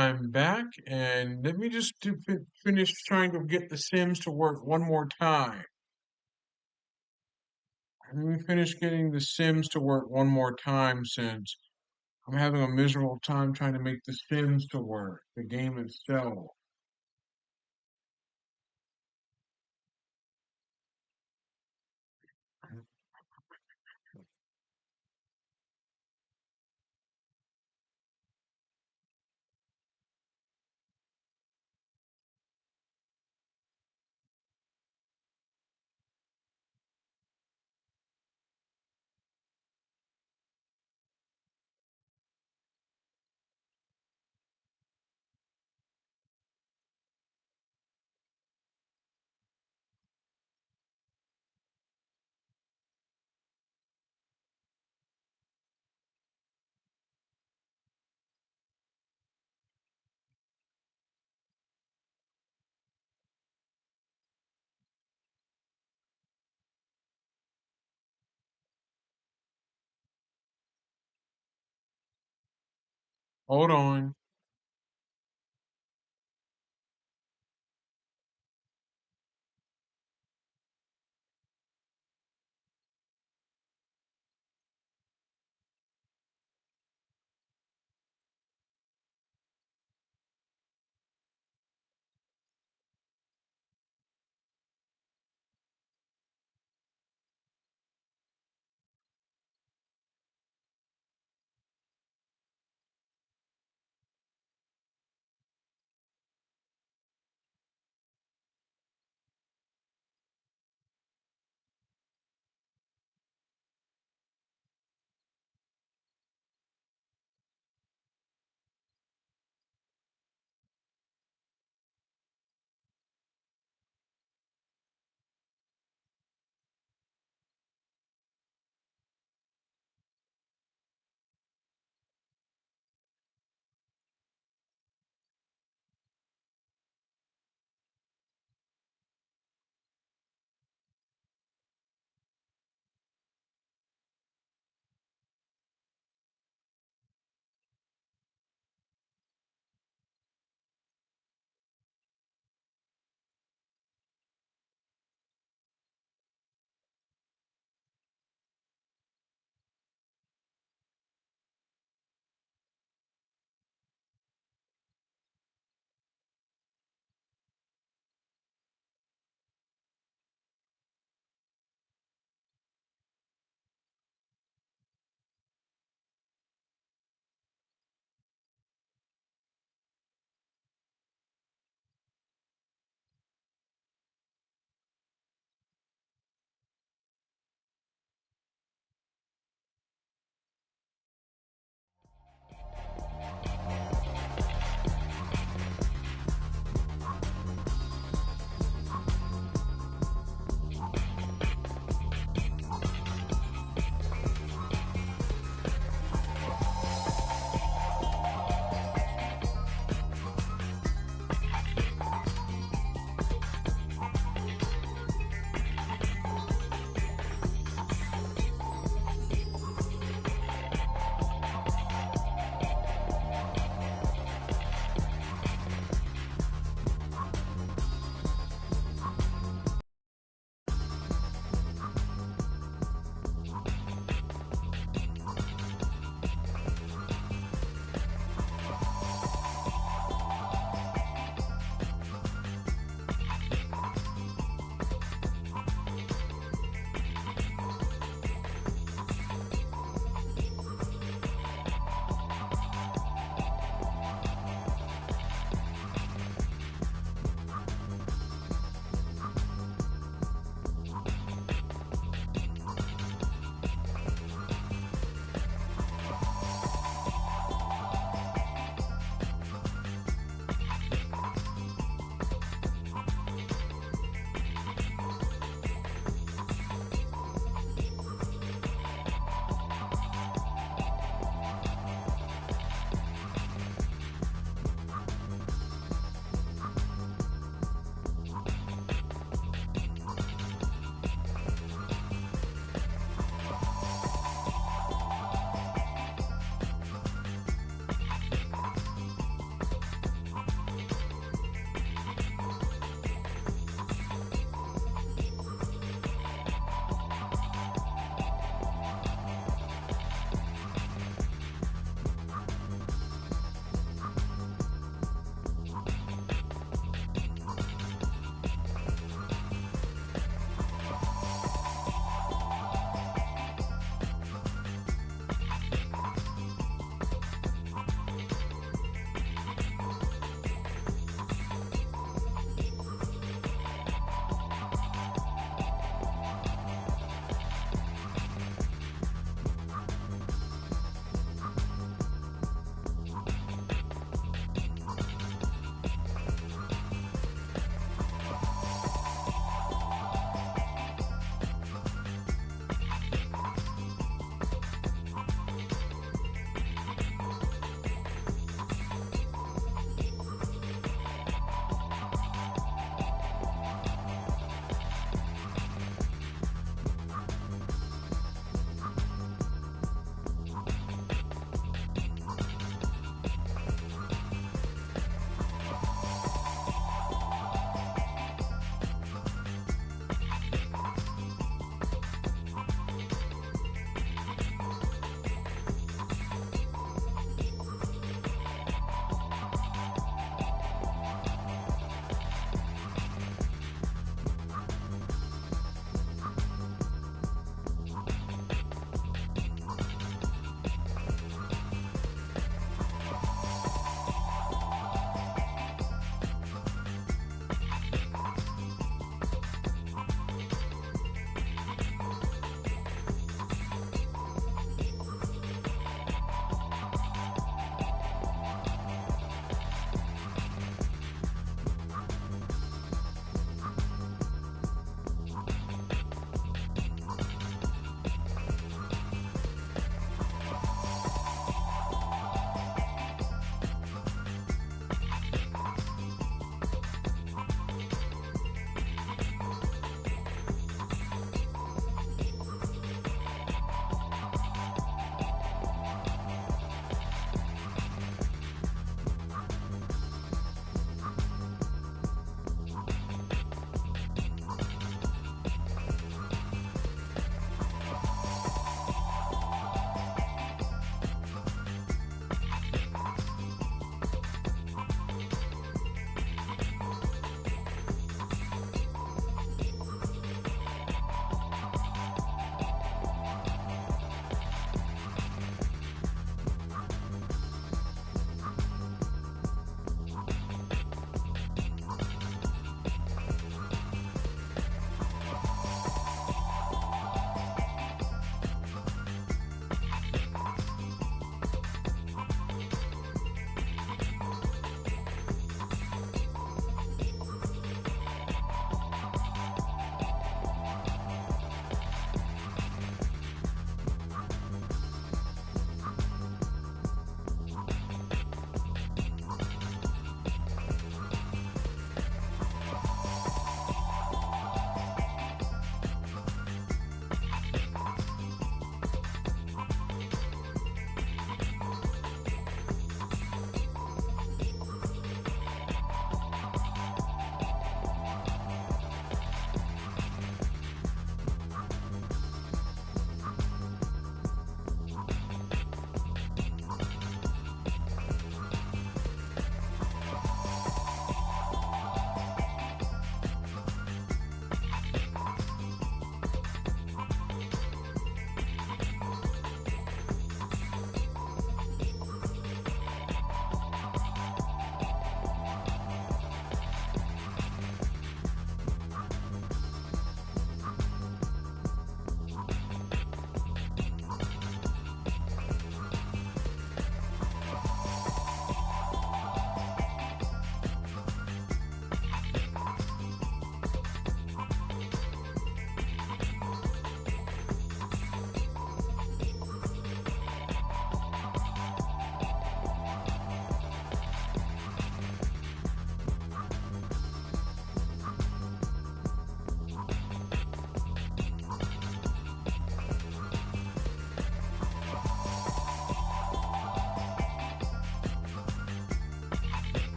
S2: I'm back, and let me just finish trying to get The Sims to work one more time. Let me finish getting The Sims to work one more time since I'm having a miserable time trying to make The Sims to work, the game itself. Hold on.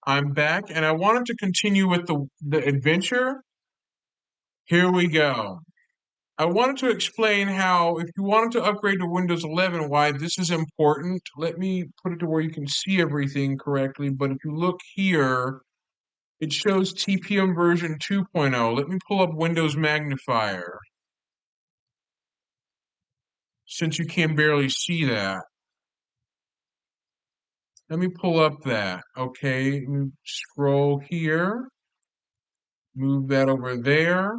S2: I'm back, and I wanted to continue with the adventure. Here we go. I wanted to explain how, if you wanted to upgrade to Windows 11, why this is important. Let me put it to where you can see everything correctly. But if you look here, it shows TPM version 2.0. Let me pull up Windows Magnifier, since you can barely see that. Let me pull up that. Okay, scroll here, move that over there.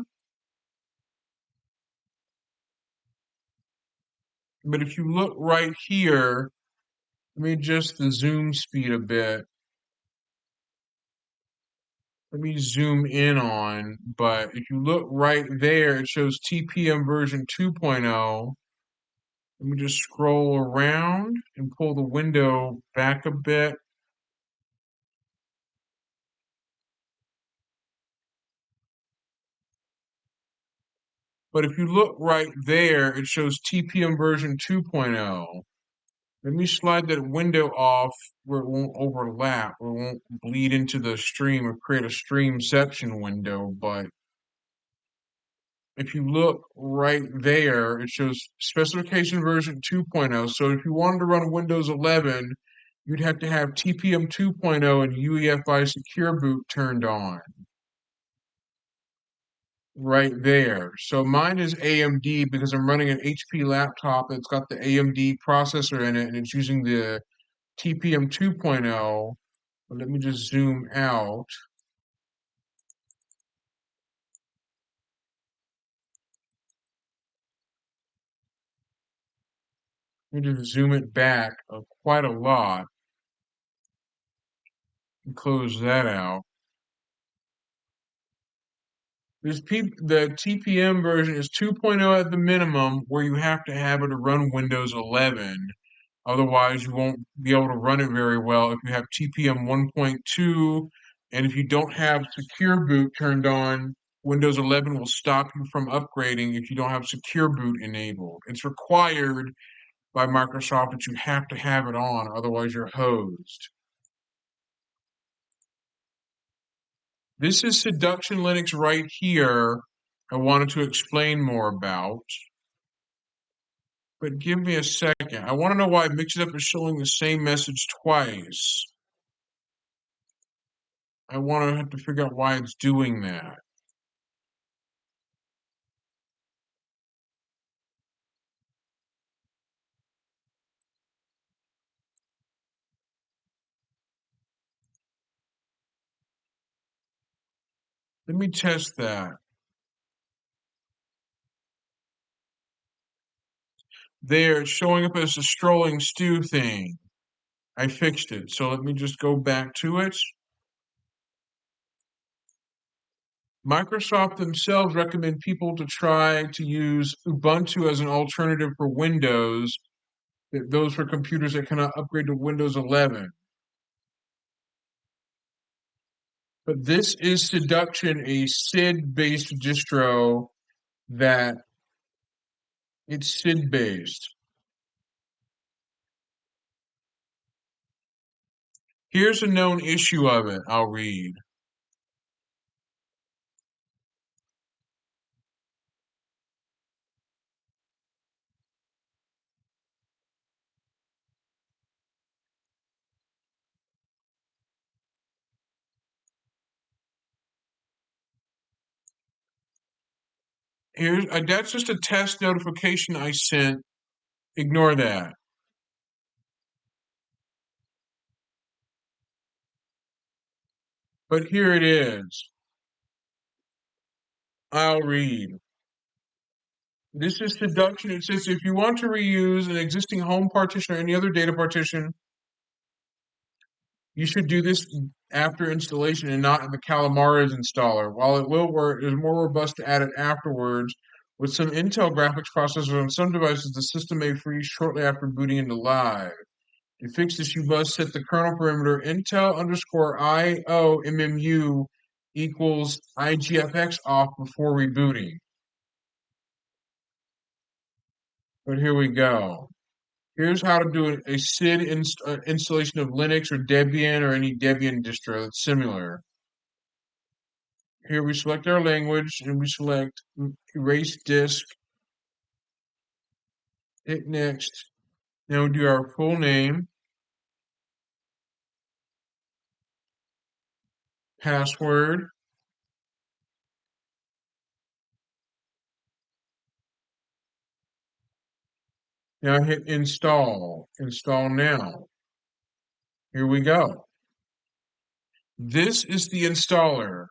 S2: But if you look right here, let me adjust the zoom speed a bit. Let me zoom in on, but if you look right there, it shows TPM version 2.0. Let me just scroll around and pull the window back a bit. But if you look right there, it shows TPM version 2.0. Let me slide that window off where it won't overlap, or it won't bleed into the stream or create a stream section window. But if you look right there, it shows specification version 2.0. So if you wanted to run Windows 11, you'd have to have TPM 2.0 and UEFI Secure Boot turned on. Right there. So mine is AMD because I'm running an HP laptop that's got the AMD processor in it, and it's using the TPM 2.0. But let me just zoom out. Let me just zoom it back quite a lot and close that out. The TPM version is 2.0 at the minimum, where you have to have it to run Windows 11. Otherwise, you won't be able to run it very well if you have TPM 1.2. And if you don't have Secure Boot turned on, Windows 11 will stop you from upgrading if you don't have Secure Boot enabled. It's required by Microsoft that you have to have it on, otherwise you're hosed. This is Seduction Linux right here. I wanted to explain more about. But give me a second. I want to know why Mixitup is showing the same message twice. I want to have to figure out why it's doing that. Let me test that. There, it's showing up as a strolling stew thing. I fixed it. So let me just go back to it. Microsoft themselves recommend people to try to use Ubuntu as an alternative for Windows. Those for computers that cannot upgrade to Windows 11. But this is Seduction, a SID-based distro that it's SID-based. Here's a known issue of it. I'll read. That's just a test notification I sent. Ignore that. But here it is. I'll read. This is Seduction. It says if you want to reuse an existing home partition or any other data partition, you should do this after installation and not in the Calamares installer. While it will work, it is more robust to add it afterwards. With some Intel graphics processors on some devices, the system may freeze shortly after booting into live. To fix this, you must set the kernel parameter Intel_IOMMU equals IGFX off before rebooting. But here we go. Here's how to do a SID installation of Linux or Debian or any Debian distro that's similar. Here we select our language and we select erase disk. Hit next. Now we do our full name, password. Now hit install. Install now. Here we go. This is the installer.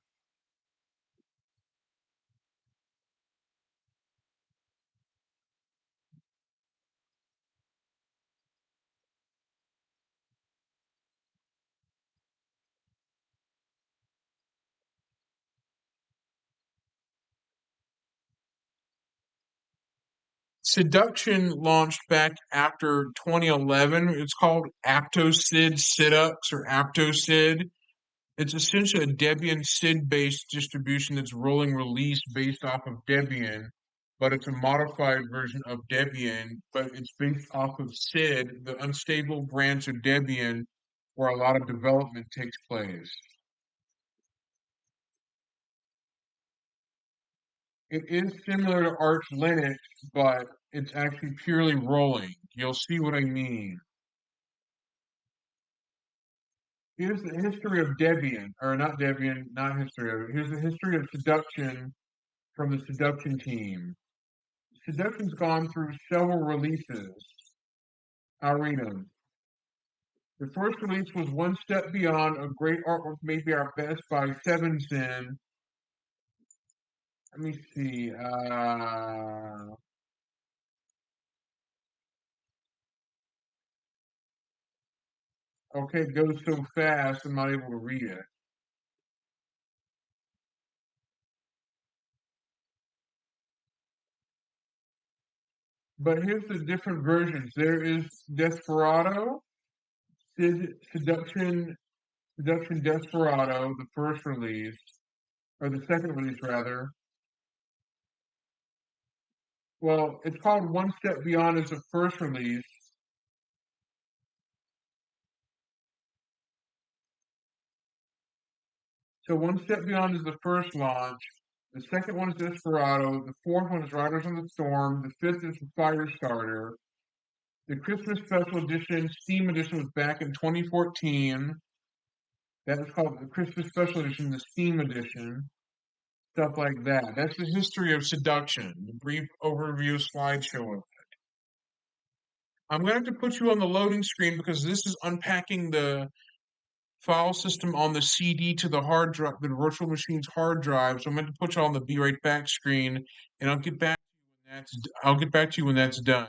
S2: Seduction launched back after 2011. It's called AptoSid Sidux or AptoSid. It's essentially a Debian SID-based distribution that's rolling release based off of Debian, but it's a modified version of Debian, but it's based off of SID, the unstable branch of Debian, where a lot of development takes place. It is similar to Arch Linux, but it's actually purely rolling. You'll see what I mean. Here's the history of Debian, or not Debian, not history of it. Here's the history of Seduction from the Seduction team. Seduction's gone through several releases. I'll read them. The first release was One Step Beyond, a great artwork maybe our best by Seven Sin. Let me see. Okay, it goes so fast, I'm not able to read it. But here's the different versions. There is Desperado, Seduction Desperado, the first release, or the second release rather. Well, it's called One Step Beyond as the first release. So One Step Beyond is the first launch. The second one is Desperado. The fourth one is Riders on the Storm. The fifth is Firestarter. The Christmas Special Edition, Steam Edition, was back in 2014. That was called the Christmas Special Edition, the Steam Edition. Stuff like that. That's the history of Seduction. A brief overview slideshow of it. I'm going to have to put you on the loading screen because this is unpacking the file system on the CD to the hard drive, the virtual machine's hard drive. So I'm going to put you on the Be Right Back screen, and I'll get back to you when that's done.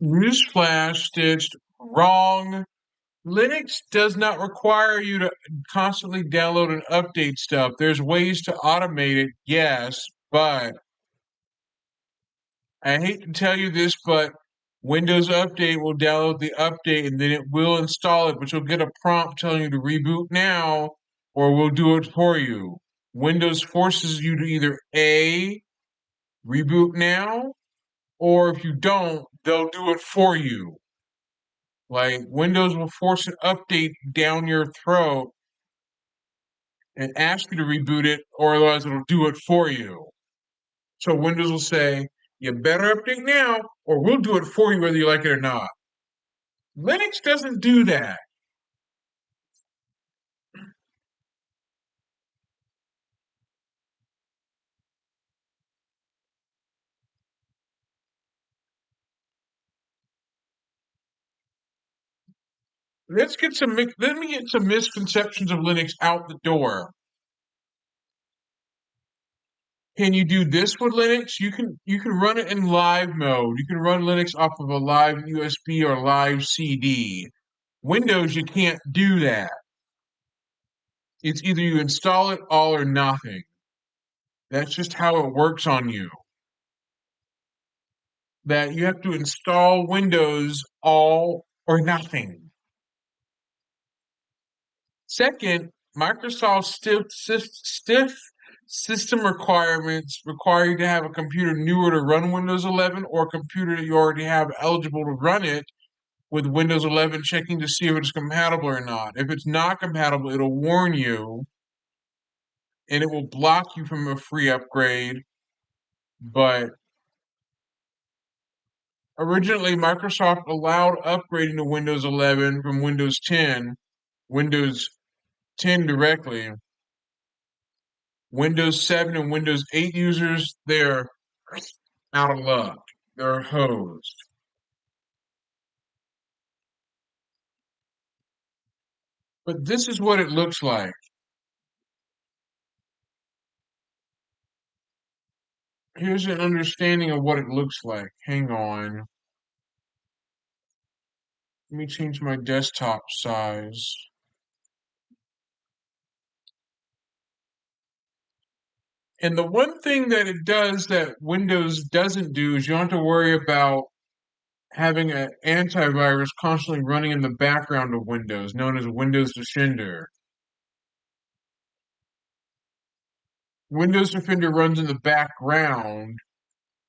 S2: Newsflash, Stitched. Wrong. Linux does not require you to constantly download and update stuff. There's ways to automate it, yes, but I hate to tell you this, but Windows Update will download the update and then it will install it, but you'll get a prompt telling you to reboot now or we'll do it for you. Windows forces you to either A, reboot now, or if you don't, they'll do it for you. Like Windows will force an update down your throat and ask you to reboot it, or otherwise it'll do it for you. So Windows will say, you better update now, or we'll do it for you whether you like it or not. Linux doesn't do that. Let me get some misconceptions of Linux out the door. Can you do this with Linux? You can run it in live mode. You can run Linux off of a live USB or live CD. Windows, you can't do that. It's either you install it all or nothing. That's just how it works on you. That you have to install Windows all or nothing. Second, Microsoft's stiff system requirements require you to have a computer newer to run Windows 11 or a computer that you already have eligible to run it with Windows 11, checking to see if it's compatible or not. If it's not compatible, it'll warn you and it will block you from a free upgrade. But originally, Microsoft allowed upgrading to Windows 11 from Windows 10, Windows 10 directly. Windows 7 and Windows 8 users, they're out of luck. They're hosed. But this is what it looks like. Here's an understanding of what it looks like. Hang on. Let me change my desktop size. And the one thing that it does that Windows doesn't do is you don't have to worry about having an antivirus constantly running in the background of Windows, known as Windows Defender. Windows Defender runs in the background,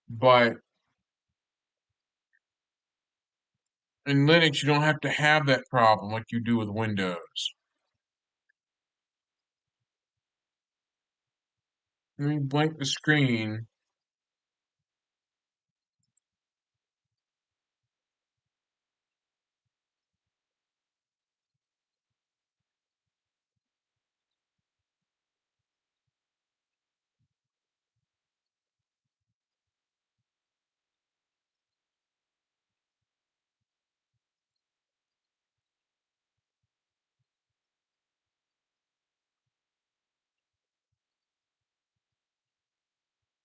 S2: but in Linux, you don't have to have that problem like you do with Windows. Let me blank the screen.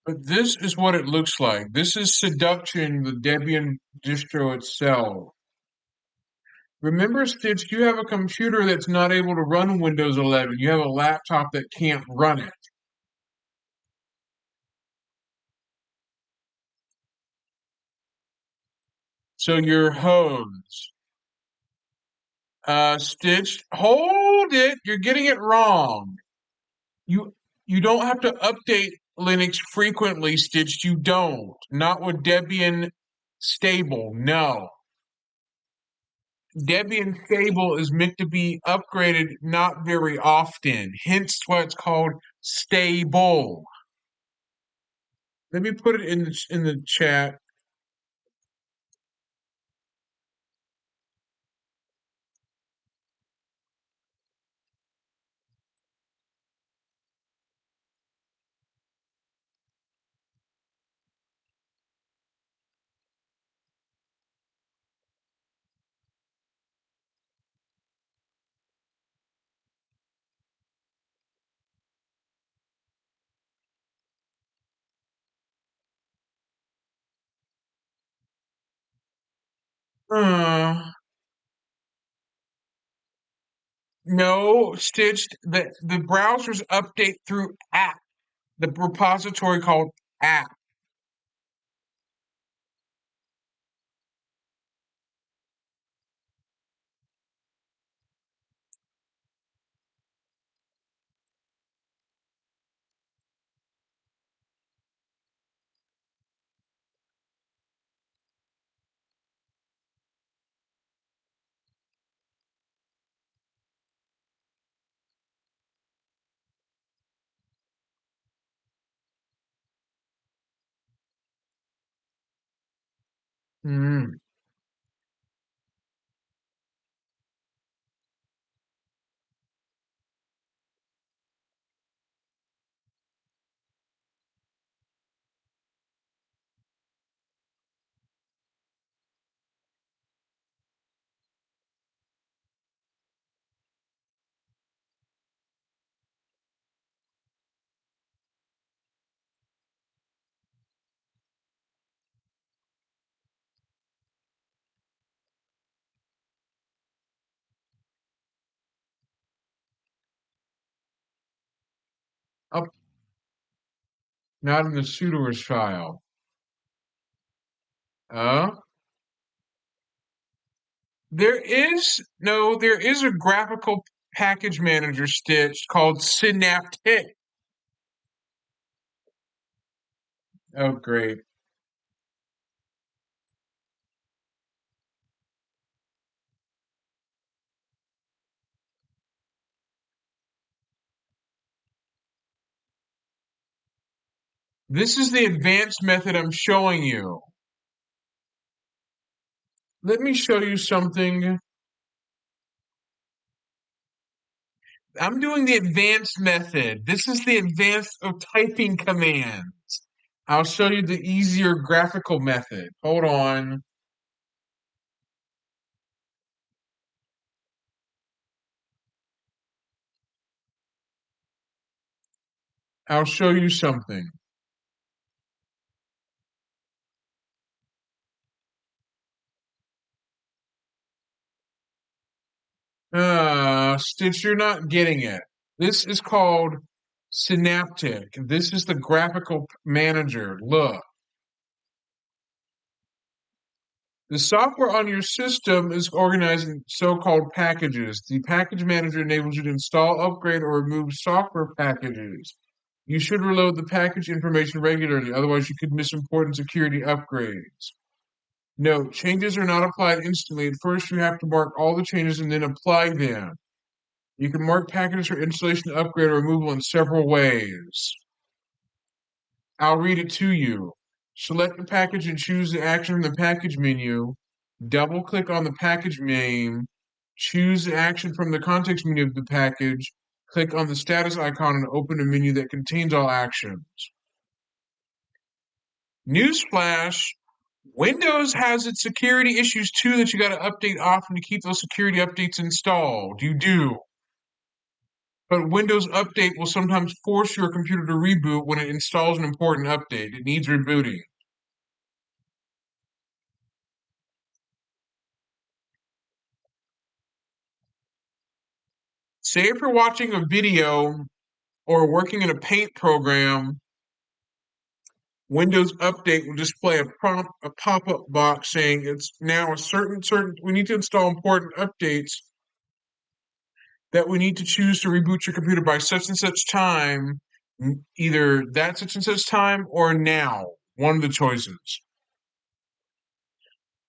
S2: But this is what it looks like. This is Seduction, the Debian distro itself. Remember, Stitch, you have a computer that's not able to run Windows 11. You have a laptop that can't run it. So you're hosed. Stitch, hold it. You're getting it wrong. You you don't have to update Linux frequently, Stitch. You don't. Not with Debian stable. No. Debian stable is meant to be upgraded not very often. Hence why it's called stable. Let me put it in the chat. No, Stitched. The browsers update through app. The repository called app. Hmm. Up, not in the sudoers file. There is a graphical package manager Stitch called Synaptic. Oh, great. This is the advanced method I'm showing you. Let me show you something. I'm doing the advanced method. This is the advanced of typing commands. I'll show you the easier graphical method. Hold on. I'll show you something. Stitch, you're not getting it. This is called Synaptic. This is the graphical manager. Look. The software on your system is organized in so-called packages. The package manager enables you to install, upgrade, or remove software packages. You should reload the package information regularly, otherwise you could miss important security upgrades. Note, changes are not applied instantly. At first, you have to mark all the changes and then apply them. You can mark packages for installation, upgrade, or removal in several ways. I'll read it to you. Select the package and choose the action from the package menu. Double-click on the package name. Choose the action from the context menu of the package. Click on the status icon and open a menu that contains all actions. Newsflash, Windows has its security issues too that you got to update often to keep those security updates installed. You do. But Windows Update will sometimes force your computer to reboot when it installs an important update. It needs rebooting. Say if you're watching a video or working in a paint program, Windows Update will display a pop-up box saying it's now a certain we need to install important updates that we need to choose to reboot your computer by such and such time, either that such and such time or now, one of the choices.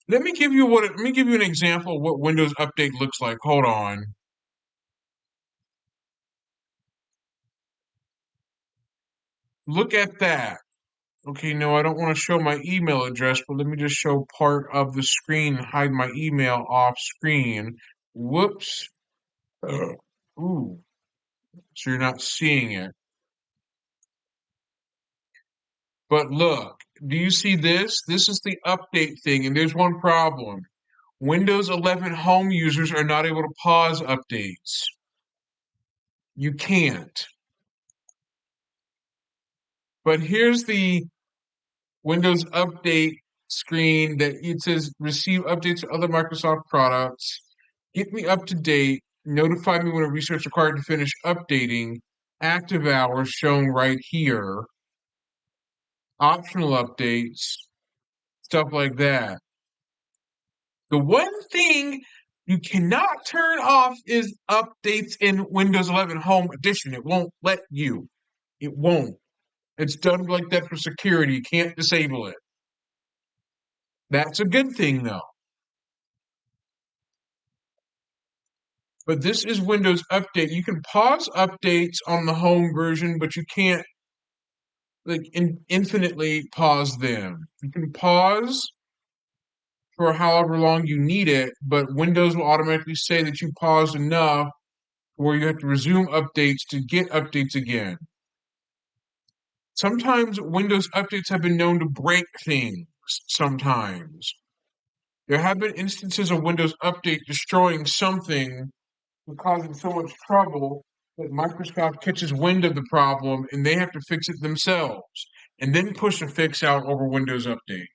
S2: Let me give you an example of what Windows Update looks like. Hold on. Look at that. Okay, no, I don't want to show my email address, but let me just show part of the screen, hide my email off screen. Whoops. Ooh. So you're not seeing it. But look, do you see this? This is the update thing, and there's one problem. Windows 11 home users are not able to pause updates. You can't. But here's the Windows Update screen that it says receive updates to other Microsoft products, get me up to date, notify me when a research required to finish updating, active hours shown right here, optional updates, stuff like that. The one thing you cannot turn off is updates in Windows 11 Home Edition. It won't let you. It won't. It's done like that for security. You can't disable it. That's a good thing, though. But this is Windows Update. You can pause updates on the home version, but you can't like infinitely pause them. You can pause for however long you need it, but Windows will automatically say that you paused enough where you have to resume updates to get updates again. Sometimes Windows updates have been known to break things, sometimes. There have been instances of Windows Update destroying something and causing so much trouble that Microsoft catches wind of the problem and they have to fix it themselves and then push a fix out over Windows Update.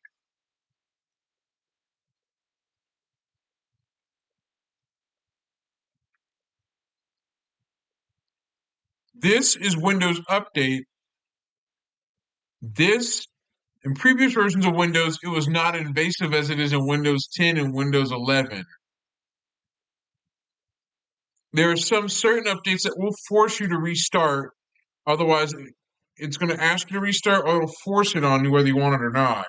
S2: This is Windows Update. This, in previous versions of Windows, it was not invasive as it is in Windows 10 and Windows 11. There are some certain updates that will force you to restart. Otherwise, it's going to ask you to restart or it'll force it on you whether you want it or not.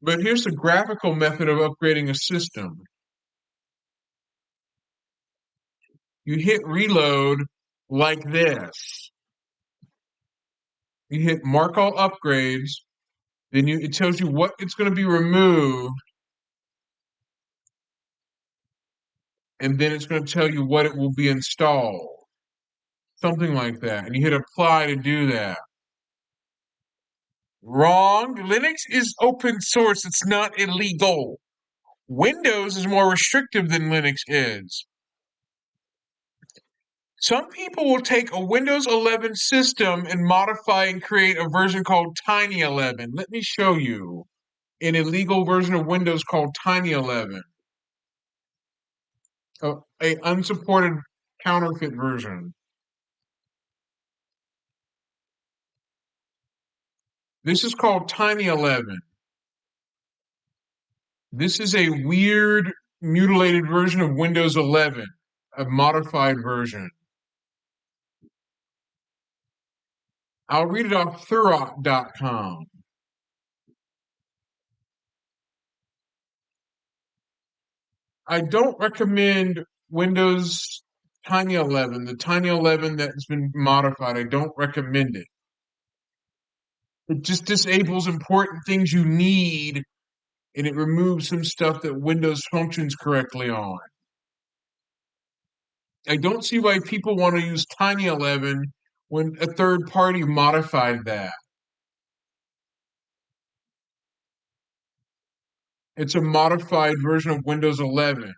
S2: But here's the graphical method of upgrading a system. You hit reload like this. You hit mark all upgrades. Then it tells you what it's going to be removed. And then it's going to tell you what it will be installed. Something like that. And you hit apply to do that. Wrong. Linux is open source. It's not illegal. Windows is more restrictive than Linux is. Some people will take a Windows 11 system and modify and create a version called Tiny 11. Let me show you an illegal version of Windows called Tiny 11. A unsupported counterfeit version. This is called Tiny 11. This is a weird, mutilated version of Windows 11, a modified version. I'll read it off Thurrott.com. I don't recommend Windows Tiny 11, the Tiny 11 that's been modified. I don't recommend it. It just disables important things you need, and it removes some stuff that Windows functions correctly on. I don't see why people want to use Tiny 11 when a third party modified that. It's a modified version of Windows 11.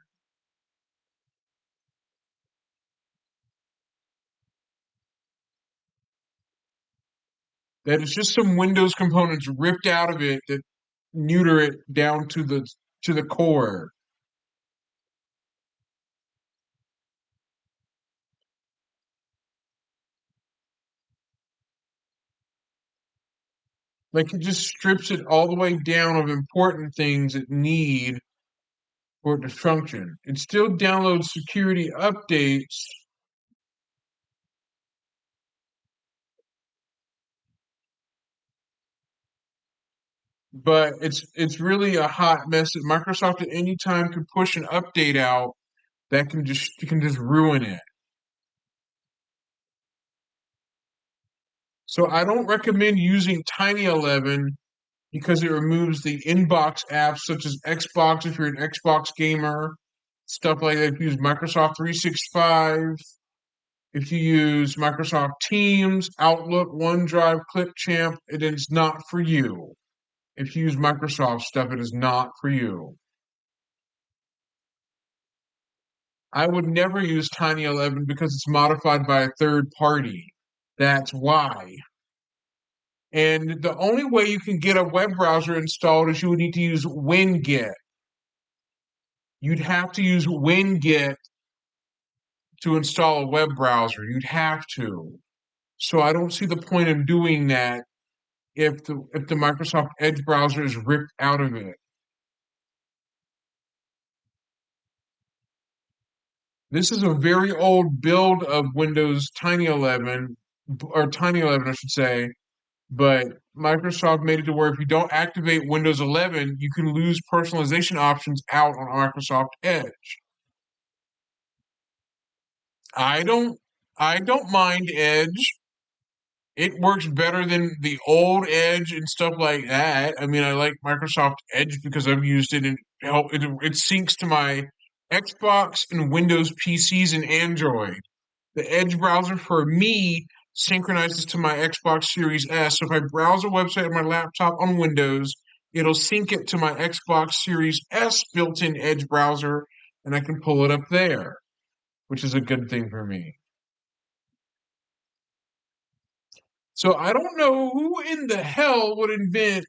S2: That is just some Windows components ripped out of it that neuter it down to the core. Like it just strips it all the way down of important things it need for it to function. It still downloads security updates. But it's really a hot mess that Microsoft at any time could push an update out that can just ruin it. So I don't recommend using Tiny 11 because it removes the inbox apps such as Xbox if you're an Xbox gamer, stuff like that. If you use Microsoft 365, if you use Microsoft Teams, Outlook, OneDrive, Clipchamp, it is not for you. If you use Microsoft stuff, it is not for you. I would never use Tiny 11 because it's modified by a third party. That's why. And the only way you can get a web browser installed is you would need to use WinGet. You'd have to use WinGet to install a web browser. You'd have to. So I don't see the point of doing that if the Microsoft Edge browser is ripped out of it. This is a very old build of Windows Tiny 11, or Tiny 11, I should say, but Microsoft made it to where if you don't activate Windows 11, you can lose personalization options out on Microsoft Edge. I don't mind Edge. It works better than the old Edge and stuff like that. I mean, I like Microsoft Edge because I've used it and it syncs to my Xbox and Windows PCs and Android. The Edge browser for me synchronizes to my Xbox Series S. So if I browse a website on my laptop on Windows, it'll sync it to my Xbox Series S built-in Edge browser, and I can pull it up there, which is a good thing for me. So I don't know who in the hell would invent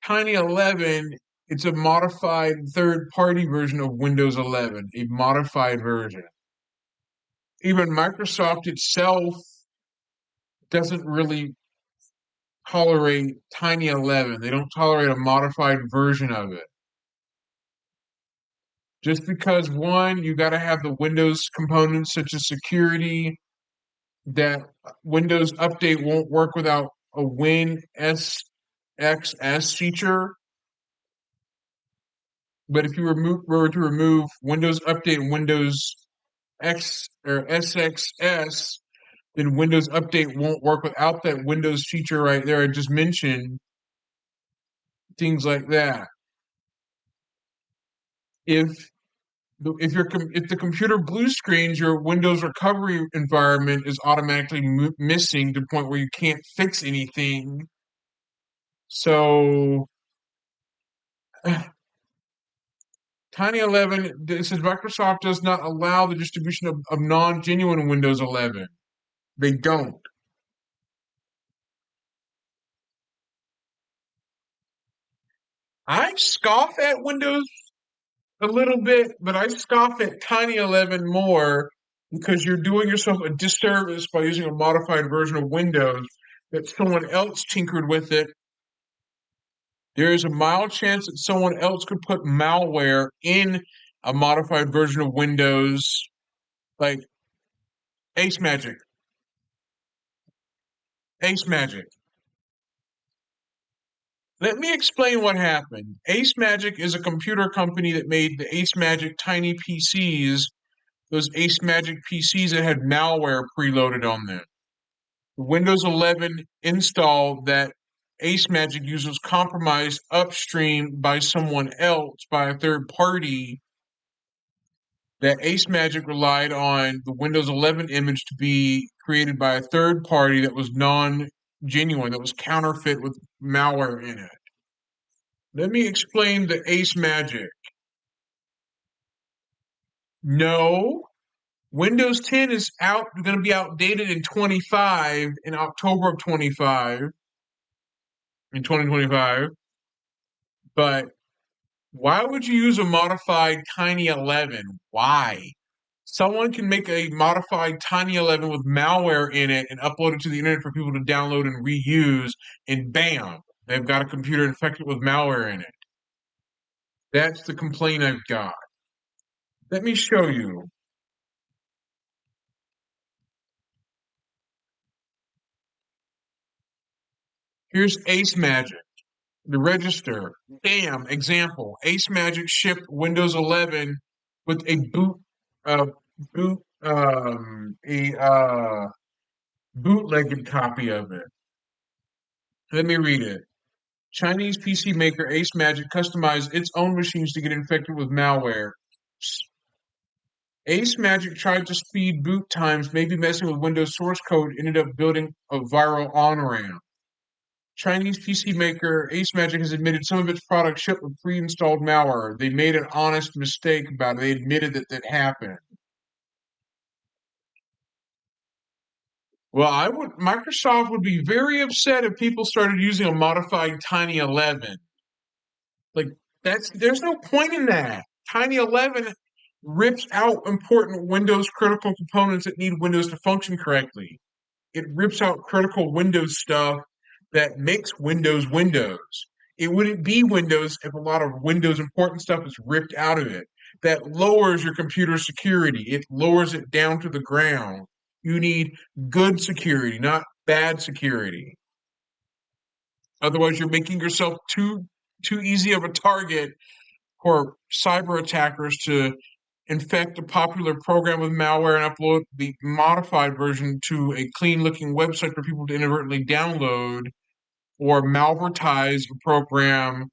S2: Tiny 11. It's a modified third-party version of Windows 11, a modified version. Even Microsoft itself doesn't really tolerate Tiny 11. They don't tolerate a modified version of it. Just because, one, you got to have the Windows components such as security, that Windows Update won't work without a WinSXS feature. But if you were to remove Windows Update and Windows X or SXS, then Windows Update won't work without that Windows feature right there I just mentioned. Things like that. If the computer blue screens, your Windows recovery environment is automatically missing to the point where you can't fix anything. So Tiny 11, this says Microsoft does not allow the distribution of non-genuine Windows 11. They don't. I scoff at Windows a little bit, but I scoff at Tiny 11 more because you're doing yourself a disservice by using a modified version of Windows that someone else tinkered with it. There is a mild chance that someone else could put malware in a modified version of Windows, like Ace Magic. Ace Magic. Let me explain what happened. Ace Magic is a computer company that made the Ace Magic Tiny PCs, those Ace Magic PCs that had malware preloaded on them. The Windows 11 install that Ace Magic used was compromised upstream by someone else, by a third party, that Ace Magic relied on the Windows 11 image to be created by a third party that was non-genuine, that was counterfeit with malware in it. Let me explain the Ace Magic. No, Windows 10 is going to be outdated in October of 2025. But why would you use a modified Tiny 11? Why? Someone can make a modified Tiny 11 with malware in it and upload it to the internet for people to download and reuse, and bam, they've got a computer infected with malware in it. That's the complaint I've got. Let me show you. Here's Ace Magic, the register. Bam, example. Ace Magic shipped Windows 11 with a bootlegged copy of it. Let me read it. Chinese PC maker Ace Magic customized its own machines to get infected with malware. Ace Magic tried to speed boot times, maybe messing with Windows source code, ended up building a viral on-ramp. Chinese PC maker Ace Magic has admitted some of its products shipped with pre-installed malware. They made an honest mistake about it. They admitted that happened. Well, Microsoft would be very upset if people started using a modified Tiny 11. Like, there's no point in that. Tiny 11 rips out important Windows critical components that need Windows to function correctly. It rips out critical Windows stuff that makes Windows Windows. It wouldn't be Windows if a lot of Windows important stuff is ripped out of it. That lowers your computer security. It lowers it down to the ground. You need good security, not bad security. Otherwise, you're making yourself too easy of a target for cyber attackers to infect a popular program with malware and upload the modified version to a clean looking website for people to inadvertently download, or malvertise a program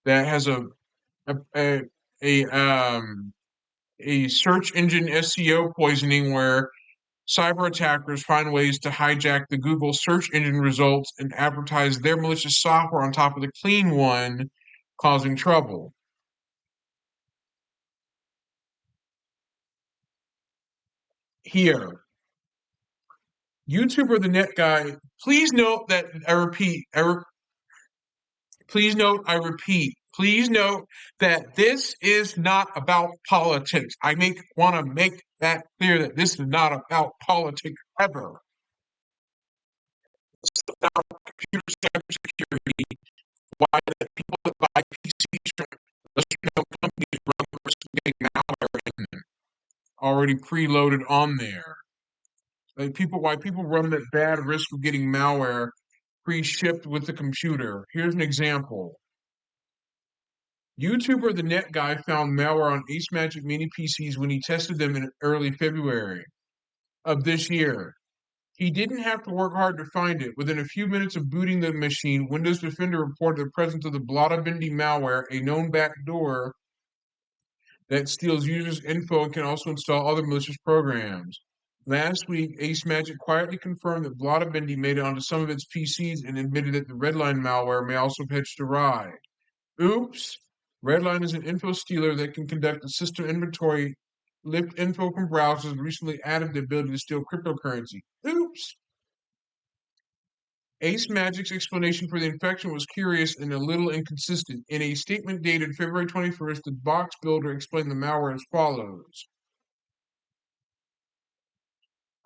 S2: that has a search engine SEO poisoning, where cyber attackers find ways to hijack the Google search engine results and advertise their malicious software on top of the clean one, causing trouble. Here, YouTuber the Net Guy, please note that I repeat, please note that this is not about politics. I want to make that clear, that this is not about politics ever. It's about computer cybersecurity. Why the people that buy PCs from companies run the risk of getting malware in them, already preloaded on there. Why people run that bad risk of getting malware pre-shipped with the computer. Here's an example. YouTuber the Net Guy found malware on Ace Magic Mini PCs when he tested them in early February of this year. He didn't have to work hard to find it. Within a few minutes of booting the machine, Windows Defender reported the presence of the Blotabindi malware, a known backdoor that steals users' info and can also install other malicious programs. Last week, Ace Magic quietly confirmed that Blotabindi made it onto some of its PCs and admitted that the Redline malware may also have hitched a ride. Oops! Redline is an info stealer that can conduct a system inventory, lift info from browsers, and recently added the ability to steal cryptocurrency. Oops! Ace Magic's explanation for the infection was curious and a little inconsistent. In a statement dated February 21st, the box builder explained the malware as follows.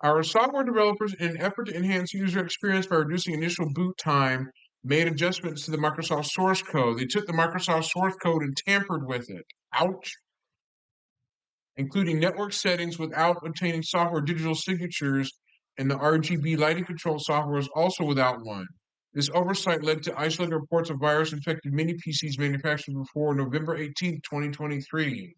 S2: Our software developers, in an effort to enhance user experience by reducing initial boot time, made adjustments to the Microsoft source code. They took the Microsoft source code and tampered with it. Ouch. Including network settings without obtaining software digital signatures, and the RGB lighting control software was also without one. This oversight led to isolated reports of virus-infected mini PCs manufactured before November 18, 2023.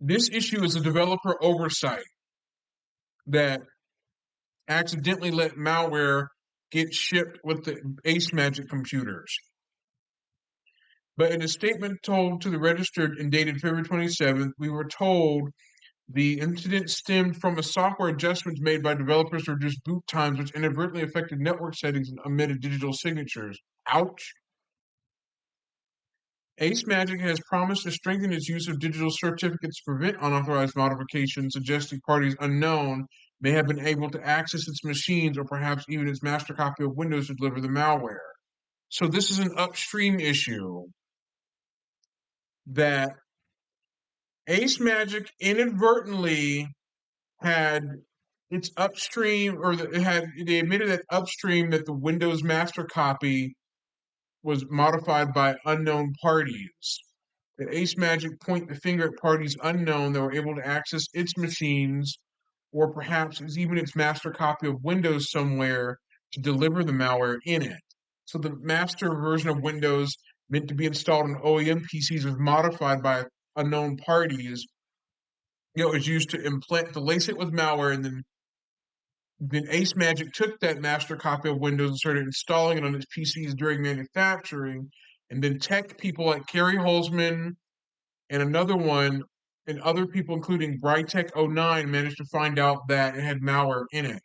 S2: This issue is a developer oversight that accidentally let malware get shipped with the Ace Magic computers. But in a statement told to the Registered and dated February 27th, we were told the incident stemmed from a software adjustment made by developers to reduce boot times, which inadvertently affected network settings and omitted digital signatures. Ouch. Ace Magic has promised to strengthen its use of digital certificates to prevent unauthorized modifications, suggesting parties unknown may have been able to access its machines or perhaps even its master copy of Windows to deliver the malware. So this is an upstream issue that Ace Magic inadvertently had its upstream, or they admitted that upstream that the Windows master copy was modified by unknown parties. That Ace Magic point the finger at parties unknown that were able to access its machines, or perhaps even its master copy of Windows somewhere, to deliver the malware in it. So the master version of Windows meant to be installed on OEM PCs was modified by unknown parties. It was used to lace it with malware, and then Ace Magic took that master copy of Windows and started installing it on its PCs during manufacturing, and then tech people like Kerry Holzman and another one, and other people, including Brightech09, managed to find out that it had malware in it.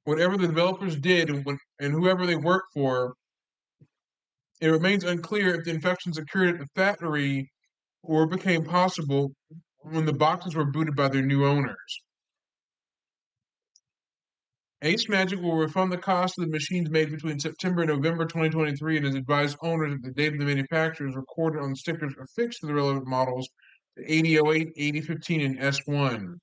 S2: whatever the developers did and whoever they work for, it remains unclear if the infections occurred at the factory or became possible when the boxes were booted by their new owners. Ace Magic will refund the cost of the machines made between September and November 2023 and has advised owners that the date of the manufacturer is recorded on stickers affixed to the relevant models, the 8008, 8015, and S1.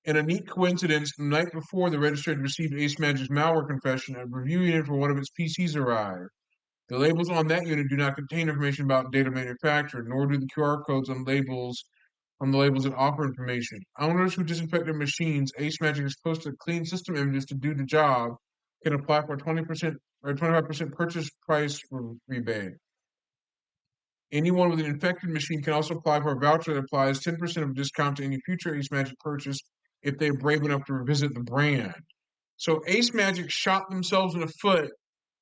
S2: In a neat coincidence, the night before the register had received Ace Magic's malware confession, a review unit for one of its PCs arrived. The labels on that unit do not contain information about date of manufacture, nor do the QR codes on the labels that offer information. Owners who disinfect their machines, Ace Magic has posted clean system images to do the job, can apply for a 20% or 25% purchase price rebate. Anyone with an infected machine can also apply for a voucher that applies 10% of a discount to any future Ace Magic purchase if they're brave enough to revisit the brand. So Ace Magic shot themselves in the foot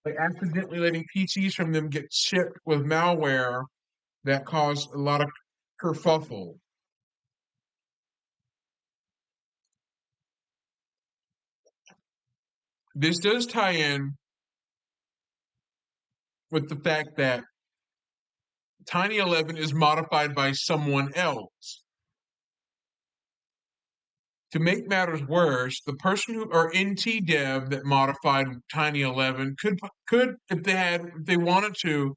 S2: by accidentally letting PCs from them get shipped with malware that caused a lot of kerfuffle. This does tie in with the fact that Tiny 11 is modified by someone else. To make matters worse, the person who or NT Dev that modified Tiny 11 could if they wanted to,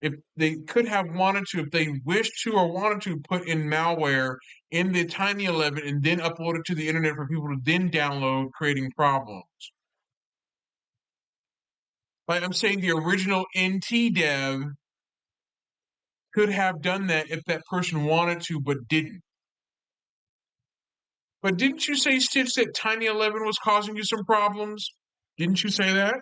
S2: if they could have wanted to, if they wished to or wanted to, put in malware in the Tiny 11 and then upload it to the internet for people to then download, creating problems. Like I'm saying, the original NT Dev could have done that if that person wanted to, but didn't. But didn't you say, Stitch, that Tiny 11 was causing you some problems? Didn't you say that?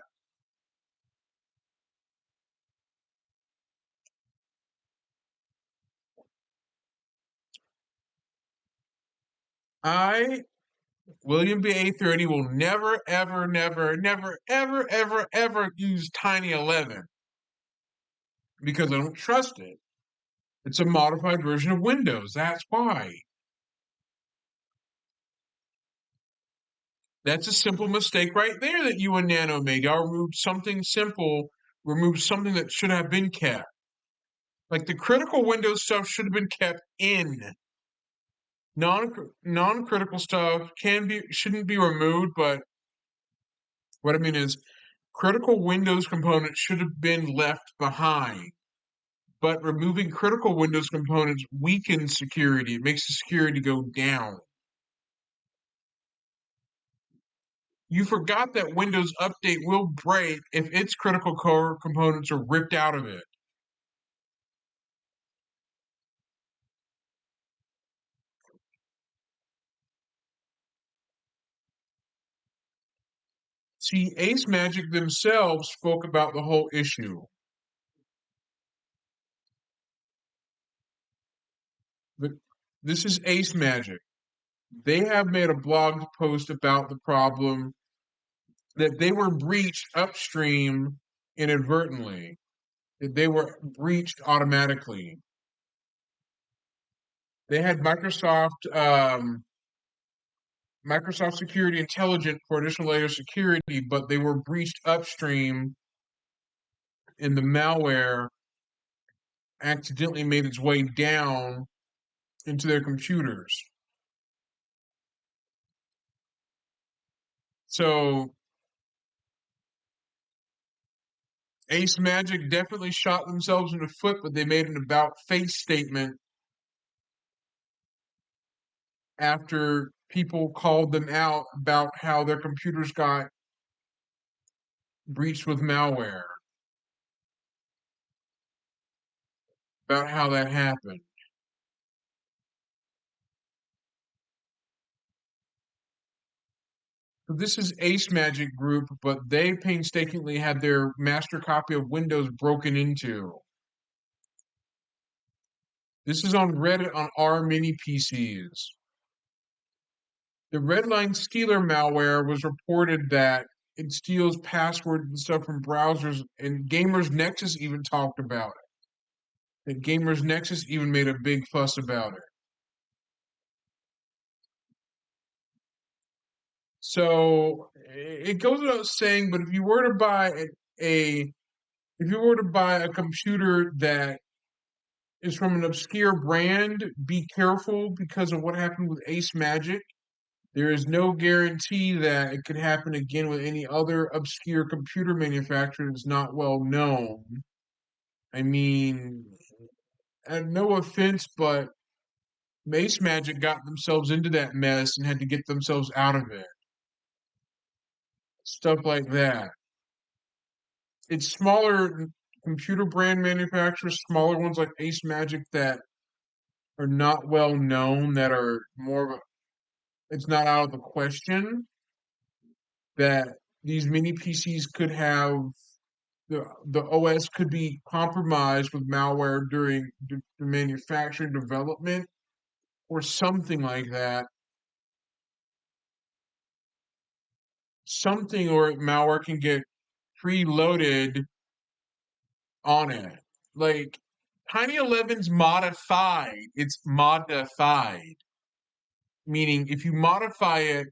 S2: William B. A30, will never, ever, never, never, ever, ever, ever use Tiny 11 because I don't trust it. It's a modified version of Windows. That's why. That's a simple mistake right there that you and Nano made. Y'all removed something simple, removed something that should have been kept. Like the critical Windows stuff should have been kept in. Non-critical stuff shouldn't be removed, but what I mean is critical Windows components should have been left behind. But removing critical Windows components weakens security. It makes the security go down. You forgot that Windows Update will break if its critical core components are ripped out of it. See, Ace Magic themselves spoke about the whole issue. But this is Ace Magic. They have made a blog post about the problem that they were breached upstream inadvertently. That they were breached automatically. They had Microsoft Security Intelligence for additional layer of security, but they were breached upstream, and the malware accidentally made its way down into their computers. So Ace Magic definitely shot themselves in the foot, but they made an about-face statement after people called them out about how their computers got breached with malware, about how that happened. So this is Ace Magic Group, but they painstakingly had their master copy of Windows broken into. This is on Reddit on R Mini PCs. The Redline Stealer malware was reported that it steals passwords and stuff from browsers, and Gamers Nexus even talked about it. And Gamers Nexus even made a big fuss about it. So it goes without saying, but if you were to buy a computer that is from an obscure brand, be careful because of what happened with Ace Magic. There is no guarantee that it could happen again with any other obscure computer manufacturer that's not well known. I mean, no offense, but Ace Magic got themselves into that mess and had to get themselves out of it. Stuff like that. It's smaller computer brand manufacturers, smaller ones like Ace Magic that are not well known, that are more of a, it's not out of the question that these mini PCs could have the OS could be compromised with malware during the manufacturing development or something like that. Something or malware can get preloaded on it. Like Tiny 11's modified. It's modified. Meaning if you modify it,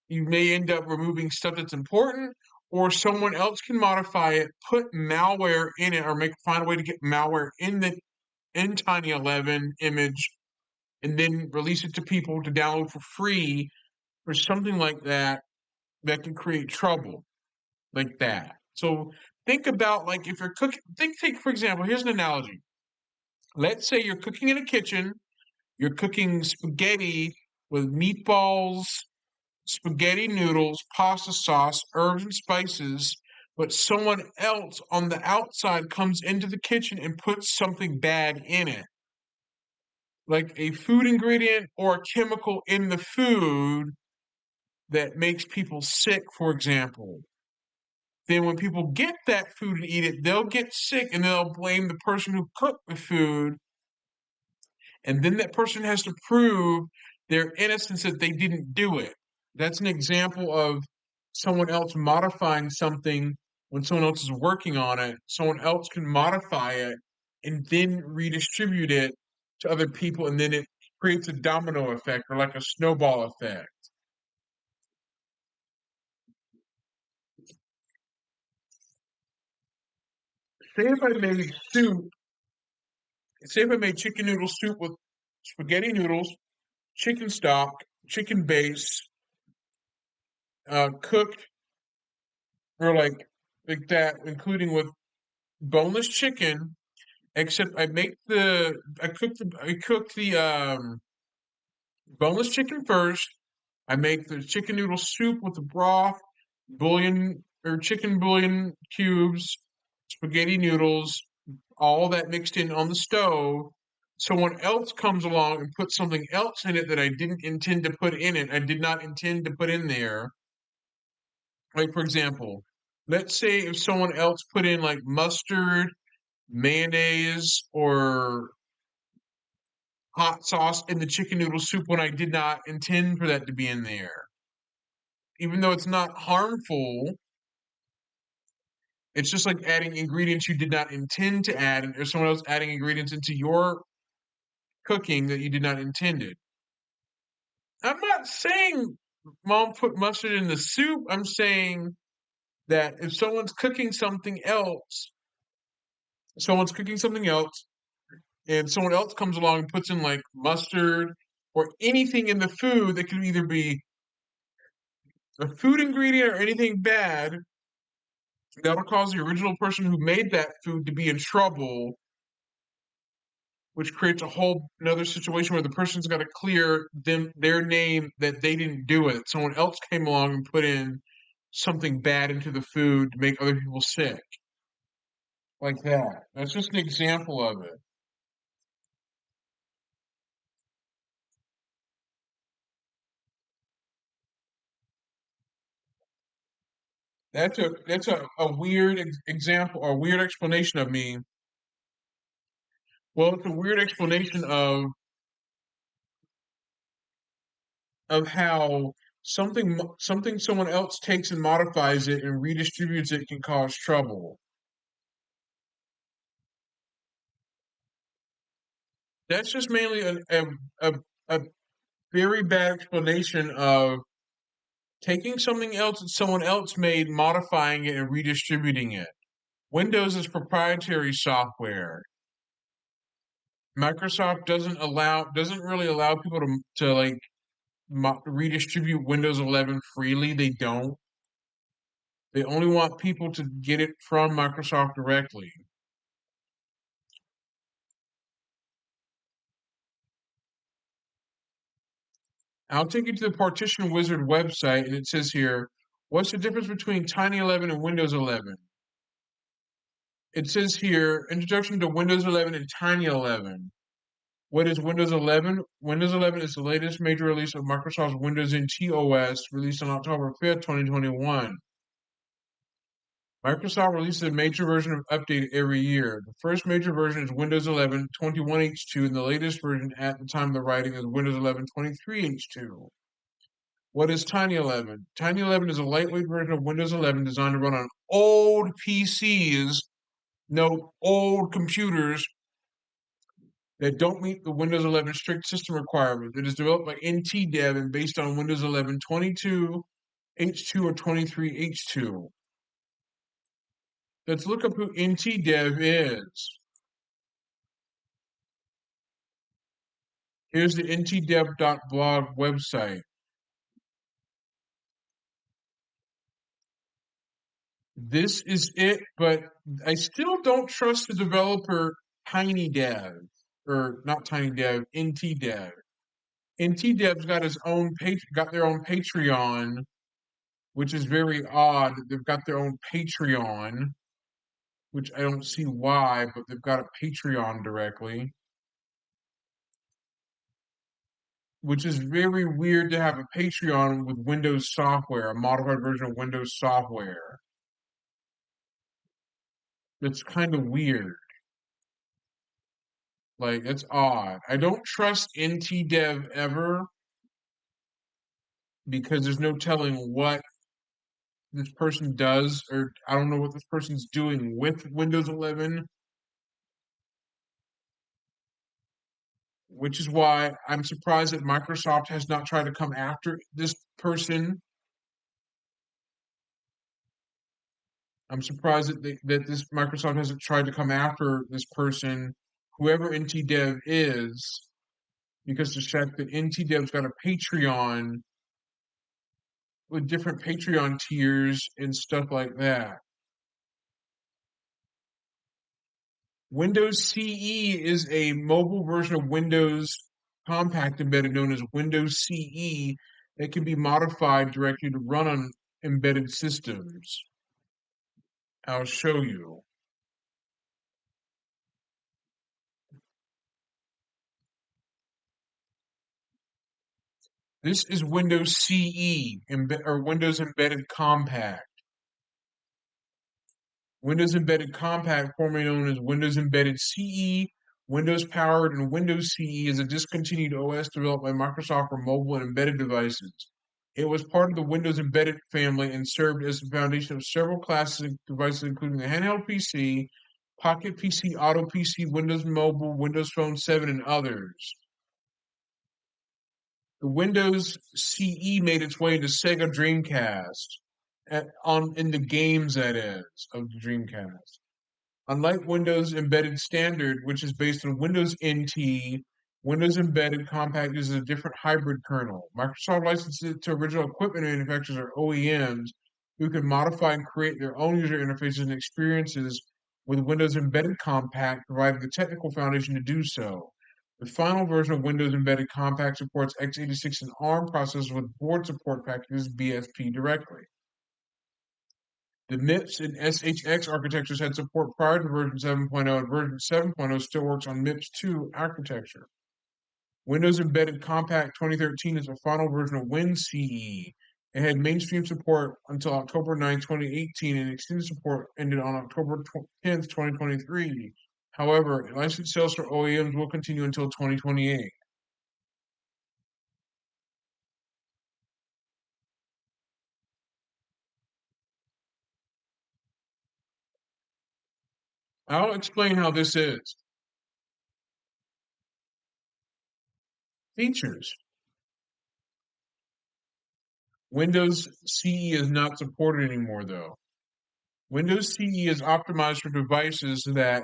S2: you may end up removing stuff that's important, or someone else can modify it, put malware in it, or find a way to get malware in Tiny 11 image, and then release it to people to download for free, or something like that that can create trouble like that. So think about like if you're cooking. Think for example. Here's an analogy. Let's say you're cooking in a kitchen. You're cooking spaghetti with meatballs, spaghetti noodles, pasta sauce, herbs, and spices, but someone else on the outside comes into the kitchen and puts something bad in it, like a food ingredient or a chemical in the food that makes people sick, for example. Then when people get that food and eat it, they'll get sick and they'll blame the person who cooked the food. And then that person has to prove their innocence that they didn't do it. That's an example of someone else modifying something when someone else is working on it. Someone else can modify it and then redistribute it to other people, and then it creates a domino effect or like a snowball effect. Say if I made soup, say if I made chicken noodle soup with spaghetti noodles, chicken stock, chicken base, cooked or like that, including with boneless chicken. Except I cook the boneless chicken first. I make the chicken noodle soup with the broth, bouillon or chicken bouillon cubes, spaghetti noodles, all that mixed in on the stove. Someone else comes along and puts something else in it that I didn't intend to put in it. I did not intend to put in there. Like, for example, let's say if someone else put in like mustard, mayonnaise, or hot sauce in the chicken noodle soup when I did not intend for that to be in there. Even though it's not harmful, it's just like adding ingredients you did not intend to add, or someone else adding ingredients into your cooking that you did not intended. I'm not saying mom put mustard in the soup. I'm saying that if someone's cooking something else, and someone else comes along and puts in like mustard or anything in the food that could either be a food ingredient or anything bad, that'll cause the original person who made that food to be in trouble, which creates a whole another situation where the person's got to clear their name that they didn't do it. Someone else came along and put in something bad into the food to make other people sick. Like that. That's just an example of it. That's a weird example or weird explanation of me. Well, it's a weird explanation of how something someone else takes and modifies it and redistributes it can cause trouble. That's just mainly a very bad explanation of Taking something else that someone else made, modifying it, and redistributing it. Windows is proprietary software. Microsoft doesn't really allow people to like redistribute Windows 11 freely. They don't. They only want people to get it from Microsoft directly. I'll take you to the Partition Wizard website, and it says here, what's the difference between Tiny 11 and Windows 11? It says here, Introduction to Windows 11 and Tiny 11. What is Windows 11? Windows 11 is the latest major release of Microsoft's Windows NT OS, released on October 5th, 2021. Microsoft releases a major version of update every year. The first major version is Windows 11 21H2, and the latest version at the time of the writing is Windows 11 23H2. What is Tiny 11? Tiny 11 is a lightweight version of Windows 11 designed to run on old PCs, no, old computers that don't meet the Windows 11 strict system requirements. It is developed by NT Dev and based on Windows 11 22H2 or 23H2. Let's look up who NT Dev is. Here's the ntdev.blog website. This is it, but I still don't trust the developer TinyDev, or not TinyDev, NTDev. NTDev's got their own Patreon, which is very odd. They've got their own Patreon, which I don't see why, but they've got a Patreon directly. Which is very weird to have a Patreon with Windows software, a modified version of Windows software. That's kind of weird. Like, it's odd. I don't trust NTDev ever because there's no telling what this person does, or I don't know what this person's doing with Windows 11. Which is why I'm surprised that Microsoft has not tried to come after this person. I'm surprised that this Microsoft hasn't tried to come after this person, whoever NTDev is, because the fact that NTDev's got a Patreon with different Patreon tiers and stuff like that. Windows CE is a mobile version of Windows Compact Embedded known as Windows CE that can be modified directly to run on embedded systems. I'll show you. This is Windows CE, or Windows Embedded Compact. Windows Embedded Compact, formerly known as Windows Embedded CE, Windows Powered, and Windows CE is a discontinued OS developed by Microsoft for mobile and embedded devices. It was part of the Windows Embedded family and served as the foundation of several classes of devices, including the handheld PC, Pocket PC, Auto PC, Windows Mobile, Windows Phone 7, and others. The Windows CE made its way into Sega Dreamcast, in the games, that is, of the Dreamcast. Unlike Windows Embedded Standard, which is based on Windows NT, Windows Embedded Compact uses a different hybrid kernel. Microsoft licensed it to original equipment manufacturers, or OEMs, who can modify and create their own user interfaces and experiences with Windows Embedded Compact, providing the technical foundation to do so. The final version of Windows Embedded Compact supports x86 and ARM processors with board support packages BSP directly. The MIPS and SHX architectures had support prior to version 7.0, and version 7.0 still works on MIPS 2 architecture. Windows Embedded Compact 2013 is the final version of WinCE. It had mainstream support until October 9, 2018, and extended support ended on October 10, 2023. However, licensed sales for OEMs will continue until 2028. I'll explain how this is. Features. Windows CE is not supported anymore, though. Windows CE is optimized for devices that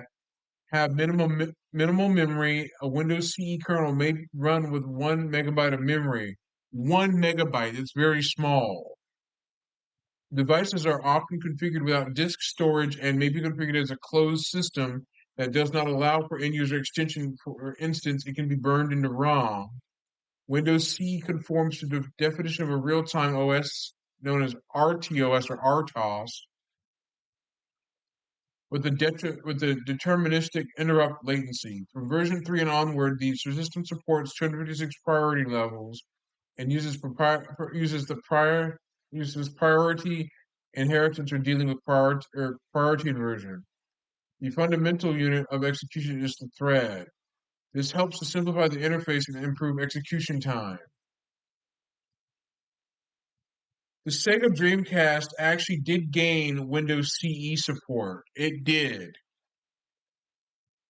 S2: have minimal memory. A Windows CE kernel may run with 1 megabyte of memory. 1 megabyte, it's very small. Devices are often configured without disk storage and may be configured as a closed system that does not allow for end-user extension. For instance, it can be burned into ROM. Windows CE conforms to the definition of a real-time OS known as RTOS or RTOS, with the deterministic interrupt latency. From version 3 and onward, the system supports 256 priority levels and uses priority inheritance or dealing with priority inversion. The fundamental unit of execution is the thread. This helps to simplify the interface and improve execution time. The Sega Dreamcast actually did gain Windows CE support. It did.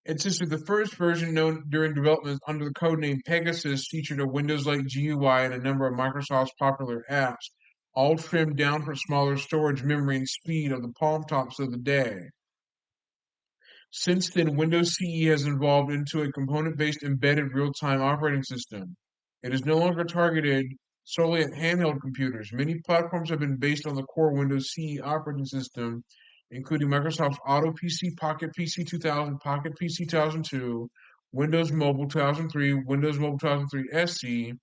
S2: It's just that the first version known during development under the codename Pegasus featured a Windows-like GUI and a number of Microsoft's popular apps, all trimmed down for smaller storage, memory, and speed of the palm tops of the day. Since then, Windows CE has evolved into a component-based embedded real-time operating system. It is no longer targeted solely at handheld computers. Many platforms have been based on the core Windows CE operating system, including Microsoft's Auto PC, Pocket PC 2000, Pocket PC 2002, Windows Mobile 2003, Windows Mobile 2003 SE,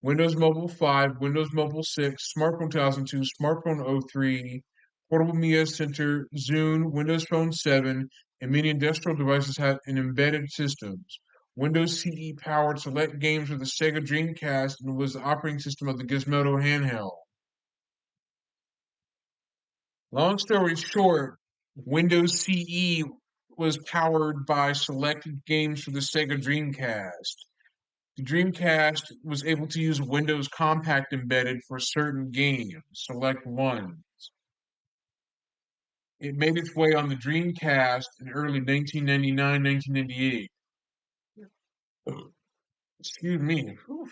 S2: Windows Mobile 5, Windows Mobile 6, Smartphone 2002, Smartphone 03, Portable Media Center, Zune, Windows Phone 7, and many industrial devices have embedded systems. Windows CE powered select games with the Sega Dreamcast and was the operating system of the Gizmodo handheld. Long story short, Windows CE was powered by selected games for the Sega Dreamcast. The Dreamcast was able to use Windows Compact embedded for certain games, select ones. It made its way on the Dreamcast in early 1999, 1998. Excuse me. Oof.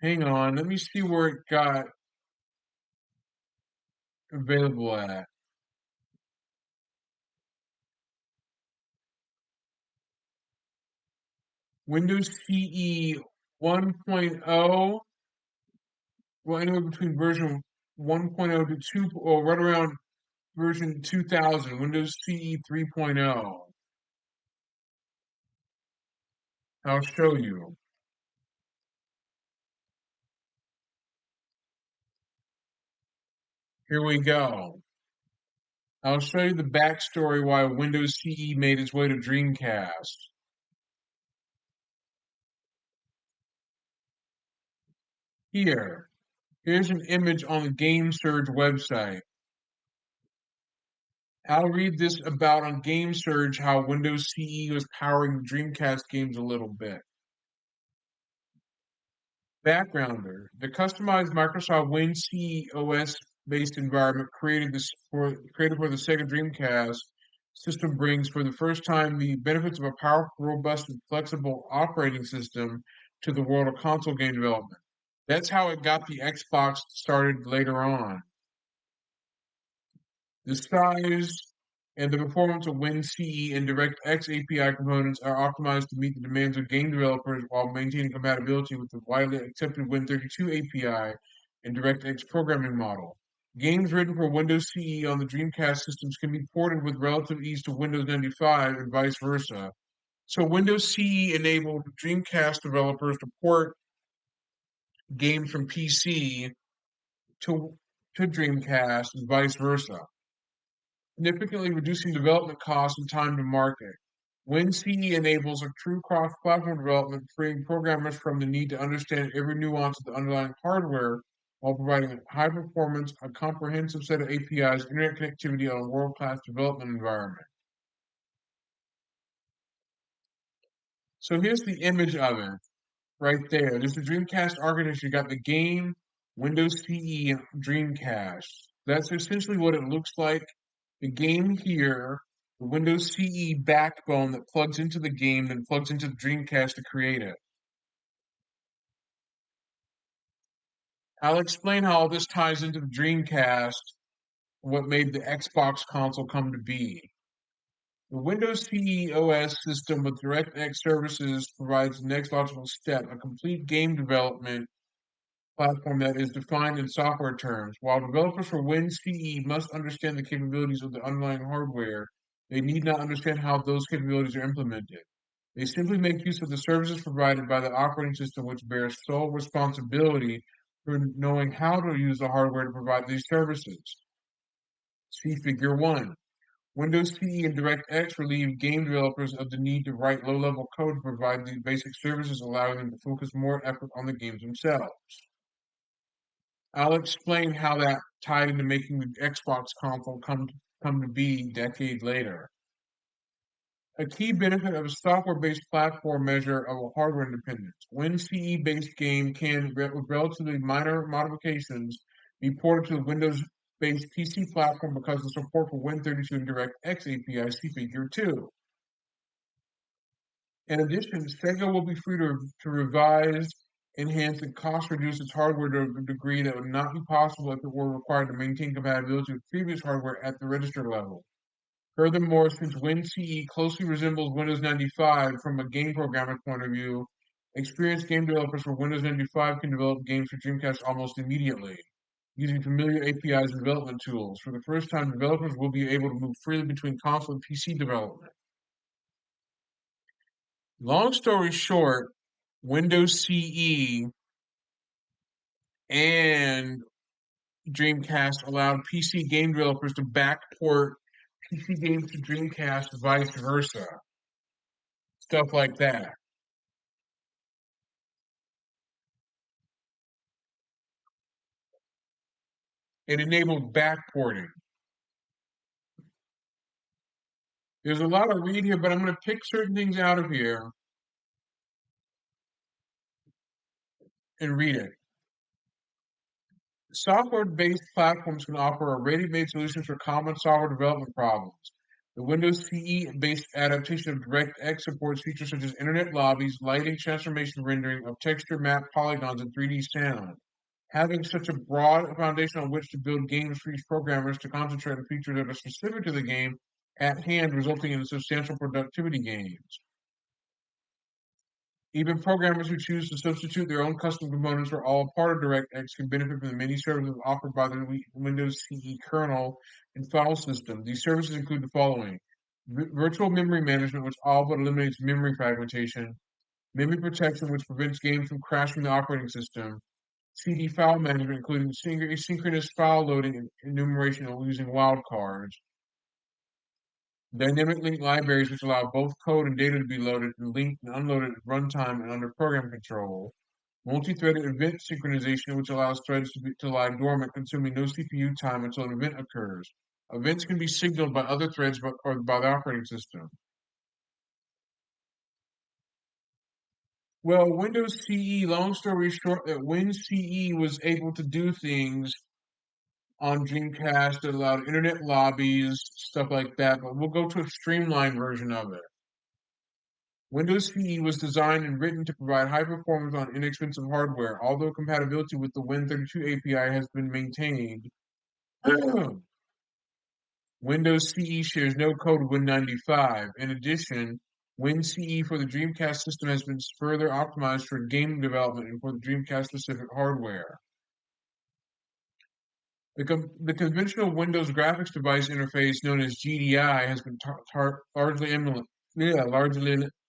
S2: Hang on, let me see where it got available at. Windows CE 1.0, well, anywhere between version 1.0 to 2, or right around version 2000, Windows CE 3.0. I'll show you. Here we go. I'll show you the backstory why Windows CE made its way to Dreamcast. Here's an image on the GameSurge website. I'll read this about on GameSurge how Windows CE was powering Dreamcast games a little bit. Backgrounder. The customized Microsoft WinCE OS-based environment created for the Sega Dreamcast system brings for the first time the benefits of a powerful, robust, and flexible operating system to the world of console game development. That's how it got the Xbox started later on. The size and the performance of WinCE and DirectX API components are optimized to meet the demands of game developers while maintaining compatibility with the widely accepted Win32 API and DirectX programming model. Games written for Windows CE on the Dreamcast systems can be ported with relative ease to Windows 95 and vice versa. So Windows CE enabled Dreamcast developers to port games from PC to Dreamcast and vice versa, significantly reducing development costs and time to market. WinCE enables a true cross-platform development, freeing programmers from the need to understand every nuance of the underlying hardware while providing high performance, a comprehensive set of APIs, internet connectivity on a world-class development environment. So here's the image of it right there. This is the Dreamcast architecture. You got the game, Windows CE, and Dreamcast. That's essentially what it looks like. The game here, the Windows CE backbone that plugs into the game, then plugs into the Dreamcast to create it. I'll explain how all this ties into the Dreamcast, what made the Xbox console come to be. The Windows CE OS system with DirectX services provides the next logical step, a complete game development platform that is defined in software terms. While developers for WinCE must understand the capabilities of the underlying hardware, they need not understand how those capabilities are implemented. They simply make use of the services provided by the operating system, which bears sole responsibility for knowing how to use the hardware to provide these services. See Figure 1. Windows CE and DirectX relieve game developers of the need to write low-level code to provide these basic services, allowing them to focus more effort on the games themselves. I'll explain how that tied into making the Xbox console come to be a decade later. A key benefit of a software-based platform measure of hardware independence. WinCE-based game can, with relatively minor modifications, be ported to the Windows-based PC platform because of support for Win32 and DirectX API. See Figure 2. In addition, Sega will be free to revise, enhance, and cost-reduce its hardware to a degree that would not be possible if it were required to maintain compatibility with previous hardware at the register level. Furthermore, since WinCE closely resembles Windows 95 from a game programmer point of view, experienced game developers for Windows 95 can develop games for Dreamcast almost immediately, using familiar APIs and development tools. For the first time, developers will be able to move freely between console and PC development. Long story short, Windows CE and Dreamcast allowed PC game developers to backport PC games to Dreamcast, vice versa. Stuff like that. It enabled backporting. There's a lot to read here, but I'm going to pick certain things out of here and read it. Software-based platforms can offer a ready-made solution for common software development problems. The Windows CE-based adaptation of DirectX supports features such as internet lobbies, lighting, transformation rendering of texture map polygons, and 3D sound. Having such a broad foundation on which to build games frees programmers to concentrate on features that are specific to the game at hand, resulting in substantial productivity gains. Even programmers who choose to substitute their own custom components for all part of DirectX can benefit from the many services offered by the Windows CE kernel and file system. These services include the following: virtual memory management, which all but eliminates memory fragmentation; memory protection, which prevents games from crashing the operating system; CD file management, including asynchronous file loading and enumeration using wildcards; dynamic link libraries, which allow both code and data to be loaded and linked and unloaded at runtime and under program control; multi-threaded event synchronization, which allows threads to lie dormant, consuming no CPU time until an event occurs. Events can be signaled by other threads or by the operating system. Well, Windows CE, long story short, that WinCE was able to do things on Dreamcast that allowed internet lobbies, stuff like that, but we'll go to a streamlined version of it. Windows CE was designed and written to provide high performance on inexpensive hardware, although compatibility with the Win32 API has been maintained. Windows CE shares no code with Win95. In addition, WinCE for the Dreamcast system has been further optimized for game development and for the Dreamcast-specific hardware. The conventional Windows graphics device interface, known as GDI, has been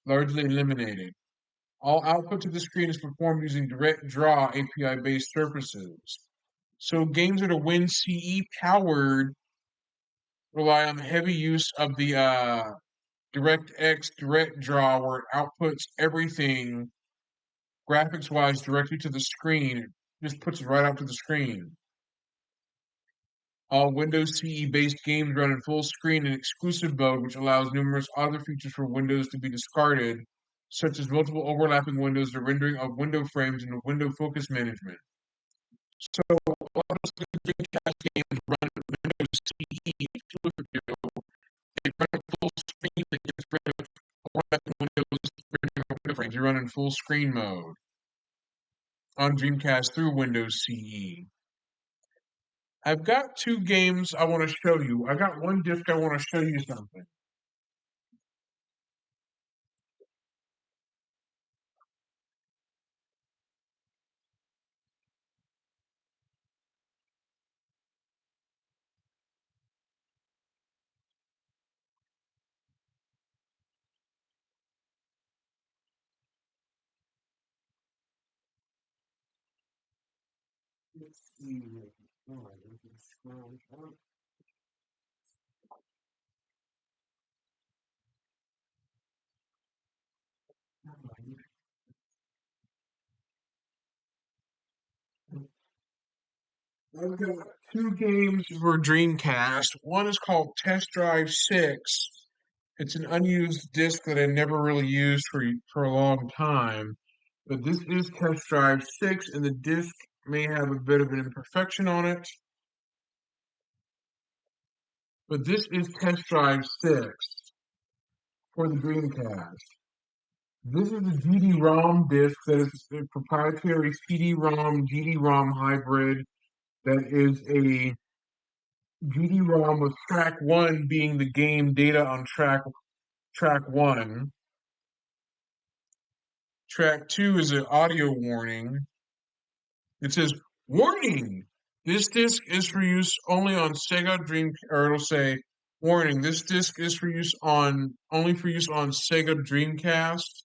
S2: largely eliminated. All output to the screen is performed using DirectDraw API-based surfaces. So games that are WinCE powered rely on the heavy use of the DirectX DirectDraw, where it outputs everything graphics-wise directly to the screen. It just puts it right out to the screen. All Windows CE-based games run in full screen and exclusive mode, which allows numerous other features for Windows to be discarded, such as multiple overlapping windows, the rendering of window frames, and window focus management. So, a lot of those Dreamcast games run Windows CE exclusively. They run in full frames. You run in full screen mode on Dreamcast through Windows CE. I've got 2 games I want to show you. I got 1 disc I want to show you something. Let's see. I've got 2 games for Dreamcast. One is called Test Drive 6. It's an unused disc that I never really used for a long time. But this is Test Drive 6, and the disc may have a bit of an imperfection on it. But this is Test Drive 6 for the Dreamcast. This is a GD-ROM disc that is a proprietary CD-ROM, GD-ROM hybrid that is a GD-ROM with track 1 being the game data on track 1. Track 2 is an audio warning. It says, "Warning! This disc is for use only on Sega Dream," or it'll say, "Warning! This disc is for use on only for use on Sega Dreamcast."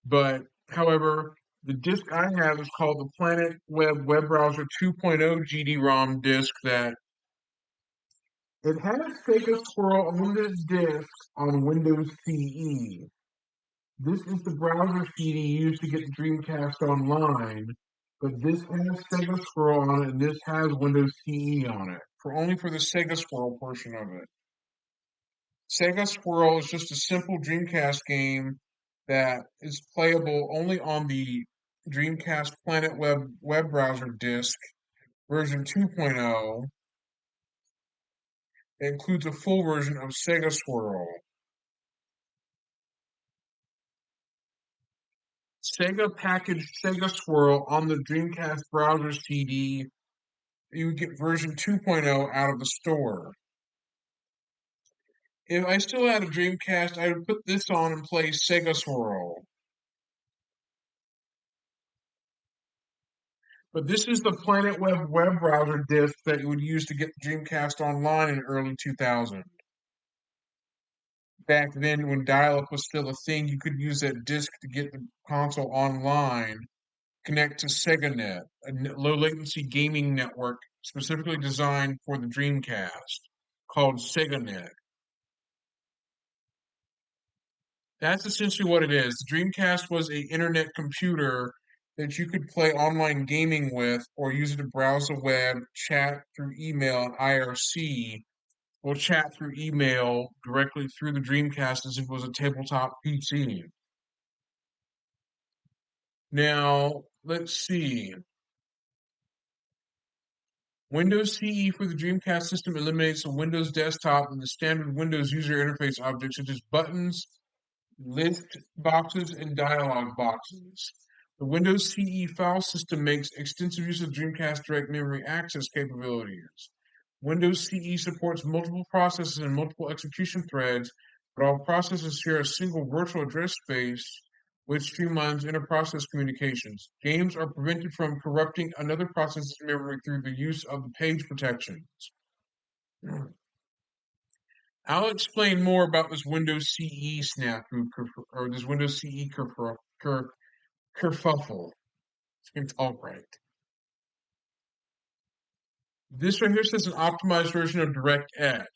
S2: But however, the disc I have is called the Planet Web Web Browser 2.0 GD-ROM disc that it has Sega Squirrel on this disc on Windows CE. This is the browser CD used to get the Dreamcast online, but this has Sega Squirrel on it, and this has Windows CE on it, only for the Sega Squirrel portion of it. Sega Squirrel is just a simple Dreamcast game that is playable only on the Dreamcast Planet Web Browser disc, version 2.0. It includes a full version of Sega Squirrel. Sega packaged Sega Squirrel on the Dreamcast browser CD. You would get version 2.0 out of the store. If I still had a Dreamcast, I would put this on and play Sega Swirl. But this is the Planet Web web browser disc that you would use to get the Dreamcast online in early 2000. Back then, when dial-up was still a thing, you could use that disc to get the console online, connect to SegaNet, a low-latency gaming network specifically designed for the Dreamcast, called SegaNet. That's essentially what it is. The Dreamcast was an internet computer that you could play online gaming with or use it to browse the web, chat through email and IRC, or chat through email directly through the Dreamcast as if it was a tabletop PC. Now, let's see. Windows CE for the Dreamcast system eliminates the Windows desktop and the standard Windows user interface objects such as buttons, list boxes, and dialog boxes. The Windows CE file system makes extensive use of Dreamcast Direct Memory Access capabilities. Windows CE supports multiple processes and multiple execution threads, but all processes share a single virtual address space, which streamlines inter-process communications. Games are prevented from corrupting another process's memory through the use of the page protections. I'll explain more about this Windows CE snafu, or this Windows CE kerfuffle. It's all right. This right here says an optimized version of DirectX.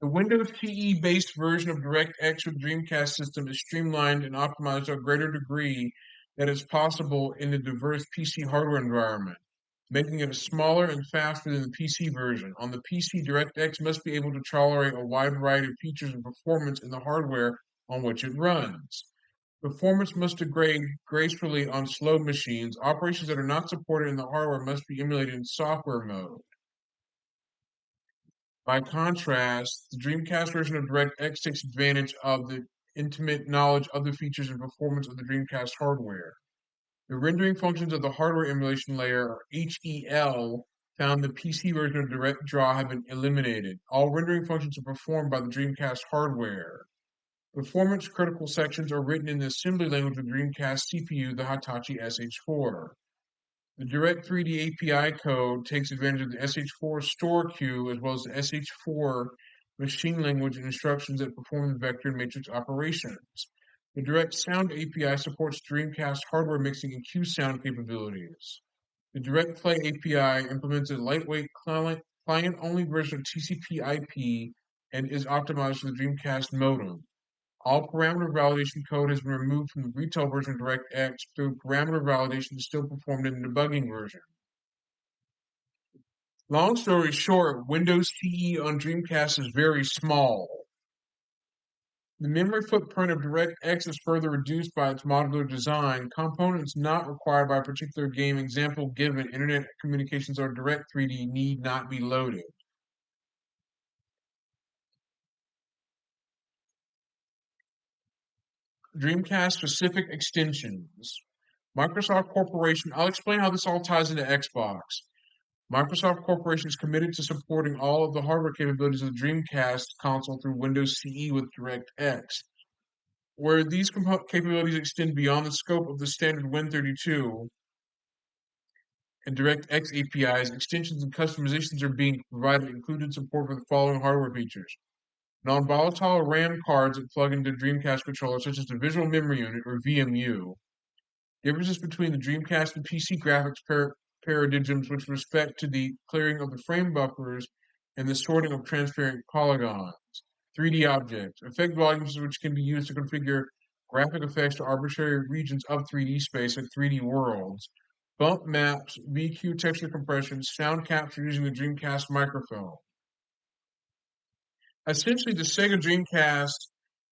S2: The Windows CE-based version of DirectX with Dreamcast system is streamlined and optimized to a greater degree that is possible in the diverse PC hardware environment, making it smaller and faster than the PC version. On the PC, DirectX must be able to tolerate a wide variety of features and performance in the hardware on which it runs. Performance must degrade gracefully on slow machines. Operations that are not supported in the hardware must be emulated in software mode. By contrast, the Dreamcast version of DirectX takes advantage of the intimate knowledge of the features and performance of the Dreamcast hardware. The rendering functions of the hardware emulation layer, or HEL, found in the PC version of DirectDraw have been eliminated. All rendering functions are performed by the Dreamcast hardware. Performance critical sections are written in the assembly language of the Dreamcast CPU, the Hitachi SH4. The Direct3D API code takes advantage of the SH4 store queue as well as the SH4 machine language and instructions that perform the vector and matrix operations. The Direct Sound API supports Dreamcast hardware mixing and Q sound capabilities. The Direct Play API implements a lightweight client-only version of TCP/IP and is optimized for the Dreamcast modem. All parameter validation code has been removed from the retail version of DirectX, though parameter validation is still performed in the debugging version. Long story short, Windows CE on Dreamcast is very small. The memory footprint of DirectX is further reduced by its modular design. Components not required by a particular game, example given, internet communications or Direct3D, need not be loaded. Dreamcast specific extensions. Microsoft Corporation, I'll explain how this all ties into Xbox. Microsoft Corporation is committed to supporting all of the hardware capabilities of the Dreamcast console through Windows CE with DirectX. Where these capabilities extend beyond the scope of the standard Win32 and DirectX APIs, extensions and customizations are being provided, including support for the following hardware features. Non-volatile RAM cards that plug into Dreamcast controllers, such as the Visual Memory Unit, or VMU. Differences between the Dreamcast and PC graphics paradigms with respect to the clearing of the frame buffers and the sorting of transparent polygons. 3D objects. Effect volumes which can be used to configure graphic effects to arbitrary regions of 3D space like 3D worlds. Bump maps, VQ texture compression, sound capture using the Dreamcast microphone. Essentially, the Sega Dreamcast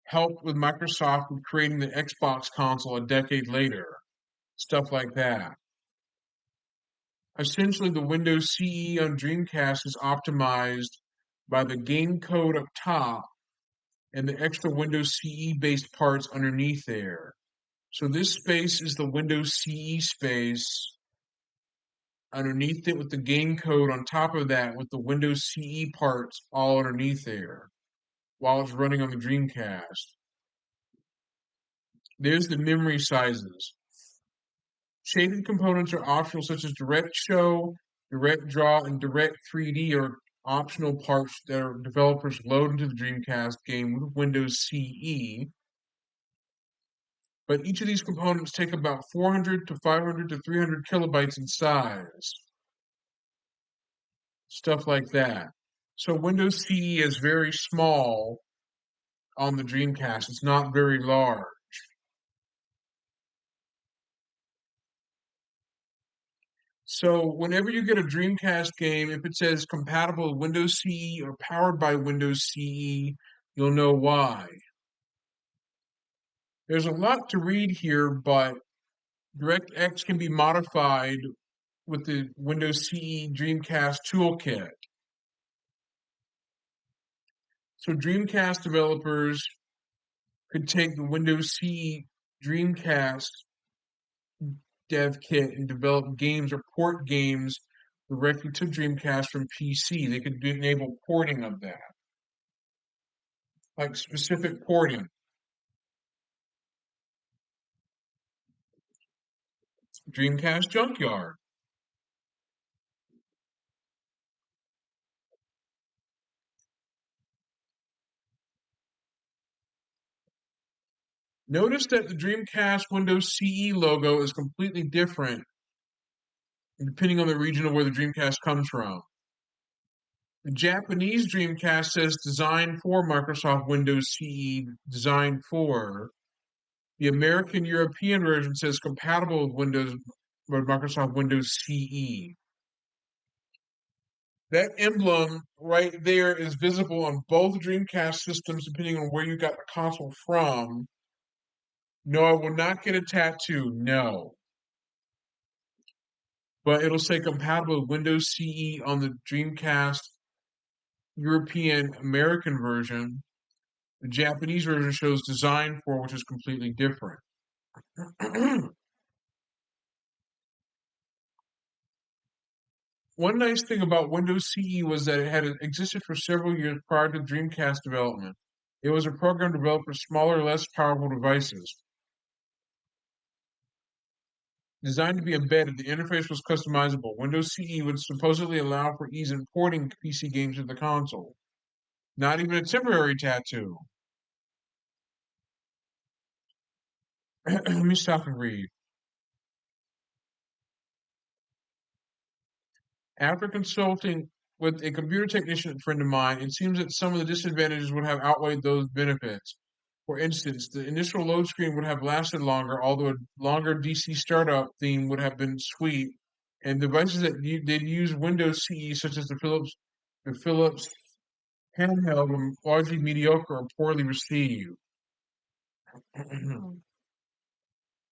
S2: helped with Microsoft with creating the Xbox console a decade later. Stuff like that. Essentially, the Windows CE on Dreamcast is optimized by the game code up top and the extra Windows CE-based parts underneath there. So this space is the Windows CE space. Underneath it with the game code on top of that with the Windows CE parts all underneath there while it's running on the Dreamcast. There's the memory sizes. Shaded components are optional, such as Direct Show, Direct Draw, and Direct3D are optional parts that our developers load into the Dreamcast game with Windows CE. But each of these components take about 400 to 500 to 300 kilobytes in size. Stuff like that. So Windows CE is very small on the Dreamcast. It's not very large. So whenever you get a Dreamcast game, if it says compatible with Windows CE or powered by Windows CE, you'll know why. There's a lot to read here, but DirectX can be modified with the Windows CE Dreamcast toolkit. So Dreamcast developers could take the Windows CE Dreamcast dev kit and develop games or port games directly to Dreamcast from PC. They could enable porting of that, like specific porting. Dreamcast Junkyard. Notice that the Dreamcast Windows CE logo is completely different depending on the region of where the Dreamcast comes from. The Japanese Dreamcast says designed for Microsoft Windows CE, designed for. The American European version says compatible with Microsoft Windows CE. That emblem right there is visible on both Dreamcast systems depending on where you got the console from. No, I will not get a tattoo, no. But it'll say compatible with Windows CE on the Dreamcast European American version. The Japanese version shows design for, which is completely different. One nice thing about Windows CE was that it had existed for several years prior to Dreamcast development. It was a program developed for smaller, less powerful devices. Designed to be embedded, the interface was customizable. Windows CE would supposedly allow for ease in porting PC games to the console. Not even a temporary tattoo. Let me stop and read. After consulting with a computer technician friend of mine, it seems that some of the disadvantages would have outweighed those benefits. For instance, the initial load screen would have lasted longer, although a longer DC startup theme would have been sweet, and devices that did use Windows CE, such as the Philips handheld, were largely mediocre or poorly received.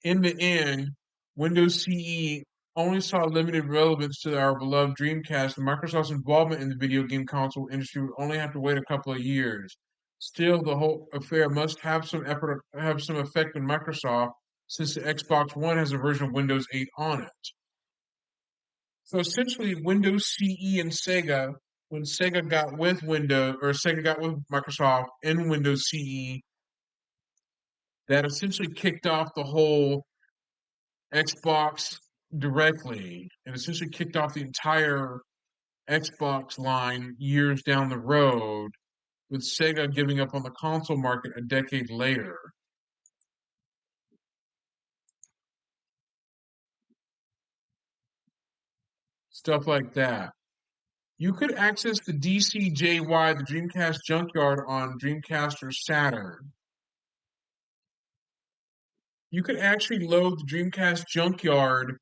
S2: In the end, Windows CE only saw limited relevance to our beloved Dreamcast, and Microsoft's involvement in the video game console industry would only have to wait a couple of years. Still, the whole affair must have some effect on Microsoft, since the Xbox One has a version of Windows 8 on it. So essentially, Windows CE and Sega, when Sega got with Microsoft in Windows CE, that essentially kicked off the whole Xbox directly and essentially kicked off the entire Xbox line years down the road, with Sega giving up on the console market a decade later. Stuff like that. You could access the DCJY, the Dreamcast Junkyard, on Dreamcast or Saturn. You could actually load the Dreamcast Junkyard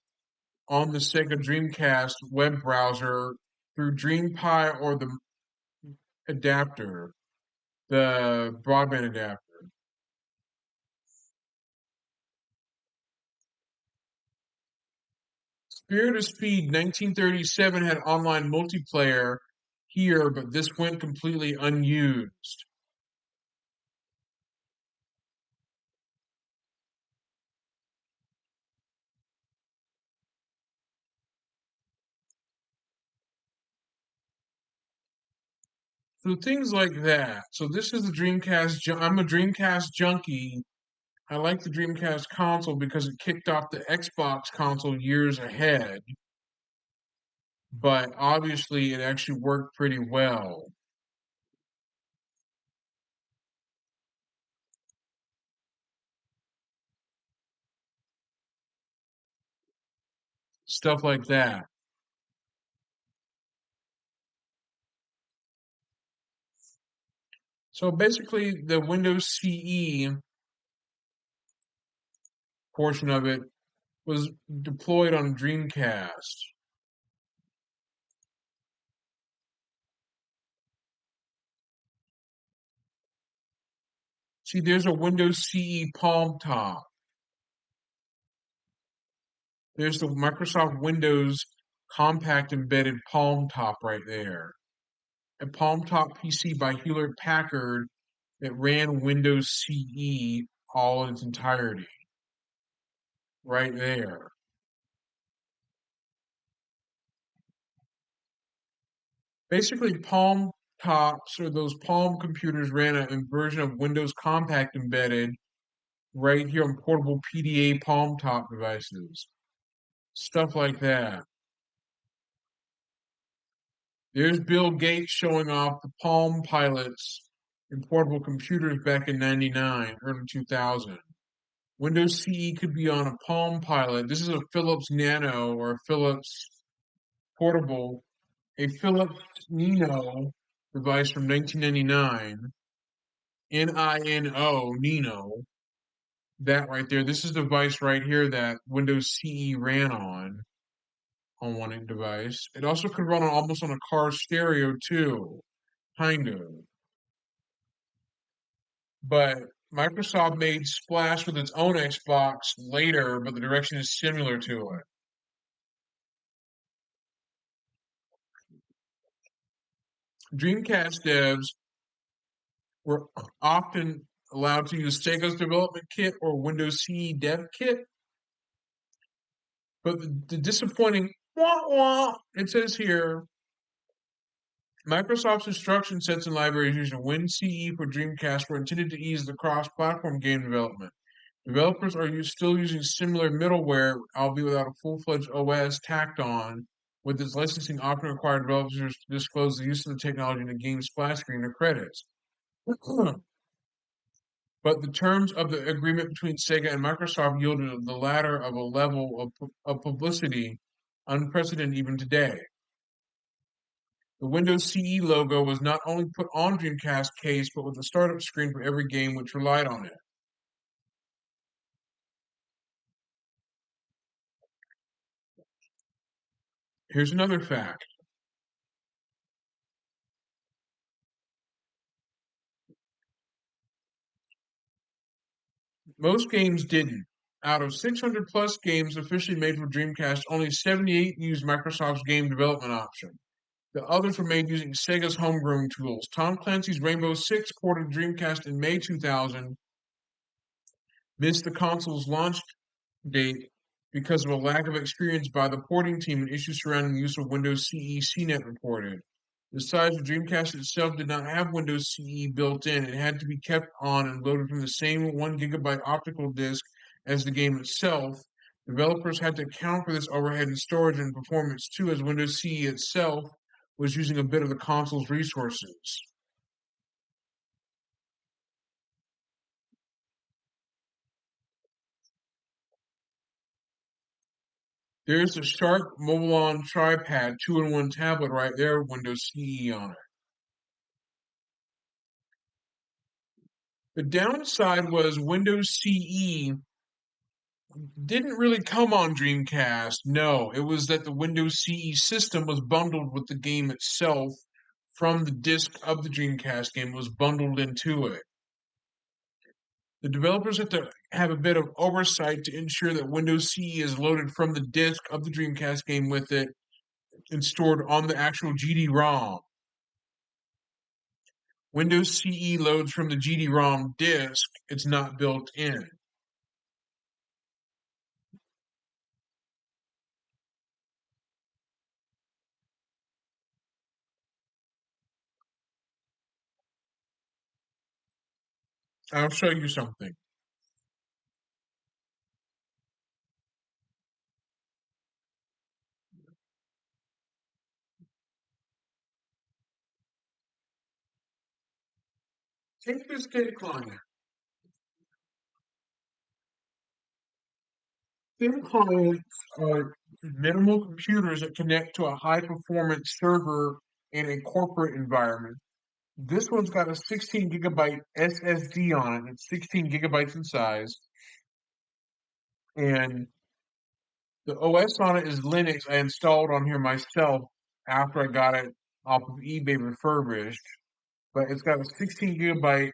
S2: on the Sega Dreamcast web browser through DreamPie or the adapter, the broadband adapter. Spirit of Speed 1937 had online multiplayer here, but this went completely unused. So things like that. So this is the Dreamcast. I'm a Dreamcast junkie. I like the Dreamcast console because it kicked off the Xbox console years ahead. But obviously, it actually worked pretty well. Stuff like that. So basically, the Windows CE portion of it was deployed on Dreamcast. See, there's a Windows CE Palm Top. There's the Microsoft Windows Compact Embedded Palm Top right there. A Palm Top PC by Hewlett Packard that ran Windows CE all in its entirety. Right there. Basically, Palm Tops or those Palm computers ran a version of Windows Compact Embedded right here on portable PDA Palm Top devices. Stuff like that. There's Bill Gates showing off the Palm Pilots in portable computers back in 99, early 2000. Windows CE could be on a Palm Pilot. This is a Philips Nano or a Philips portable, a Philips Nino device from 1999. Nino, Nino. That right there. This is the device right here that Windows CE ran on one device. It also could run almost on a car stereo too, kind of. But Microsoft made splash with its own Xbox later, but the direction is similar to it. Dreamcast devs were often allowed to use Sega's development kit or Windows CE dev kit. But the disappointing it says here, Microsoft's instruction sets and libraries using WinCE for Dreamcast were intended to ease the cross-platform game development. Developers are still using similar middleware, albeit without a full-fledged OS tacked on. With its licensing often required developers to disclose the use of the technology in the game's splash screen or credits. But the terms of the agreement between Sega and Microsoft yielded the latter of a level of publicity unprecedented even today. The Windows CE logo was not only put on Dreamcast case, but with a startup screen for every game which relied on it. Here's another fact. Most games didn't. Out of 600 plus games officially made for Dreamcast, only 78 used Microsoft's game development option. The others were made using Sega's homegrown tools. Tom Clancy's Rainbow Six ported to Dreamcast in May 2000 missed the console's launch date because of a lack of experience by the porting team and issues surrounding the use of Windows CE CNET reported. Besides, the Dreamcast itself did not have Windows CE built in. It had to be kept on and loaded from the same 1 gigabyte optical disk as the game itself. Developers had to account for this overhead in storage and performance too, as Windows CE itself was using a bit of the console's resources. There's a Sharp Mobilon Tripad 2-in-1 tablet right there with Windows CE on it. The downside was Windows CE didn't really come on Dreamcast. No, it was that the Windows CE system was bundled with the game itself from the disk of the Dreamcast game. It was bundled into it. The developers have to have a bit of oversight to ensure that Windows CE is loaded from the disk of the Dreamcast game with it and stored on the actual GD-ROM. Windows CE loads from the GD-ROM disk. It's not built in. I'll show you something. Take this thin client. Thin clients are minimal computers that connect to a high performance server in a corporate environment. This one's got a 16 gigabyte SSD on it. It's 16 gigabytes in size. And the OS on it is Linux. I installed on here myself after I got it off of eBay refurbished. But it's got a 16 gigabyte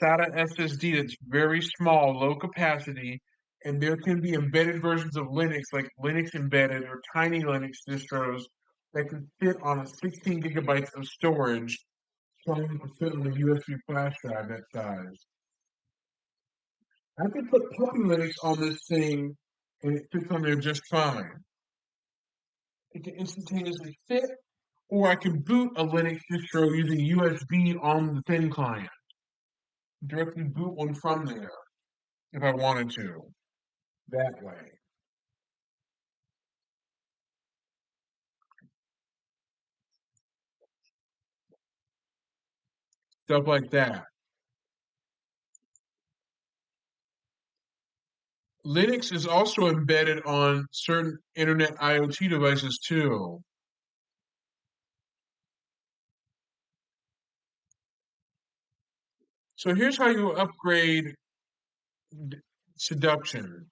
S2: SATA SSD that's very small, low capacity, and there can be embedded versions of Linux, like Linux Embedded or Tiny Linux distros, that can fit on a 16 gigabytes of storage, trying to fit on a USB flash drive that size. I can put Puppy Linux on this thing, and it fits on there just fine. It can instantaneously fit, or I can boot a Linux distro using USB on the thin client. Directly boot one from there if I wanted to. That way. Stuff like that. Linux is also embedded on certain Internet IoT devices too. So here's how you upgrade Seduction.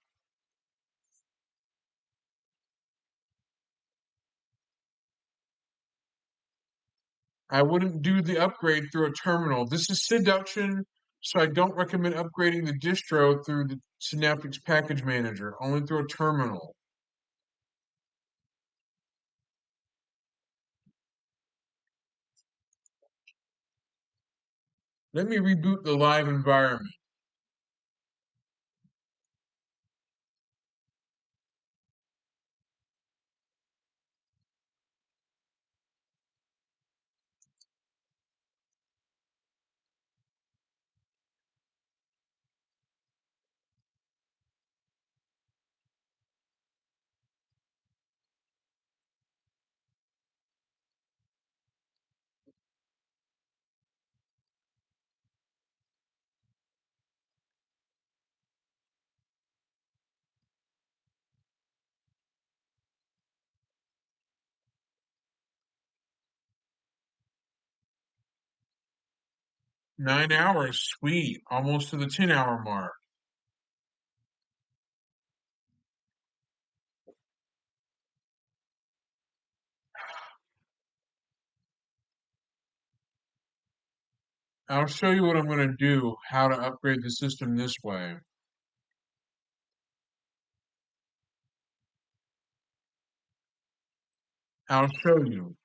S2: I wouldn't do the upgrade through a terminal. This is Seduction, so I don't recommend upgrading the distro through the Synaptics Package Manager, only through a terminal. Let me reboot the live environment. Nine hours, sweet. Almost to the 10-hour mark. I'll show you what I'm going to do, how to upgrade the system this way. I'll show you.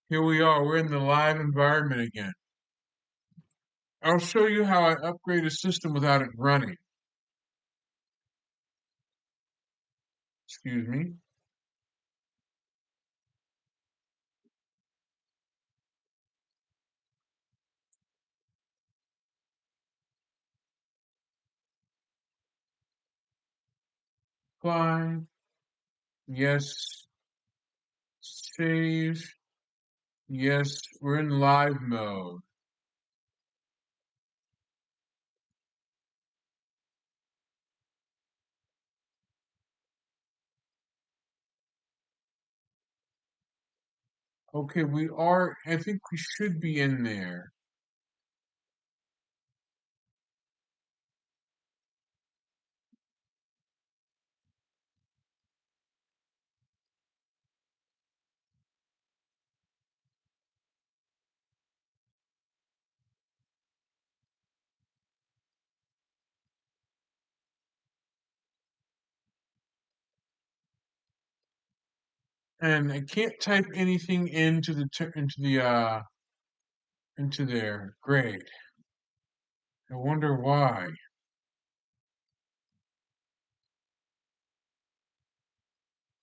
S2: Here we are. We're in the live environment again. I'll show you how I upgrade a system without it running. Excuse me. Fine. Yes. Save. Yes, we're in live mode. Okay, we are, I think we should be in there. And I can't type anything into into there. Great. I wonder why.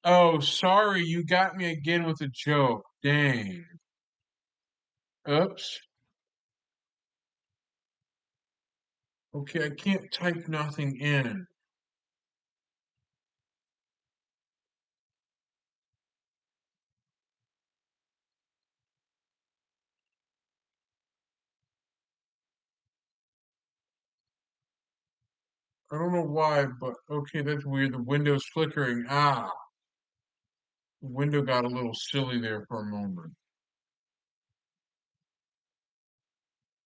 S2: Oh, sorry, you got me again with a joke. Dang. Oops. Okay, I can't type nothing in. I don't know why, but okay, that's weird. The window's flickering. Ah, the window got a little silly there for a moment.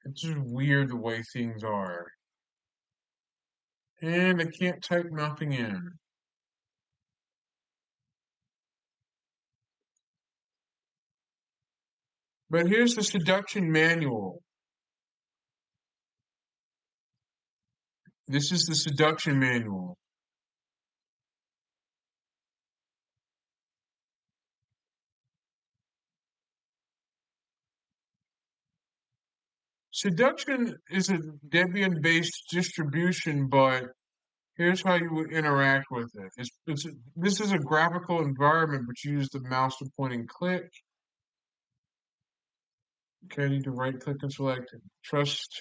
S2: It's just weird the way things are. And I can't type nothing in. But here's the seduction manual. This is the seduction manual. Seduction is a Debian-based distribution, but here's how you would interact with it. This is a graphical environment, but you use the mouse to point and click. Okay, I need to right click and select trust,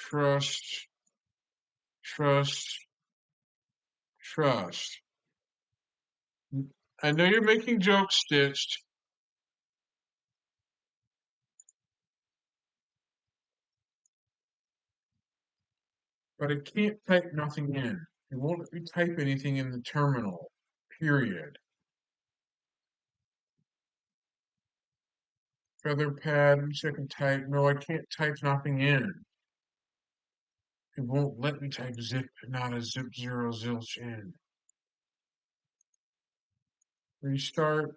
S2: trust, trust, trust. I know you're making jokes, Stitched. but I can't type nothing in. It won't let me type anything in the terminal, period. Featherpad, let me see if I can type. No, I can't type nothing in. It won't let me type zip, not a zip zero zilch in. Restart.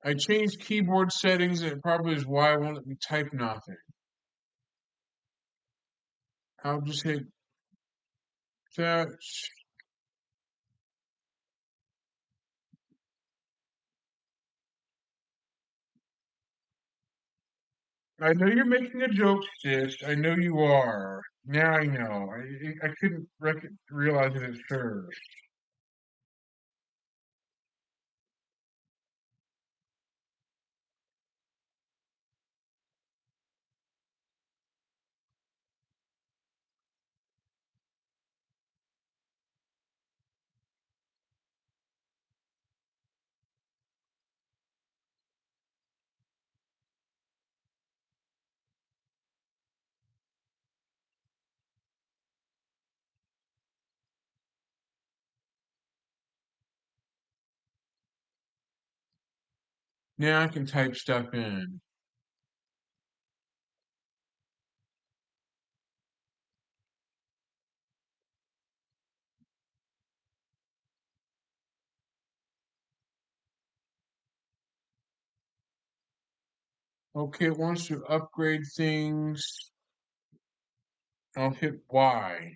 S2: I changed keyboard settings, and it probably is why it won't let me type nothing. I'll just hit touch. I know you're making a joke, sis. I know you are. Now I know. I couldn't realize it at first. Now I can type stuff in. Okay, it wants to upgrade things. I'll hit Y.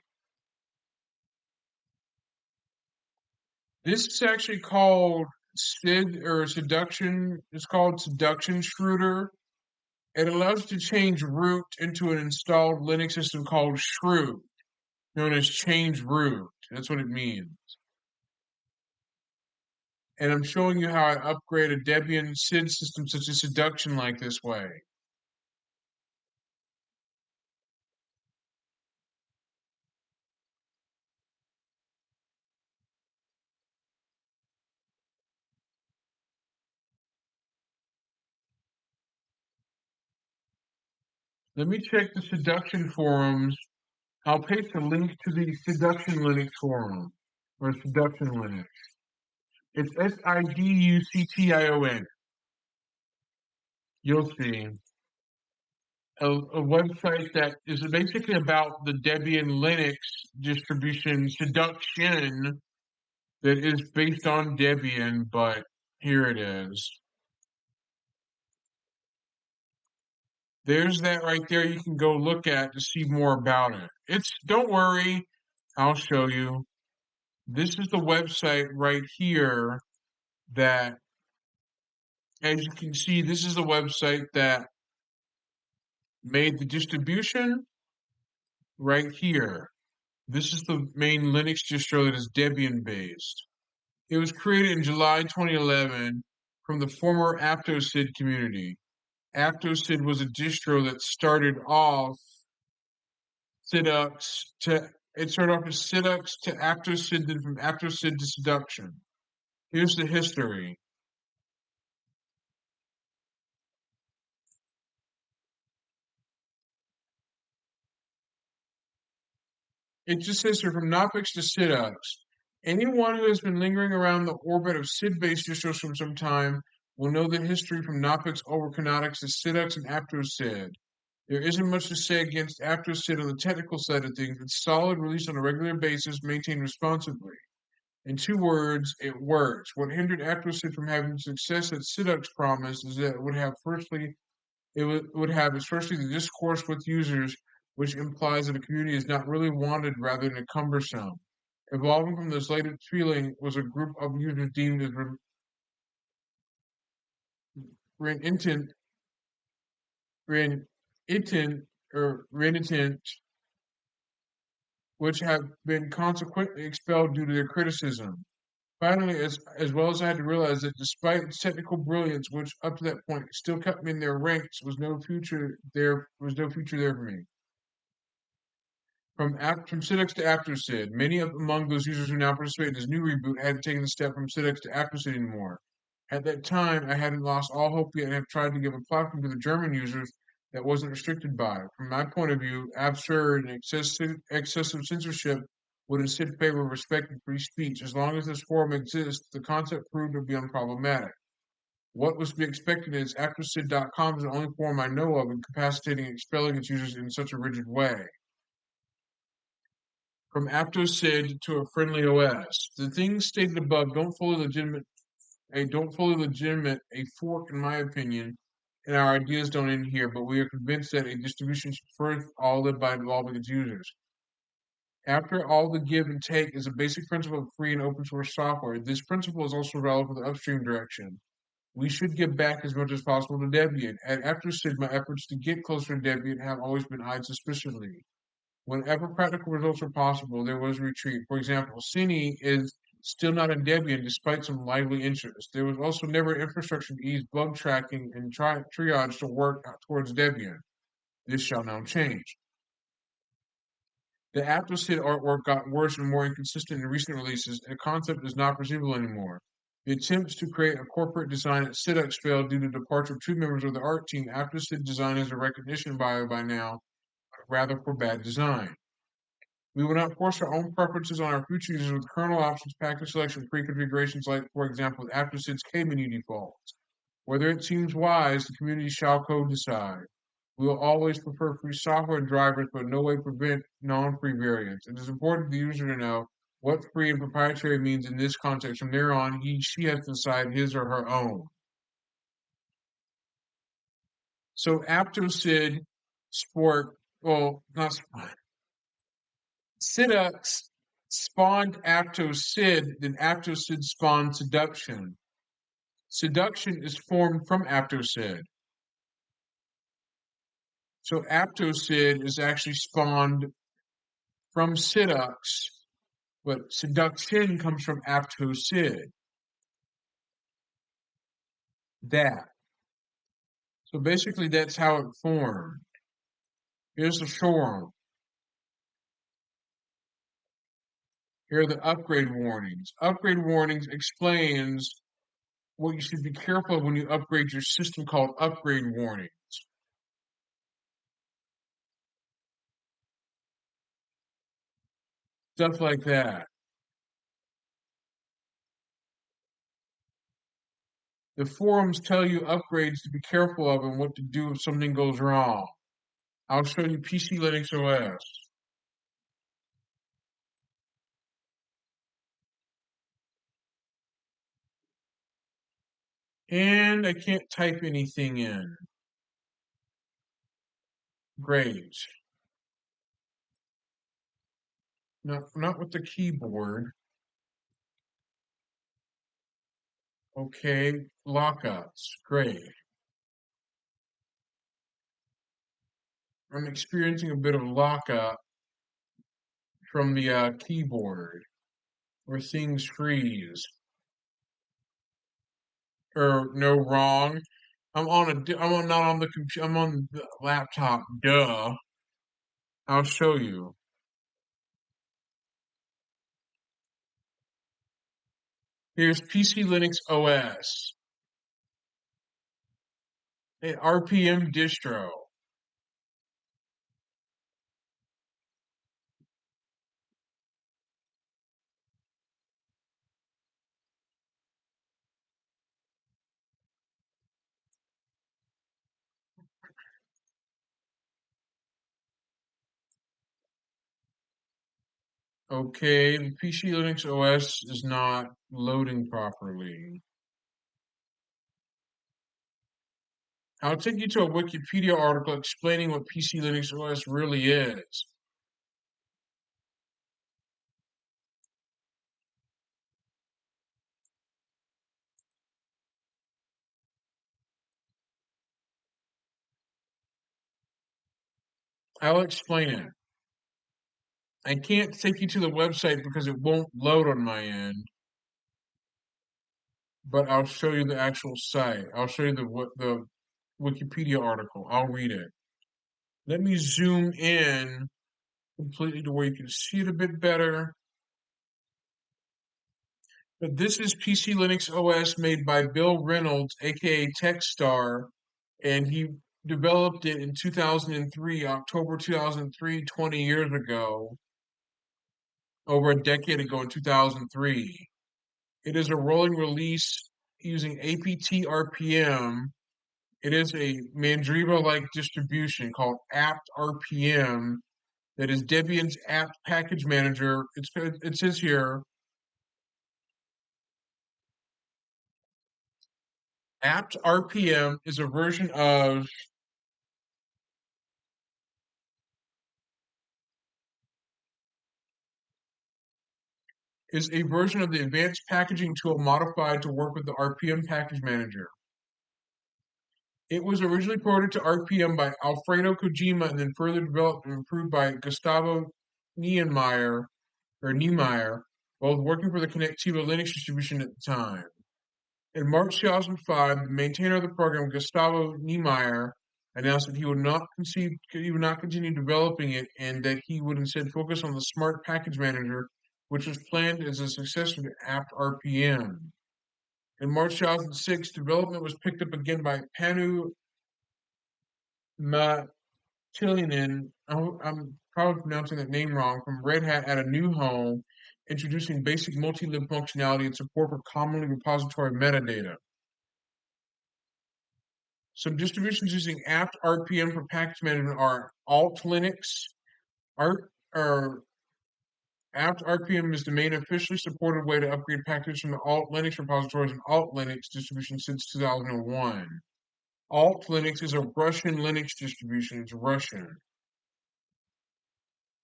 S2: This is actually called SID or seduction. It's called Seduction Shooter. It allows you to change root into an installed Linux system called Shroot, known as change root. That's what it means. And I'm showing you how I upgrade a Debian SID system such as Seduction like this way. Let me check the Seduction forums. I'll paste a link to the Seduction Linux forum, or Seduction Linux. It's SIDUCTION. You'll see. A website that is basically about the Debian Linux distribution Seduction that is based on Debian, but here it is. There's that right there you can go look at to see more about it. Don't worry, I'll show you. This is the website right here that, as you can see, this is the website that made the distribution right here. This is the main Linux distro that is Debian based. It was created in July 2011 from the former AptoSid community. AptoSid was a distro that started off it started off as Sidux to AptoSid, then from AptoSid to Seduction. Here's the history. It just says here from Knoppix to Sidux. Anyone who has been lingering around the orbit of SID-based distros for some time will know the history from Knoppix over Canonics to Sidux and AptoSid. There isn't much to say against AptoSid on the technical side of things. It's solid, released on a regular basis, maintained responsibly. In 2 words, it works. What hindered AptoSid from having the success that Sidux promised is that it would have firstly the discourse with users, which implies that a community is not really wanted rather than cumbersome. Evolving from this latest feeling was a group of users deemed as renitent, which have been consequently expelled due to their criticism. Finally, as well as I had to realize that despite its technical brilliance, which up to that point still kept me in their ranks, was no future there for me. From Sidux to AptoSid, many among those users who now participate in this new reboot hadn't taken the step from Sidux to AptoSid anymore. At that time, I hadn't lost all hope yet and have tried to give a platform to the German users that wasn't restricted by it. From my point of view, absurd and excessive censorship would instead favor respecting free speech. As long as this forum exists, the concept proved to be unproblematic. What was to be expected is AfterSid.com is the only forum I know of incapacitating and expelling its users in such a rigid way. From AptoSid to a friendly OS. The things stated above don't fully legitimate a fork, in my opinion, and our ideas don't end here, but we are convinced that a distribution should first all live by involving its users. After all, the give and take is a basic principle of free and open source software. This principle is also valid for the upstream direction. We should give back as much as possible to Debian. At AfterSid, my efforts to get closer to Debian have always been eyed suspiciously. Whenever practical results are possible, there was retreat. For example, Cine is still not in Debian despite some lively interest. There was also never infrastructure to ease bug tracking and triage to work towards Debian. This shall now change. The AfterSid artwork got worse and more inconsistent in recent releases, and the concept is not perceivable anymore. The attempts to create a corporate design at Sidux failed due to the departure of two members of the art team. AfterSid design has a recognition bio by now, rather for bad design. We will not force our own preferences on our future users with kernel options, package selection, pre-configurations like, for example, with AfterSid's K-menu defaults. Whether it seems wise, the community shall co-decide. We will always prefer free software and drivers, but in no way prevent non-free variants. It is important for the user to know what free and proprietary means in this context. From there on, she has to decide his or her own. So AptoSid Sport, well, not Sport. Sidux spawned AptoSid, then AptoSid spawned Seduction. Seduction is formed from AptoSid. So AptoSid is actually spawned from Sidux, but Seduction comes from AptoSid. That. So basically that's how it formed. Here's the forum. Here are the upgrade warnings. Upgrade warnings explains what you should be careful of when you upgrade your system, called upgrade warnings. Stuff like that. The forums tell you upgrades to be careful of and what to do if something goes wrong. I'll show you PC Linux OS. And I can't type anything in. Great. No, not with the keyboard. Okay, lockups. Great. I'm experiencing a bit of lockup from the keyboard where things freeze. No, wrong. I'm not on the computer. I'm on the laptop. Duh. I'll show you. Here's PC Linux OS, an RPM distro. Okay, the PC Linux OS is not loading properly. I'll take you to a Wikipedia article explaining what PC Linux OS really is. I'll explain it. I can't take you to the website because it won't load on my end, but I'll show you the actual site. I'll show you the Wikipedia article. I'll read it. Let me zoom in completely to where you can see it a bit better. But this is PC Linux OS made by Bill Reynolds, aka Techstar, and he developed it in 2003, October 2003, 20 years ago, over a decade ago in 2003. It is a rolling release using APT RPM. It is a Mandriva-like distribution called apt RPM that is Debian's apt package manager. It says here, apt RPM is a version of the advanced packaging tool modified to work with the RPM package manager. It was originally ported to RPM by Alfredo Kojima and then further developed and improved by Gustavo Niemeyer, both working for the Connectiva Linux distribution at the time. In March 2005, the maintainer of the program, Gustavo Niemeyer, announced that he would not continue developing it and that he would instead focus on the Smart Package Manager, which was planned as a successor to apt RPM. In March 2006, development was picked up again by Panu Matilinen, I'm probably pronouncing that name wrong, from Red Hat at a new home, introducing basic multi-lib functionality and support for commonly repository metadata. Some distributions using apt RPM for package management are Alt Linux. Apt RPM is the main officially supported way to upgrade packages from the Alt Linux repositories and Alt Linux distribution since 2001. Alt Linux is a Russian Linux distribution. It's Russian.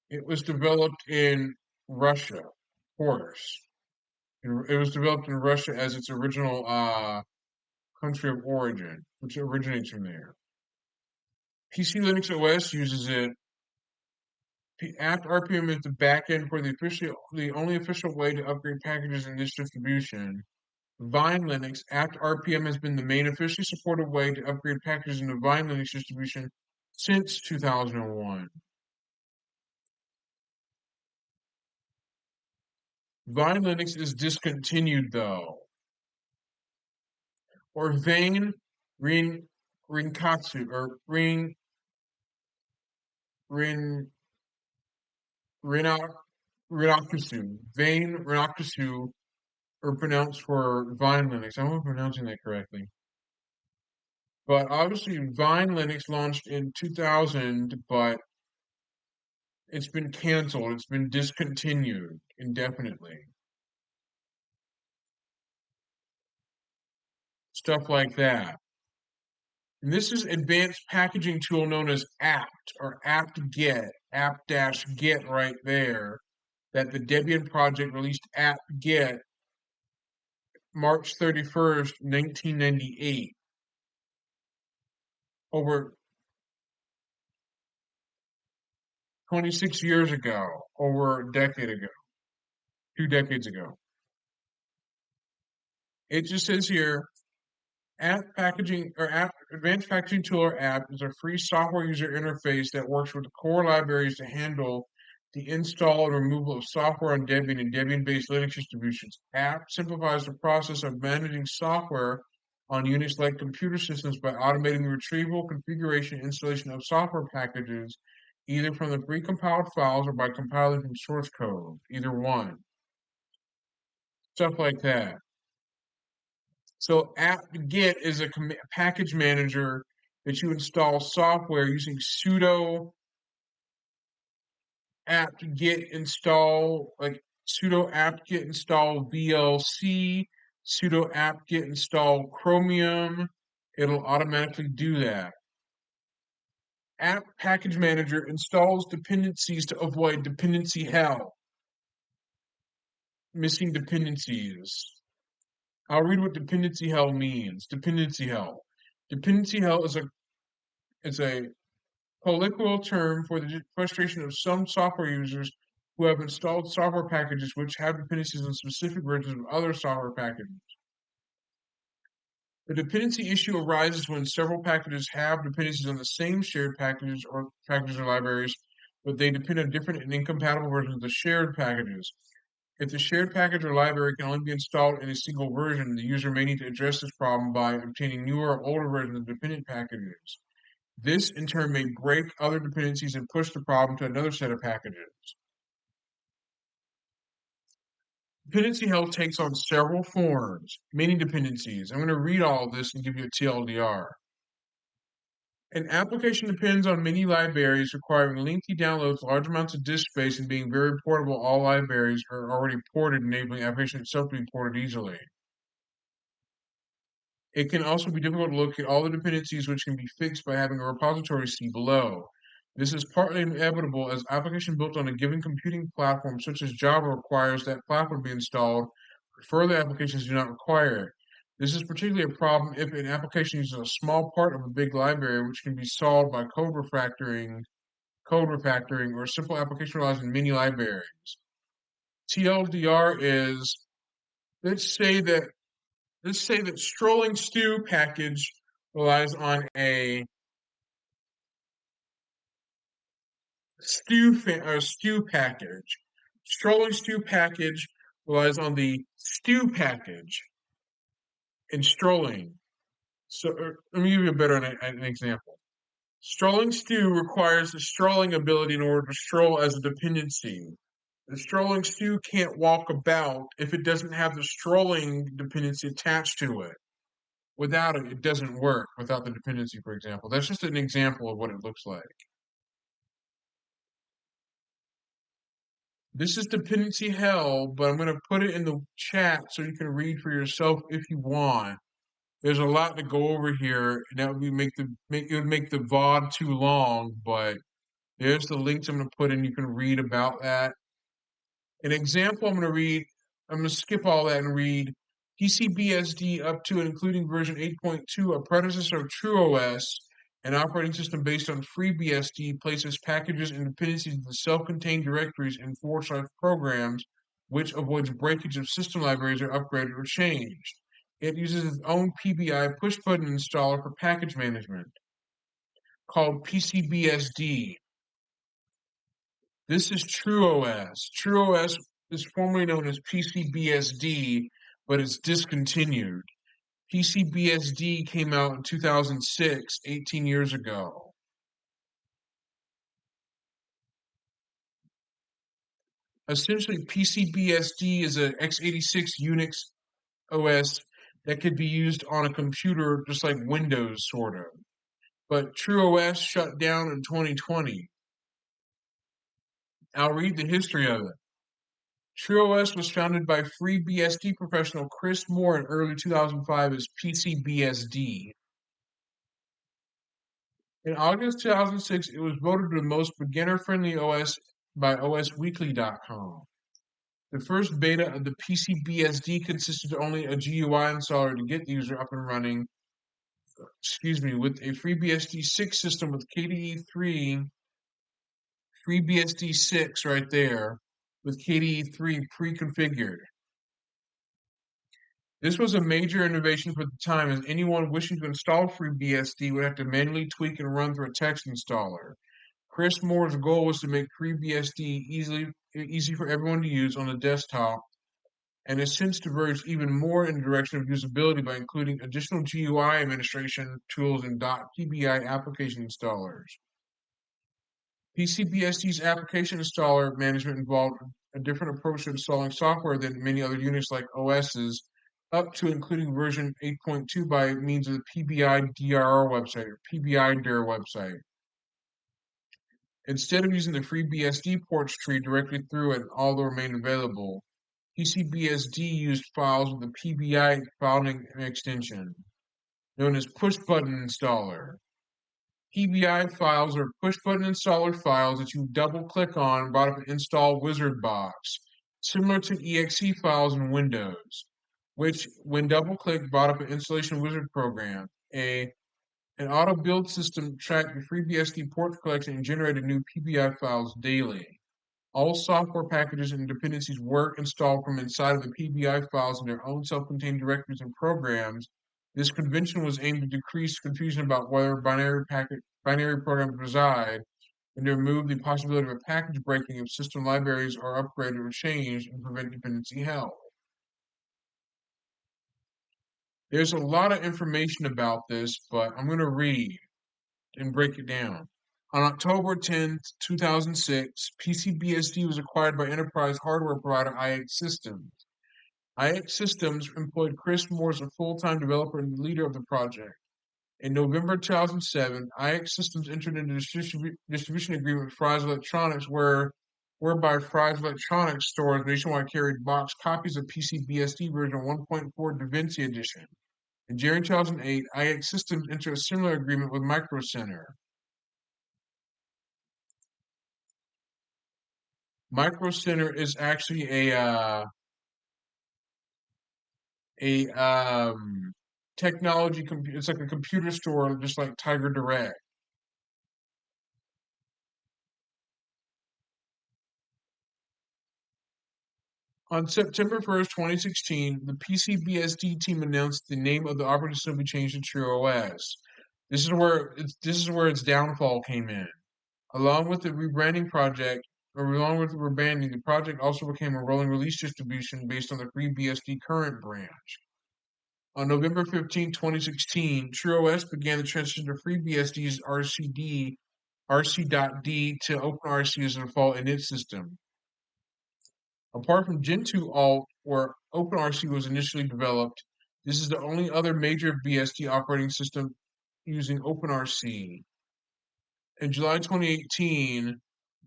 S2: It was developed in Russia, of course. It was developed in Russia as its original country of origin, which originates from there. PC Linux OS uses it. Apt RPM is the backend for the only official way to upgrade packages in this distribution. Vine Linux, apt RPM has been the main officially supported way to upgrade packages in the Vine Linux distribution since 2001. Vine Linux is discontinued though. Or Vane Rinkatsu, or Rin Rinakusu. Vane Rinakusu, or pronounced for Vine Linux. I hope I'm pronouncing that correctly. But obviously Vine Linux launched in 2000, but it's been canceled. It's been discontinued indefinitely. Stuff like that. And this is advanced packaging tool known as apt or apt-get, apt-get right there, that the Debian project released apt-get March 31st, 1998. Over 26 years ago, over a decade ago, 2 decades ago. It just says here, apt packaging or apt advanced packaging tool or apt is a free software user interface that works with the core libraries to handle the install and removal of software on Debian and Debian-based Linux distributions. Apt simplifies the process of managing software on Unix-like computer systems by automating the retrieval, configuration, and installation of software packages, either from the pre-compiled files or by compiling from source code, either one. Stuff like that. So apt-get is a package manager that you install software using sudo apt-get install, like sudo apt-get install VLC, sudo apt-get install Chromium. It'll automatically do that. Apt package manager installs dependencies to avoid dependency hell. Missing dependencies. I'll read what dependency hell means. Dependency hell. Dependency hell is a colloquial term for the frustration of some software users who have installed software packages which have dependencies on specific versions of other software packages. The dependency issue arises when several packages have dependencies on the same shared packages or libraries, but they depend on different and incompatible versions of the shared packages. If the shared package or library can only be installed in a single version, the user may need to address this problem by obtaining newer or older versions of dependent packages. This, in turn, may break other dependencies and push the problem to another set of packages. Dependency health takes on several forms, many dependencies. I'm going to read all of this and give you a TLDR. An application depends on many libraries, requiring lengthy downloads, large amounts of disk space, and being very portable. All libraries are already ported, enabling the application itself to be ported easily. It can also be difficult to locate all the dependencies, which can be fixed by having a repository see below. This is partly inevitable as application built on a given computing platform such as Java requires that platform be installed. Further applications do not require it. This is particularly a problem if an application uses a small part of a big library, which can be solved by code refactoring, or simple application relies on many libraries. TLDR is, let's say that Strolling Stew package relies on a stew package. Strolling Stew package relies on the stew package in strolling. So let me give you a better an example. Strolling Stew requires the strolling ability in order to stroll as a dependency. The strolling stew can't walk about if it doesn't have the strolling dependency attached to it. Without it, it doesn't work without the dependency, for example. That's just an example of what it looks like. This is dependency hell, but I'm going to put it in the chat so you can read for yourself if you want. There's a lot to go over here, and that would it would make the VOD too long, but there's the links I'm going to put in. You can read about that. An example I'm going to skip all that and read PCBSD up to and including version 8.2, a predecessor of TrueOS, an operating system based on FreeBSD, places packages and dependencies into self-contained directories and / programs, which avoids breakage of system libraries are upgraded or changed. It uses its own PBI push-button installer for package management called PCBSD. This is TrueOS. TrueOS is formerly known as PCBSD, but it's discontinued. PCBSD came out in 2006, 18 years ago. Essentially, PCBSD is an x86 Unix OS that could be used on a computer just like Windows, sort of. But TrueOS shut down in 2020. I'll read the history of it. TrueOS was founded by FreeBSD professional Chris Moore in early 2005 as PCBSD. In August 2006, it was voted the most beginner-friendly OS by OSWeekly.com. The first beta of the PCBSD consisted only a GUI installer to get the user up and running, with a FreeBSD 6 system with KDE 3, FreeBSD 6 right there, with KDE 3 pre-configured. This was a major innovation for the time, as anyone wishing to install FreeBSD would have to manually tweak and run through a text installer. Chris Moore's goal was to make FreeBSD easy for everyone to use on the desktop, and has since diverged even more in the direction of usability by including additional GUI administration tools and .pbi application installers. PCBSD's application installer management involved a different approach to installing software than many other Unix-like OSs, up to including version 8.2 by means of the PBI-DIR website, or PBI-DIR website. Instead of using the FreeBSD ports tree directly through it, all that remained available, PCBSD used files with the PBI filing extension, known as push-button installer. PBI files are push-button installer files that you double-click on and brought up an install wizard box, similar to exe files in Windows, which, when double-clicked, brought up an installation wizard program. An auto-build system tracked the FreeBSD port collection and generated new PBI files daily. All software packages and dependencies were installed from inside of the PBI files in their own self-contained directories and programs. This convention was aimed to decrease confusion about where binary programs reside, and to remove the possibility of a package breaking if system libraries are upgraded or changed and prevent dependency hell. There's a lot of information about this, but I'm going to read and break it down. On October 10th, 2006, PCBSD was acquired by enterprise hardware provider IX Systems. IX Systems employed Chris Moore as a full-time developer and leader of the project. In November 2007, IX Systems entered into a distribution agreement with Fry's Electronics, whereby Fry's Electronics stores nationwide carried box copies of PCBSD version 1.4 DaVinci Edition. In January 2008, IX Systems entered a similar agreement with Micro Center. Micro Center is actually a technology. It's like a computer store, just like Tiger Direct. On September 1st, 2016, the PCBSD team announced the name of the operating system would be changed to TrueOS. This is where its downfall came in. Along with the rebranding, the project also became a rolling release distribution based on the FreeBSD current branch. On November 15, 2016, TrueOS began the transition to FreeBSD's RC.D to OpenRC as a default in its system. Apart from Gentoo Alt, where OpenRC was initially developed, this is the only other major BSD operating system using OpenRC. In July 2018,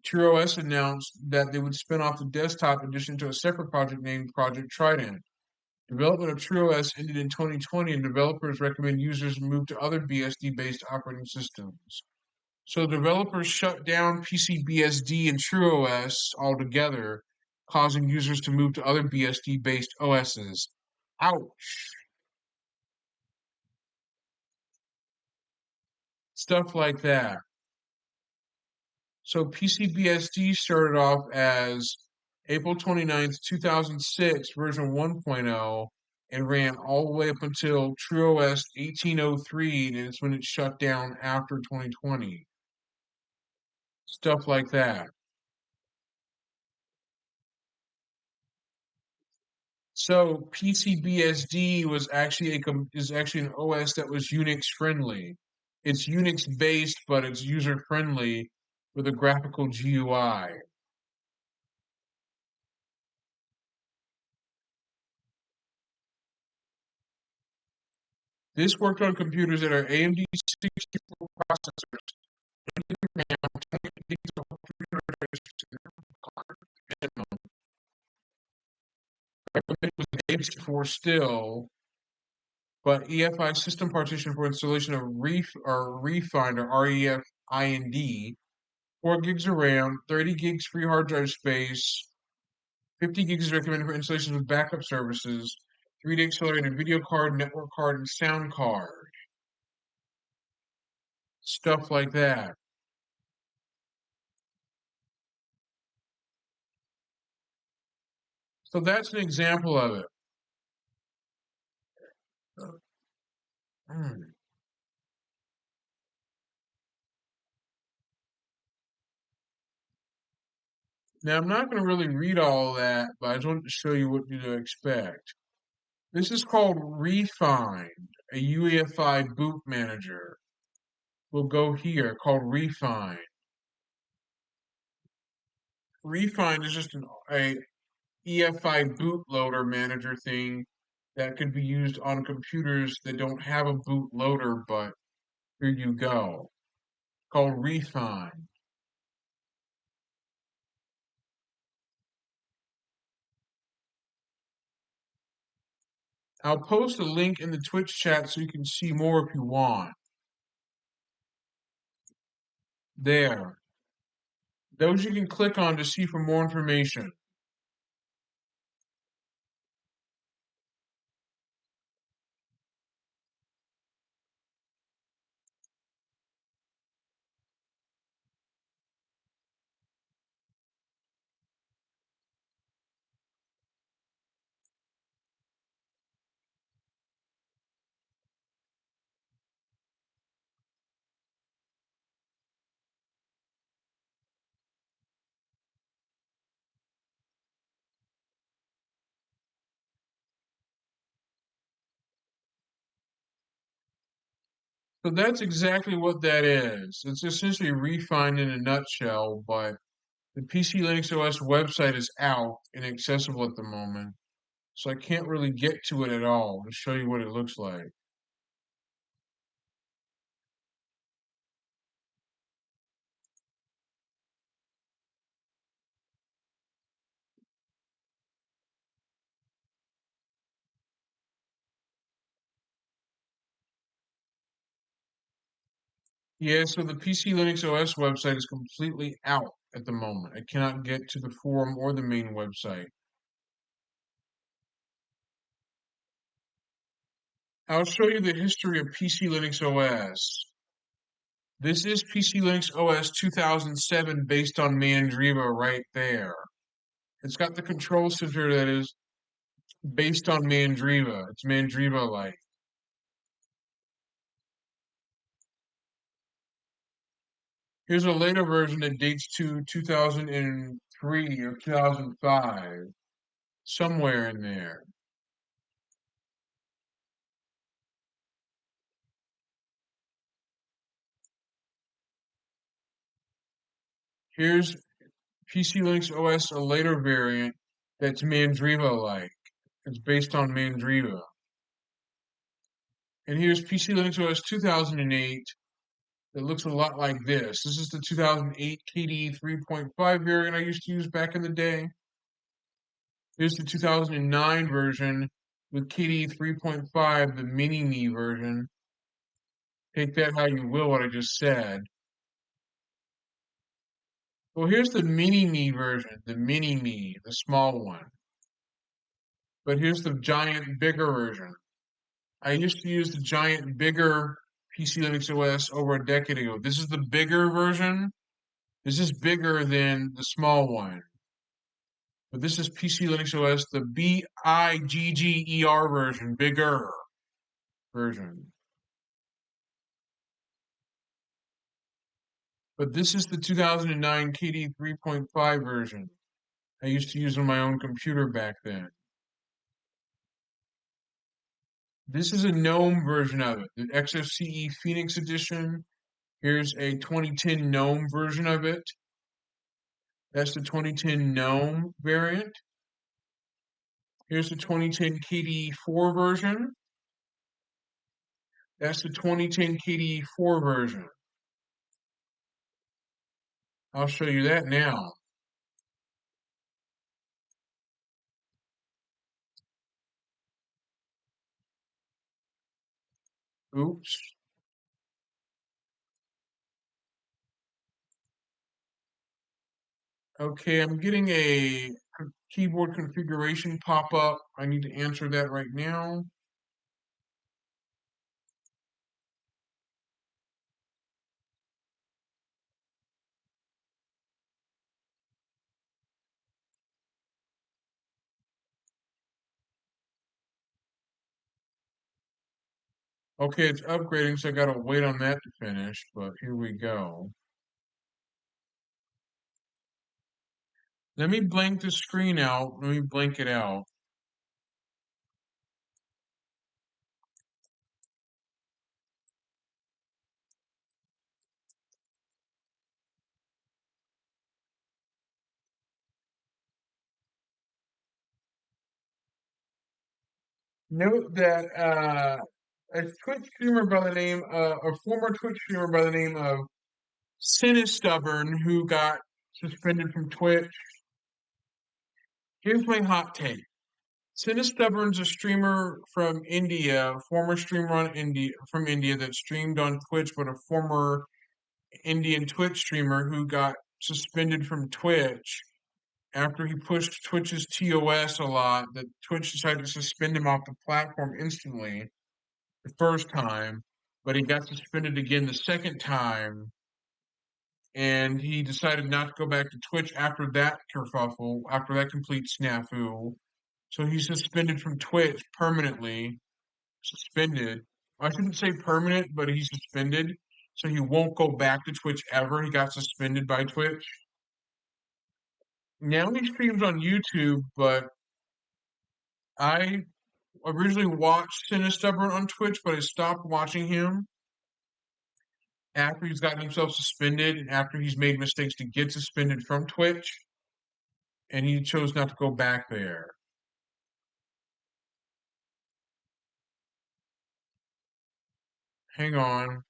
S2: TrueOS announced that they would spin off the desktop edition to a separate project named Project Trident. Development of TrueOS ended in 2020, and developers recommend users move to other BSD-based operating systems. So developers shut down PCBSD and TrueOS altogether, causing users to move to other BSD-based OSs. Ouch. Stuff like that. So PCBSD started off as April 29th, 2006, version 1.0, and ran all the way up until TrueOS 1803, and it's when it shut down after 2020. Stuff like that. So PCBSD is actually an OS that was Unix friendly. It's Unix based, but it's user friendly with a graphical GUI. This worked on computers that are AMD 64 processors, RAM, 20 gigs of recommended with AMD64 still, but EFI system partition for installation of Refind or REFIND, 4 gigs of RAM, 30 gigs free hard drive space, 50 gigs is recommended for installations with backup services, 3D accelerated video card, network card, and sound card. Stuff like that. So that's an example of it. Now, I'm not going to really read all of that, but I just wanted to show you what to expect. This is called Refind, a UEFI boot manager. We'll go here, called Refind. Refind is just a EFI bootloader manager thing that could be used on computers that don't have a bootloader, but here you go. Called Refind. I'll post a link in the Twitch chat so you can see more if you want. There. Those you can click on to see for more information. So that's exactly what that is. It's essentially refined in a nutshell, but the PC Linux OS website is out and accessible at the moment. So I can't really get to it at all to show you what it looks like. Yeah, so the PC Linux OS website is completely out at the moment. I cannot get to the forum or the main website. I'll show you the history of PC Linux OS. This is PC Linux OS 2007 based on Mandriva right there. It's got the control center that is based on Mandriva. It's Mandriva-like. Here's a later version that dates to 2003 or 2005, somewhere in there. Here's PC Linux OS, a later variant that's Mandriva-like. It's based on Mandriva. And here's PC Linux OS 2008 that looks a lot like this. This is the 2008 KDE 3.5 variant I used to use back in the day. Here's the 2009 version with KDE 3.5, the mini-me version. Take that how you will, what I just said. Well, here's the mini-me version, the mini-me, the small one. But here's the giant, bigger version. I used to use the giant, bigger PC Linux OS over a decade ago. This is the bigger version. This is bigger than the small one. But this is PC Linux OS, the BIGGER version, bigger version. But this is the 2009 KDE 3.5 version. I used to use on my own computer back then. This is a GNOME version of it, the XFCE Phoenix Edition. Here's a 2010 GNOME version of it. That's the 2010 GNOME variant. Here's the 2010 KDE 4 version. That's the 2010 KDE 4 version. I'll show you that now. Oops. Okay, I'm getting a keyboard configuration pop-up. I need to answer that right now. Okay, it's upgrading, so I gotta wait on that to finish, but here we go. Let me blank the screen out. Let me blank it out. Note that a Twitch streamer by the name, a former Twitch streamer by the name of Cinestubborn, who got suspended from Twitch. Here's my hot take. Cinestubborn's a streamer from India, former streamer from India that streamed on Twitch, but a former Indian Twitch streamer who got suspended from Twitch after he pushed Twitch's TOS a lot. That Twitch decided to suspend him off the platform instantly the first time, but he got suspended again the second time, and he decided not to go back to Twitch after that kerfuffle, after that complete snafu. So he's suspended from Twitch permanently. Suspended. I shouldn't say permanent, but he's suspended. So he won't go back to Twitch ever. He got suspended by Twitch. Now he streams on YouTube, but I originally watched Cinestubborn on Twitch, but I stopped watching him after he's gotten himself suspended and after he's made mistakes to get suspended from Twitch, and he chose not to go back there. Hang on.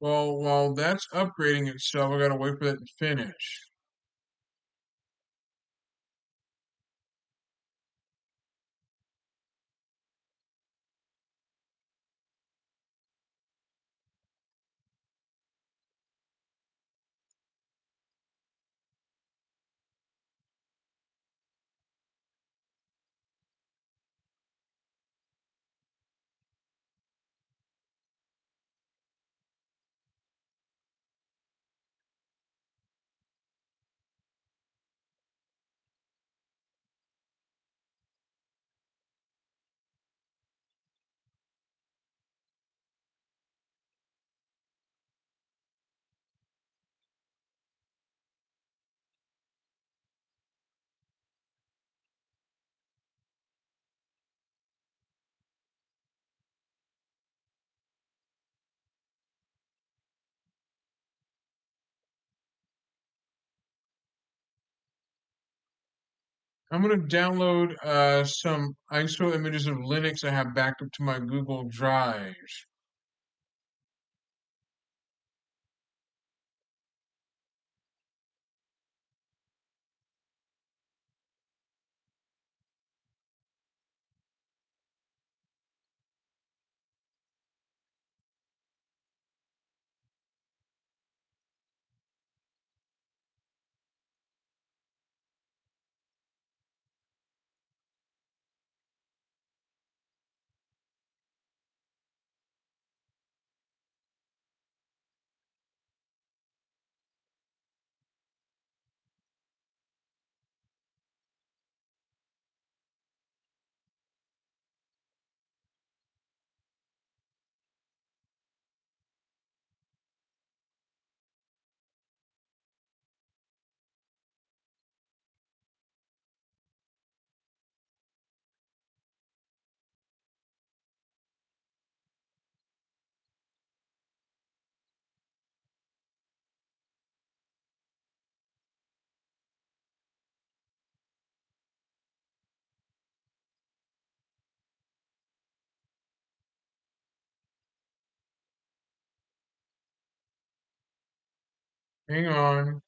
S2: Well, while that's upgrading itself, I gotta wait for that to finish. I'm gonna download some ISO images of Linux I have backed up to my Google Drive. Hang on.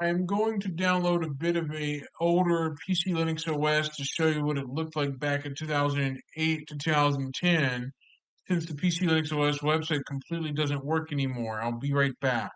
S2: I'm going to download a bit of a older PC Linux OS to show you what it looked like back in 2008 to 2010, since the PC Linux OS website completely doesn't work anymore. I'll be right back.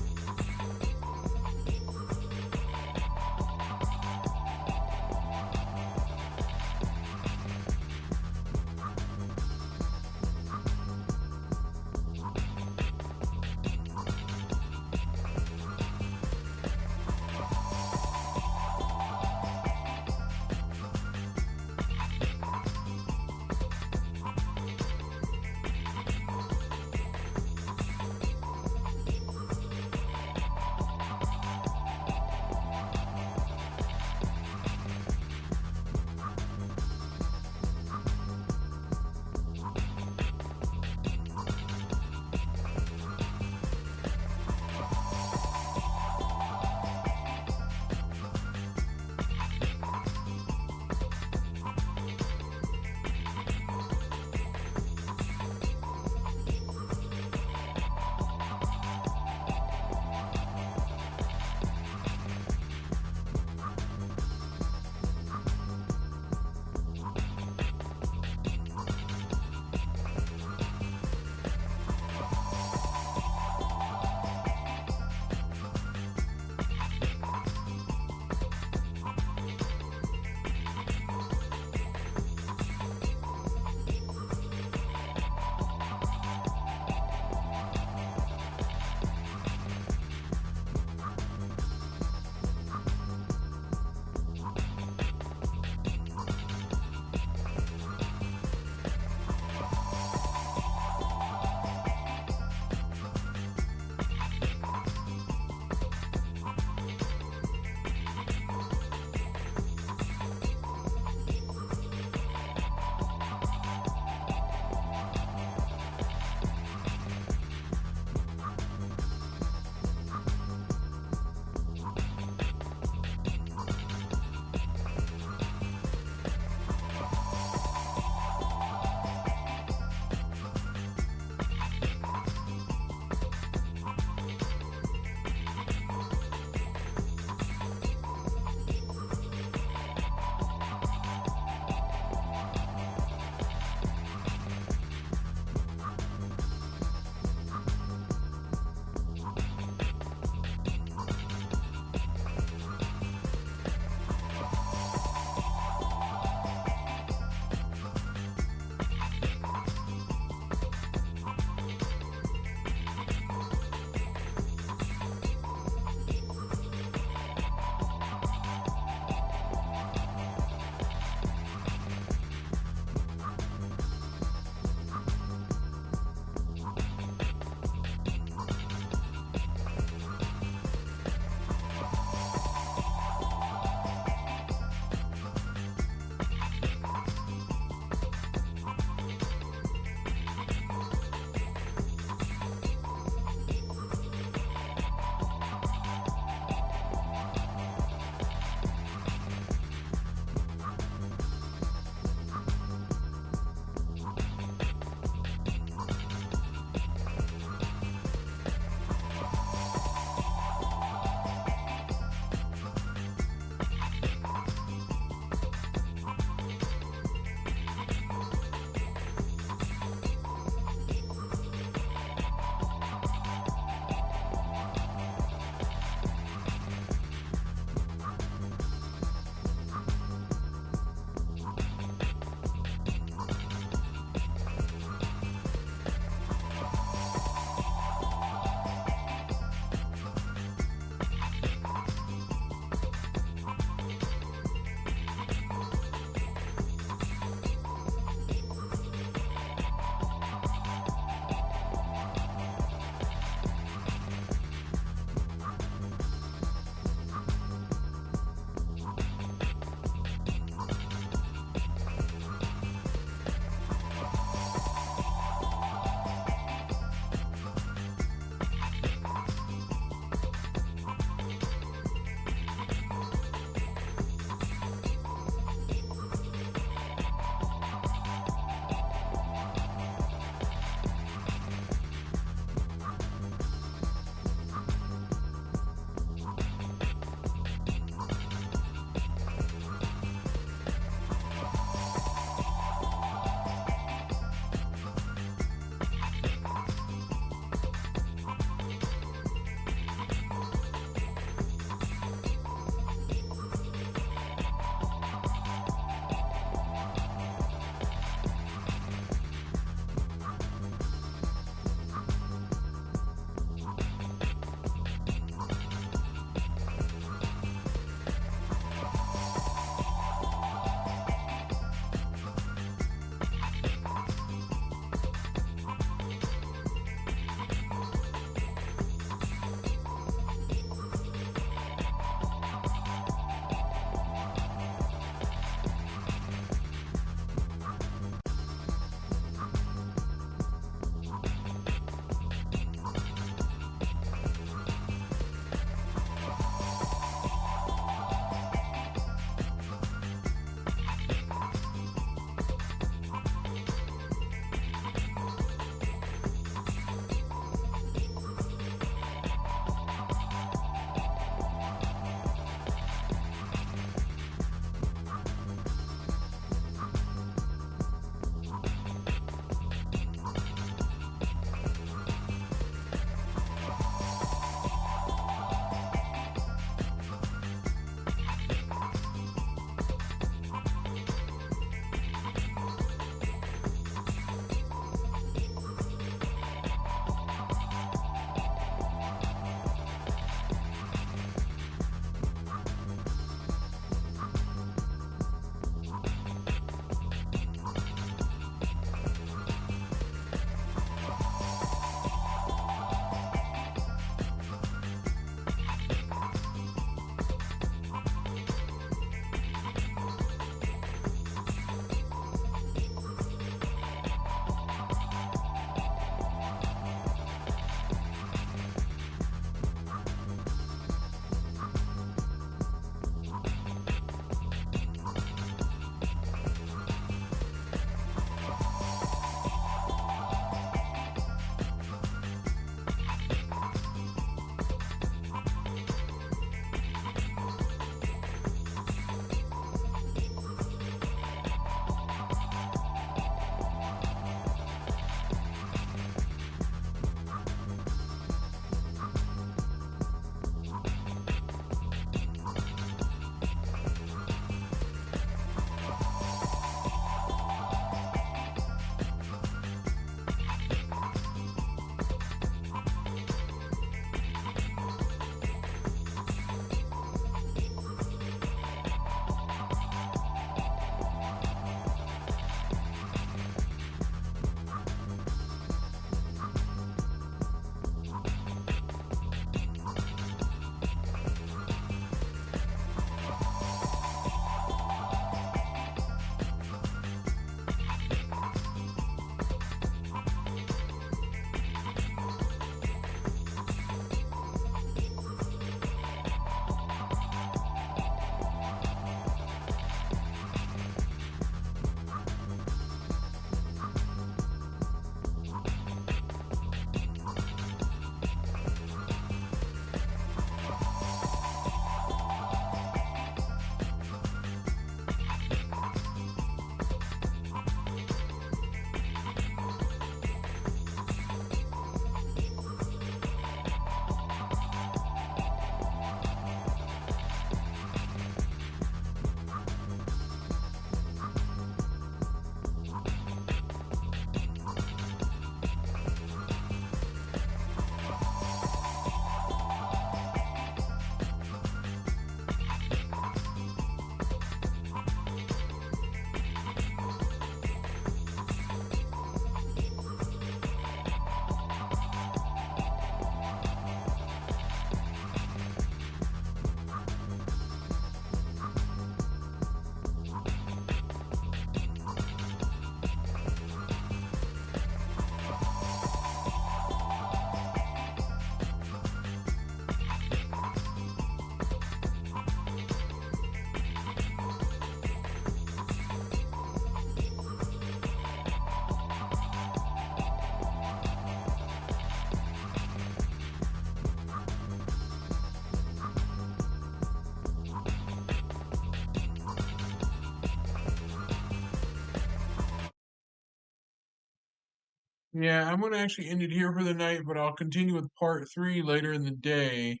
S2: Yeah, I'm gonna actually end it here for the night, but I'll continue with part 3 later in the day,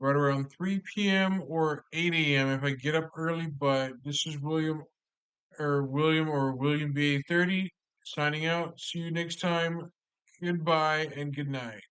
S2: right around 3 p.m. or 8 a.m. if I get up early. But this is William BA30 signing out. See you next time. Goodbye and good night.